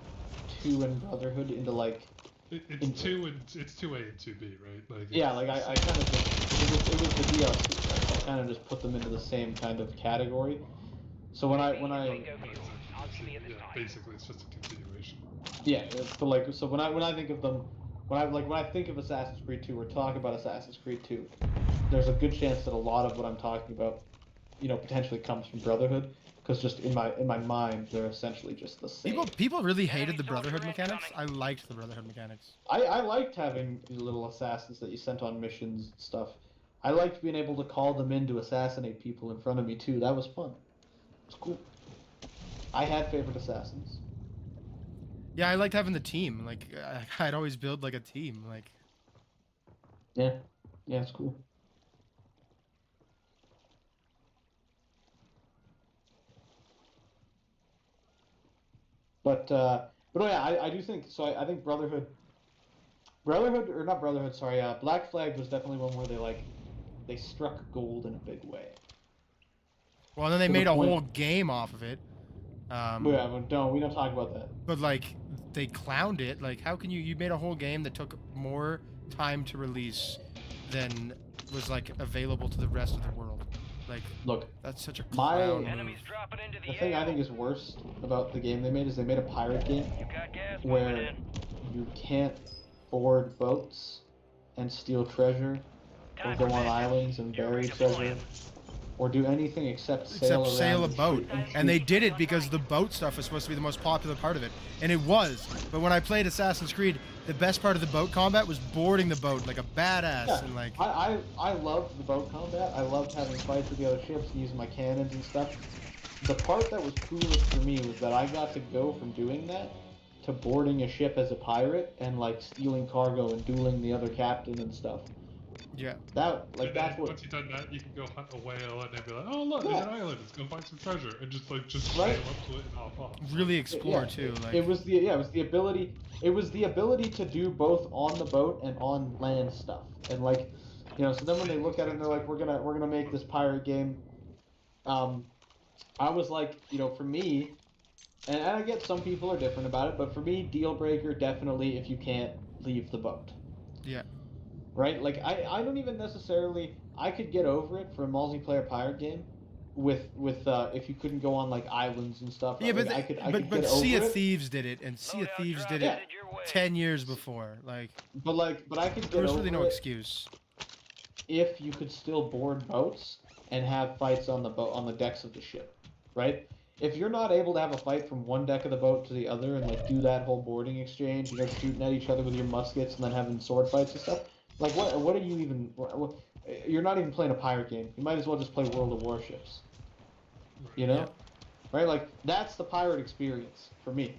2 and Brotherhood into like. It's 2A and 2B, right? Like Yeah, like I kind of just it was the DLC. Right? I kind of just put them into the same kind of category. So when I yeah, basically it's just a continuation. yeah, but like so when I think of them, when I think of Assassin's Creed 2 or talk about Assassin's Creed 2, there's a good chance that a lot of what I'm talking about, you know, potentially comes from Brotherhood. Because just in my mind, they're essentially just the same. People really hated the Brotherhood mechanics. I liked the Brotherhood mechanics. I liked having these little assassins that you sent on missions and stuff. I liked being able to call them in to assassinate people in front of me too. That was fun. It's cool. I had favorite assassins. Yeah, I liked having the team. Like I'd always build like a team. Like Yeah, it's cool. But oh yeah, I do think so. I think Black Flag was definitely one where they like they struck gold in a big way. Well, and then they To the made a point- whole game off of it. Yeah, but we don't talk about that. But like, they clowned it. Like, how can you made a whole game that took more time to release than was like available to the rest of the world? Like, Look, that's such a my- clown Enemies move. dropping into the the thing I AO. think is worst about the game they made is they made a pirate game You got gas where moving in. you can't board boats and steal treasure, or Time go for on vengeance. islands and You're bury redeploying. treasure, or do anything except sail Except sail a around boat. and And they shoot. did it because the boat stuff was supposed to be the most popular part of it. And it was. But when I played Assassin's Creed, the best part of the boat combat was boarding the boat like a badass. Yeah, And like, I loved the boat combat. I loved having fights with the other ships and using my cannons and stuff. The part that was coolest for me was that I got to go from doing that to boarding a ship as a pirate and like stealing cargo and dueling the other captain and stuff. yeah. That like And that's then what once you've done that, you can go hunt a whale and then be like, oh look, Yeah. there's an island. Let's go find some treasure and just Right. sail up to it and hop off. Really explore yeah, too. Like, it was the ability to do both on the boat and on land stuff. And like, you know, so then when they look at it and they're like, we're gonna make this pirate game, I was like, you know, for me, and I get some people are different about it, but for me, deal breaker definitely if you can't leave the boat. yeah. Right? Like I don't even necessarily, I could get over it for a multiplayer pirate game with if you couldn't go on like islands and stuff. Yeah, like, but I could but get Sea over of it. Thieves did it, and Sea of Loadout Thieves drop did it headed your way. 10 years before. Like, But I could get there was over really no it excuse. if you could still board boats and have fights on the decks of the ship, right? If you're not able to have a fight from one deck of the boat to the other and like do that whole boarding exchange, you know, shooting at each other with your muskets and then having sword fights and stuff, like what are you even? You're not even playing a pirate game. You might as well just play World of Warships. You know, Yeah. right? Like that's the pirate experience for me.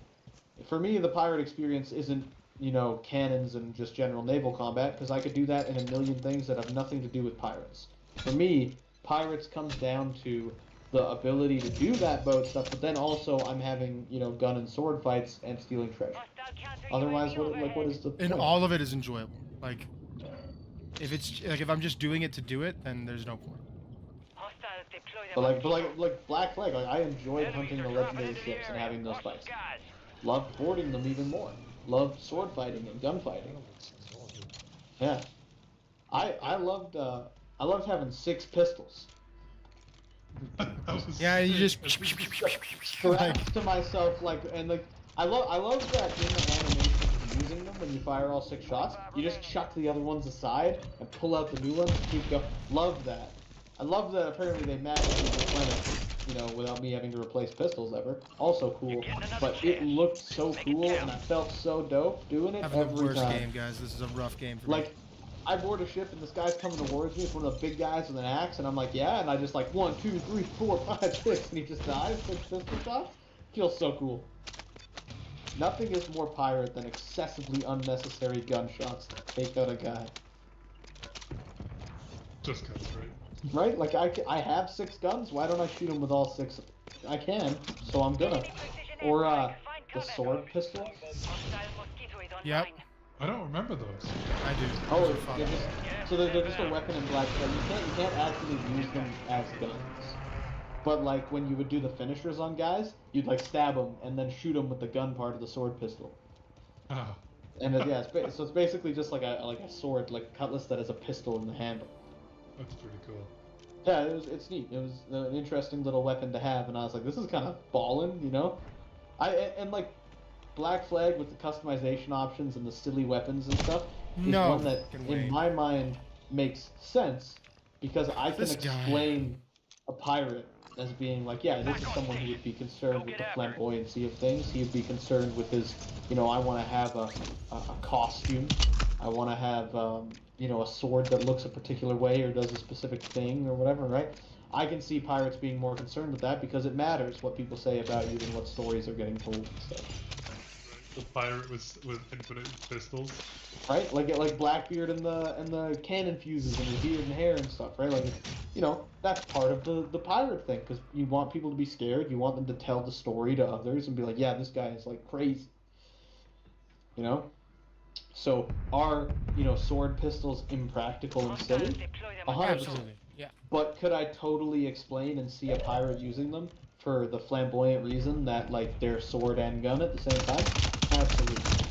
For me, the pirate experience isn't, you know, cannons and just general naval combat, because I could do that in a million things that have nothing to do with pirates. For me, pirates comes down to the ability to do that boat stuff, but then also I'm having, you know, gun and sword fights and stealing treasure. Hostile counter Otherwise, UAV what is the And point? all of it is enjoyable. Like, if I'm just doing it to do it, then there's no point. Hostiles deploy their But like Black Flag, like I enjoyed Enemies hunting are the dropping legendary into the ships and area. having those Watch fights. the skies. Loved boarding them even more. Loved sword fighting and gunfighting. Yeah, I loved having 6 pistols That was Yeah, you sick. just strapped to myself, like, and like I love that in the animation of using them when you fire all 6 shots, you just chuck the other ones aside and pull out the new ones and keep going. Love that. I love that apparently they magically replenish, you know, without me having to replace pistols ever. Also cool, but it looked so cool and I felt so dope doing it having the every worst time. game, guys. This is a rough game for me. Like, I board a ship and this guy's coming towards me. It's one of the big guys with an axe, and I'm like, yeah, and I just like 1, 2, 3, 4, 5, 6, and he just dies. 6 pistol shots. Feels so cool. Nothing is more pirate than excessively unnecessary gunshots to take out a guy. Just cuts right. Right? Like I have 6 guns. Why don't I shoot him with all 6? I can, so I'm gonna. Enemy precision Or airstrike. Find the cover. sword pistol. Hostile mosquito is Yep. online. I don't remember those. I do. Oh, Those are fun. they're just, so they're just a weapon in Black Flag. You can't actually use them as guns. But like when you would do the finishers on guys, you'd like stab them and then shoot them with the gun part of the sword pistol. Oh. And yeah, so it's basically just like a sword, like a cutlass that has a pistol in the handle. That's pretty cool. Yeah, it's neat. It was an interesting little weapon to have, and I was like, this is kind of ballin', you know. And like Black Flag with the customization options and the silly weapons and stuff is No one that, fucking in way. my mind, makes sense because I can This guy. explain a pirate as being like, yeah, this is someone who would be concerned with the flamboyancy of things. He would be concerned with his, you know, I want to have a costume. I want to have, you know, a sword that looks a particular way or does a specific thing or whatever, right? I can see pirates being more concerned with that because it matters what people say about you and what stories are getting told and stuff. The pirate with infinite pistols. Right? Like Blackbeard and the cannon fuses and his beard and hair and stuff, right? Like, you know, that's part of the pirate thing, because you want people to be scared, you want them to tell the story to others and be like, yeah, this guy is like crazy. You know? So are, you know, sword pistols impractical and silly? 100%. Absolutely. Yeah. But could I totally explain and see a pirate using them for the flamboyant reason that, like, they're sword and gun at the same time? Absolutely.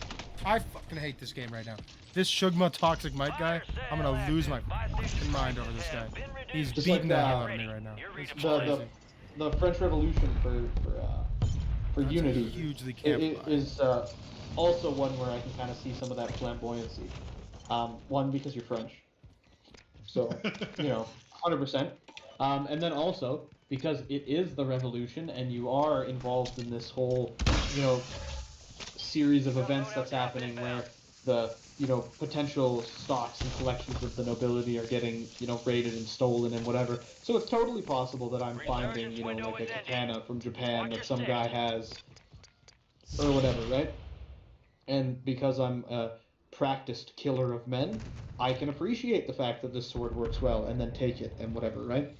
I fucking hate this game right now. This Shugma Toxic Might guy, I'm gonna lose my fucking mind over this guy. He's Just beating like the hell out of me right now. It's crazy. The French Revolution for That's Unity hugely is also one where I can kind of see some of that flamboyancy. One, because you're French, so you know, 100%. And then also because it is the revolution, and you are involved in this whole, you know, series of events that's happening where the, you know, potential stocks and collections of the nobility are getting, you know, raided and stolen and whatever. So it's totally possible that I'm finding, you know, like a katana from Japan that some guy has, or whatever, right? And because I'm a practiced killer of men, I can appreciate the fact that this sword works well and then take it and whatever, right?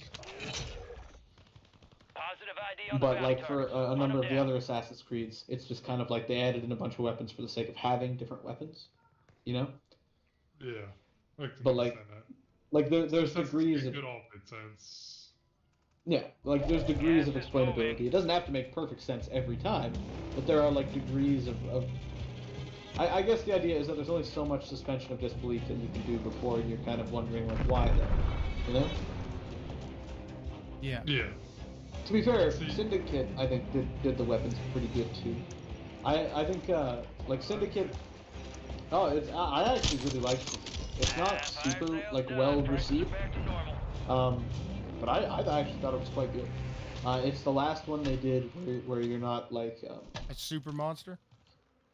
But like for a number of the other Assassin's Creeds, it's just kind of like they added in a bunch of weapons for the sake of having different weapons, you know? Yeah. But like there's degrees of... It all made sense. Yeah, like there's degrees of explainability. It doesn't have to make perfect sense every time, but there are like degrees of I guess the idea is that there's only so much suspension of disbelief that you can do before you're kind of wondering like why then, you know? Yeah. Yeah. To be fair, Syndicate I think did the weapons pretty good too. I think like Syndicate, I actually really liked it. It's not super like well received, but I actually thought it was quite good. It's the last one they did where you're not like a super monster.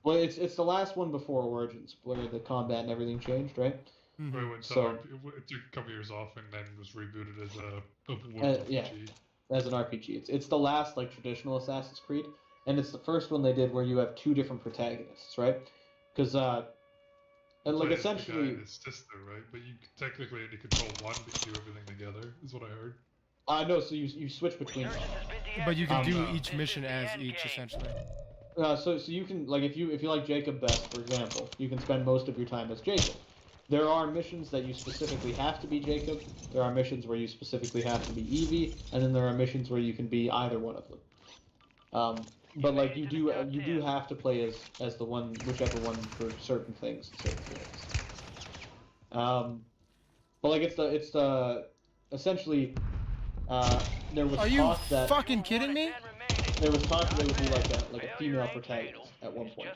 Well, it's the last one before Origins, where the combat and everything changed, right? Mm-hmm. It took a couple years off and then was rebooted as a yeah, as an RPG. It's the last like traditional Assassin's Creed, and it's the first one they did where you have two different protagonists, right? Because and like essentially, the guy and his sister, right? But you technically only control one, but you do everything together, is what I heard. No, so you switch between them. But you can do each mission as each essentially. So you can, like, if you like Jacob best, for example, you can spend most of your time as Jacob. There are missions that you specifically have to be Jacob. There are missions where you specifically have to be Evie, and then there are missions where you can be either one of them. But like you do have to play as the one, whichever one for certain things. But like it's the essentially there was Are you talk that fucking kidding me? there was talk that there would be like a female protagonist at one point,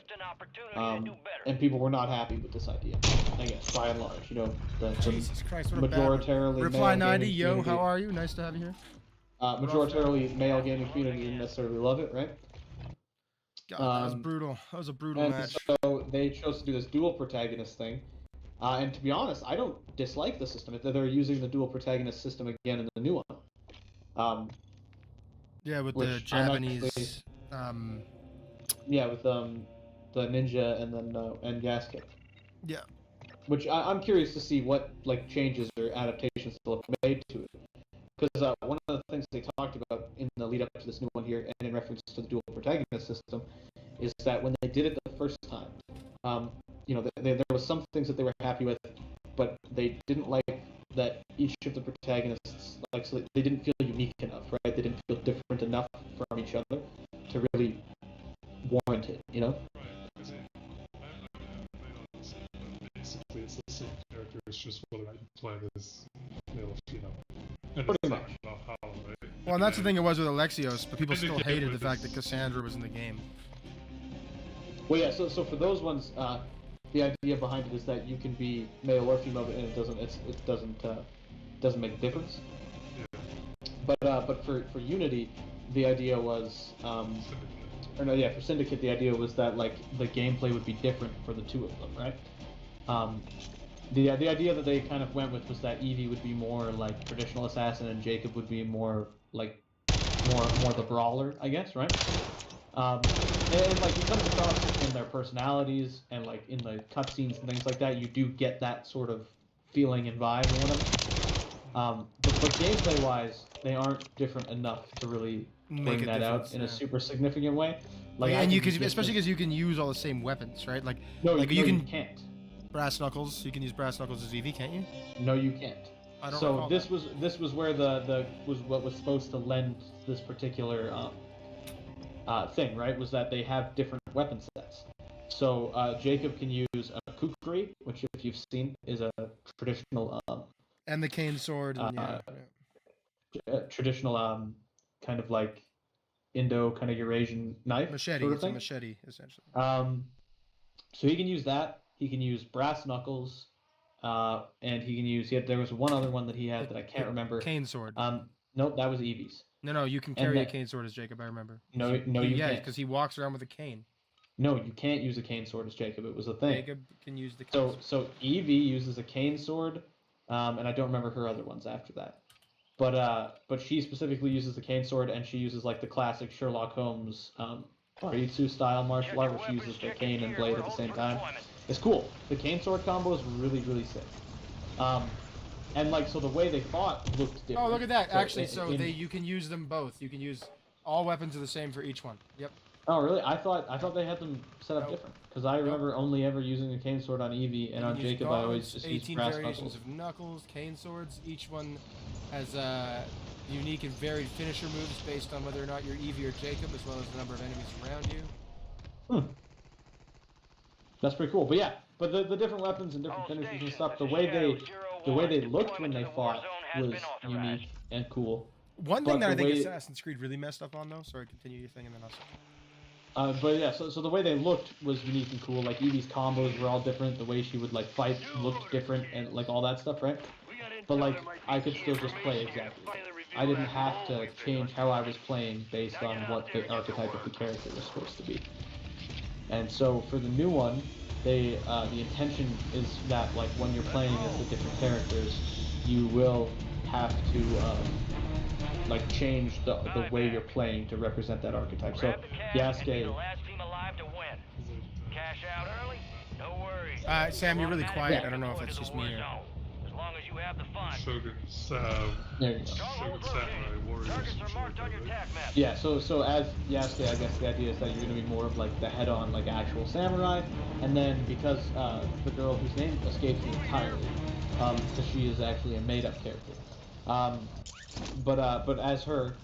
and people were not happy with this idea. I guess by and large, you know, the Jesus Christ, what a majoritarily bad... Reply male 90, gaming yo, community, how are you? Nice to have you here. Majoritarily male gaming community didn't necessarily love it, right? God, that was brutal. That was a brutal match. So they chose to do this dual protagonist thing. And to be honest, I don't dislike the system. They're using the dual protagonist system again in the new one. Yeah, with the Japanese. Yeah, with the ninja and then and gasket. Yeah. Which I'm curious to see what like changes or adaptations they'll have made to it. Because one of the things they talked about in the lead up to this new one here, and in reference to the dual protagonist system, is that when they did it the first time, you know, there was some things that they were happy with, but they didn't like that each of the protagonists, like, so they didn't feel unique enough, right? They didn't feel different enough from each other to really warrant it, you know? Basically, it's the same character. It's just whether or not you play this male or female. Pretty much. Well, and that's the thing it was with Alexios, but people still hated the fact that Cassandra was in the game. Well, yeah. So for those ones, the idea behind it is that you can be male or female, and it doesn't make a difference. But for Unity, the idea was, for Syndicate, the idea was that like the gameplay would be different for the two of them, right? The idea that they kind of went with was that Evie would be more like traditional assassin, and Jacob would be more like more the brawler, I guess, right? And like it comes across in their personalities and like in the cutscenes and things like that. You do get that sort of feeling and vibe or whatever. But gameplay-wise, they aren't different enough to really bring that out in a super significant way. Like, and you can, especially because you can use all the same weapons, right? Like, no, like you can. Can't. Brass Knuckles. You can use Brass Knuckles as EV, can't you? No, you can't. I don't So recall this that. was where the was what was supposed to lend this particular thing, right? Was that they have different weapon sets. So Jacob can use a kukri, which if you've seen is a traditional And the cane sword. And, traditional kind of like Indo kind of Eurasian knife. Machete. Sort of It's a thing. machete essentially. So he can use that. He can use Brass Knuckles. And he can use. There was one other one that he had that I can't remember. Cane sword. Nope, that was Eevee's. No, you can carry a cane sword as Jacob. I remember. No, you yeah, can't. because he walks around with a cane. No, you can't use a cane sword as Jacob. It was a thing. Jacob can use the cane sword. So Eevee uses a cane sword, and I don't remember her other ones after that. But she specifically uses the cane sword, and she uses like the classic Sherlock Holmes Aritsu style martial art, where she uses the cane and blade at the same time. It's cool. The cane sword combo is really, really sick. And like, so the way they fought looked different. Oh, look at that! So Actually, you can use them both. You can use all weapons are the same for each one. Yep. Oh, really? I thought they had them set up different. Because I remember only ever using the cane sword on Eevee, and on Jacob I always just used 18 Brass variations Knuckles. of knuckles, cane swords. Each one has unique and varied finisher moves based on whether or not you're Eevee or Jacob, as well as the number of enemies around you. That's pretty cool. But yeah, but the different weapons and different finishers and stuff, the way they looked when they fought was unique and cool. One thing that I think Assassin's Creed really messed up on, though. Sorry, continue your thing and then I'll say. But yeah, so the way they looked was unique and cool. Like Eevee's combos were all different. The way she would like fight looked different, and like all that stuff, right? But like I could still just play exactly. I didn't have to change how I was playing based on what the archetype of the character was supposed to be. And so for the new one, the intention is that like when you're playing as the different characters, you will have to like change the way you're playing to represent that archetype. So Yasuke. Sam, you're really quiet. I don't know if it's just me or. As long as you have the funds. Shogun's There you go. Shogun Samurai Warriors. Targets are marked on your attack map. Yeah, so as Yasuke, I guess the idea is that you're going to be more of like the head-on, like actual samurai, and then because the girl whose name escapes me entirely, because she is actually a made-up character. But as her,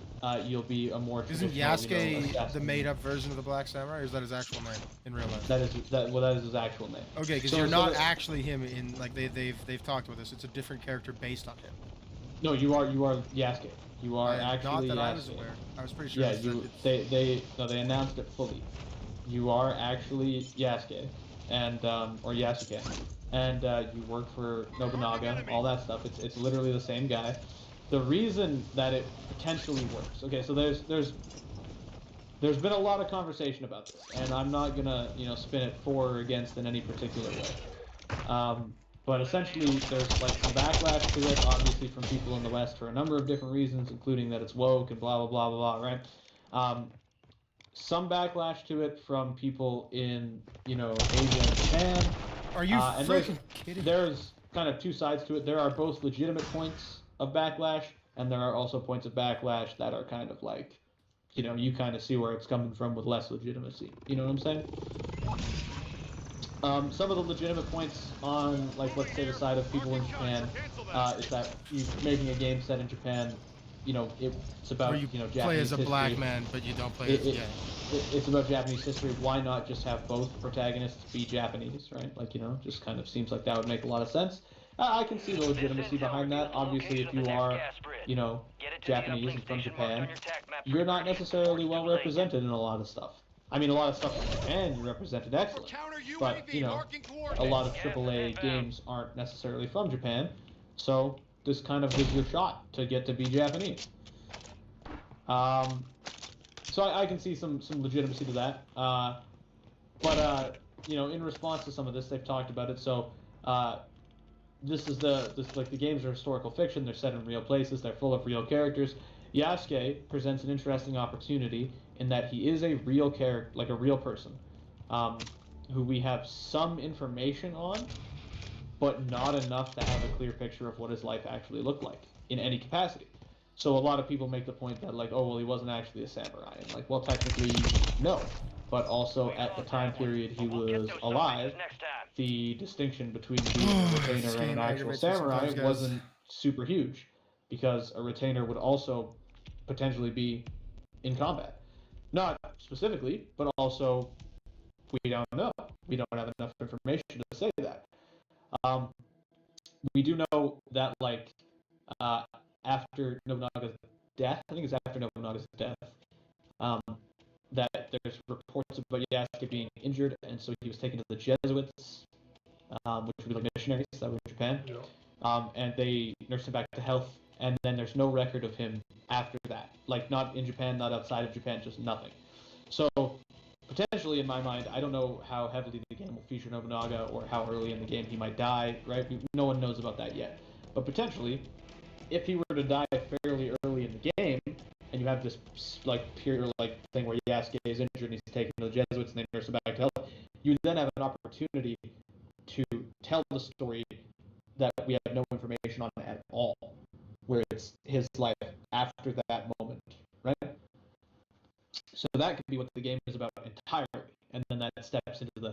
you'll be a more. Isn't Yasuke the made-up version of the Black Samurai, or is that his actual name in real life? That is his actual name. Okay, because you're not actually him in like they've talked about this. It's a different character based on him. No, you are Yasuke. You are actually not that Yasuke. I was aware. I was pretty sure. Yeah, they announced it fully. You are actually Yasuke, and or Yasuke, and you work for Nobunaga. All that stuff. It's literally the same guy. The reason that it potentially works. Okay, so there's been a lot of conversation about this, and I'm not gonna spin it for or against in any particular way. But essentially, there's like some backlash to it, obviously from people in the West for a number of different reasons, including that it's woke and blah blah blah blah blah, right? Some backlash to it from people in Asia and Japan. Are you freaking kidding? There's kind of two sides to it. There are both legitimate points of backlash, and there are also points of backlash that are kind of like, you kind of see where it's coming from with less legitimacy. You know what I'm saying? Some of the legitimate points on, like, let's say the side of people in Japan, is that you making a game set in Japan, it's about, Where you Japanese play as a history. black man, but you don't play as It's about Japanese history. Why not just have both protagonists be Japanese, right? Like, just kind of seems like that would make a lot of sense. I can see the legitimacy behind that. Obviously, if you are, Japanese and from Japan, you're not necessarily well represented in a lot of stuff. I mean, a lot of stuff in Japan you're represented excellent, but, a lot of AAA games aren't necessarily from Japan, so this kind of gives you a shot to get to be Japanese. So I can see some legitimacy to that. But in response to some of this, they've talked about it, so, the games are historical fiction, they're set in real places, they're full of real characters. Yasuke presents an interesting opportunity in that he is a real character, like a real person, who we have some information on, but not enough to have a clear picture of what his life actually looked like in any capacity. So a lot of people make the point that, like, oh, well, he wasn't actually a samurai. And, like, well, technically, no. But also, at the time period he was alive, the distinction between being a retainer and an actual samurai wasn't super huge, because a retainer would also potentially be in combat. Not specifically, but also we don't know. We don't have enough information to say that. We do know that, like, after Nobunaga's death, I think it's after Nobunaga's death, that there's reports about Yasuke being injured, and so he was taken to the Jesuits, which would be like missionaries that were in Japan, and they nursed him back to health, and then there's no record of him after that. Like, not in Japan, not outside of Japan, just nothing. So, potentially, in my mind, I don't know how heavily the game will feature Nobunaga, or how early in the game he might die, right? No one knows about that yet. But potentially, if he were to die fairly early in the game, and you have this, like, pure, like, thing where Yasuke is injured and he's taken to the Jesuits and they nurse him back to health, you then have an opportunity to tell the story that we have no information on at all, where it's his life after that moment, right? So that could be what the game is about entirely, and then that steps into the,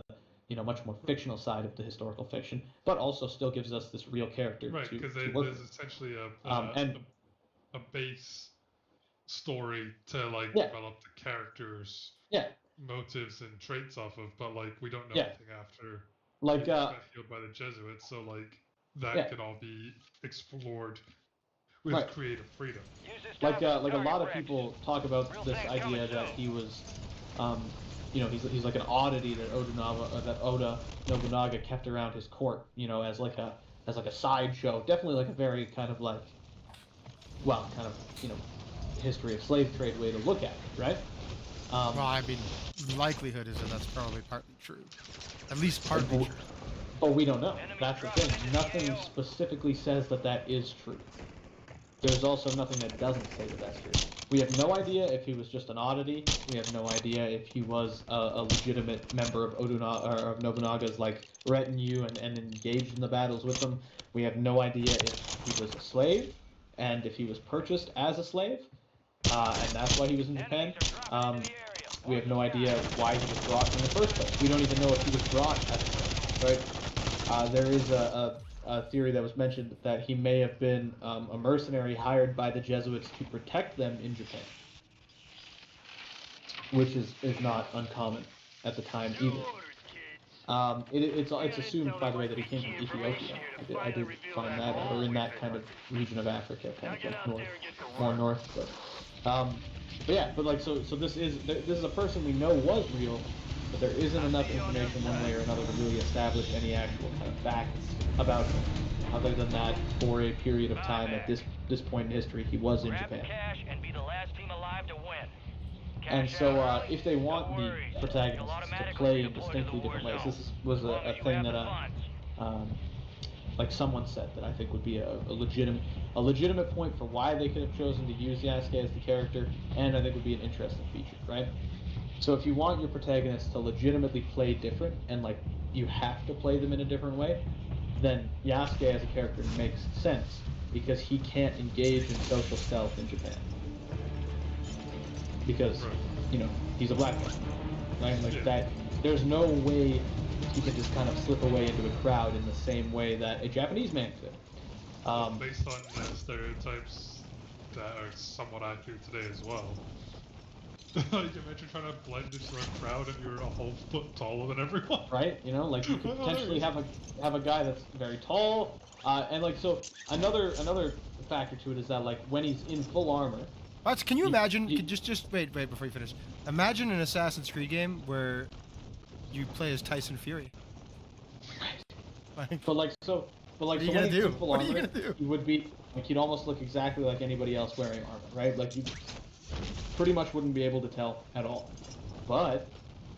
much more fictional side of the historical fiction, but also still gives us this real character. Right, because there's essentially a base story to, like, develop the characters' motives and traits off of, but, like, we don't know anything after. Like, got healed by the Jesuits, so, like, that can all be explored with creative freedom. Like a lot of people talk about this idea that he was, he's like an oddity that Oda Nobunaga kept around his court, as like a sideshow. Definitely like a very kind of like, history of slave trade way to look at it, right? Well, I mean, the likelihood is that that's probably partly true. At least partly true. But we don't know. That's the thing. Nothing specifically says that that is true. There's also nothing that doesn't say that that's true. We have no idea if he was just an oddity. We have no idea if he was a legitimate member of of Nobunaga's, like, retinue and engaged in the battles with them. We have no idea if he was a slave and if he was purchased as a slave, and that's why he was in Japan. We have no idea why he was brought in the first place. We don't even know if he was brought as a slave, right? There is a theory that was mentioned that he may have been a mercenary hired by the Jesuits to protect them in Japan, which is not uncommon at the time either. It's assumed, by the way, that he came from Ethiopia. I did find that, or in that kind of region of Africa, kind of like more north. So this is a person we know was real, but there isn't enough information one way or another to really establish any actual kind of facts about him. Other than that, for a period of time at this point in history, he was in Japan. And so, if they want the protagonists to play in distinctly different ways, this was a thing that, like someone said, that I think would be a legitimate point for why they could have chosen to use Yasuke as the character, and I think would be an interesting feature, right? So if you want your protagonists to legitimately play different, and like you have to play them in a different way, then Yasuke as a character makes sense, because he can't engage in social stealth in Japan. Because, he's a black man, right? Like that, there's no way he can just kind of slip away into a crowd in the same way that a Japanese man could. Based on stereotypes that are somewhat accurate today as well. Like, imagine trying to blend into a crowd and you're a whole foot taller than everyone. Right? Like you could potentially have a guy that's very tall, and like so another factor to it is that like when he's in full armor. Can you imagine? Just wait before you finish. Imagine an Assassin's Creed game where you play as Tyson Fury. But when he's in full armor, he would be like he'd almost look exactly like anybody else wearing armor, right? Like you pretty much wouldn't be able to tell at all. But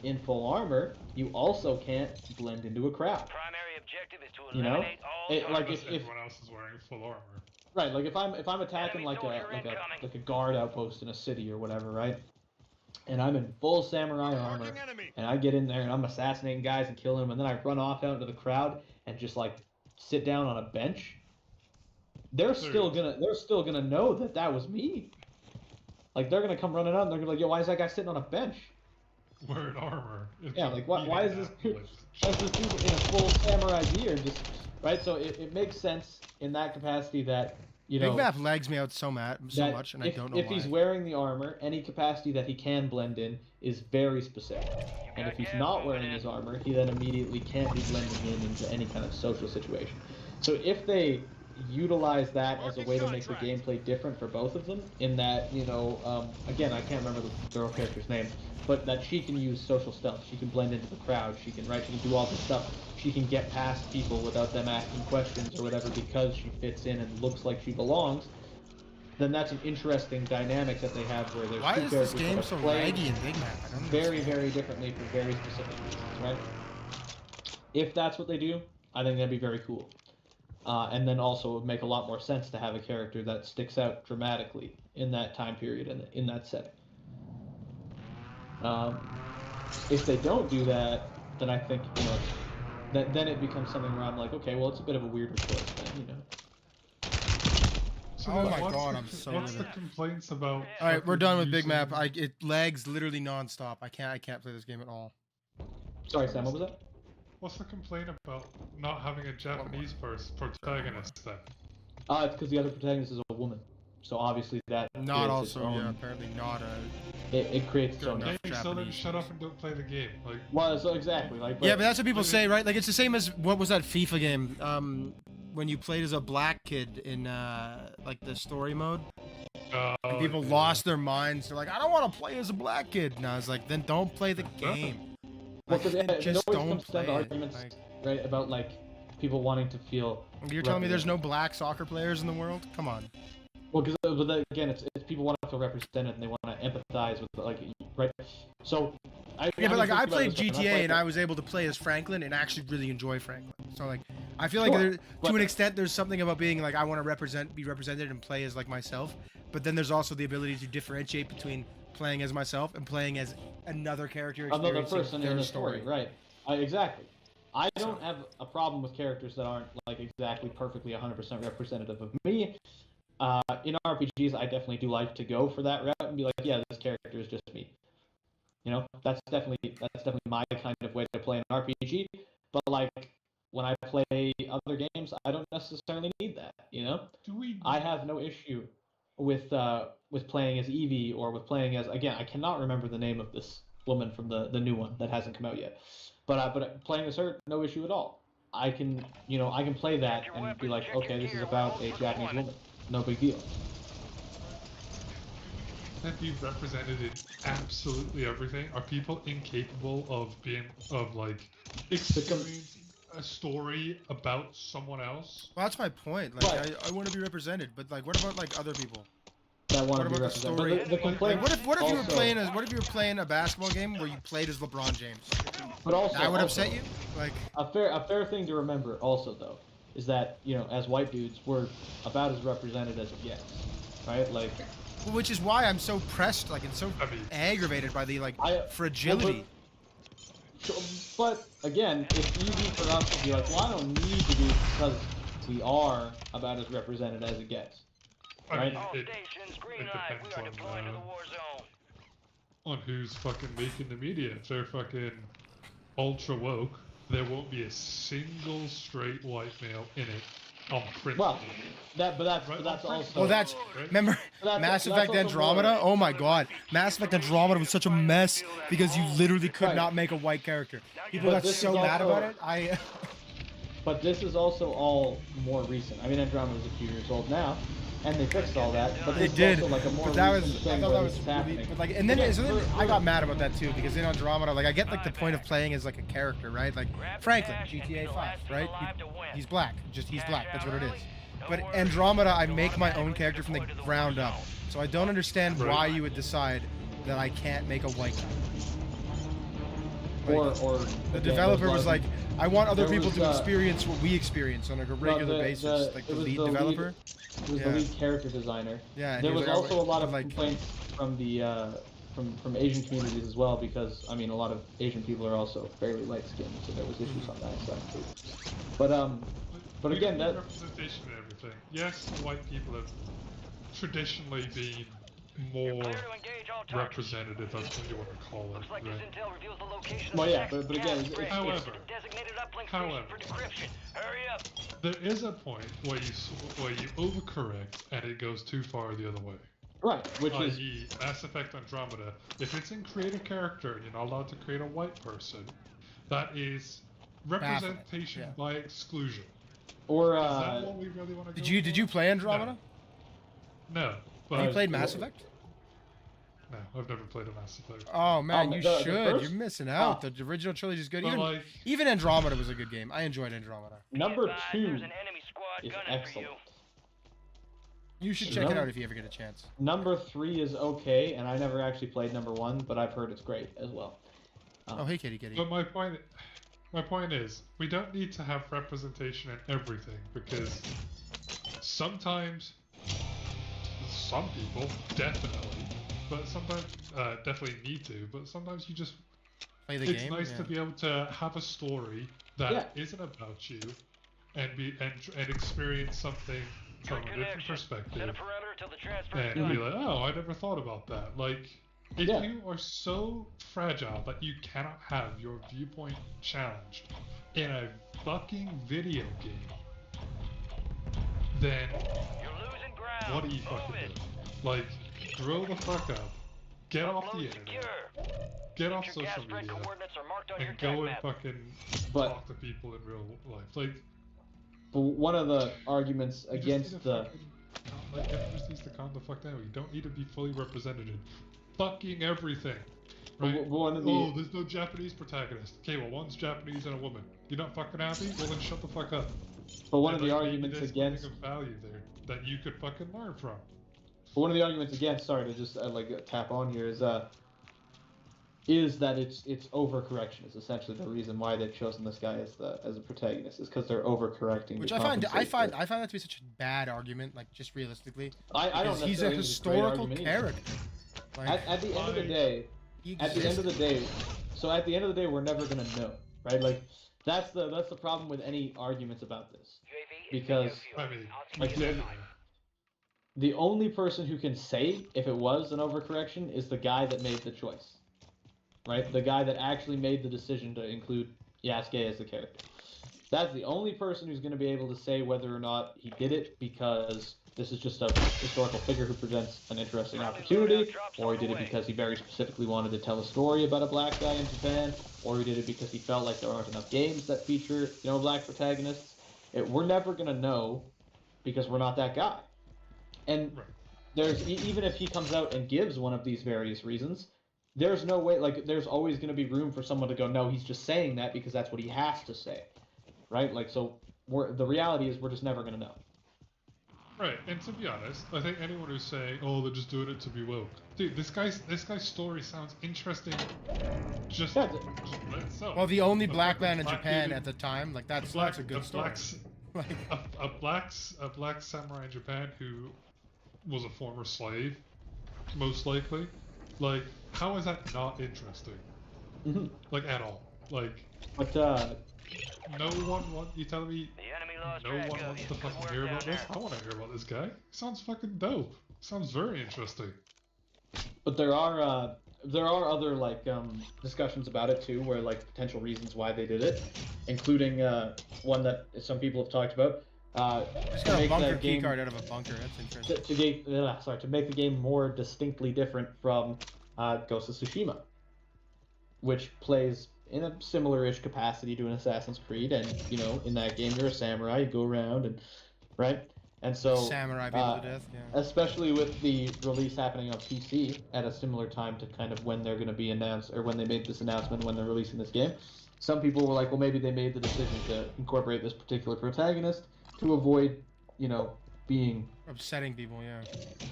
in full armor, you also can't blend into a crowd. Primary objective is to eliminate all if everyone else is wearing full armor. Right, like if I'm attacking like a guard outpost in a city or whatever, right? And I'm in full samurai armor, and I get in there and I'm assassinating guys and killing them, and then I run off out into the crowd and just like sit down on a bench. They're still gonna know that was me. Like they're gonna come running out and they're gonna be like, yo, why is that guy sitting on a bench? wearing armor. Yeah, like why is this dude in a full samurai gear? Just right. So it makes sense in that capacity that you know. Big Map lags me out so much, and I don't know if why. he's wearing the armor, any capacity that he can blend in is very specific. And if he's not wearing his armor, he then immediately can't be blending in into any kind of social situation. So if they utilize that as a way to make the gameplay different for both of them, in that, you know, again, I can't remember the girl character's name, but that she can use social stealth, she can blend into the crowd, she can do all this stuff, she can get past people without them asking questions or whatever because she fits in and looks like she belongs, then that's an interesting dynamic that they have where there's Why two is this characters game that so play laggy in Big Map? I don't very, understand. very differently for very specific reasons, right? If that's what they do, I think that'd be very cool. And then also it would make a lot more sense to have a character that sticks out dramatically in that time period and in that setting. If they don't do that, then I think, you know, then it becomes something where I'm like, okay, well, it's a bit of a weirder choice then, you know. So Oh then my what's god, the- I'm so What's the livid. complaints about? All right, we're fucking done with Big using- Map. It lags literally non-stop. I can't play this game at all. Sorry, Sam, what was that? What's the complaint about not having a Japanese protagonist then? It's because the other protagonist is a woman. So obviously that Not creates its also, own, yeah, apparently not a. it creates its Good own. enough. Okay, so then Japanese shut up and don't play the game. Like, Well, so exactly, like. Yeah, but that's what people say, right? Like it's the same as what was that FIFA game? When you played as a black kid in like the story mode, and people yeah. lost their minds. They're like, I don't want to play as a black kid. And I was like, then don't play the game. Well, Like, 'cause, yeah, just it always don't comes down play to it. arguments, Like, right, about like people wanting to feel. you're telling me there's no black soccer players in the world? Come on. Well, because again, it's people want to feel represented and they want to empathize with like right. So. Yeah, but like I played this way, GTA and I was able to play as Franklin and actually really enjoy Franklin. So like, I feel like Sure, there, to but- an extent, there's something about being like I want to be represented and play as like myself. But then there's also the ability to differentiate between playing as myself and playing as another character another experiencing person their in the story, right? Exactly. I don't have a problem with characters that aren't like exactly perfectly 100% representative of me. In RPGs, I definitely do like to go for that route and be like, yeah, this character is just me. You know, that's definitely my kind of way to play an RPG. But like when I play other games, I don't necessarily need that. You know, I have no issue with playing as Evie or with playing as, again, I cannot remember the name of this woman from the new one that hasn't come out yet. But playing as her, no issue at all. I can play that and be like, okay, this is about a Japanese woman. No big deal. Can't be represented in absolutely everything. Are people incapable of experiencing a story about someone else? Well, that's my point. Like Right. I want to be represented, but like what about like other people? That want What to be about the represented. story? But the complaint. Like, what if you were also- what if you were playing a basketball game where you played as LeBron James? But also, That would also, upset you? Like A fair thing to remember also though is that, you know, as white dudes, we're about as represented as it gets, right? Like, which is why I'm so pressed, like, and so I mean- aggravated by the like I- fragility. but again, it's easy for us to be like, well, I don't need to do it because we are about as represented as it gets. I Right. mean, All it stations, green it light. We are depends deploying to the war zone. on who's fucking making the media. If they're fucking ultra woke, there won't be a single straight white male in it on principle. Well, that's Right, also. Well, that's Right? remember That's- Mass that's Effect also Andromeda. more- Oh my God, Mass Effect Andromeda was such a mess because you literally could Right. not make a white character. People But got this so is mad also- about it. But this is also all more recent. I mean, Andromeda's a few years old now, and they fixed all that. But They this did, is also like a more but that recent was thing I thought where that was this is really, happening. but like, and then, Again, so then for- I got mad about that too because in Andromeda, like, I get like the point of playing as like a character, right? Like Franklin, GTA 5, right? He's black, he's black. That's what it is. But Andromeda, I make my own character from the ground up, so I don't understand Right. why you would decide that I can't make a white guy. or The again, developer there's was a lot like, of- I want other there people was, to experience what we experience on like a regular the- basis. Like it the was lead the developer. It was Yeah. the lead character designer. Yeah, and There he was like, also a lot of like, complaints from the from Asian communities as well, because I mean a lot of Asian people are also fairly light skinned, so there was issues on that side too. But We again, need that representation and everything. Yes, white people have traditionally been more Clear to engage all targets. representative. That's what you want to call it. Looks like Right? this intel reveals the location Well, of the yeah, next but again, gas it's- spring. However- It's a designated uplink however- station for decryption. Hurry up. There is a point where you overcorrect and it goes too far the other way. Right, which is I.e., Mass Effect Andromeda. If it's in create a character and you're not allowed to create a white person, that is representation yeah. by exclusion. or Is that what we really want to go Did you play Andromeda? No, but Have you played Mass Effect? no, I've never played a Mass Effect. Oh man, you the should. first- You're missing out. The original trilogy is good. But Even, like, even Andromeda was a good game. I enjoyed Andromeda. number Advise, 2 There's an enemy squad is gunning for excellent. you. You should check it out if you ever get a chance. Number 3 is okay, and I never actually played number 1, but I've heard it's great as well. Oh hey kitty kitty. but my point is, we don't need to have representation in everything because sometimes some people definitely, but sometimes definitely need to. But sometimes you just Play the it's game. nice yeah. to be able to have a story that Yeah. isn't about you, and experience something from a Good different connection. Set perspective, a perimeter till the transfer and done. be like, oh, I never thought about that. Like, if Yeah. you are so fragile that you cannot have your viewpoint challenged in a fucking video game, then You're losing ground. what do you Move fucking it. do? Like, grow the fuck up, get off the Upload internet, secure. get off Your social gas spread media, coordinates are marked on your and tag go and map. fucking But- talk to people in real life. Like, But one of the arguments you just against need to the fucking like, everyone just needs to calm the fuck down. You don't need to be fully represented in fucking everything. Right? but one of the Oh, there's no Japanese protagonist. Okay, well, one's Japanese and a woman. You're not fucking happy? Well, then shut the fuck up. but one of And, the like, maybe arguments there's against something of value there that you could fucking learn from. But one of the arguments against, sorry to just tap on here, is that it's overcorrection is essentially the reason why they've chosen this guy as a protagonist is because they're overcorrecting. Which to I find compensate for it. that to be such a bad argument. Like just realistically, I don't because he's a necessarily think it's great historical argument either. character. Like At the end of the Like- day, he at the end of the existed. day, so at the end of the day, we're never gonna know, right? Like that's the problem with any arguments about this. UAV is Because- video I fuel. mean, I'll see like, you the- next time. The only person who can say if it was an overcorrection is the guy that made the choice, right? The guy that actually made the decision to include Yasuke as the character. That's the only person who's going to be able to say whether or not he did it because this is just a historical figure who presents an interesting opportunity, or he did it because he very specifically wanted to tell a story about a black guy in Japan, or he did it because he felt like there aren't enough games that feature, black protagonists. We're never going to know because we're not that guy. And Right. there's even if he comes out and gives one of these various reasons, there's no way. Like, there's always going to be room for someone to go, no, he's just saying that because that's what he has to say, right? Like, so the reality is we're just never going to know. Right, and to be honest, I think anyone who's saying, "Oh, they're just doing it to be woke," dude, this guy's story sounds interesting. Just Yeah, by itself. Well, the only A black fucking man in black Japan dude- at the time, like that's a good story. Like, A black samurai in Japan who was a former slave, most likely. Like, how is that not interesting? Mhm. Like, at all? Like, But no one wants. You telling me The enemy lost no track one of wants you. to Good fucking work hear down about this? there. I want to hear about this guy. Sounds fucking dope. Sounds very interesting. But there are other discussions about it too, where potential reasons why they did it, including one that some people have talked about. just To got a make bunker that key game- card out of a bunker. That's interesting. to make the game more distinctly different from Ghost of Tsushima, which plays in a similar-ish capacity to an Assassin's Creed, and in that game you're a samurai, you go around and right, and so Samurai people to death. Yeah. especially with the release happening on PC at a similar time to kind of when they're going to be announced, or when they made this announcement when they're releasing this game. Some people were like, well, maybe they made the decision to incorporate this particular protagonist to avoid, being Upsetting people, yeah.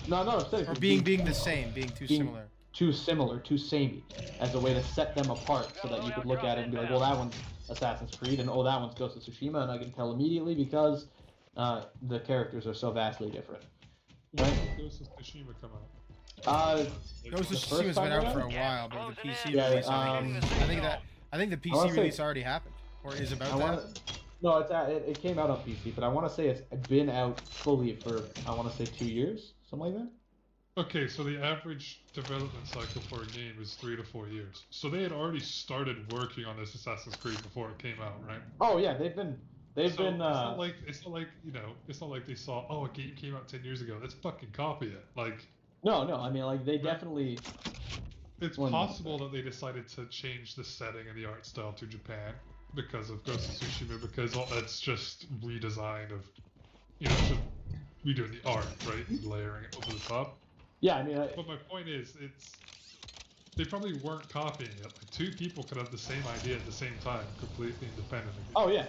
not upsetting, Or but being the same, being too being- similar. too similar, too samey, as a way to set them apart, so that you could look at it and be like, well, that one's Assassin's Creed, and oh, that one's Ghost of Tsushima, and I can tell immediately because the characters are so vastly different. When did Ghost of Tsushima come out? Ghost of the first Tsushima's time been out around? for a Yeah, while, but the closing PC in. Yeah, release already. I think the wanna PC say- release already happened, or is about I that. want no, it came out on PC, but I want to say it's been out fully for I want to say 2 years, something like that. Okay, so the average development cycle for a game is 3 to 4 years. So they had already started working on this Assassin's Creed before it came out, right? Oh yeah, they've been. It's not like it's not like they saw, oh, a game came out 10 years ago. Let's fucking copy it. Like. No, I mean, like, they definitely. It's possible that they decided to change the setting and the art style to Japan because of Ghost of Tsushima, because it's just redesign of, just redoing the art, right, and layering it over the top. Yeah, I mean. But my point is, they probably weren't copying it. Like, two people could have the same idea at the same time, completely independently. Oh yeah.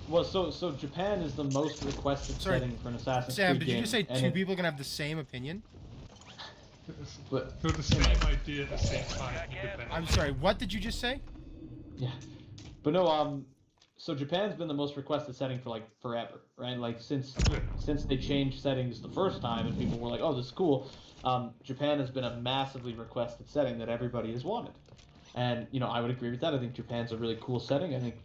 Well, so Japan is the most requested setting for an Assassin's Creed game. Sam, did you just say two people can have the same opinion? But the same idea at the same time, independently. I'm sorry, what did you just say? Yeah. But no, so Japan's been the most requested setting for like forever, right? Like since they changed settings the first time and people were like, oh, this is cool. Japan has been a massively requested setting that everybody has wanted. And, I would agree with that. I think Japan's a really cool setting. I think,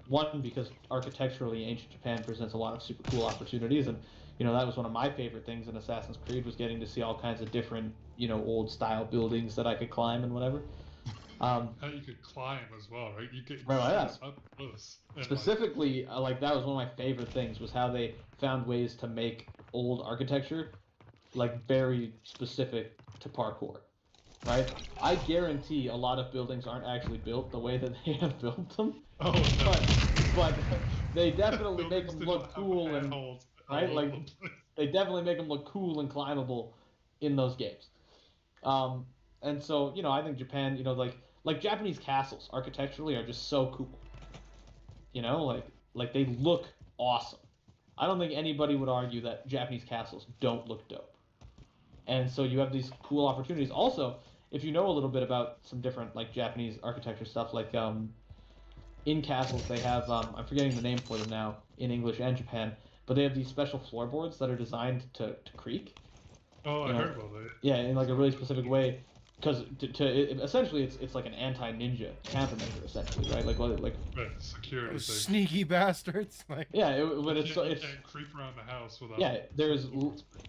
one, because architecturally ancient Japan presents a lot of super cool opportunities. And, that was one of my favorite things in Assassin's Creed, was getting to see all kinds of different, old style buildings that I could climb and whatever. How you could climb as well, right? You could up close. Specifically, like that was one of my favorite things, was how they found ways to make old architecture like very specific to parkour. Right? I guarantee a lot of buildings aren't actually built the way that they have built them. Oh, no. But they definitely make them look cool and right, like they definitely make them look cool and climbable in those games. And so I think Japan, like Japanese castles architecturally are just so cool. Like they look awesome. I don't think anybody would argue that Japanese castles don't look dope. And so you have these cool opportunities. Also, if you know a little bit about some different like Japanese architecture stuff, like in castles they have I'm forgetting the name for them now in English and Japan, but they have these special floorboards that are designed to creak. Oh, I heard about that. Yeah, in like a really specific way, because essentially it's like an anti-ninja countermeasure essentially, right? Like right, security. Those sneaky bastards. Like. Yeah, but it's you can't creep around the house without. Yeah, there's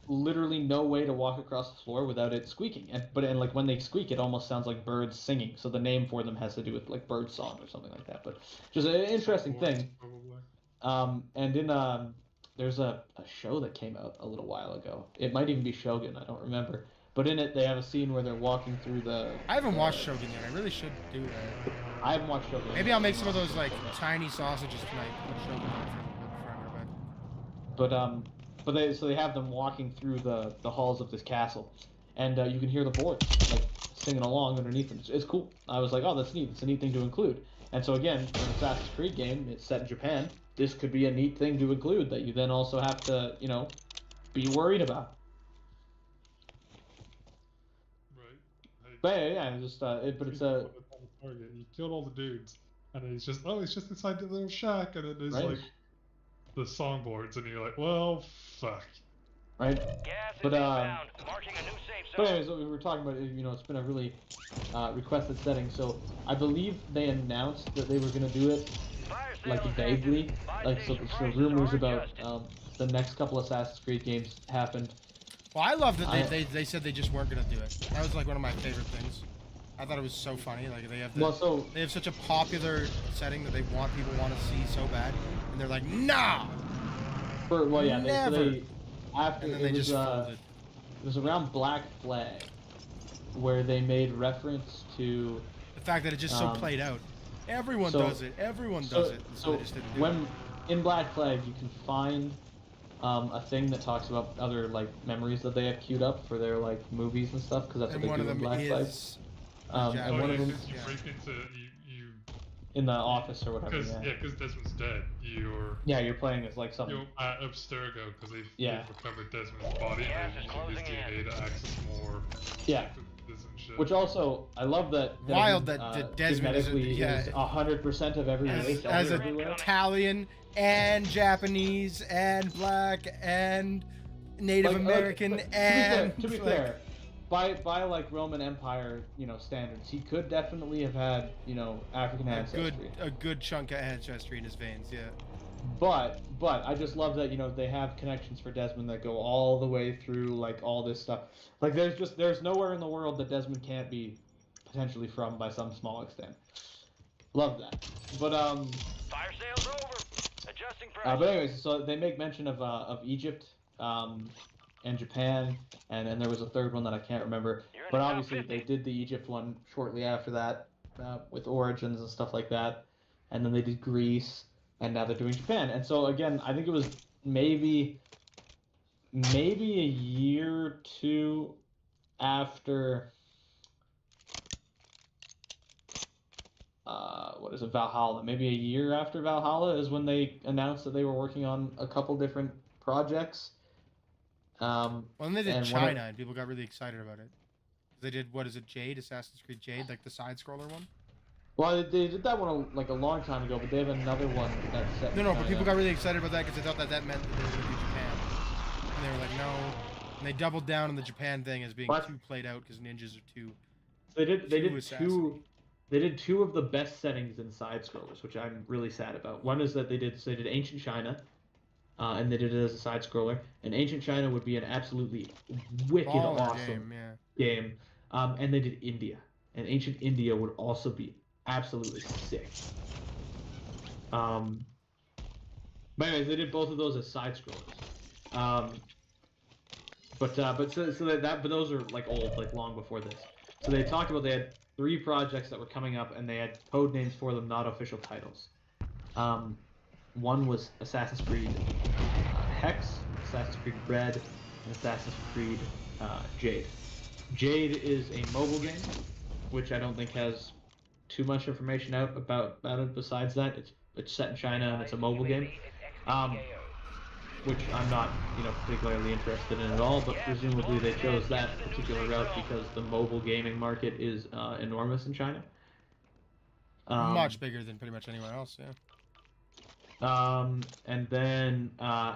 literally no way to walk across the floor without it squeaking, and like when they squeak, it almost sounds like birds singing. So the name for them has to do with like bird song or something like that. But just an interesting thing. Probably. And in there's a show that came out a little while ago. It might even be Shogun. I don't remember. But in it, they have a scene where they're walking through the. I haven't watched Shogun yet. I really should do that. I haven't watched Shogun. Maybe I'll make some of those like tiny sausages tonight. Put Shogun on it before I go to bed. But they have them walking through the halls of this castle, and you can hear the boards like singing along underneath them. It's cool. I was like, oh, that's neat. It's a neat thing to include. And so again, for an Assassin's Creed game, it's set in Japan. This could be a neat thing to include that you then also have to, be worried about. Right. But yeah, just but it's a. You killed all the dudes, and it's just inside the little shack, and then there's right. like the songboards, and you're like, well, fuck. Right. Gas is But inbound, marking a new safe But zone. anyways, what we were talking about, it's been a really requested setting. So I believe they announced that they were going to do it, Fire sale like is vaguely, active. like so Prices rumors are about adjusted. the next couple Assassin's Creed games happened. Well, I love that they said they just weren't gonna do it. That was like one of my favorite things. I thought it was so funny. Like they have they have such a popular setting that people want to see so bad, and they're like, nah. They after and then it they was just folded. it was around Black Flag, where they made reference to The fact that it's just so played out. Everyone does it. Everyone does it. So they just didn't do when in Black Flag you can find a thing that talks about other like memories that they have queued up for their like movies and stuff, because that's and what one they of do in them Black Flag. is And one of them You break into you in the office or whatever. because Desmond's dead. You're playing as like something. You're at Abstergo because they've recovered Desmond's body Gas and is they're using his closing DNA to access more. Yeah. And shit. Which also, I love that. Wild that Desmond is 100% of every race as everywhere. Italian and Japanese and black and Native American and to be fair, by like Roman Empire standards, he could definitely have had African ancestry. A good chunk of ancestry in his veins, yeah. But I just love that, you know, they have connections for Desmond that go all the way through, like, all this stuff. Like, there's nowhere in the world that Desmond can't be potentially from by some small extent. Love that. But Fire sales over. Adjusting price. but anyways, so they make mention of Egypt, and Japan, and then there was a third one that I can't remember. You're in But the top obviously 50. they did the Egypt one shortly after that, with Origins and stuff like that, and then they did Greece, and now they're doing Japan. And so again, I think it was maybe a year or two after what is it, Valhalla? Maybe a year after Valhalla is when they announced that they were working on a couple different projects. Well, then they did and China, and people got really excited about it. They did, what is it, Jade? Assassin's Creed Jade, like the side-scroller one? Well, they did that one like a long time ago, but they have another one that's set. No, but people got really excited about that because they thought that meant that they were going to do Japan. And they were like, no. And they doubled down on the Japan thing as being too played out because ninjas are too. They did assassinating. They did two of the best settings in side scrollers, which I'm really sad about. One is that they did Ancient China, and they did it as a side scroller. And Ancient China would be an absolutely wicked awesome game. And they did India, and Ancient India would also be absolutely sick. But anyways, they did both of those as side scrollers. But those are like old, like long before this. So they talked about they had 3 projects that were coming up, and they had code names for them, not official titles. One was Assassin's Creed Hex, Assassin's Creed Red, and Assassin's Creed Jade. Jade is a mobile game, which I don't think has too much information out about it. Besides that, it's set in China and it's a mobile game, which I'm not, particularly interested in at all. But presumably they chose that particular route because the mobile gaming market is enormous in China. Much bigger than pretty much anywhere else, yeah. And then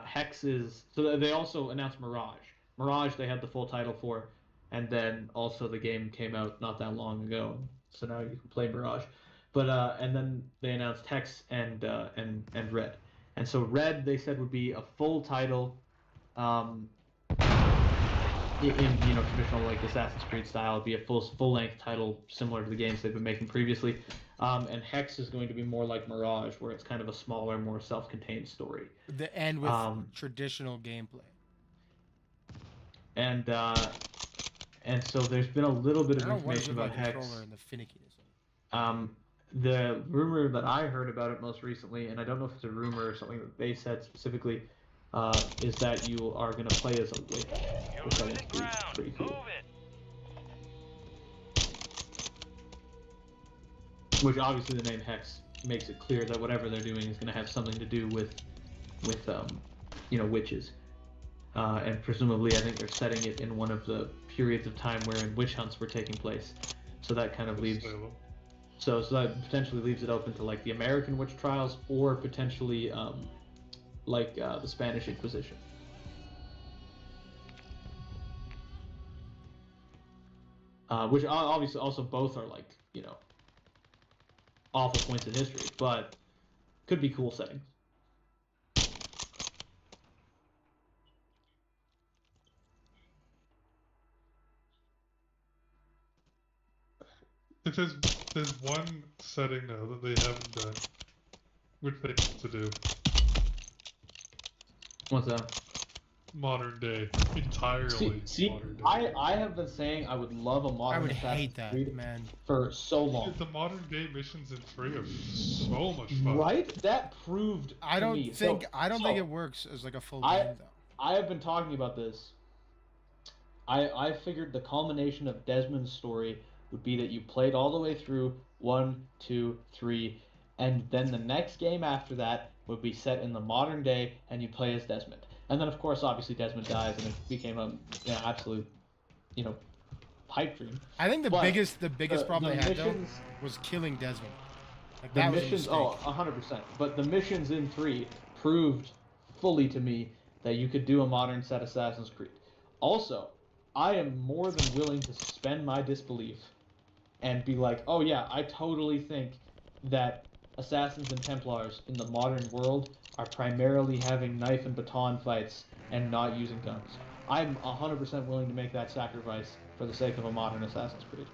Hex is, so they also announced Mirage. Mirage they had the full title for, and then also the game came out not that long ago, so now you can play Mirage. But and then they announced Hex and Red. And so Red, they said, would be a full title, in traditional like Assassin's Creed style. It'd be a full length title similar to the games they've been making previously. And Hex is going to be more like Mirage, where it's kind of a smaller, more self-contained story. The end with traditional gameplay. And so there's been a little bit of information about Hex. And the finickiness. The rumor that I heard about it most recently, and I don't know if it's a rumor or something that they said specifically, is that you are going to play as a witch, which I think is pretty cool. Which obviously the name Hex makes it clear that whatever they're doing is going to have something to do with witches. And presumably I think they're setting it in one of the periods of time wherein witch hunts were taking place. So that kind of leaves... So that potentially leaves it open to like the American witch trials, or potentially the Spanish Inquisition. Which obviously also both are like, awful points in history, but could be cool settings. If there's one setting now that they haven't done, which they need to do. What's that? Modern day, entirely. See, modern day. I have been saying I would love a modern. I would Assassin's hate that, Creed man. For so long. The modern day missions in 3 are so much fun. Right? That proved. I don't to me. think it works as like a full game though. I have been talking about this. I figured the culmination of Desmond's story would be that you played all the way through 1, 2, 3, and then the next game after that would be set in the modern day, and you play as Desmond. And then, of course, obviously Desmond dies, and it became a absolute, pipe dream. I think the biggest problem they had though was killing Desmond. Like that was a mistake. 100%. But the missions in 3 proved fully to me that you could do a modern set Assassin's Creed. Also, I am more than willing to suspend my disbelief and be like, oh yeah, I totally think that assassins and Templars in the modern world are primarily having knife and baton fights and not using guns. I'm 100% willing to make that sacrifice for the sake of a modern Assassin's Creed.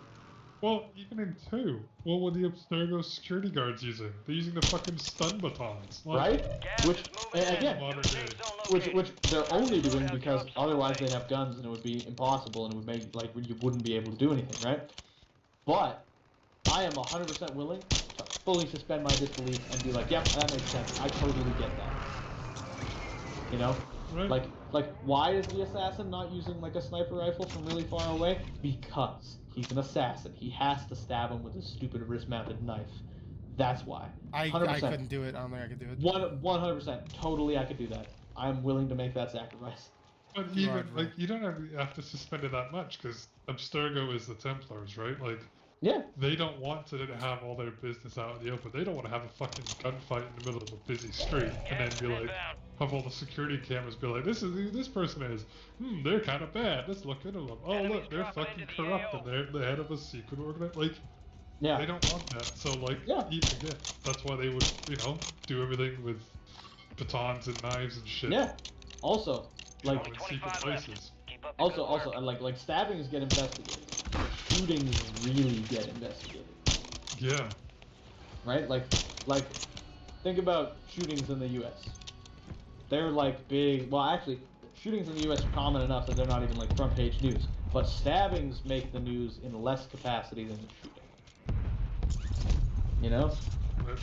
Well, even in 2, what were the Abstergo security guards using? They're using the fucking stun batons. Like, Right? Which, again, modern day. which they're only doing because otherwise they'd have guns and it would be impossible and it would make, like, you wouldn't be able to do anything, right? But I am 100% willing to fully suspend my disbelief and be like, yep, that makes sense. I totally get that. You know? Right. Like, why is the assassin not using, like, a sniper rifle from really far away? Because he's an assassin. He has to stab him with his stupid wrist-mounted knife. That's why. 100%. I couldn't do it. I don't think I could do it. 100%. Totally, I could do that. I'm willing to make that sacrifice. But even, like, you don't have to suspend it that much, because Abstergo is the Templars, right? Like, yeah. They don't want to have all their business out in the open. They don't want to have a fucking gunfight in the middle of a busy street and then be like, have all the security cameras be like, this is who this person is. They're kind of bad. Let's look into them. Oh, look, they're fucking corrupt and they're the head of a secret organization. Like, yeah. They don't want that. So, like, again, that's why they would, do everything with batons and knives and shit. Yeah. Also, like, in secret places. Also, like stabbings get investigated. Shootings really get investigated. Yeah. Right? Like, think about shootings in the U.S. They're like big. Well, actually, shootings in the U.S. are common enough that they're not even like front page news. But stabbings make the news in less capacity than the shooting. You know?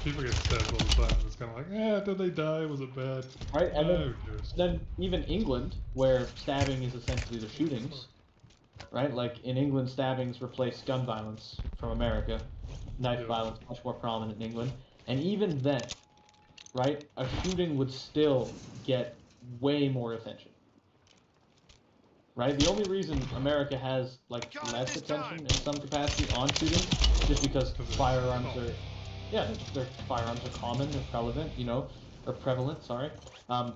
People get stabbed all the time. It's kind of like, did they die? Was it bad? Right? And then even England, where stabbing is essentially the shootings. Right? Like, in England, stabbings replace gun violence from America. Knife violence, much more prominent in England. And even then, right, a shooting would still get way more attention. Right? The only reason America has, like, less attention in some capacity on shootings is just because firearms are... Yeah, their firearms are common and prevalent, or prevalent, sorry.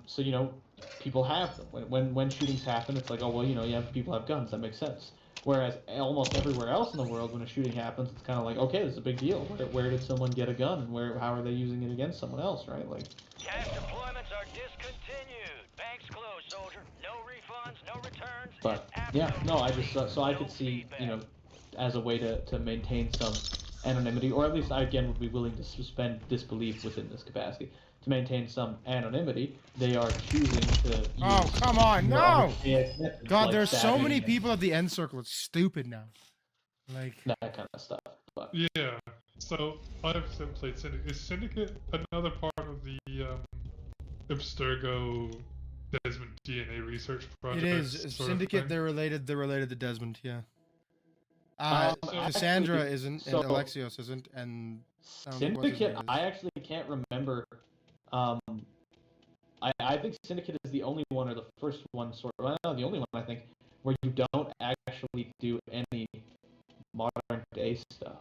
So, people have them. When shootings happen, it's like, oh, well, people have guns, that makes sense. Whereas almost everywhere else in the world, when a shooting happens, it's kind of like, okay, this is a big deal. Where did someone get a gun, and how are they using it against someone else, right? Like, Cash deployments are discontinued. Banks closed, soldier. No refunds, no returns. But yeah, no, I just so I could see, as a way to maintain some anonymity, or at least I again would be willing to suspend disbelief within this capacity. To maintain some anonymity, they are choosing to. Oh, come on, no! God, like there's so many people at the end circle. It's stupid now. Like that kind of stuff. But. Yeah. So I've played Syndicate. Is Syndicate another part of the Abstergo Desmond DNA research project? It is. Syndicate. They're related to Desmond. Yeah. Cassandra isn't, and Alexios isn't, and Syndicate. I actually can't remember. I think Syndicate is the only one, or the first one, the only one I think, where you don't actually do any modern day stuff.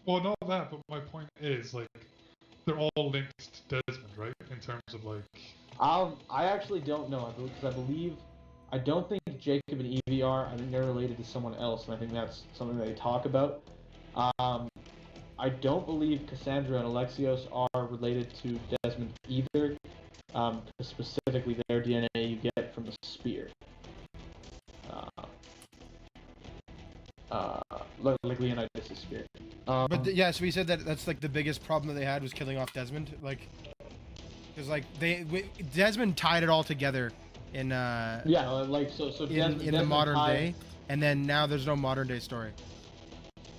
Well, not that, but my point is, like, they're all linked to Desmond, right? In terms of, like... I actually don't know, because I don't think Jacob and Evie are. I think they're related to someone else, and I think that's something they talk about. I don't believe Cassandra and Alexios are related to Desmond either, specifically their DNA you get from the spear. Like Leonidas' spear. So we said that that's like the biggest problem that they had was killing off Desmond, like, because like Desmond tied it all together in Desmond, in the modern day, and then now there's no modern day story.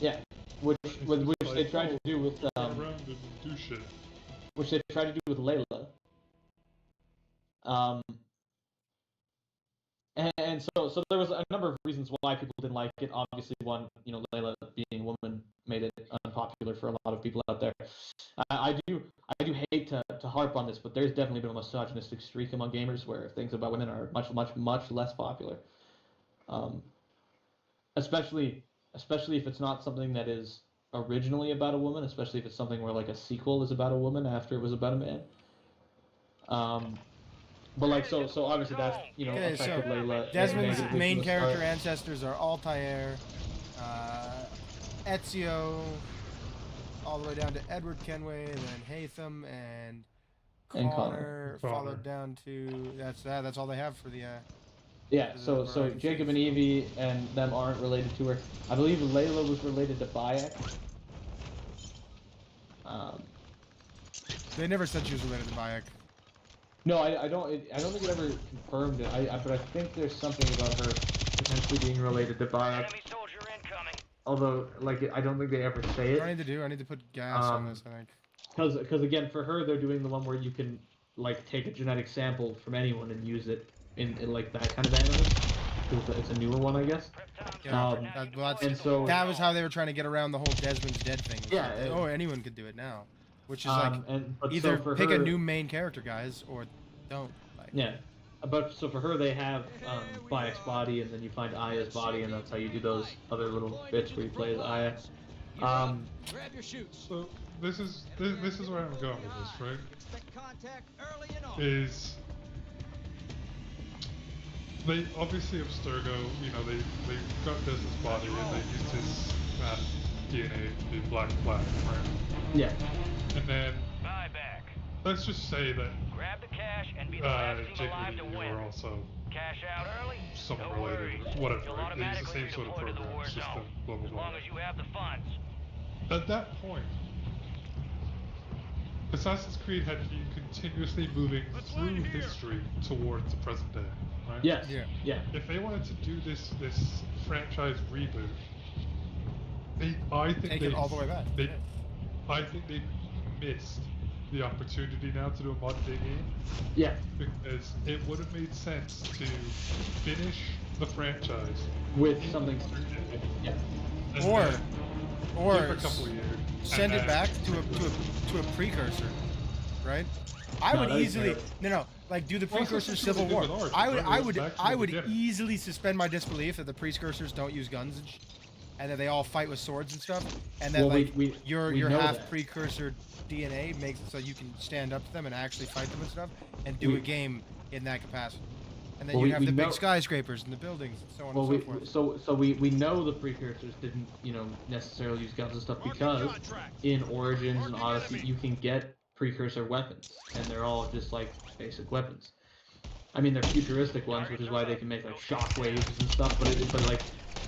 Yeah, which they tried to do with which they tried to do with Layla. And so there was a number of reasons why people didn't like it. Obviously, one, Layla being a woman made it unpopular for a lot of people out there. I do hate to harp on this, but there's definitely been a misogynistic streak among gamers where things about women are much less popular. Especially if it's not something that is originally about a woman, especially if it's something where like a sequel is about a woman after it was about a man. But like so obviously that's affected Layla. Desmond's main character ancestors are Altair, Ezio, all the way down to Edward Kenway, and then Hatham and And Connor, Connor. followed down to that's all they have for the Yeah, for the so variety Jacob fees. and Evie and them aren't related to her. I believe Layla was related to Bayek. They never said she was related to Bayek. No, I don't think it ever confirmed it. But I think there's something about her potentially being related to Bayek. Enemy soldier incoming. Although, like, I don't think they ever say What do I it. need to do? I need to put gas on this, I think. Because again, for her, they're doing the one where you can like take a genetic sample from anyone and use it in like that kind of animal. It's a newer one, I guess. Yeah, and so that was how they were trying to get around the whole Desmond's dead thing. Yeah, Oh, anyone could do it now. Which is like, but either so for pick her, a new main character, guys, or don't. Like, Yeah, but so for her, they have Bayek's body, and then you find Aya's body, and that's how you do those other little bits where you play as Aya. Grab your chutes. So this is where I'm going with this, right? Expect contact early and often. Is they obviously Abstergo, you know, they got Des's body and they used his DNA to be black, right? Yeah. And then Buyback. let's just say that Grab the cash and be the last team Jacob alive and to you win. were also Cash out early? somewhat No related, worries. or whatever. You'll Right? They use the automatically same sort of redeploy to the program war system, zone. blah blah As blah. long as you have the funds. At that point, Assassin's Creed had been continuously moving through history towards the present day, right? Yes. Yeah. Yeah. If they wanted to do this franchise reboot, I think Take it all the way back. I think they missed the opportunity now to do a modern day game, Yeah. because it would have made sense to finish the franchise With something. Yeah. and Or then give it a couple of years, send and it then- back to a precursor, right? I No, would that'd be easily terrible. like do the Well, that's precursor what Civil they did War. with ours, I remember, would it was back to I the would beginning. easily suspend my disbelief that the precursors don't use guns and that they all fight with swords and stuff, and that Well, like we your know half that. precursor DNA makes it so you can stand up to them and actually fight them and stuff, and do a game in that capacity. And then Well, you we- have we the big know- skyscrapers and the buildings and so on Well, and so forth. so we know the precursors didn't, you know, necessarily use guns and stuff because in Origins and Odyssey you can get precursor weapons, and they're all just like basic weapons. I mean, they're futuristic ones, which is why they can make like shockwaves and stuff. But like,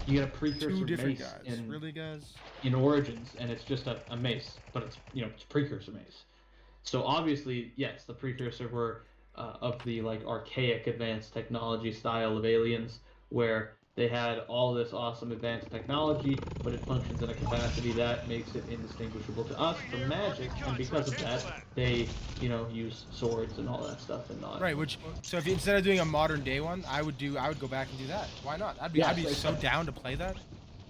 you get a precursor Two different mace guys, in really, guys? in Origins, and it's just a mace, but it's, you know, it's precursor mace. So obviously, yes, the precursor were of the like archaic advanced technology style of Aliens, where they had all this awesome advanced technology, but it functions in a capacity that makes it indistinguishable to us from magic, and because of that, they, you know, use swords and all that stuff and not. Right, which so if you, instead of doing a modern day one, I would go back and do that. Why not? I'd be so down to play that.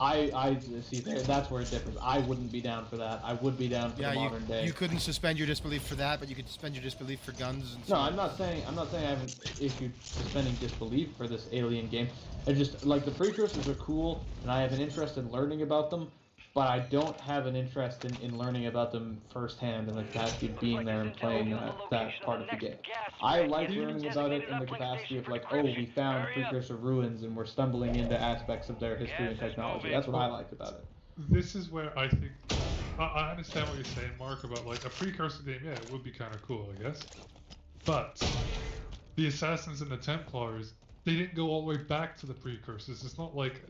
I see that's where it differs. I wouldn't be down for that. I would be down for the modern day. You couldn't suspend your disbelief for that, but you could suspend your disbelief for guns and No, stuff. I'm not saying I haven't issued suspending disbelief for this Alien game. It's just like the precursors are cool, and I have an interest in learning about them, but I don't have an interest in learning about them firsthand in the capacity of being there and playing that part of the game. I like learning about it in the capacity of like, oh, we found precursor ruins and we're stumbling into aspects of their history and technology. That's what I like about it. This is where I think I understand what you're saying, Mark, about like a precursor game. Yeah, it would be kind of cool, I guess. But the Assassins and the Templars, they didn't go all the way back to the precursors. It's not like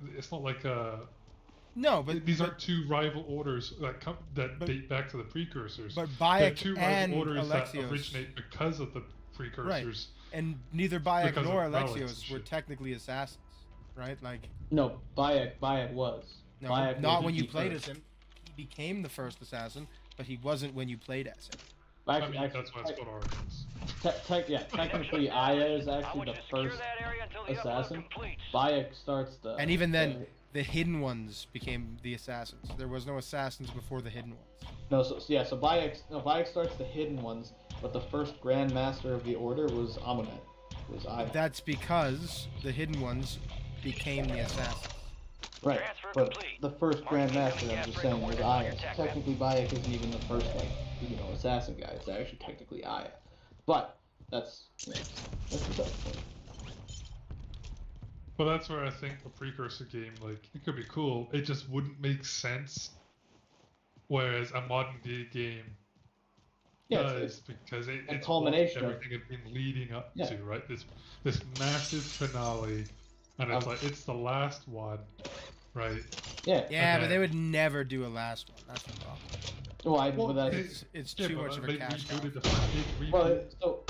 No, but these aren't two rival orders that date back to the precursors. But They're Bayek two and rival orders that Alexios, originate because of the precursors. and neither Bayek Because nor of relics and Alexios were shit. technically assassins, right? Like No, Bayek was. no, Bayek not was when you the played first. as him. He became the first assassin, but he wasn't when you played as him. I mean, that's why it's called Origins. Technically, Aya is I actually want the you to secure first that area until the upload assassin. completes. Bayek starts the. And even then, the hidden ones became the assassins. There was no assassins before the hidden ones. No, so Bayek starts the hidden ones, but the first Grand Master of the Order was Amunet. Was Aya. That's because the hidden ones became the assassins. Right, Transfer but complete. the first Grand Master, Marking I'm just incoming saying, was gas ring on Aya. your tech Technically, Bayek isn't even the first, like, you know, assassin guy. It's actually technically Aya. But that's beside the point. But that's where I think a precursor game, like, it could be cool. It just wouldn't make sense whereas a modern day game does, because it's culmination what everything had been leading up to, right? This massive finale, and it's like it's the last one, right? Yeah. Yeah, but they would never do a last one. That's the problem. It's too much of a cash cow. So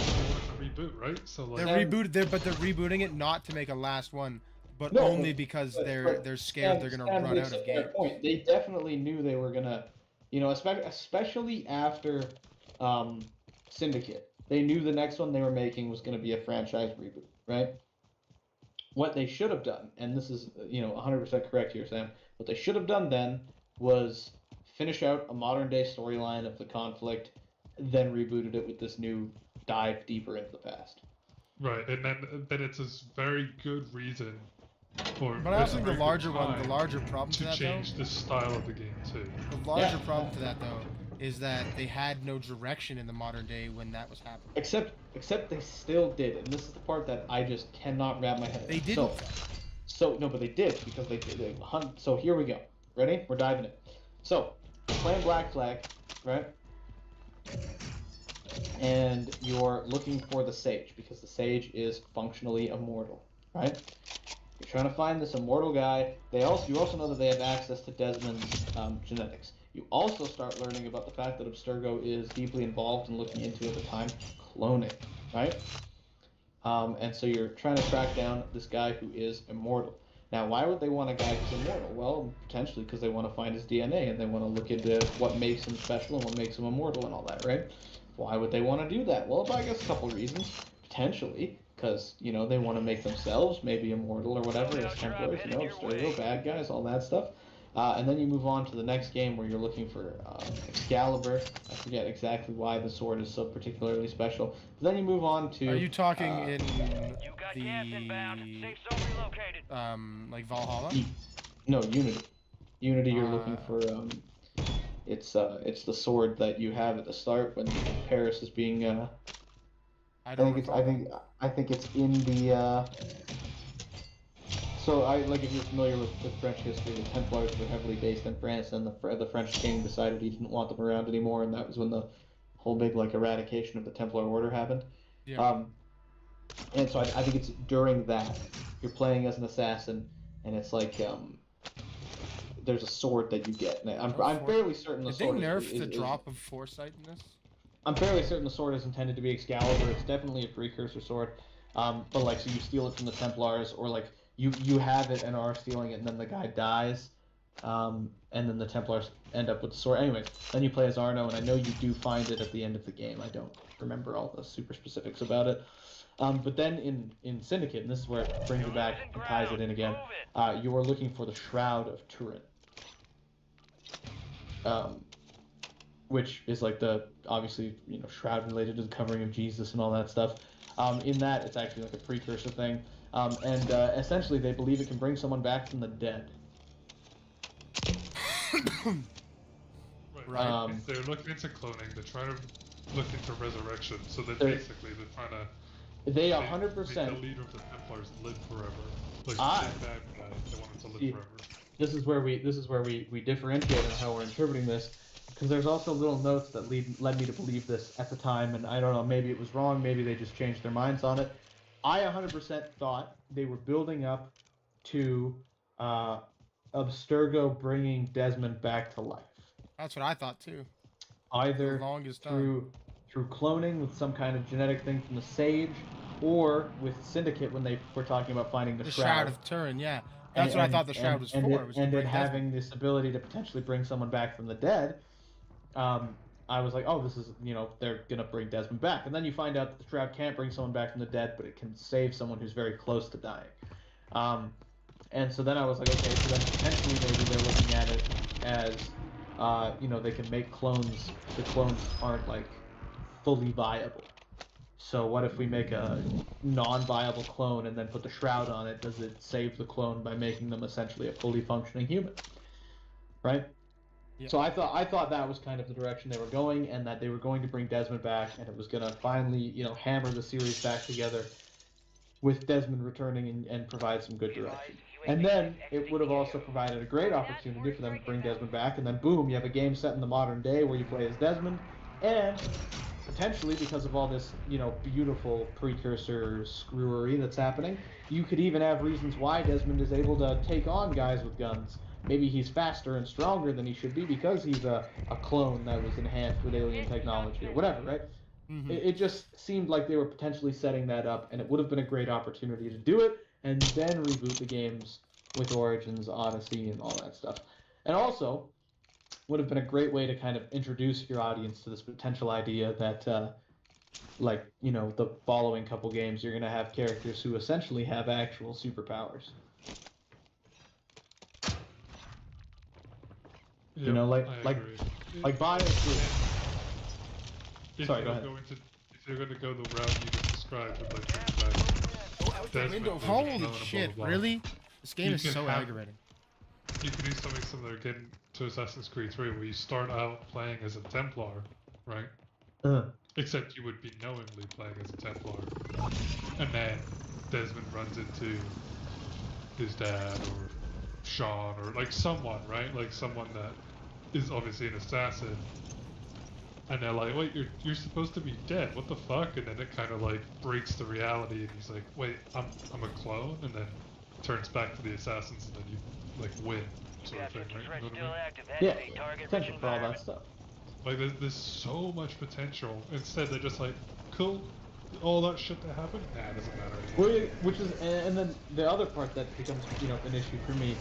reboot, right? So like they're rebooting it not to make a last one, but only because they're scared they're gonna run out of games. Point. They definitely knew they were gonna, especially after Syndicate. They knew the next one they were making was gonna be a franchise reboot, right? What they should have done, and this is 100% correct here, Sam. What they should have done then was finish out a modern day storyline of the conflict, then rebooted it with this new dive deeper into the past. Right, and then it's a very good reason for. But I also think the larger problem to change the style of the game too. The larger problem to that though is that they had no direction in the modern day when that was happening. Except they still did, and this is the part that I just cannot wrap my head around. They didn't. So no, but they did because they hunt. So here we go. Ready? We're diving in. So playing Black Flag, right? And you're looking for the Sage because the Sage is functionally immortal, right? You're trying to find this immortal guy. You also know that they have access to Desmond's genetics. You also start learning about the fact that Abstergo is deeply involved in looking into, at the time, cloning, right? And so you're trying to track down this guy who is immortal. Now, why would they want a guy who's immortal? Well, potentially because they want to find his DNA and they want to look into what makes him special and what makes him immortal and all that, right? Why would they want to do that? Well, I guess a couple reasons. Potentially, because, they want to make themselves maybe immortal or whatever as Templars, Abstergo, bad guys, all that stuff. And then you move on to the next game where you're looking for Excalibur. I forget exactly why the sword is so particularly special. But then you move on to... Are you talking in You got gas inbound. Safe zone relocated. like Valhalla? No, Unity. Unity, you're looking for... It's the sword that you have at the start when Paris is being... I think it's in the... So, if you're familiar with French history, the Templars were heavily based in France, and the French king decided he didn't want them around anymore, and that was when the whole big, eradication of the Templar Order happened. Yeah. And so I think it's during that, you're playing as an assassin, and it's there's a sword that you get. And I'm fairly certain the sword Did they nerf the drop of foresight in this? I'm fairly certain the sword is intended to be Excalibur. It's definitely a precursor sword. But, so you steal it from the Templars, or, you have it and are stealing it, and then the guy dies, and then the Templars end up with the sword. Anyways, then you play as Arno, and I know you do find it at the end of the game. I don't remember all the super specifics about it. But then in Syndicate, and this is where it brings it back and ties it in again, you are looking for the Shroud of Turin. Which is obviously, shroud related to the covering of Jesus and all that stuff. In that, it's actually a precursor thing. And essentially, they believe it can bring someone back from the dead. Right. They're looking into cloning. They're trying to look into resurrection. So that basically, they're trying to. They 100%. Make the leader of the Templars live forever. The bad guy. They want him to live forever. This is where we differentiate on how we're interpreting this. Because there's also little notes that led me to believe this at the time, and I don't know, maybe it was wrong, maybe they just changed their minds on it. I 100% thought they were building up to Abstergo bringing Desmond back to life. That's what I thought too. Either through cloning with some kind of genetic thing from the Sage, or with Syndicate when they were talking about finding the Shroud of Turin, yeah. That's what I thought the Shroud was for. And then having this ability to potentially bring someone back from the dead. I was like, oh, this is, they're going to bring Desmond back. And then you find out that the Shroud can't bring someone back from the dead, but it can save someone who's very close to dying. And so then I was like, okay, so then potentially maybe they're looking at it as, they can make clones. The clones aren't, fully viable. So what if we make a non-viable clone and then put the Shroud on it? Does it save the clone by making them essentially a fully functioning human? Right? Yeah. So I thought that was kind of the direction they were going, and that they were going to bring Desmond back, and it was going to finally, hammer the series back together with Desmond returning and provide some good direction. And then it would have also provided a great opportunity for them to bring Desmond back, and then boom, you have a game set in the modern day where you play as Desmond, and potentially, because of all this, beautiful precursor screwery that's happening, you could even have reasons why Desmond is able to take on guys with guns. Maybe he's faster and stronger than he should be because he's a clone that was enhanced with alien technology or whatever, right? Mm-hmm. It just seemed like they were potentially setting that up, and it would have been a great opportunity to do it, and then reboot the games with Origins, Odyssey, and all that stuff. And also, would have been a great way to kind of introduce your audience to this potential idea that, the following couple games, you're going to have characters who essentially have actual superpowers. Yep, like Bioshock. Sorry, go ahead. If you're going to go the route you just described with Desmond, holy shit, really? This game is so aggravating. You can do something similar again to Assassin's Creed 3 where you start out playing as a Templar, right? Except you would be knowingly playing as a Templar. And then Desmond runs into his dad or Sean or like someone, right? Like someone that is obviously an assassin. And they're like, wait, you're supposed to be dead, what the fuck? And then it kind of like breaks the reality and he's like, wait, I'm a clone? And then turns back to the assassins and then you like win, sort of thing, right? You know what I mean? Yeah, potential for all that stuff. Like there's so much potential. Instead they're just like, cool, all that shit that happened, it doesn't matter anymore. Which is, and then the other part that becomes, an issue for me,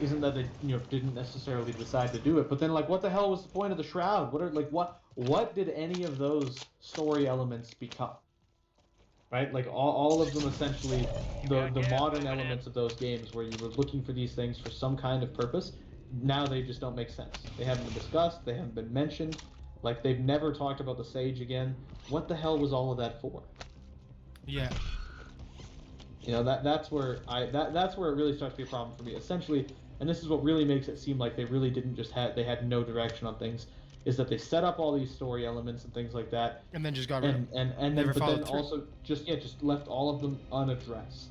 isn't that they, didn't necessarily decide to do it, but then like, what the hell was the point of the Shroud? What did any of those story elements become? Right, like all of them essentially, the modern elements of those games where you were looking for these things for some kind of purpose, now they just don't make sense. They haven't been discussed, they haven't been mentioned, like they've never talked about the Sage again. What the hell was all of that for? Yeah. That's where that's where it really starts to be a problem for me. Essentially, and this is what really makes it seem like they really didn't they had no direction on things, is that they set up all these story elements and things like that, and then just got rid of them. And then also just left all of them unaddressed.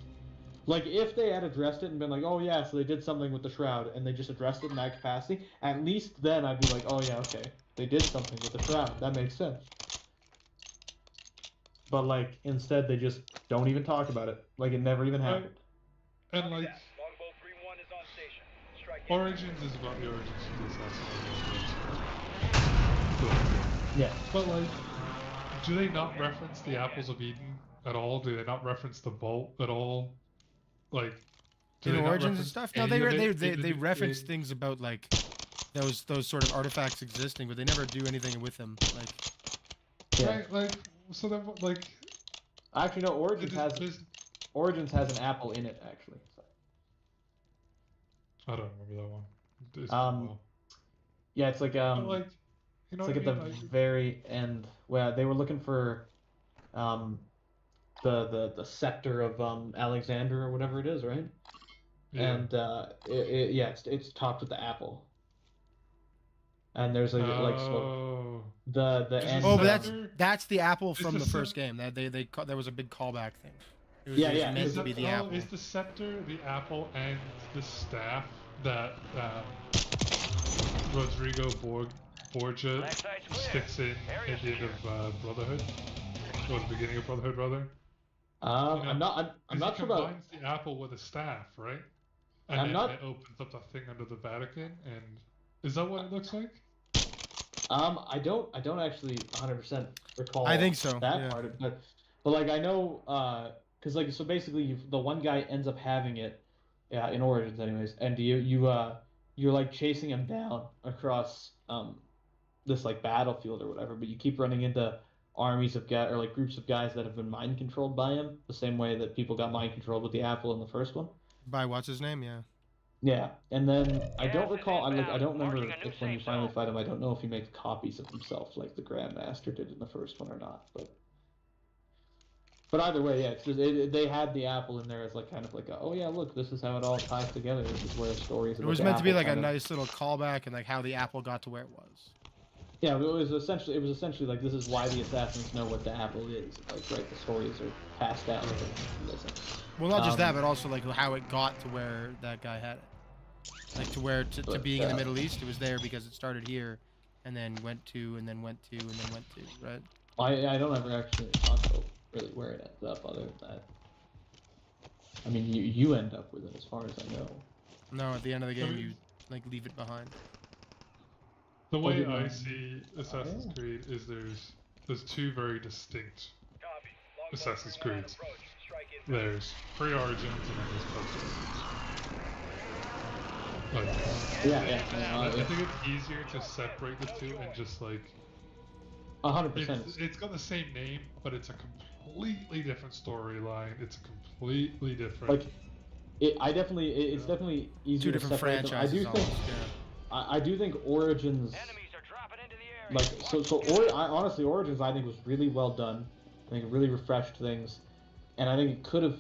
Like if they had addressed it and been like, oh yeah, so they did something with the Shroud, and they just addressed it in that capacity, at least then I'd be like, oh yeah, okay, they did something with the Shroud, that makes sense. But like instead they just don't even talk about it, like it never even happened. And like Origins is about the origins of the assassin. Cool. Yeah. But like, do they not reference the Apples of Eden at all? Do they not reference the Vault at all? Like, in Origins and stuff? No, they reference things about like those sort of artifacts existing, but they never do anything with them. Like, yeah. Right, like so then like. Actually, no. Origins has an apple in it. Actually. So. I don't remember that one. Yeah, it's like it's like at the very end where they were looking for the scepter of Alexander or whatever it is, right? Yeah. And it's topped with the apple. And there's the end. Oh, but that's the apple from the first game. That there was a big callback thing. It was meant to be the apple. Is the scepter the apple and the staff that Rodrigo Borgia sticks in at the end of Brotherhood, or the beginning of Brotherhood, rather? I'm not sure about. He combines the apple with a staff, right? And it opens up the thing under the Vatican, and is that what it looks like? I don't actually 100% recall. I think so. That part of it, but like I know, because like so basically the one guy ends up having it, in Origins anyways, and you're like chasing him down across this like battlefield or whatever, but you keep running into armies of guys or like groups of guys that have been mind controlled by him, the same way that people got mind controlled with the apple in the first one. By what's his name? Yeah. Yeah, and then I don't recall. I don't remember if when you finally fight him. I don't know if he makes copies of himself like the Grandmaster did in the first one or not. But either way, yeah, it's just they had the apple in there as like kind of like oh yeah, look, this is how it all ties together. This is where stories. It was meant to be like a nice little callback and like how the apple got to where it was. Yeah, it was essentially like this is why the assassins know what the apple is. Like, right, the stories are passed down. Well, not just that, but also like how it got to where that guy had it. Like to being in the Middle East, it was there because it started here, and then went to, and then went to, and then went to, right? I don't ever actually talk about really where it ends up other than that. I mean, you end up with it as far as I know. No, at the end of the game, you like leave it behind. The way I see Assassin's Creed is there's two very distinct Assassin's Creeds. There's pre-Origins and then there's post-Origins. Yeah. I think it's easier to separate the two and just like 100%. It's got the same name, but it's a completely different storyline. It's a completely different. Like, it's definitely easier. Two different to separate franchises. them. I do think Origins. Honestly, Origins I think was really well done. I think it really refreshed things, and I think it could have.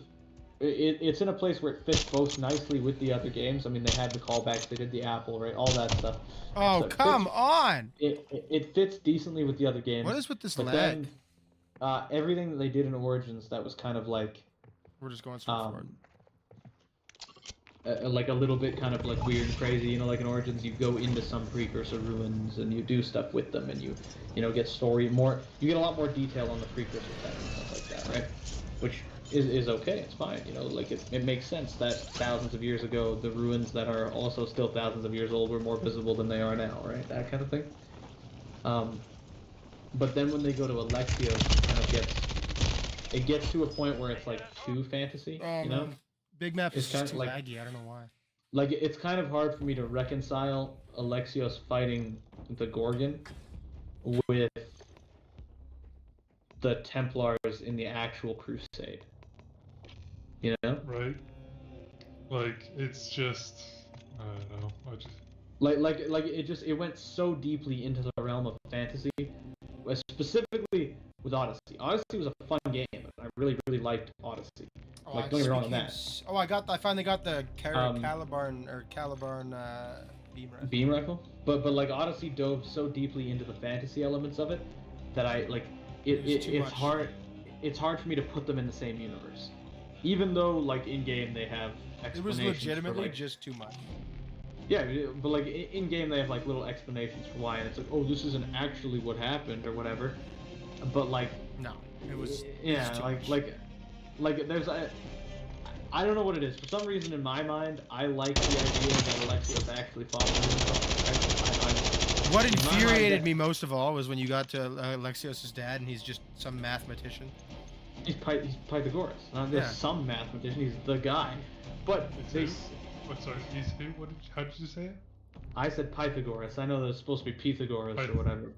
It's in a place where it fits both nicely with the other games. I mean, they had the callbacks, they did the apple, right? All that stuff. Oh, so come on! It fits decently with the other games. What is with this but lag? Then, everything that they did in Origins that was kind of like. We're just going straight forward. Like a little bit kind of like weird and crazy, you know, like in Origins you go into some precursor ruins and you do stuff with them and you get story more, you get a lot more detail on the precursor side and stuff like that, right? Which is okay, it's fine, you know, like it makes sense that thousands of years ago the ruins that are also still thousands of years old were more visible than they are now, right? That kind of thing. But then when they go to Alexios, it gets to a point where it's like too fantasy, you know? Big map is just too laggy, I don't know why. Like, it's kind of hard for me to reconcile Alexios fighting the Gorgon with the Templars in the actual Crusade. You know? Right. Like, it's just... I don't know. It went so deeply into the realm of fantasy, specifically with Odyssey. Odyssey was a fun game, and I really, really liked Odyssey. Oh, like, don't get me wrong on that. Oh, I finally got the Calibarn beam rifle. But like Odyssey dove so deeply into the fantasy elements of it that it's hard for me to put them in the same universe. Even though like in game they have explanations. It was legitimately just too much. Yeah, but like in game they have like little explanations for why, and it's like, oh, this isn't actually what happened or whatever. But like no, it was like there's I don't know what it is. For some reason in my mind, I like the idea that Alexios actually fought him. What infuriated me most of all was when you got to Alexios' dad and he's just some mathematician. He's Pythagoras. There's some mathematician. He's the guy. But he's who? How did you say it? I said Pythagoras. I know there's supposed to be Pythagoras or whatever.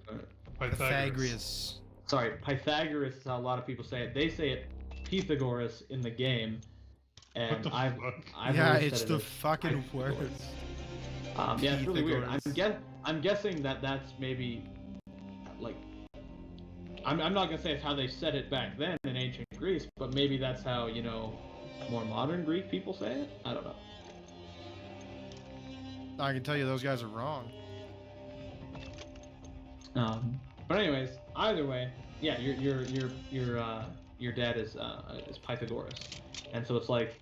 Pythagoras. Sorry, Pythagoras is how a lot of people say it. They say it Pythagoras in the game, and I've it's the fucking word. Yeah, it's really weird. I'm guessing that's maybe like I'm not gonna say it's how they said it back then in ancient Greece, but maybe that's how more modern Greek people say it. I don't know. I can tell you those guys are wrong. But anyways, either way, yeah, your dad is Pythagoras, and so it's like.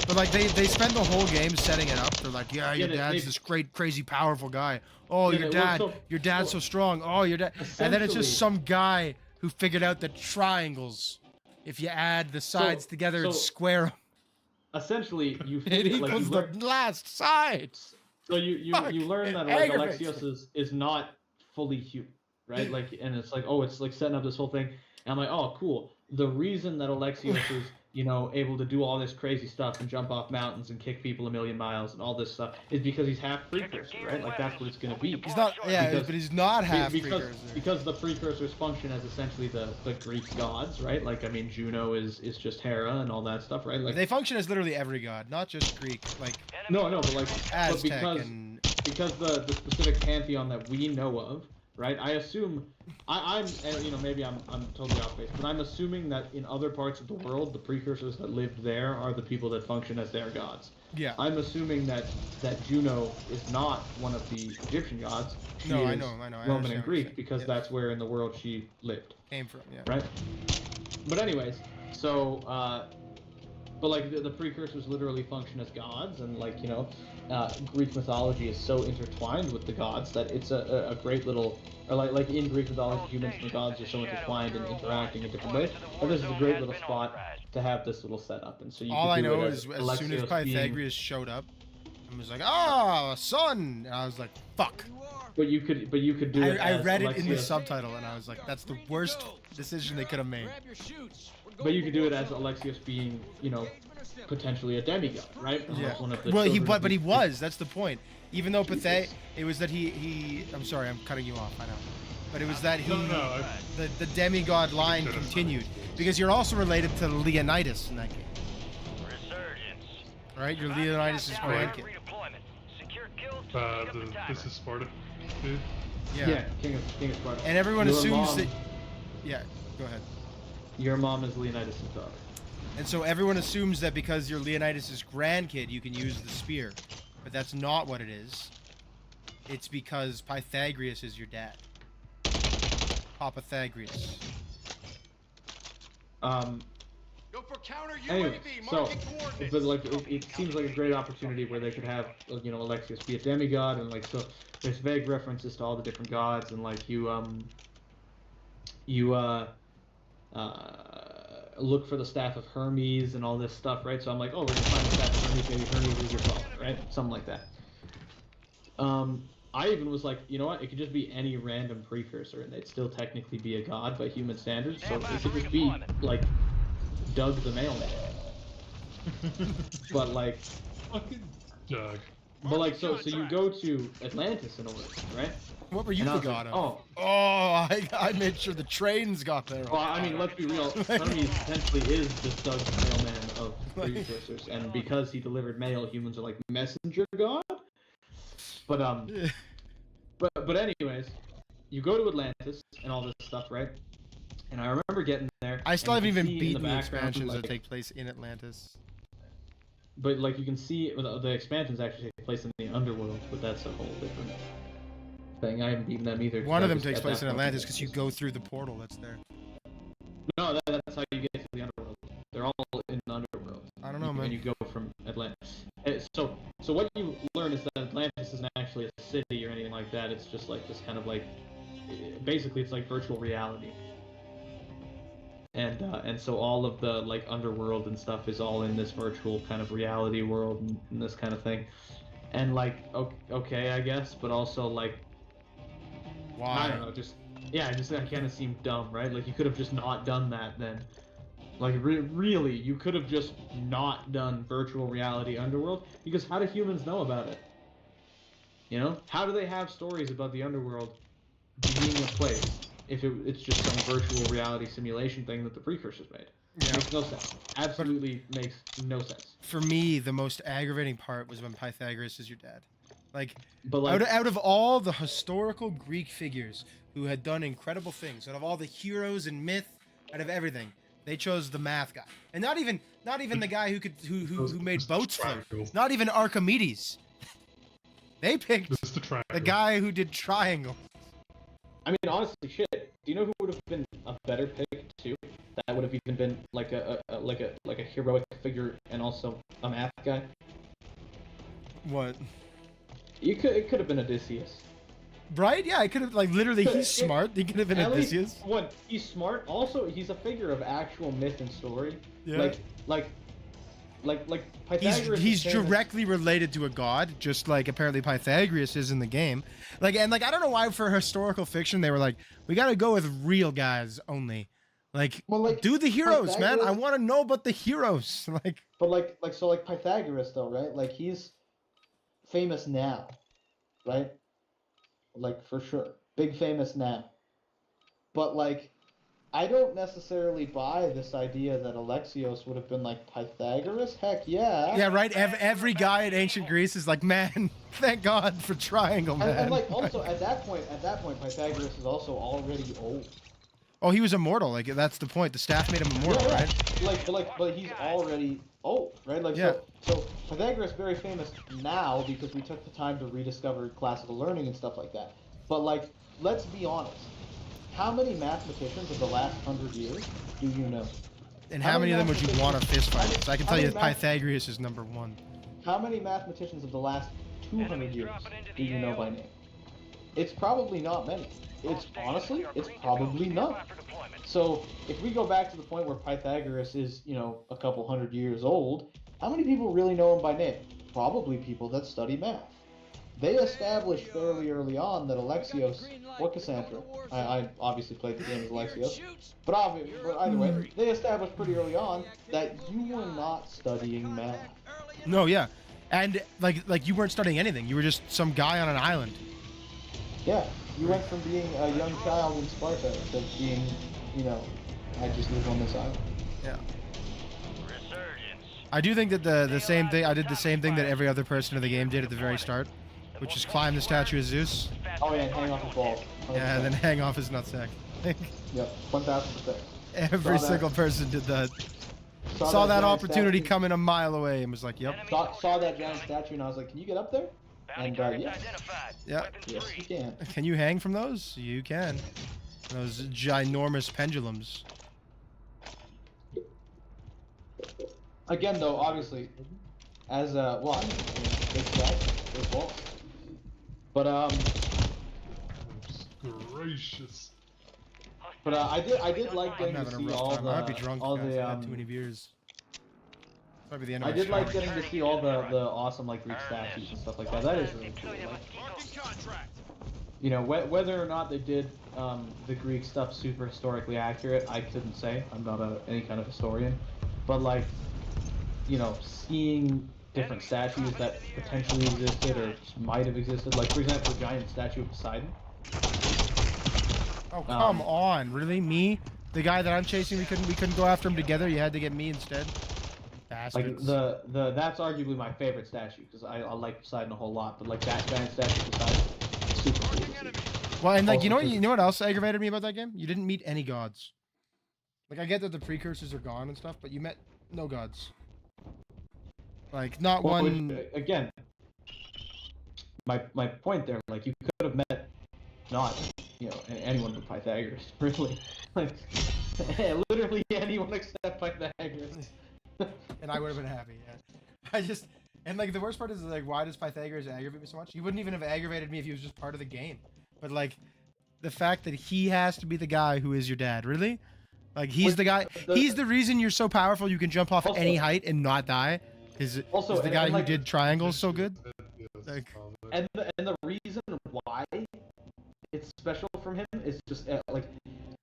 But like they spend the whole game setting it up. They're like, yeah, your dad's this great, crazy, powerful guy. Oh, your dad's so strong. Oh, your dad, and then it's just some guy who figured out that triangles, if you add the sides together and square them, essentially you it equals the last side. So you learn that like Alexios is not fully human, right? Like, and it's like, oh, it's like setting up this whole thing, and I'm like, oh, cool. The reason that Alexios is able to do all this crazy stuff and jump off mountains and kick people a million miles and all this stuff is because he's half precursor, right? Like that's what it's going to be. He's not, but he's not half precursor. Because the precursors function as essentially the Greek gods, right? Like, I mean, Juno is just Hera and all that stuff, right? Like, they function as literally every god, not just Greek. Like no, but like Aztec because the specific pantheon that we know of right? I assume, I'm maybe I'm totally off base, but I'm assuming that in other parts of the world, the precursors that lived there are the people that function as their gods. Yeah. I'm assuming that Juno is not one of the Egyptian gods. She No, is I know. I Roman understand and what you're Greek saying. because that's where in the world she lived. Came from, yeah. Right? But anyways, so, but like the precursors literally function as gods, and like, Greek mythology is so intertwined with the gods that it's a great little, or like in Greek mythology, humans and the gods are so intertwined and interacting in different ways. But this is a great little spot to have this little setup, and so you All can I do know it is as Alexios soon as being- Pythagoras showed up, I was like, "Ah, son!" And I was like, "Fuck." But you could do it. I as read it in the Alexios- subtitle, and I was like, "That's the worst decision they could have made." Grab your chutes. But you could do it as Alexios being, potentially a demigod, right? Yeah. One of the Well, children but he of- was. That's the point. Even though it was that he. I'm sorry, I'm cutting you off. I know. But it was that he. No, the demigod line Should've. continued because you're also related to Leonidas in that game, Resurgence. right? You're Leonidas' grandkid. Redeployment. Secure kills. This is Sparta, dude. Yeah, King of Sparta. And everyone Your assumes mom- that. Yeah. Go ahead. Your mom is Leonidas' daughter. And so everyone assumes that because you're Leonidas' grandkid, you can use the spear. But that's not what it is. It's because Pythagoras is your dad. Pythagoras. Go for counter Anyway, UAV. so, Marking coordinates. but like it seems like a great opportunity where they could have, Alexios be a demigod, and like so there's vague references to all the different gods, and like you look for the staff of Hermes and all this stuff, right? So I'm like, oh, we're gonna find the staff of Hermes, maybe Hermes is your father, right? Something like that. I even was like, you know what? It could just be any random precursor, and they'd still technically be a god by human standards. So it could just be like Doug the mailman. But like, Fucking Doug. but like, so you go to Atlantis in a way, right? What were you And I the was god like, of? oh, I made sure the trains got there. well, I mean, let's be real. Hermes potentially is just Doug the mailman of precursors, and because he delivered mail, humans are like messenger god. But but anyways, you go to Atlantis and all this stuff, right? And I remember getting there. I still and haven't you can even see in beaten the background, expansions like, that take place in Atlantis. But like you can see, the expansions actually take place in the underworld, but that's a whole different thing. I haven't beaten them either. One of them Just takes at place that in point, Atlantis because you go through the portal that's there. No, that's how you get to the underworld. They're all in the underworld. I don't know, And man. you go from Atlantis. So what you learn is that Atlantis isn't actually a city or anything like that. It's just like this kind of like, basically it's like virtual reality. And so all of the like underworld and stuff is all in this virtual kind of reality world and this kind of thing. And like, okay, I guess, but also like, Why? I don't know, just that kind of seemed dumb, right? Like you could have just not done that then. Like really, you could have just not done virtual reality underworld, because how do humans know about it? You know, how do they have stories about the underworld being a place if it's just some virtual reality simulation thing that the precursors made? Yeah. Makes no sense. Absolutely makes no sense. For me, the most aggravating part was when Pythagoras is your dad. Like, But like, out of all the historical Greek figures who had done incredible things, out of all the heroes and myth, out of everything, they chose the math guy, and not even the guy who made boats float. Not even Archimedes. They picked This is the triangle. the guy who did triangle. I mean, honestly, shit. Do you know who would have been a better pick too? That would have even been like a heroic figure and also a math guy. What? It could have been Odysseus. Right? Yeah, I could have, like, literally, he's smart. He could have been At least, Odysseus. one, he's smart. Also, he's a figure of actual myth and story. Yeah. Like Pythagoras. He's is famous- directly related to a god, just like apparently Pythagoras is in the game. Like, and like, I don't know why for historical fiction they were like, we gotta go with real guys only. Like, Well, like, do the heroes, man. I Pythagoras- want to know about the heroes. Like, But like Pythagoras though, right? Like he's famous now, right? Like for sure, big famous now. But like I don't necessarily buy this idea that Alexios would have been like Pythagoras. Heck yeah. Yeah, right. Every guy in ancient Greece is like, man, thank God for triangle, man. And like also at that point, Pythagoras is also already old. Oh, he was immortal. Like that's the point. The staff made him immortal, Yeah, right? but he's already old, right? Like Yeah. so Pythagoras is very famous now because we took the time to rediscover classical learning and stuff like that. But like, let's be honest. How many mathematicians of the last 100 years do you know? And how many of them would you want to fist fight? So I can tell you many Pythagoras is number one. How many mathematicians of the last 200 years do you know by name? It's probably not many. It's honestly, it's probably none. So if we go back to the point where Pythagoras is, you know, a couple hundred years old, how many people really know him by name? Probably people that study math. They established fairly early on that Alexios or Cassandra, I obviously played the game as Alexios, but either way, they established pretty early on that you were not studying math. No, yeah, and like you weren't studying anything. You were just some guy on an island. Yeah, you went from being a young child in Sparta to being, you know, I just live on this island. Yeah. I do think that the same thing. I did the same thing that every other person in the game did at the very start, which is climb the statue of Zeus. Oh yeah, and hang off his balls. 100%. Yeah, and then hang off his nutsack. Yep, 1000%. Every single person did that. Saw that opportunity coming a mile away and was like, "Yep." Saw that giant statue and I was like, "Can you get up there?" And yes. Yeah. Yes, you can. Can you hang from those? You can. Those ginormous pendulums. Again, though, obviously, as well, I mean, big stacks, big balls. But Gracious. But I did like I'm getting to having a see rough all time. the I might be drunk. all guys. the I've had too many beers. Probably the end of I my did like shower. getting to see all the awesome like Greek statues and stuff like that. That is really cool. Like, you know, whether or not they did the Greek stuff super historically accurate, I couldn't say. I'm not any kind of historian, but like, you know, seeing different statues that potentially existed or might have existed, like for example, the giant statue of Poseidon. Oh come on, really? Me? The guy that I'm chasing, we couldn't go after him together. You had to get me instead. Bastards. Like that's arguably my favorite statue because I like Poseidon a whole lot, but like that giant statue of Poseidon, super cool to see. Well, and like Also, you know what else aggravated me about that game? You didn't meet any gods. Like I get that the precursors are gone and stuff, but you met no gods. Like not well, one. Which, again, my point there, like you could have met not anyone but Pythagoras, really, like literally anyone except Pythagoras. And I would have been happy. Yeah. And like the worst part is like, why does Pythagoras aggravate me so much? He wouldn't even have aggravated me if he was just part of the game. But like, the fact that he has to be the guy who is your dad, really? Like he's the guy. He's the reason you're so powerful. You can jump off any height and not die. Is the guy who did triangles so good? Like, and the reason why it's special from him is just like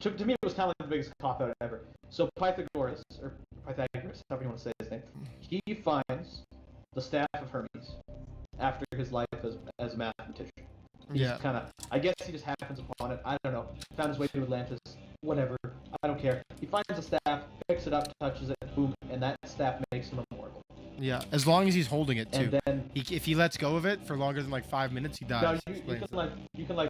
to me it was kind of like the biggest cop out ever. So Pythagoras, however you want to say his name, he finds the staff of Hermes after his life as a mathematician. He's kind of, I guess he just happens upon it. I don't know. Found his way to Atlantis. Whatever. I don't care. He finds a staff, picks it up, touches it, boom, and that staff makes him immortal. yeah, as long as he's holding it too. And then If he lets go of it for longer than like 5 minutes, he dies. no, you can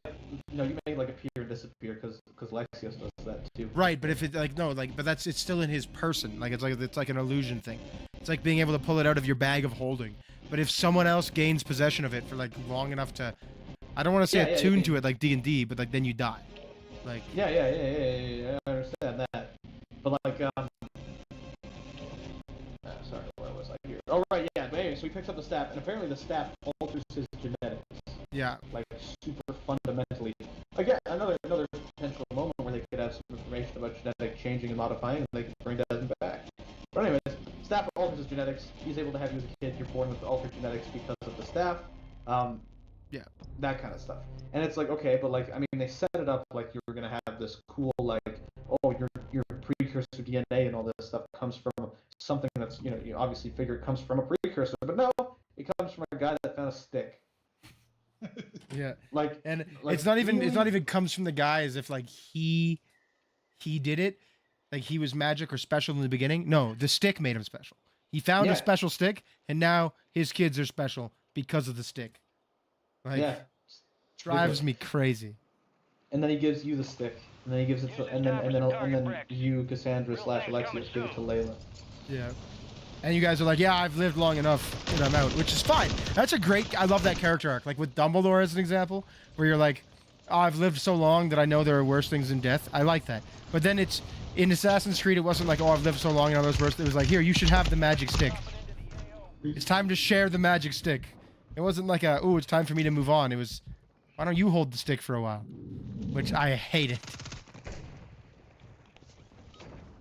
you may like appear and disappear because Lexios does that too. Right, but if it but it's still in his person. Like it's like an illusion thing. It's like being able to pull it out of your bag of holding. But if someone else gains possession of it for like long enough to, I don't want to say attuned to it like D&D, but like then you die. Like Yeah, I understand that. But like sorry, where was I here? Oh right, yeah. But anyway, so he picks up the staff, and apparently the staff alters his genetics. yeah, Like super fundamentally. Again, another potential moment where they could have some information about genetic changing and modifying, and they can bring Desmond back. But anyways, staff alters his genetics. He's able to have you as a kid. You're born with altered genetics because of the staff. yeah. That kind of stuff. And it's like, okay, but like, I mean, they set it up like you were gonna have this cool, like, oh, your precursor DNA and all this stuff comes from something that's, you obviously figure it comes from a precursor, but no, it comes from a guy that found a stick. Yeah. Like, And like it's not even really? comes from the guy as if like he he did it, like he was magic or special in the beginning. No, the stick made him special. He found a special stick, and now his kids are special because of the stick. Like, drives me crazy. And then he gives you the stick, and then he gives it to, and then you, Cassandra / Alexios, give it to Layla. Yeah. And you guys are like, yeah, I've lived long enough and I'm out, which is fine. That's a great, I love that character arc. Like with Dumbledore as an example, where you're like, oh, I've lived so long that I know there are worse things than death. I like that. But then it's, in Assassin's Creed, it wasn't like, oh, I've lived so long and all those worse. It was like, here, you should have the magic stick. It's time to share the magic stick. It wasn't like a, ooh, it's time for me to move on. It was, why don't you hold the stick for a while? Which I hate it.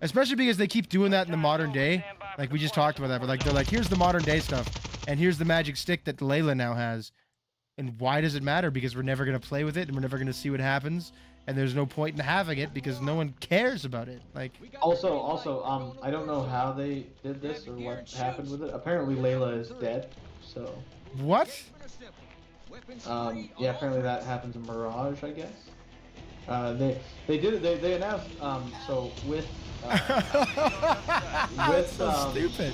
Especially because they keep doing that in the modern day. Like, we just talked about that, but like, they're like, here's the modern day stuff, and here's the magic stick that Layla now has. And why does it matter? Because we're never going to play with it, and we're never going to see what happens, and there's no point in having it because no one cares about it. Like, also, I don't know how they did this or what happened with it. Apparently Layla is dead, so... What? Yeah, apparently that happens in Mirage, I guess. They did it, they announced, so with... That's so stupid.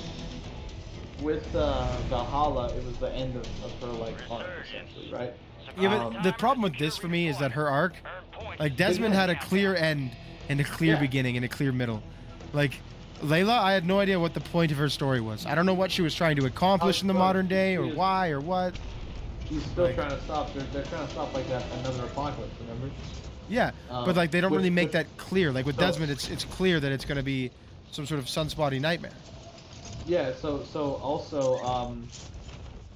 With Valhalla, it was the end of her like arc, essentially, right? Yeah, but the problem with this for me is that her arc, like Desmond had a clear end and a clear beginning and a clear middle. Like Layla, I had no idea what the point of her story was. I don't know what she was trying to accomplish in the modern day or why or what. She's still trying to stop. They're trying to stop like that another apocalypse. Remember? Yeah, but like they don't really make that clear. Like with Desmond, it's clear that it's going to be some sort of sunspotty nightmare. Yeah. So also,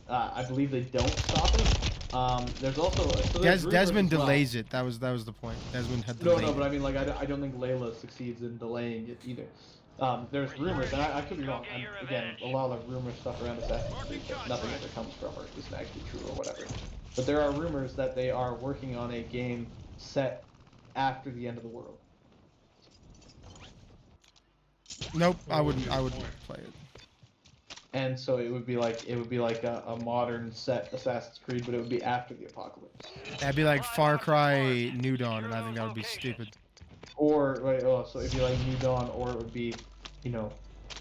I believe they don't stop it. There's also Desmond delays it. That was the point. Desmond had delayed. No, but I mean, like I don't think Layla succeeds in delaying it either. There's rumors, and I could be wrong. Again, a lot of rumor stuff around Assassin's Creed, but nothing ever comes from her isn't actually true or whatever. But there are rumors that they are working on a game set after the end of the world. Nope, I wouldn't play it. And so it would be like a modern set Assassin's Creed, but it would be after the apocalypse. That'd be like Far Cry New Dawn, and I think that would be stupid. Or so it'd be like New Dawn, or it would be,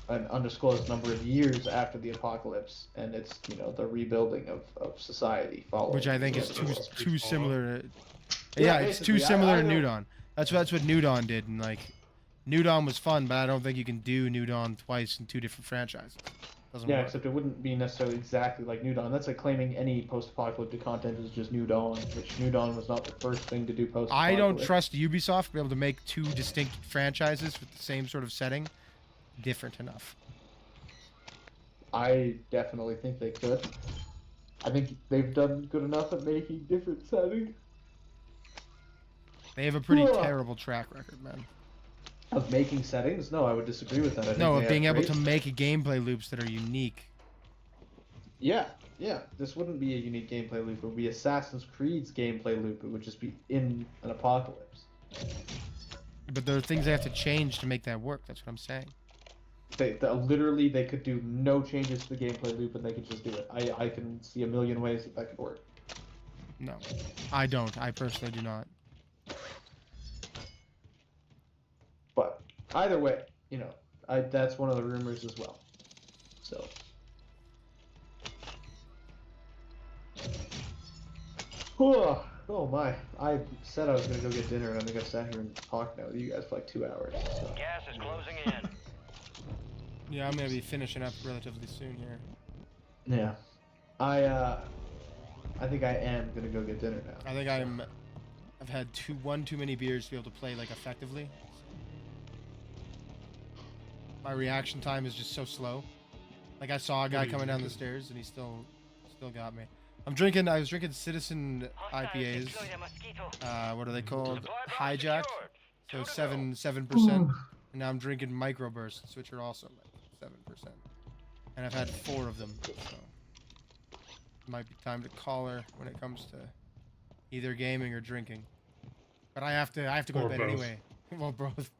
an undisclosed number of years after the apocalypse, and it's the rebuilding of society following. Which I think is too similar. Yeah, it's too similar to New Dawn. That's what New Dawn did, and like, New Dawn was fun, but I don't think you can do New Dawn twice in two different franchises. Doesn't work. Except it wouldn't be necessarily exactly like New Dawn. That's like claiming any post-apocalyptic content is just New Dawn, which New Dawn was not the first thing to do post-apocalyptic. I don't trust Ubisoft to be able to make two distinct franchises with the same sort of setting different enough. I definitely think they could. I think they've done good enough at making different settings. They have a pretty terrible track record, man. Of making settings? No, I would disagree with that. No, of being able to make gameplay loops that are unique. Yeah. This wouldn't be a unique gameplay loop. It would be Assassin's Creed's gameplay loop. It would just be in an apocalypse. But there are things they have to change to make that work. That's what I'm saying. Literally, they could do no changes to the gameplay loop and they could just do it. I can see a million ways that could work. No, I don't. I personally do not. But either way, that's one of the rumors as well. So. Oh my! I said I was gonna go get dinner, and I think I sat here and talked now with you guys for like 2 hours. So. Gas is closing in. Yeah, I'm gonna be finishing up relatively soon here. Yeah, I think I am gonna go get dinner now. I think I've had one too many beers to be able to play like effectively. My reaction time is just so slow. Like I saw a guy coming down the stairs and he still got me. I was drinking Citizen IPAs. What are they called? Hijacked. So 7%. And now I'm drinking microbursts, which are also like 7%. And I've had 4 of them. So it might be time to call her when it comes to either gaming or drinking. But I have to go to bed anyway. Well, both.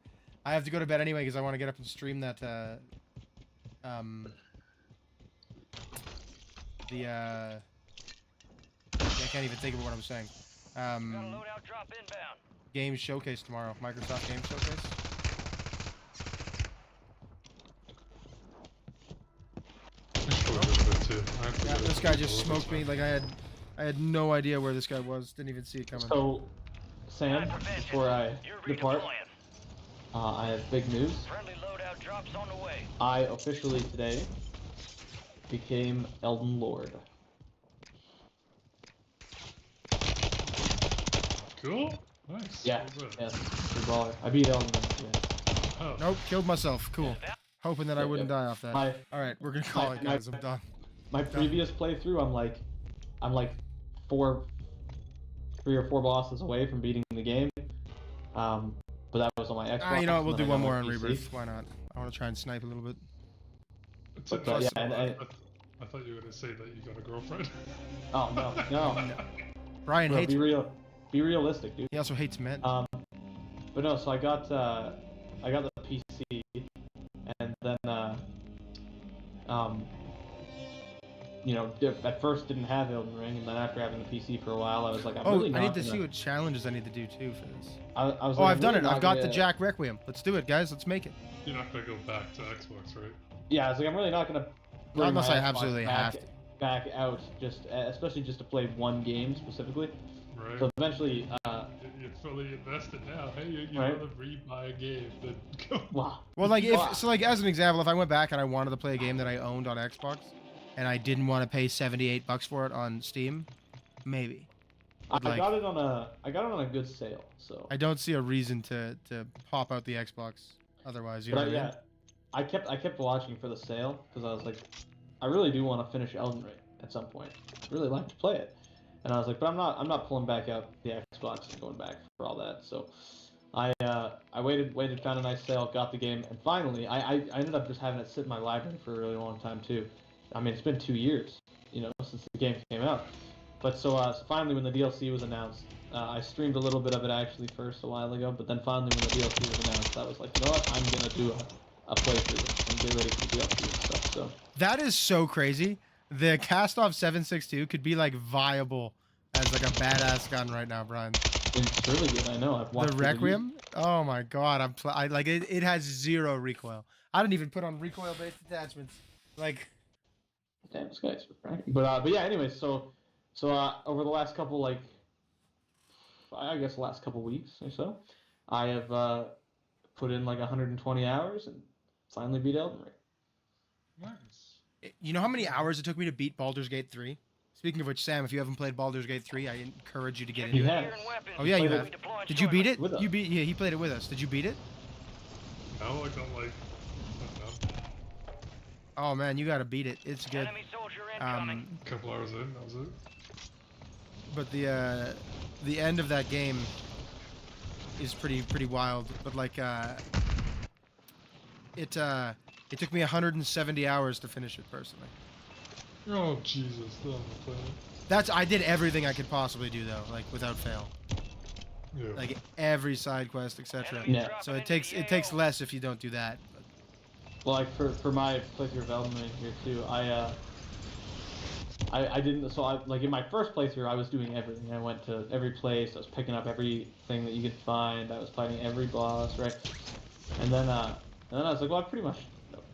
I have to go to bed anyway because I want to get up and stream that I can't even think of what I'm saying. Games Showcase tomorrow. Microsoft Games Showcase. Yeah, this guy just smoked me. Like I had no idea where this guy was. Didn't even see it coming. So, Sam, before I depart, I have big news. I officially today became Elden Lord. Cool. Nice. Yeah. Yes. Good baller. I beat Elden Ring. Yeah. Oh. Nope, killed myself. Cool. Hoping that I wouldn't die off that. All right, we're gonna call it, guys. I'm done. My previous playthrough, I'm like 3 or 4 bosses away from beating the game. But that was on my Xbox. You know what? We'll do one more on Rebirth. Why not? I want to try and snipe a little bit. But, yeah, I thought you were gonna say that you got a girlfriend. Oh no. Brian hates. Be realistic, dude. He also hates men. But no. So I got the PC, and then you know, at first didn't have Elden Ring, and then after having the PC for a while, I was like, I need to see what challenges I need to do too for this. I was I've done it. I've got the Jack Requiem. Let's do it, guys. Let's make it. You're not gonna go back to Xbox, right? Yeah, I was like, I'm really not gonna. Not unless I absolutely have to. Back out, especially just to play one game specifically. Right. So eventually, you're fully invested now. Hey, you right? want to rebuy a game? Then go. Wow. Well, like as an example, if I went back and I wanted to play a game that I owned on Xbox, and I didn't want to pay $78 for it on Steam, maybe. I got it on a good sale, so. I don't see a reason to pop out the Xbox otherwise. You know what I mean? I kept watching for the sale because I was like, I really do want to finish Elden Ring at some point. I'd really like to play it, and I was like, but I'm not pulling back out the Xbox and going back for all that. So I waited, found a nice sale, got the game, and finally I ended up just having it sit in my library for a really long time too. I mean, it's been 2 years, you know, since the game came out. But so finally, when the DLC was announced, I streamed a little bit of it actually first a while ago. But then finally, when the DLC was announced, I was like, you know what? I'm gonna do a playthrough and get ready for the DLC and stuff. So that is so crazy. The Cast-Off 7.62 could be like viable as like a badass gun right now, Brian. It's really good. I know. I've watched the Requiem. Oh my god, I like it. It has 0 recoil. I didn't even put on recoil-based attachments. Like. Damn, this guy's frank. But yeah. Anyway, so over the last couple last couple weeks or so, I have put in like 120 hours and finally beat Elden Ring. Nice. You know how many hours it took me to beat Baldur's Gate 3? Speaking of which, Sam, if you haven't played Baldur'sAte 3, I encourage you to get into it. Have. Oh yeah, you have. Did you beat it? Yeah, he played it with us. Did you beat it? No, I don't like. Oh man, you gotta beat it. It's good. A couple hours in, that was it. But the end of that game is pretty wild. But like it took me 170 hours to finish it personally. Oh Jesus! I did everything I could possibly do though, like without fail. Yeah. Like every side quest, etc. Yeah. So it takes less if you don't do that. But. Well, like for my playthrough of Elden Ring here too, I didn't. So like in my first playthrough, I was doing everything. I went to every place. I was picking up everything that you could find. I was fighting every boss, right? And then I was like, well, I've pretty much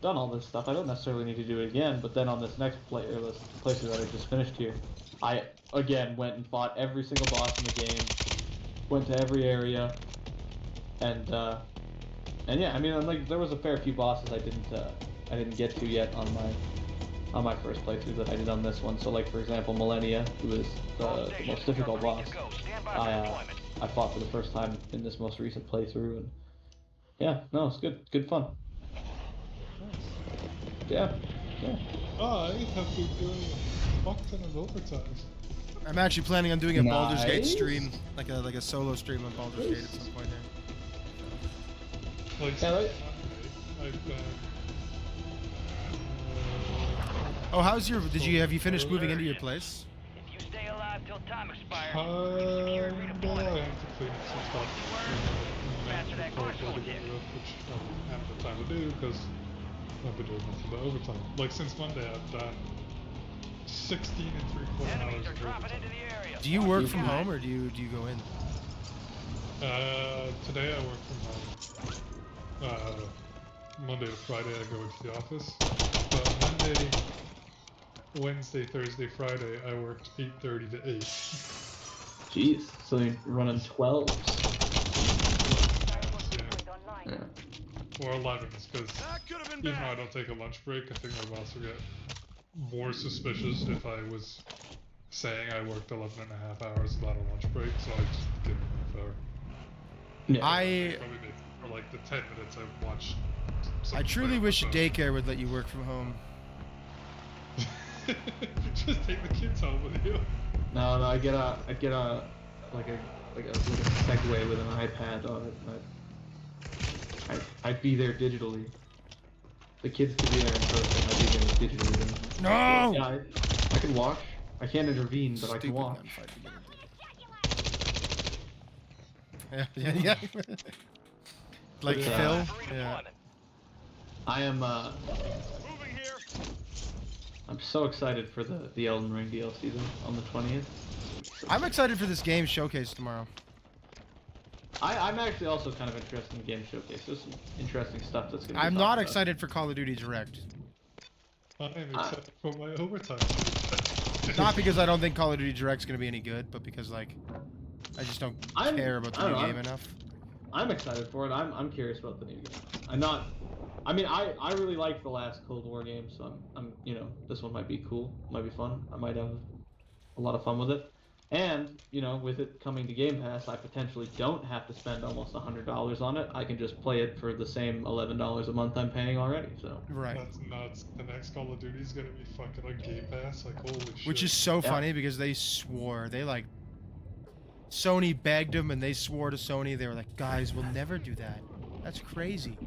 done all this stuff. I don't necessarily need to do it again. But then on this next playthrough that I just finished here, I again went and fought every single boss in the game. Went to every area, and yeah, I mean, like there was a fair few bosses I didn't get to yet on my first playthrough that I did on this one. So like for example, Millennia, who is the most difficult boss, I fought for the first time in this most recent playthrough, and yeah, no, it's good fun. Yeah. I have been doing a fuck ton of overtime. I'm actually planning on doing a Baldur's Gate stream, like a solo stream on Baldur's Gate at some point here. Like, oh, how's your? Have you finished moving into your place? If you stay alive till time expires, I have to clean some stuff. Which I haven't had time to do because I've been doing nothing but overtime. Like since Monday, I've done 16 and 3/4 hours of overtime. Do you work from home or do you go in? Today I work from home. Monday to Friday I go into the office. But Monday, Wednesday, Thursday, Friday I worked 8:30 to 8. Jeez, so you're running 12s. Yeah. Or 11s, because even though I don't take a lunch break, I think my boss would get more suspicious if I was saying I worked 11.5 hours without a lunch break, so I just give him a half hour. Yeah. Probably make, for like the 10 minutes I watched. I truly wish daycare would let you work from home. Just take the kids home with you. No, I get a like a Segway with an iPad on it. I'd be there digitally. The kids could be there in person. I'd be there digitally. No! Yeah, I can watch. I can't intervene, but I can watch. Yeah. Like Phil? Yeah. I am, I'm so excited for the Elden Ring DLC though, on the 20th. I'm excited for this game showcase tomorrow. I'm actually also kind of interested in the game showcase. There's some interesting stuff that's gonna be I'm not about. excited for Call of Duty Direct. I'm excited for my overtime. Not because I don't think Call of Duty Direct's gonna be any good, but because like I just don't care about the new game enough. I'm excited for it. I'm curious about the new game. I mean, I really liked the last Cold War game, so I'm you know, this one might be cool, might be fun. I might have a lot of fun with it. And, you know, with it coming to Game Pass, I potentially don't have to spend almost $100 on it. I can just play it for the same $11 a month I'm paying already, so. Right. That's nuts. The next Call of Duty is gonna be fucking on Game Pass, like holy shit. Which is so funny because they swore, Sony begged them and they swore to Sony, they were like, guys, we'll never do that. That's crazy.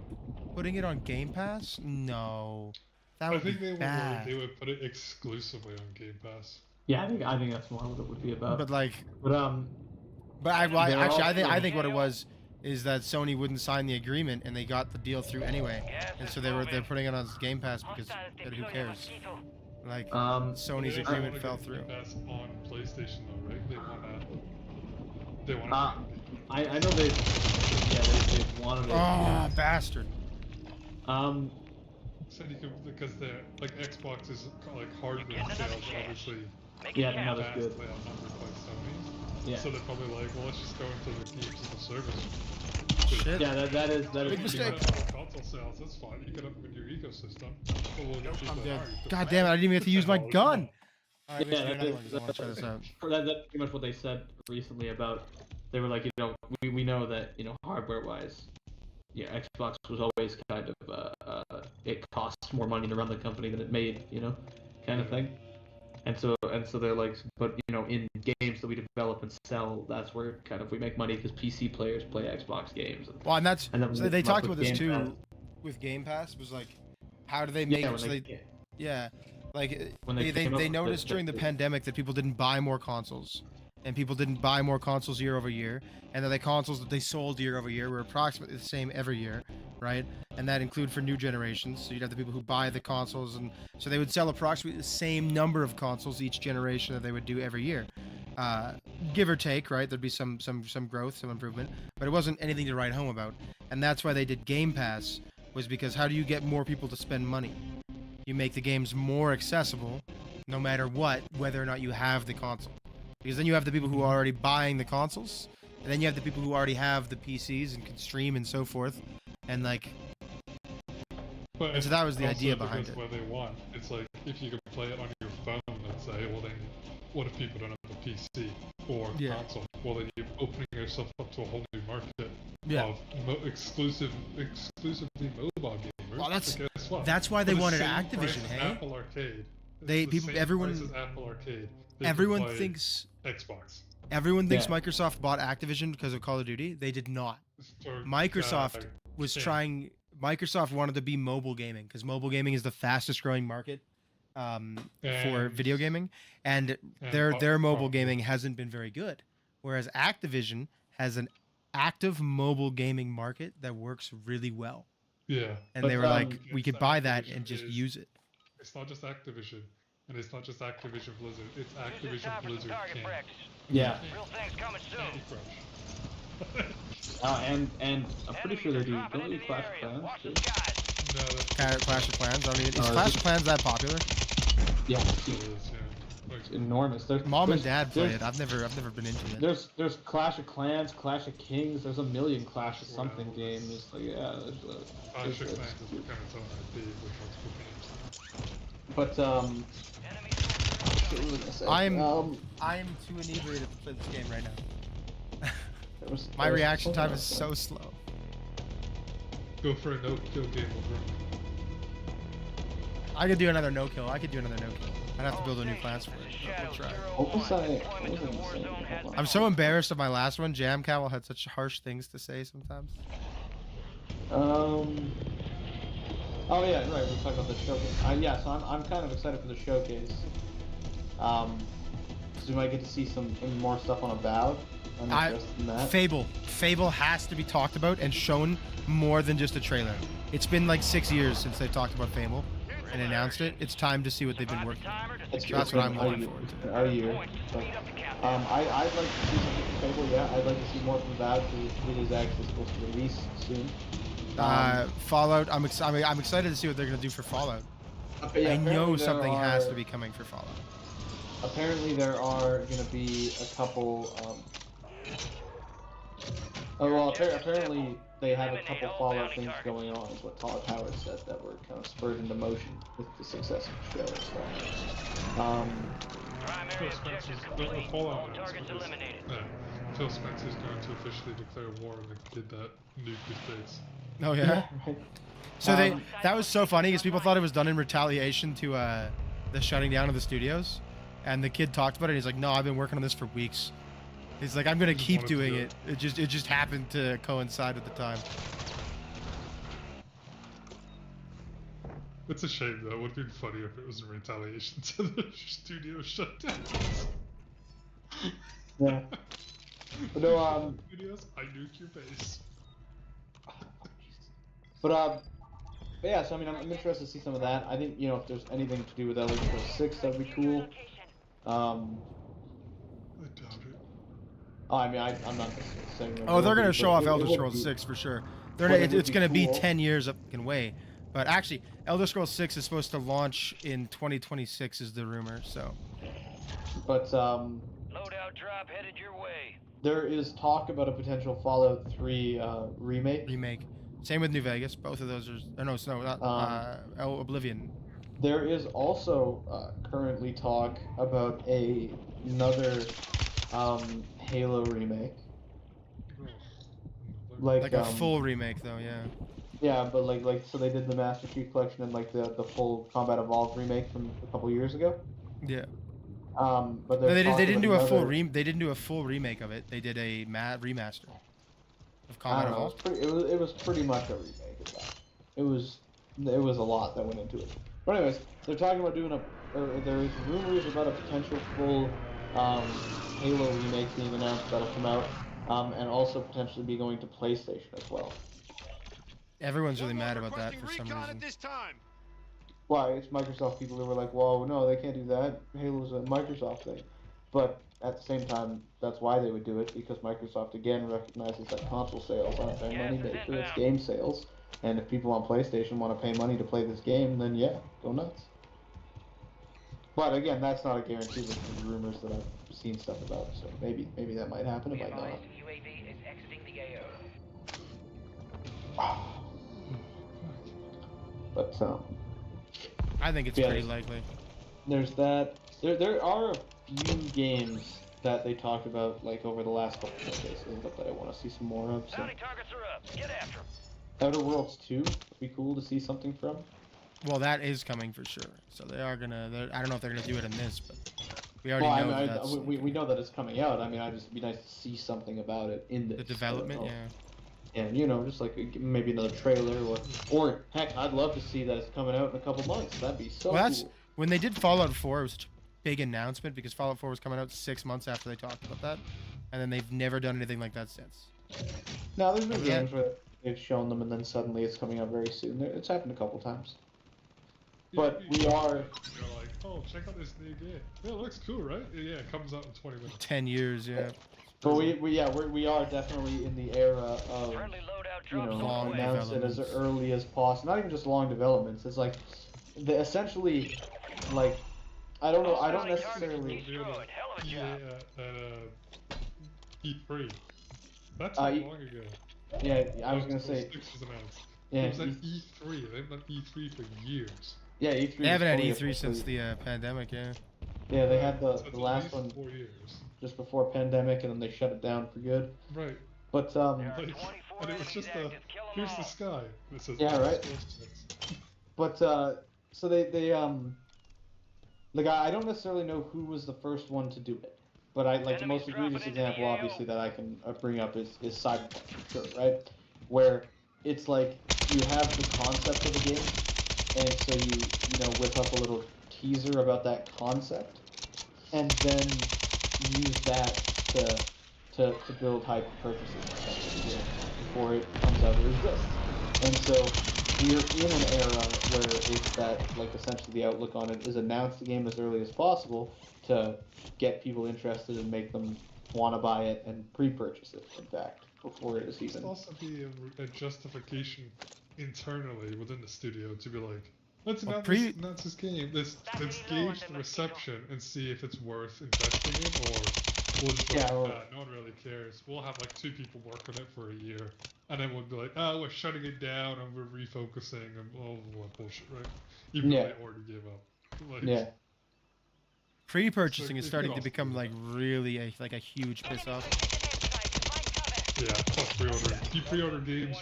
Putting it on Game Pass? No. That would be bad. They would put it exclusively on Game Pass. Yeah, I think that's more what it would be about. But like, but I think what it was is that Sony wouldn't sign the agreement and they got the deal through anyway, and so they're putting it on Game Pass because who cares? Like Sony's agreement fell through. Game Pass on PlayStation though, right? They want. I know they wanted it. Oh, bastard. So you could, because they're like Xbox is like hardware sales, obviously. Yeah, no, that's good. Yeah. So they're probably like, well, let's just go into the games as a service. Shit. Yeah, that is big mistake. Console sales, that's fine. You can upgrade your ecosystem. I'm dead. God damn it! I didn't even have to use my gun. Alright, that's pretty much what they said recently about. They were like, you know, we know that, you know, hardware-wise, yeah, Xbox was always kind of it costs more money to run the company than it made, you know, kind of thing. And so they're like, but you know, in games that we develop and sell, that's where kind of we make money because PC players play Xbox games. Well, and that's so they talked about this too with Game Pass. Was like, how do they make it? So they noticed during the pandemic that people didn't buy more consoles, and people didn't buy more consoles year over year, and that the consoles that they sold year over year were approximately the same every year, right? And that included for new generations. So you'd have the people who buy the consoles, and so they would sell approximately the same number of consoles each generation that they would do every year, give or take, right? There'd be some growth, some improvement, but it wasn't anything to write home about. And that's why they did Game Pass, was because how do you get more people to spend money? You make the games more accessible, no matter what, whether or not you have the console. Because then you have the people who are already buying the consoles, and then you have the people who already have the PCs and can stream and so forth, and like. And so that was the idea behind it. What they want. It's like if you can play it on your phone, let's say, well then, what if people don't have a PC or console? Well then you're opening yourself up to a whole new market of exclusively mobile gamers. Well, that's why they wanted Activision. Hey, Apple Arcade. Apple Arcade. Everyone thinks Xbox. Everyone thinks Microsoft bought Activision because of Call of Duty. They did not. Microsoft was trying. Microsoft wanted to be mobile gaming because mobile gaming is the fastest growing market for video gaming, and their mobile gaming hasn't been very good. Whereas Activision has an active mobile gaming market that works really well. Yeah. And they were like, we could buy that and just use it. It's not just Activision. And it's not just Activision Blizzard, it's Activision Blizzard King. Yeah. Real things coming soon. And I'm pretty sure they do. Don't they do Clash of Clans too? No, Clash of Clans. I mean, is Clash of Clans that popular? Yeah. it is, yeah. It's enormous. Mom and Dad play it. I've never been into it. There's Clash of Clans, Clash of Kings. There's a million Clash of something games. It's like Clash of Clans has become its own IP with multiple games. But what was I gonna say? I'm too inebriated to play this game right now. My there was reaction something time else is there. so slow. Go for a no-kill game over. I could do another no kill. I'd have to build a new class for it. But we'll try. What was I gonna say? Hold on. I'm so embarrassed of my last one. Jam Cowl had such harsh things to say sometimes. Oh yeah, right. We're talking about the showcase. Yeah, so I'm kind of excited for the showcase. Because we might get to see some more stuff on Avowed. I'm interested in that. Fable has to be talked about and shown more than just a trailer. It's been like 6 years since they talked about Fable and announced it. It's time to see what they've been working on. That's what I'm looking forward to. Our year. But, I'd like to see something from Fable. Yeah, I'd like to see more from Avowed because it is actually supposed to release soon. Fallout. I'm excited to see what they're gonna do for Fallout. Yeah, I know something has to be coming for Fallout. Apparently there are gonna be a couple. Apparently they have a couple Fallout things going on. Is what Todd Howard said that were kind of spurred into motion with the success of the show and stuff. Phil Spencer's Fallout Phil Spencer's going to officially declare war when they did that nuke his base. Oh yeah. Right. So that was so funny because people thought it was done in retaliation to the shutting down of the studios, and the kid talked about it. And he's like, "No, I've been working on this for weeks." He's like, "I'm gonna keep doing it. It just happened to coincide with the time." It's a shame though. It would have been funnier if it was in retaliation to the studio shutdown. Yeah. But no, Videos, I nuke your base. But yeah, so I mean, I'm interested to see some of that. I think, if there's anything to do with Elder Scrolls 6, that'd be cool. I doubt it. I mean, I'm not saying. Oh, they're gonna show off Elder Scrolls 6 for sure. It's gonna be 10 years up and way. But actually, Elder Scrolls 6 is supposed to launch in 2026, is the rumor. So. But loadout drop headed your way. There is talk about a potential Fallout 3 remake. Same with New Vegas. Both of those are not Oblivion. There is also currently talk about another Halo remake. Like a full remake, though, yeah. Yeah, but so they did the Master Chief Collection and the full Combat Evolved remake from a couple years ago. Yeah. But no, they didn't do a full they didn't do a full remake of it. They did a remaster of Combat Evolved. It was pretty much a remake of that. It was a lot that went into it. But anyways, they're talking about doing there is rumors about a potential full Halo remake being announced that'll come out, and also potentially be going to PlayStation as well. Everyone's really mad about that for some reason. Why? It's Microsoft people who were like, well, no, they can't do that. Halo's a Microsoft thing. But at the same time, that's why they would do it, because Microsoft, again, recognizes that console sales aren't their money maker, it's game sales. And if people on PlayStation want to pay money to play this game, then yeah, go nuts. But again, that's not a guarantee with the rumors that I've seen stuff about, so maybe that might happen, it might not. UAV is exiting the AO. But, I think it's pretty likely. There's that. There are a few games that they talked about over the last couple of showcases that I want to see some more of. So. Bounty targets are up. Get after them. Outer Worlds 2 would be cool to see something from. Well, that is coming for sure. So they are gonna. I don't know if they're gonna do it in this, but we already know. We know that it's coming out. I mean, it'd just be nice to see something about it in this. The development, yeah. And just maybe another trailer, or heck, I'd love to see that it's coming out in a couple months. That'd be so cool. When they did Fallout 4, it was such a big announcement because Fallout 4 was coming out 6 months after they talked about that, and then they've never done anything like that since. No, there's been games where they've shown them and then suddenly it's coming out very soon. It's happened a couple times. But we are. oh, check out this new game. Yeah, it looks cool, right? Yeah, it comes out in 20 minutes. 10 years, yeah. But we are definitely in the era of, you know, Long announce it as developments. early as possible. Not even just long developments. It's like, essentially, like, I don't know. I don't necessarily. Yeah, E3. That's how long ago. Yeah, I was gonna say. Was announced. Yeah, it was at E3. They've done E3 for years. Yeah, E3. They haven't had E3 since the pandemic, yeah. Yeah, they had the So it's last at one least 4 years. just before pandemic, and then they shut it down for good. Right. But Like, and it was just here's the sky. It says, yeah, right. But so they like I don't necessarily know who was the first one to do it, but I like the most egregious example, obviously, that I can bring up is Cyberpunk, sure, right? Where it's like you have the concept of a game, and so you know whip up a little teaser about that concept, and then use that to build hype purchases before it comes out of existence. And so we're in an era where it's that, like, essentially the outlook on it is announce the game as early as possible to get people interested and make them want to buy it and pre-purchase it, in fact, before it is even. It also be a justification internally within the studio to be like, let's announce this game, let's gauge the reception and see if it's worth investing in, or we'll just be like, no one really cares. We'll have like 2 people work on it for a year, and then we'll be like, oh, we're shutting it down and we're refocusing and all that bullshit, right? Even though they already gave up. Like, yeah. Pre-purchasing is starting to become like really a huge piss off. Yeah, plus pre-ordering. If you pre-order games,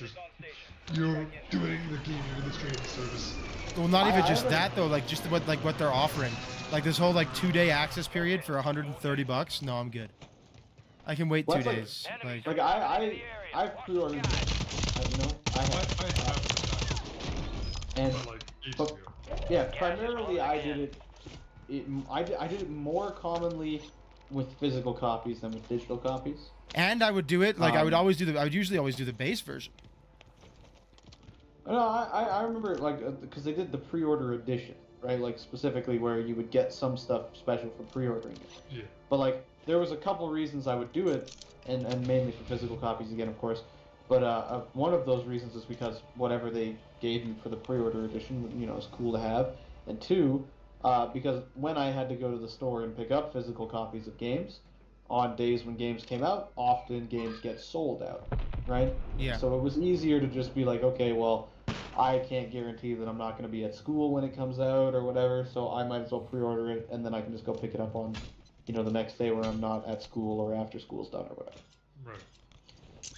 you're doing the game industry a service. Well, not even just that though. Like just what they're offering. Like this whole like 2-day access period for $130. No, I'm good. I can wait 2 days. Like I've pre-ordered. I have. And but, yeah, primarily I did it. I did it more commonly with physical copies than with digital copies. And I would do it like I would usually always do the base version. No, I remember like because they did the pre-order edition, right? Like specifically where you would get some stuff special for pre-ordering it. Yeah. But like there was a couple reasons I would do it, and mainly for physical copies again, of course. But one of those reasons is because whatever they gave you for the pre-order edition, you know, is cool to have. And 2, because when I had to go to the store and pick up physical copies of games, on days when games came out, often games get sold out, right? Yeah. So it was easier to just be like, okay, well, I can't guarantee that I'm not going to be at school when it comes out or whatever, so I might as well pre-order it, and then I can just go pick it up on, you know, the next day where I'm not at school or after school's done or whatever. Right.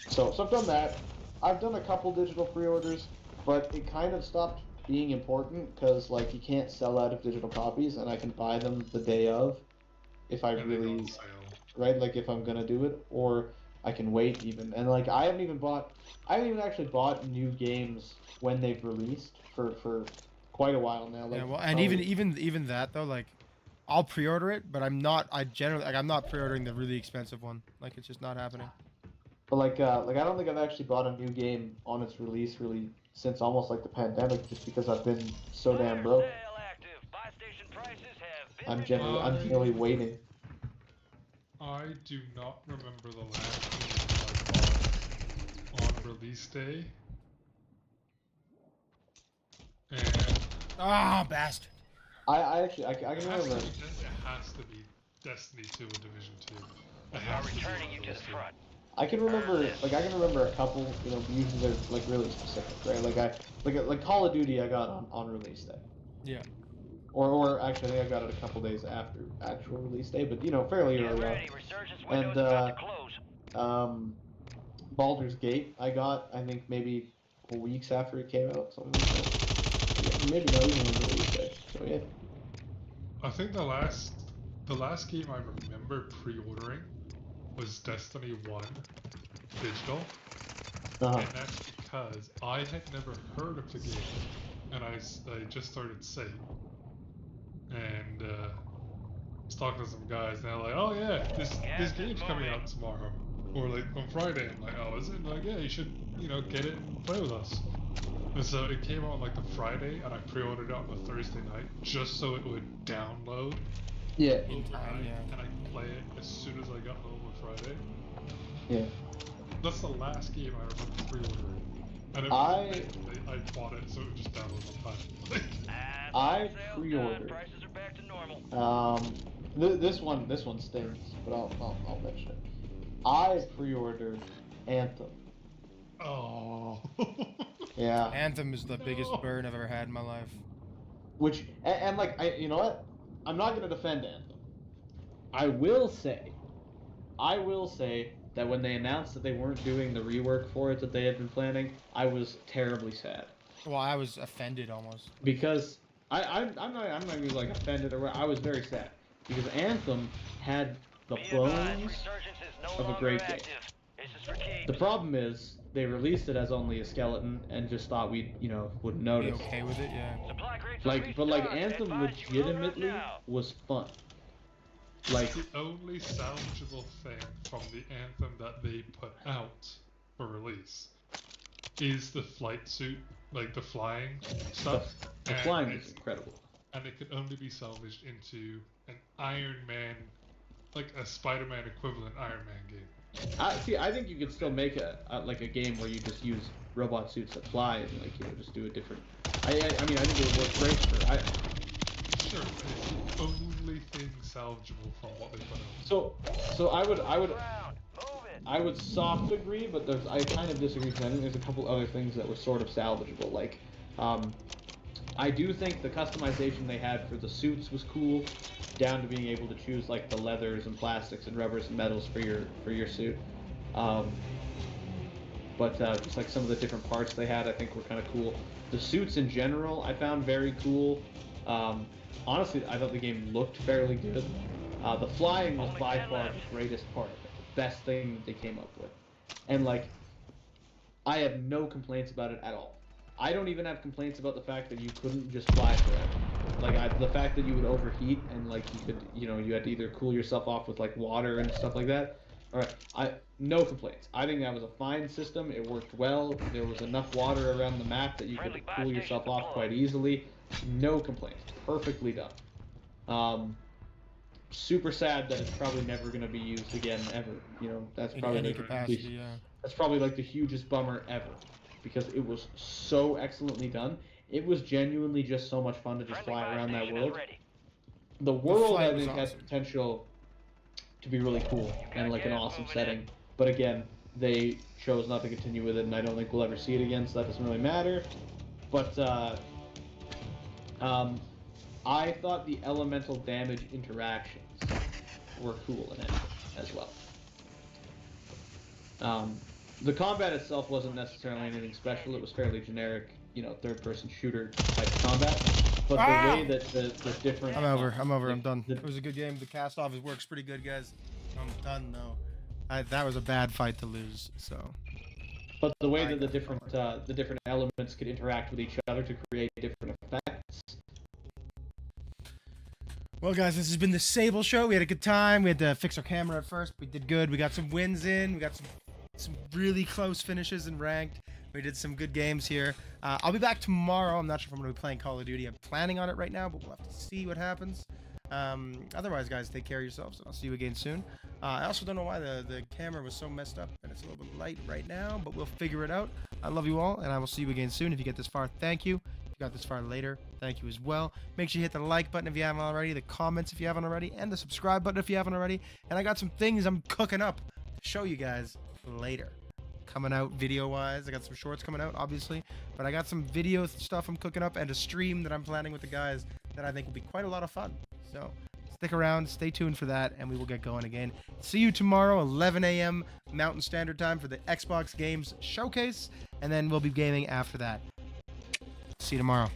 So I've done that. I've done a couple digital pre-orders, but it kind of stopped being important because, like, you can't sell out of digital copies, and I can buy them the day of if I really, right? Like, if I'm gonna do it, or I can wait even. And like, I haven't even actually bought new games when they've released for quite a while now. Like, yeah, well, and even that though, like, I'll pre-order it, but I'm not pre-ordering the really expensive one. Like, it's just not happening. But like I don't think I've actually bought a new game on its release really since almost like the pandemic, just because I've been so damn broke. I'm generally waiting. I do not remember the last game I bought on release day. And bastard. I can remember. It has to be Destiny 2 or Division 2. It has to returning you to the front. I can remember a couple, you know, usually they're like really specific, right? Like Call of Duty I got on release day. Yeah. Or actually I think I got it a couple days after actual release day, but you know, fairly early on. And Baldur's Gate I got, I think maybe weeks after it came out, something like that. Yeah, maybe not even on release day. So yeah. I think the last game I remember pre-ordering was Destiny 1 digital, and that's because I had never heard of the game, and I just started Sight, and I was talking to some guys, and they're like, oh yeah, this game's coming out tomorrow, or like on Friday. I'm like, oh, is it? And like, yeah, you should, you know, get it and play with us. So it came out on like the Friday, and I pre-ordered it on the Thursday night just so it would download Yeah. overnight, yeah. and I could play it as soon as I got home on Friday. Yeah. That's the last game I remember pre-ordering. And I bought it, so it would just download on time. I pre-ordered. Prices are back to normal. This one stings, but I'll mention it. I pre-ordered Anthem. Oh. Yeah. Anthem is the biggest burn I've ever had in my life. Which and like you know what? I'm not gonna defend Anthem. I will say that when they announced that they weren't doing the rework for it that they had been planning, I was terribly sad. Well, I was offended almost. Because I'm not even like offended or I was very sad because Anthem had the bones of a great game. The problem is they released it as only a skeleton and just thought we wouldn't Be notice. okay with it, yeah. But Anthem legitimately was fun. Like the only salvageable thing from the Anthem that they put out for release is the flight suit, like the flying stuff. The flying is incredible. And it could only be salvaged into an Iron Man, like a Spider-Man equivalent Iron Man game. I think you could still make a game where you just use robot suits that fly and just do a different. I mean I think it would work great for. Sure, but it's the only thing salvageable from what they put out. So I would soft agree, but I kind of disagree because I think there's a couple other things that were sort of salvageable. Like, I do think the customization they had for the suits was cool, down to being able to choose like the leathers and plastics and rubbers and metals for your suit. But just like some of the different parts they had, I think were kind of cool. The suits in general, I found very cool. Honestly, I thought the game looked fairly good. The flying was by far the greatest part of it, the best thing that they came up with. And like, I have no complaints about it at all. I don't even have complaints about the fact that you couldn't just fly forever. Like, the fact that you would overheat and like you could, you had to either cool yourself off with like water and stuff like that. Alright, no complaints. I think that was a fine system. It worked well. There was enough water around the map that you could cool yourself off quite easily. No complaints. Perfectly done. Super sad that it's probably never going to be used again ever. That's probably in any capacity, yeah. That's probably like the hugest bummer ever, because it was so excellently done. It was genuinely just so much fun to just fly around that world. The world, I think, has potential to be really cool and like an awesome setting. But again, they chose not to continue with it, and I don't think we'll ever see it again, so that doesn't really matter. But I thought the elemental damage interactions were cool in it as well. The combat itself wasn't necessarily anything special. It was fairly generic, third-person shooter type combat. But the way that the different... I'm over. I'm done. It was a good game. The cast-off works pretty good, guys. I'm done, though. That was a bad fight to lose, so... But the way that the different elements could interact with each other to create different effects. Well, guys, this has been the Sable Show. We had a good time. We had to fix our camera at first. We did good. We got some wins in. We got some really close finishes in ranked. We did some good games here. I'll be back tomorrow. I'm not sure if I'm going to be playing Call of Duty. I'm planning on it right now, but we'll have to see what happens. Otherwise, guys, take care of yourselves, and I'll see you again soon. I also don't know why the camera was so messed up, and it's a little bit light right now, but we'll figure it out. I love you all, and I will see you again soon. If you get this far, thank you. If you got this far later, thank you as well. Make sure you hit the like button if you haven't already, the comments if you haven't already, and the subscribe button if you haven't already. And I got some things I'm cooking up to show you guys later. Coming out video-wise. I got some shorts coming out, obviously, but I got some video stuff I'm cooking up and a stream that I'm planning with the guys that I think will be quite a lot of fun. So stick around, stay tuned for that, and we will get going again. See you tomorrow, 11 a.m. Mountain Standard Time for the Xbox Games Showcase, and then we'll be gaming after that. See you tomorrow.